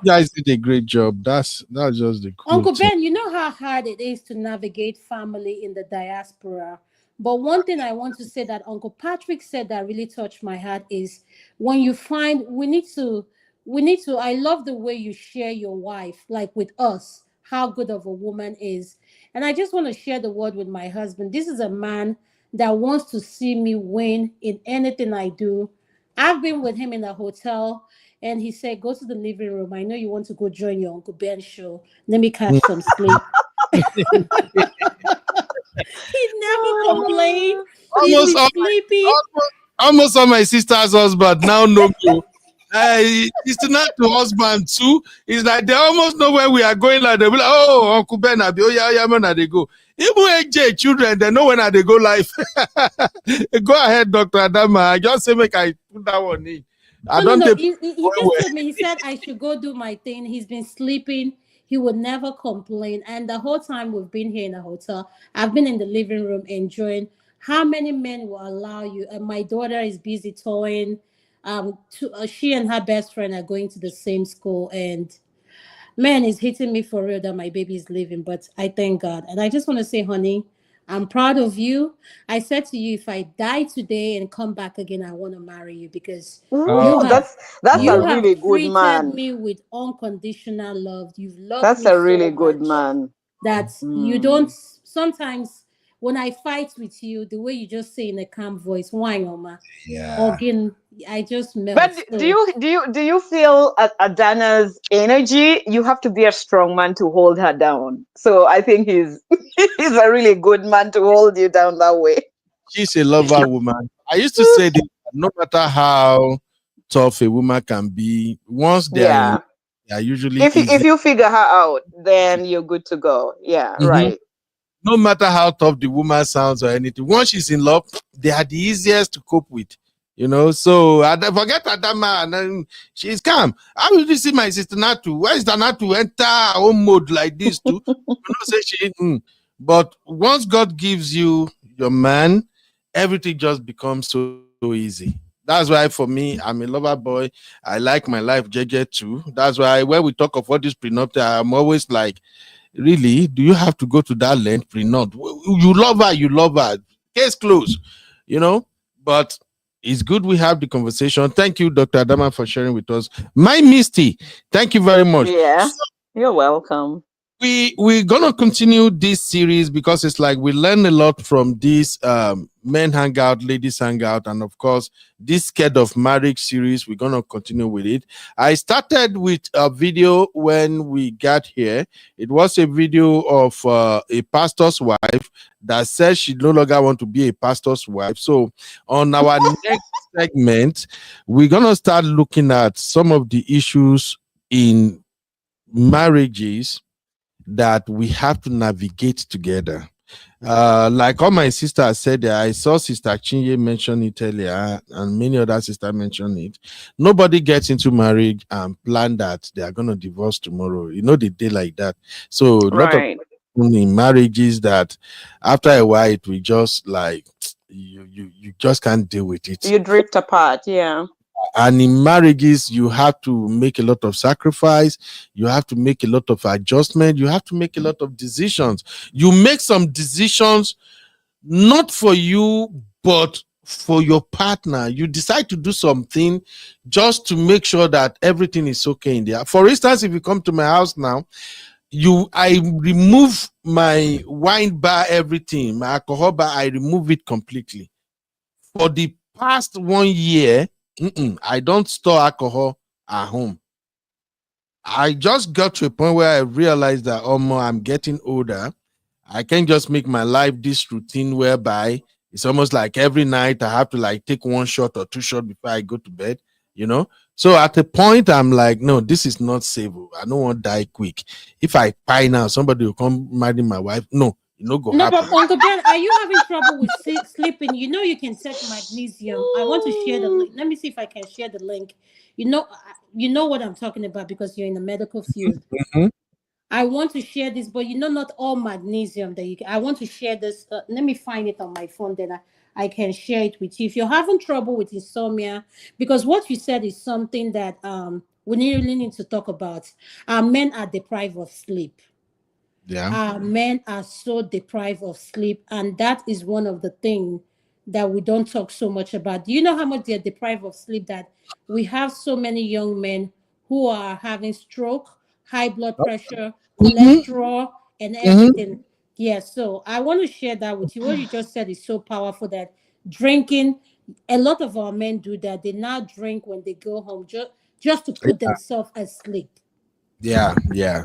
guys did a great job. That's just the cool Uncle thing. Ben, you know how hard it is to navigate family in the diaspora. But one thing I want to say that Uncle Patrick said that really touched my heart is when you find, we need to, I love the way you share your wife, like with us, how good of a woman is. And I just want to share the word with my husband. This is a man that wants to see me win in anything I do. I've been with him in a hotel, and he said, "Go to the living room. I know you want to go join your Uncle Ben show. Let me catch some sleep." He never complained. He'd be sleepy. Almost all my sister's husband now no go. It's not to husband too. It's like they almost know where we are going. Like they'll be like, "Oh, Uncle Ben, yeah, man, they go." Even AJ children, they know when they go live. Go ahead, Dr. Adama. I just say make I put that one in. I don't. He just told me. He said I should go do my thing. He's been sleeping. He would never complain. And the whole time we've been here in the hotel, I've been in the living room enjoying. How many men will allow you? And my daughter is busy toying. She and her best friend are going to the same school, and man, it's hitting me for real that my baby is leaving. But I thank God, and I just want to say, honey, I'm proud of you. I said to you, if I die today and come back again, I want to marry you because that's a really good man. Treated me with unconditional love. You've loved That's me a really so good much man. that you don't sometimes. When I fight with you, the way you just say in a calm voice, "Why, Oma?" Yeah. Again, I just melt. But do you feel Adana's energy? You have to be a strong man to hold her down. So I think he's a really good man to hold you down that way. She's a lover woman. I used to say that no matter how tough a woman can be, once they're usually if you figure her out, then you're good to go. Yeah, right. No matter how tough the woman sounds or anything, once she's in love, they are the easiest to cope with. So I forget Adama, and then she's calm. I will see my sister Natu. Where is the Natu enter her own mode like this too? Say she, but once God gives you your man, everything just becomes so easy. That's why for me, I'm a lover boy. I like my life JJ too. That's why when we talk of all this prenup, I'm always like, really, do you have to go to that length prenup? You love her. Case closed, But it's good we have the conversation. Thank you, Dr. Adama, for sharing with us. My Misty, thank you very much. Yeah, you're welcome. We're gonna continue this series because it's like we learn a lot from this men hangout, ladies hangout, and of course this Scared of Marriage series. We're gonna continue with it. I started with a video when we got here. It was a video of a pastor's wife that says she no longer want to be a pastor's wife. So on our next segment, we're gonna start looking at some of the issues in marriages that we have to navigate together. Like all my sisters said, I saw Sister Chinye mention it earlier, and many other sisters mentioned it. Nobody gets into marriage and plan that they are going to divorce tomorrow. They day like that. So a lot of in marriages that after a while it will just like you just can't deal with it. You drift apart, yeah. And in marriages, you have to make a lot of sacrifice. You have to make a lot of adjustment. You have to make a lot of decisions. You make some decisions not for you, but for your partner. You decide to do something just to make sure that everything is okay in there. For instance, if you come to my house now, I remove my wine bar, everything, my alcohol bar, I remove it completely. For the past 1 year, I don't store alcohol at home. I just got to a point where I realized that I'm getting older. I can't just make my life this routine whereby it's almost like every night I have to like take 1 shot or 2 shots before I go to bed, So at a point I'm like, no, this is not safe. I don't want to die quick. If I pie now, somebody will come marry my wife. No. Go no, happen. but Uncle Ben, are you having trouble with sleeping? You can take magnesium. I want to share the link. Let me see if I can share the link. You know what I'm talking about because you're in the medical field. I want to share this, but not all magnesium that you can. I want to share this. Let me find it on my phone, then I can share it with you. If you're having trouble with insomnia, because what you said is something that we really need to talk about. Men are deprived of sleep. Yeah. Men are so deprived of sleep, and that is one of the things that we don't talk so much about. Do you know how much they're deprived of sleep that we have so many young men who are having stroke, high blood pressure, cholesterol, and everything? Yeah, so I want to share that with you. What you just said is so powerful that drinking, a lot of our men do that. They now drink when they go home just to put themselves asleep. Yeah.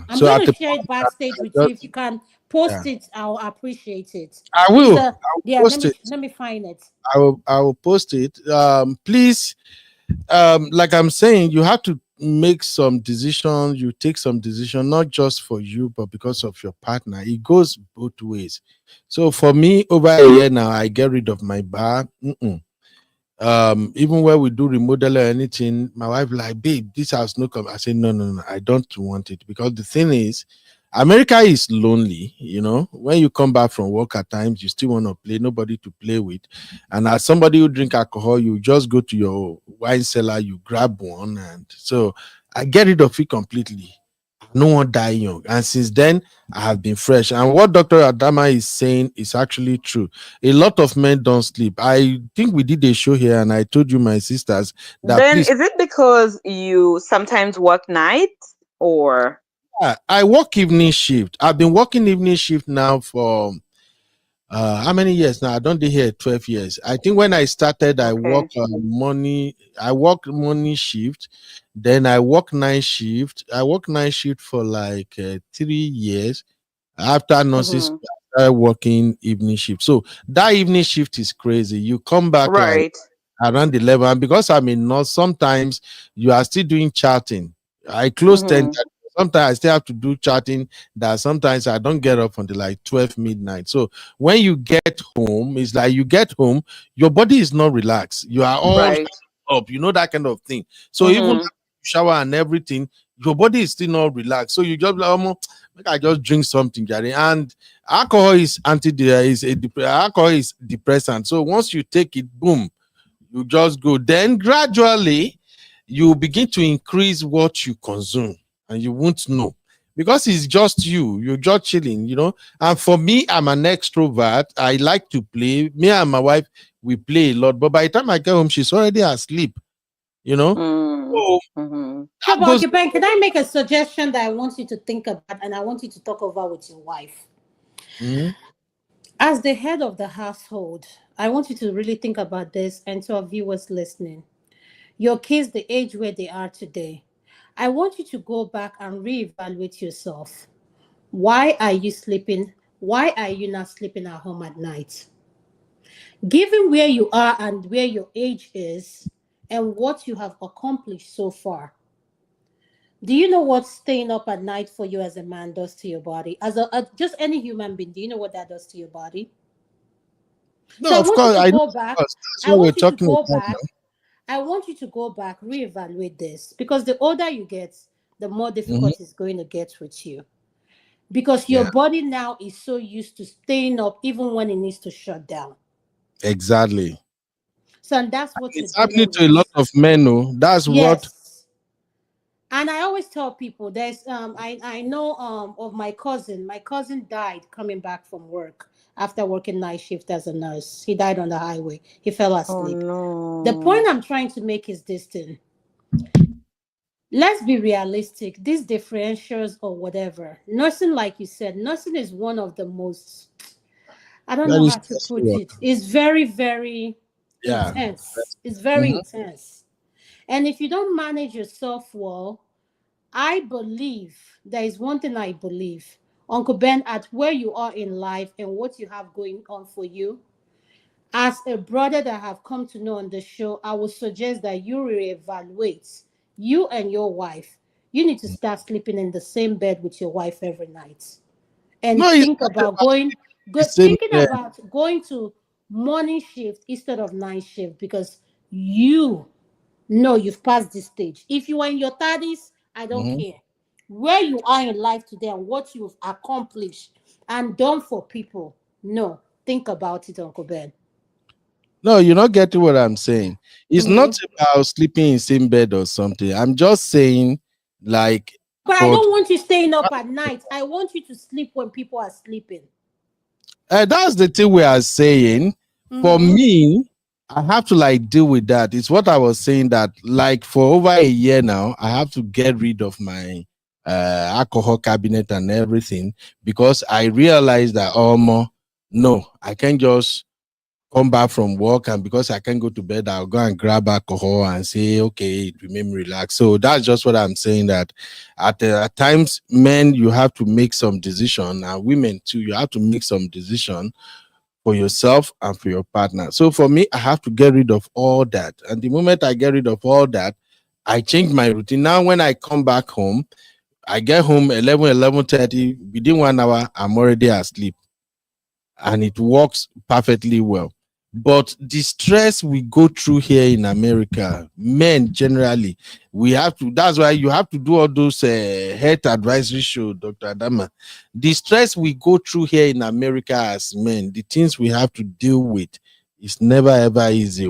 I'm So going at to the share it point, backstage with I you. If you just, can post yeah, it, I'll appreciate it. I It's will. a I will yeah. post it. Let me find it. I will post it. Please, like I'm saying, you have to make some decisions. You take some decision, not just for you, but because of your partner. It goes both ways. So for me, over a year now, I get rid of my bar. Even when we do remodel or anything, my wife like, babe, this house no come. I say no, I don't want it, because the thing is, America is lonely. When you come back from work at times, you still want to play, nobody to play with. And as somebody who drink alcohol, you just go to your wine cellar, you grab one, and so I get rid of it completely. No one die young, and since then I have been fresh. And what Dr. Adama is saying is actually true. A lot of men don't sleep. I think we did a show here, and I told you, my sisters, that Then please. is it because you sometimes work night or? I work evening shift. I've been working evening shift now for how many years now? I don't do here 12 years. I think when I started, I work morning shift, then I work night shift. I work night shift for like 3 years. After nurses, I started working evening shift. So that evening shift is crazy. You come back like Right. around 11, and because I'm in nurse, sometimes you are still doing chatting. I close 10. Sometimes I still have to do chatting, that sometimes I don't get up until like 12 midnight. So when you get home, it's like you get home, your body is not relaxed. You are all Right. up, that kind of thing. So even after you shower and everything, your body is still not relaxed. So you just like, I just drink something, Gary. And alcohol is alcohol is depressant. So once you take it, boom, you just go. Then gradually you begin to increase what you consume, and you won't know, because it's just you're just chilling. And for me, I'm an extrovert. I like to play. Me and my wife, we play a lot, but by the time I get home, she's already asleep. So that goes. Ben, can I make a suggestion that I want you to think about, and I want you to talk over with your wife? As the head of the household, I want you to really think about this, and to our viewers listening. Your kids, the age where they are today, I want you to go back and reevaluate yourself. Why are you sleeping? Why are you not sleeping at home at night? Given where you are and where your age is and what you have accomplished so far, do you know what staying up at night for you as a man does to your body? As just any human being, do you know what that does to your body? No, so of course, I know. Back. That's what we're talking about now. I want you to go back, reevaluate this, because the older you get, the more difficult it's going to get with you. Because your body now is so used to staying up even when it needs to shut down. Exactly. So and that's what it's happening to a lot of men. That's what. And I always tell people, there's I know of my cousin. My cousin died coming back from work after working night shift as a nurse. He died on the highway. He fell asleep. Oh, no. The point I'm trying to make is this thing. Let's be realistic. These differentials or whatever. Nursing, like you said, nursing is one of the most, I don't know how to put it. It's very, very intense. It's very intense. And if you don't manage yourself well, I believe, there is one thing I believe, Uncle Ben, at where you are in life and what you have going on for you, as a brother that I have come to know on the show, I would suggest that you reevaluate. You and your wife, you need to start sleeping in the same bed with your wife every night. And think about going to morning shift instead of night shift, because you know you've passed this stage. If you are in your 30s, I don't care. Where you are in life today and what you've accomplished and done for people, no. Think about it, Uncle Ben. No, you're not getting what I'm saying. It's not about sleeping in the same bed or something. I'm just saying, like. But I don't want you staying up at night. I want you to sleep when people are sleeping. That's the thing we are saying. For me, I have to deal with that. It's what I was saying, that for over a year now, I have to get rid of my alcohol cabinet and everything, because I realized that no, I can't just come back from work and because I can't go to bed, I'll go and grab alcohol and say, okay, it will make me relax. So that's just what I'm saying, that at times, men, you have to make some decision, and women too, you have to make some decision for yourself and for your partner. So for me, I have to get rid of all that. And the moment I get rid of all that, I change my routine. Now, when I come back home, I get home 11:30, within 1 hour, I'm already asleep. And it works perfectly well. But the stress we go through here in America, men generally, we have to, that's why you have to do all those health advisory shows, Dr. Adama. The stress we go through here in America as men, the things we have to deal with, is never ever easy.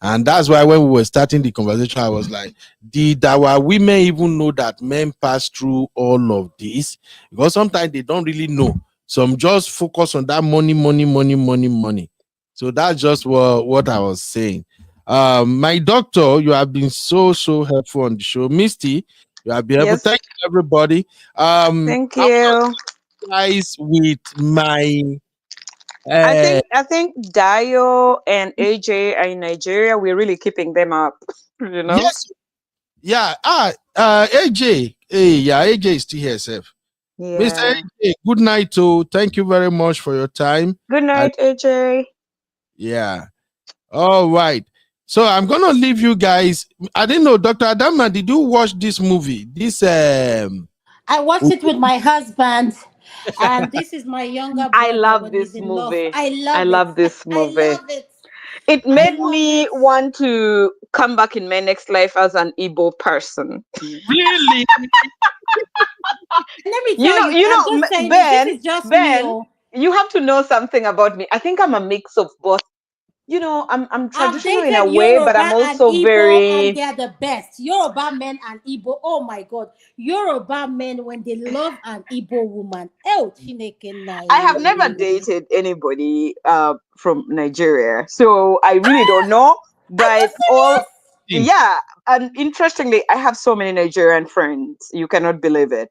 And that's why when we were starting the conversation, I was like, did our women even know that men pass through all of this? Because sometimes they don't really know. Some just focus on that money. So that's just what I was saying. My doctor, you have been so helpful on the show. Misty, you have been able. Yes. Thank you, everybody. Thank you. Guys, with my I think Dio and AJ are in Nigeria. We're really keeping them up. You know. Yes. Yeah. AJ. AJ is still here, Seth. Yeah. Mr. AJ, good night. Thank you very much for your time. Good night, AJ. Yeah. All right. So I'm gonna leave you guys. I didn't know, Dr. Adama, did you watch this movie? I watched it with my husband, and this is my younger brother. I love when this he's in love. movie. I love this movie. I love it. It made me want to come back in my next life as an Igbo person. Really? Let me tell you, Ben, this is just Ben, you have to know something about me. I think I'm a mix of both. You know, I'm traditional in a way, but I'm also and Igbo, very. and they're the best. Yoruba men and Igbo. Oh my God, Yoruba men when they love an Igbo woman. I have never dated anybody from Nigeria, so I really don't know. But yeah, and interestingly, I have so many Nigerian friends. You cannot believe it.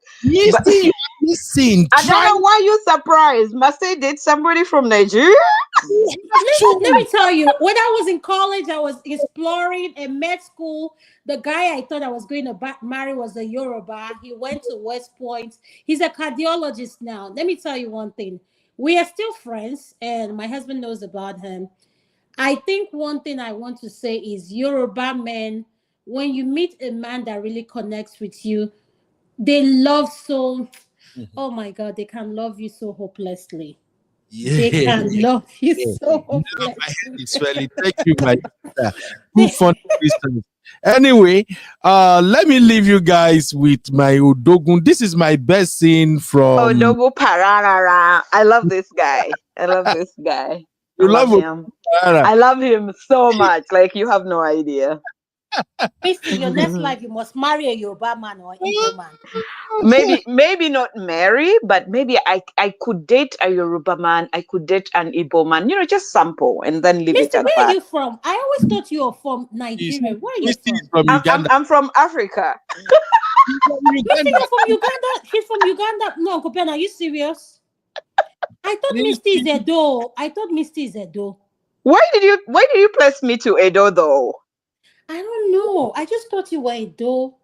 Listen, I don't know why you're surprised. Must I date somebody from Nigeria? Let me tell you, when I was in college, I was exploring in med school. The guy I thought I was going to marry was a Yoruba. He went to West Point. He's a cardiologist now. Let me tell you one thing. We are still friends, and my husband knows about him. I think one thing I want to say is Yoruba men, when you meet a man that really connects with you, they love so, oh my God, they can love you so hopelessly. They can love you so hopelessly. My head is swelling. Thank you, my sister. Good fun Christians. Anyway, let me leave you guys with my Odogun. This is my best scene from Odogu Pararara. I love this guy. You love him. I love him so much. Like, you have no idea. Basically, your next life, you must marry a Yoruba man or Igbo man. Maybe not marry, but maybe I could date a Yoruba man. I could date an Igbo man. You know, just sample and then leave it at where that. Are you from? I always thought you were from Nigeria. Where are you from? I'm from Africa. Misty, you're from Uganda. She's from Uganda. No, Uncle Ben, are you serious? I thought Misty is Edo. Why did you place me to Edo though? I don't know. I just thought you were Edo.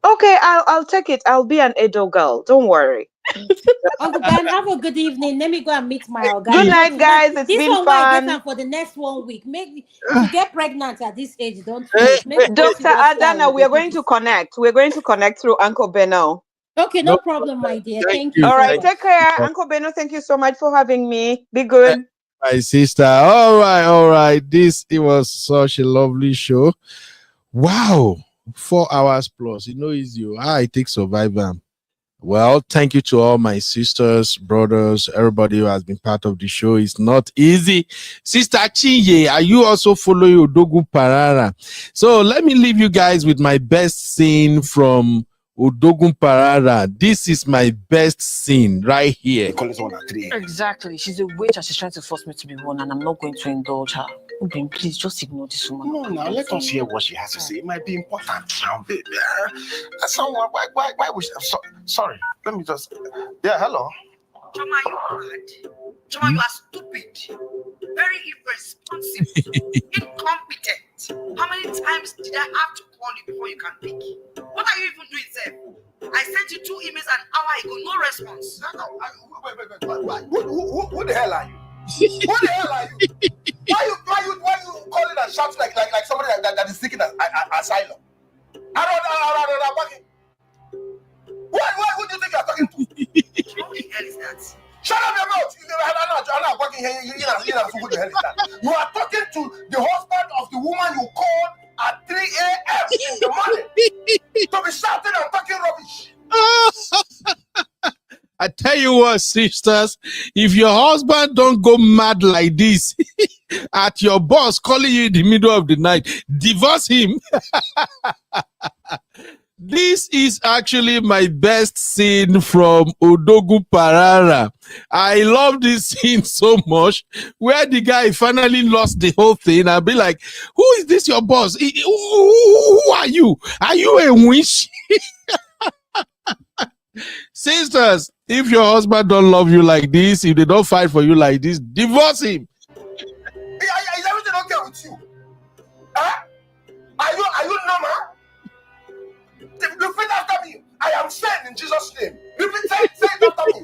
Okay, I'll take it. I'll be an Edo girl. Don't worry. Uncle Ben, have a good evening. Let me go and meet my guy. Good night, guys. It's been fun. This for the next 1 week. Maybe to get pregnant at this age, don't Dr. Adana, we are going to connect. We're going to connect through Uncle Beno. Okay, no problem, my dear. Thank you. All right, take care. Uncle Beno, thank you so much for having me. Be good. My sister. All right. It was such a lovely show. Wow. 4 hours plus. You know, easy. How I take survivor. Well, thank you to all my sisters, brothers, everybody who has been part of the show. It's not easy. Sister Chinye, are you also following Odogu Parara? So let me leave you guys with my best scene from Odogun Parara. This is my best scene right here. Exactly. She's a witch and she's trying to force me to be one, and I'm not going to indulge her. Ubin, please just ignore this woman. No, now let us hear what she has to say. It might be important now, baby. Someone, why would she, sorry, let me just. Yeah, hello. Choma, you mad? Choma, you are stupid, very irresponsible, incompetent. How many times did I have to call you before you can pick? What are you even doing, sir? I sent you 2 emails an hour ago, no response. No, wait. Who the hell are you? Who the hell are you? Why you calling and shouting like somebody that is seeking asylum? I don't. Who do you think you're talking to? What the hell is that? Shut up your mouth! I'm not working here. Who the hell is that? You are talking to the husband of the woman you called at 3 a.m. in the morning to be shouting and talking rubbish. I tell you what, sisters, if your husband don't go mad like this at your boss calling you in the middle of the night, divorce him. This is actually my best scene from Odogun Parara. I love this scene so much, where the guy finally lost the whole thing. I'll be like, who is this your boss? Who are you? Are you a witch? Sisters, if your husband don't love you like this, if they don't fight for you like this, divorce him. Is everything okay with you? Huh? Are you normal? Repeat after me. I am sent in Jesus' name. Repeat, say it after me.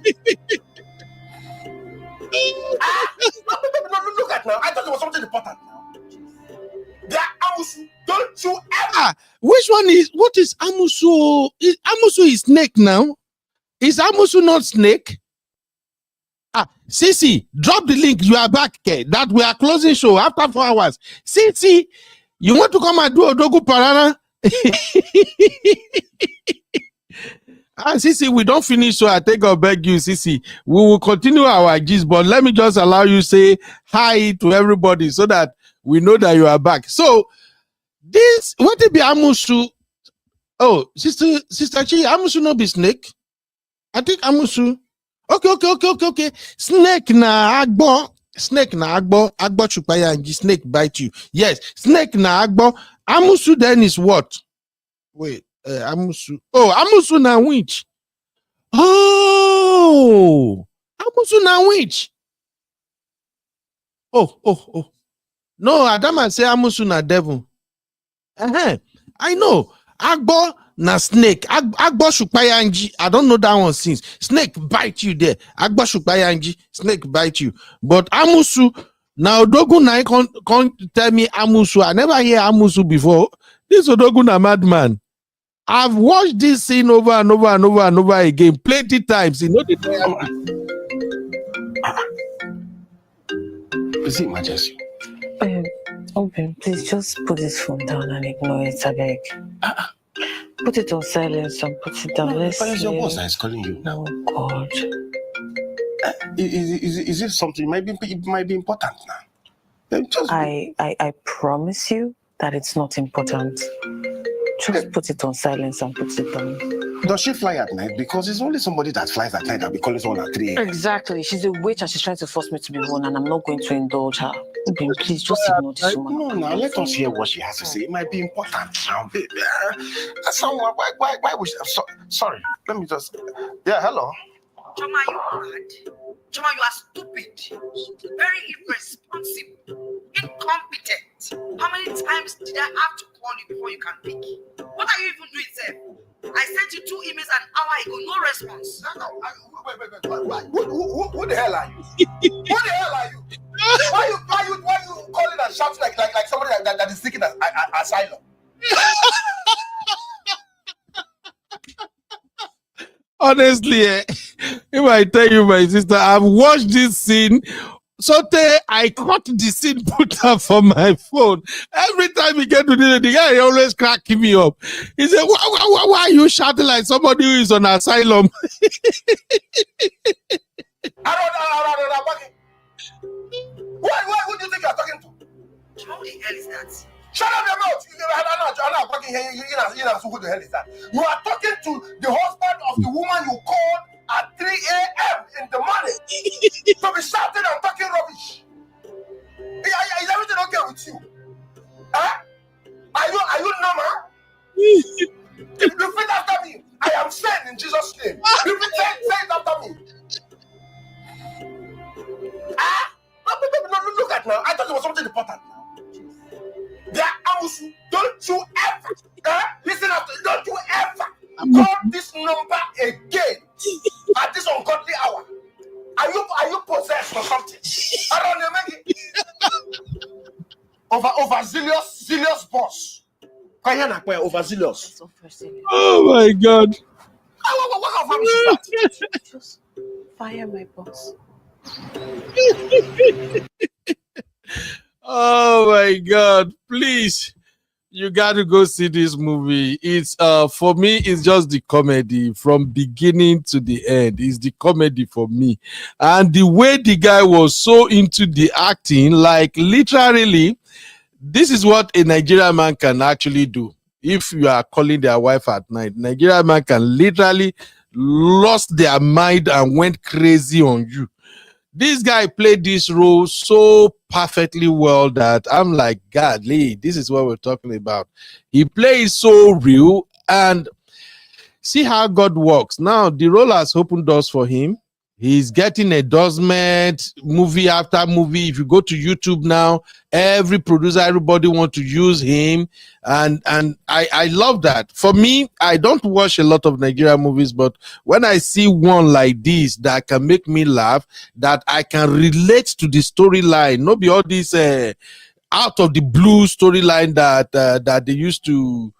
Look at now. I thought it was something important now. They are Amusu. Don't you ever. Which one is, what is Amusu? Amusu is snake now. Is Amusu not snake? Sisi, drop the link. You are back. Okay? That we are closing show after 4 hours. Sisi, you want to come and do Odogun Parara? Sisi, we don't finish, so I take or beg you, Sisi. We will continue our gist, but let me just allow you say hi to everybody so that we know that you are back. So, this, what it be Amusu? Oh, sister Chi, Amusu no be snake. I think Amusu. Okay. Snake na agbo. Snake na agbo. Agbo chupaya and snake bite you. Yes, snake na agbo. Amusu then is what? Wait, Amusu. Oh, Amusu na witch. Oh, Amusu na witch. Oh. No, Adama say Amusu na devil. I know. Agbo na snake. Agbo shupayanji. I don't know that one since. Snake bite you there. Agbo shupayanji. Snake bite you. But Amusu, now Odogun na can't tell me Amusu. I never hear Amusu before. This Odogun a madman. I've watched this scene over and over again plenty times. You know the Is it emergency? Open, please just put this phone down and ignore it, I beg. Put it on silence and put it down. No, but it's your boss that is calling you now. Oh God. Is it something? It might be important now. I promise you that it's not important. Just put it on silence and put it down. Does she fly at night? Because it's only somebody that flies at night that we call this one at 3 a.m. Exactly. She's a witch and she's trying to force me to be one, and I'm not going to indulge her. Ubin, please just ignore this woman. No, now let us hear what she has to say. It might be important now, baby. Someone, why would she, sorry, let me just. Yeah, hello. Choma, you mad? Choma, you are stupid, very irresponsible, incompetent. How many times did I have to call you before you can pick? What are you even doing, sir? I sent you 2 emails an hour ago, no response. Wait. Who the hell are you? Who the hell are you? Why you calling and shouting like somebody that is seeking asylum? Honestly, if I tell you, my sister, I've watched this scene. So I caught the scene, put her from my phone. Every time he get to the guy, always cracking me up. He said, why are you shouting like somebody who is on asylum? Why? Who do you think you're talking to? How the hell is that? Shut up your mouth. I'm not talking here. You know who the hell is that? You are talking to the husband of the woman you called at 3 a.m. in the morning. So be shouting and talking rubbish. Is everything okay with you? Huh? Are you normal? If you repeat after me, I am sent in Jesus' name. Repeat, say it after me. No, look at now. I thought it was something important now. Don't you ever listen after. Don't you ever call this number again at this ungodly hour. Are you possessed or something? I don't know. Overzealous boss. Overzealous. Oh my God. What kind of family is that? Just fire my boss. Oh my God, please, you got to go see this movie. It's for me, it's just the comedy from beginning to the end. It's the comedy for me. And the way the guy was so into the acting, like literally, this is what a Nigerian man can actually do. If you are calling their wife at night, Nigerian man can literally lost their mind and went crazy on you. This guy played this role so perfectly well that I'm like, godly, this is what we're talking about. He plays so real, and see how God works. Now, the role has opened doors for him. He's getting endorsement movie after movie. If you go to YouTube now, every producer, everybody wants to use him. And I love that. For me, I don't watch a lot of Nigerian movies, but when I see one like this that can make me laugh, that I can relate to the storyline, not be all this out of the blue storyline that they used to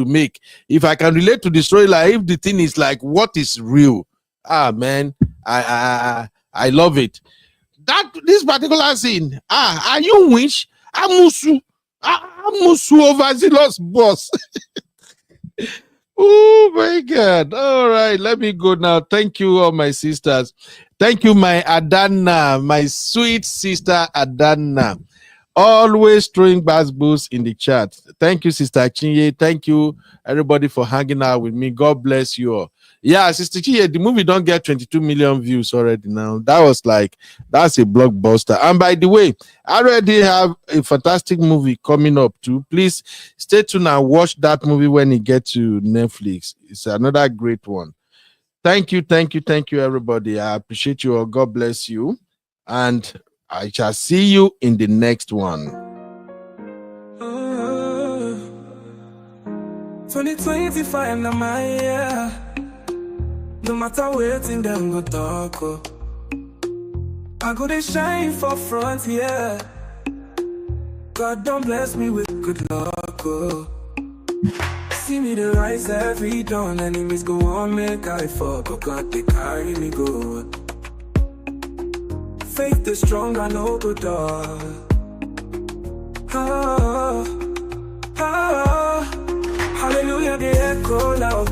make. If I can relate to the storyline, if the thing is like what is real, man, I love it. That this particular scene, are you wish Amusu overzealous boss? Oh my God. All right, let me go now. Thank you, all my sisters. Thank you, my Adana, my sweet sister Adana. Always throwing boosts in the chat. Thank you, Sister Chinye. Thank you, everybody, for hanging out with me. God bless you all. Yeah, Sister Chinye, the movie don't get 22 million views already now. That's a blockbuster. And by the way, I already have a fantastic movie coming up too. Please stay tuned and watch that movie when it gets to Netflix. It's another great one. Thank you, everybody. I appreciate you all. God bless you. And I shall see you in the next one. 2025 na my year. No matter waiting, them go talk. I go to shine for front, yeah. God don't bless me with good luck. See me the rise every dawn. Enemies go on, make I fall, but God they carry me go. Faith is strong, I know good dog. Hallelujah, they echo loud.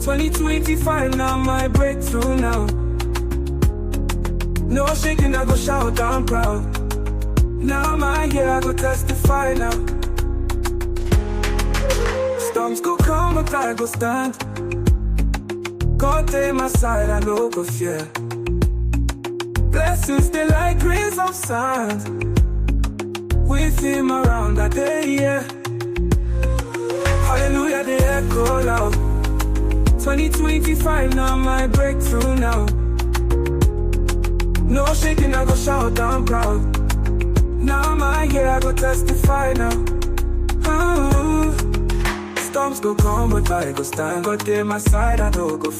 2025 now, my breakthrough now. No shaking, I go shout, I'm proud. Now my year, I go testify now. Storms go come, but I go stand. God take my side, I no go fear. Blessings, they like grains of sand. With him around that day, yeah. Hallelujah, they echo loud. 2025 now, my breakthrough now. No shaking, I go shout, I'm proud. Now my year, I go testify now. Storms go come, but I go stand. God take my side, I no go fear.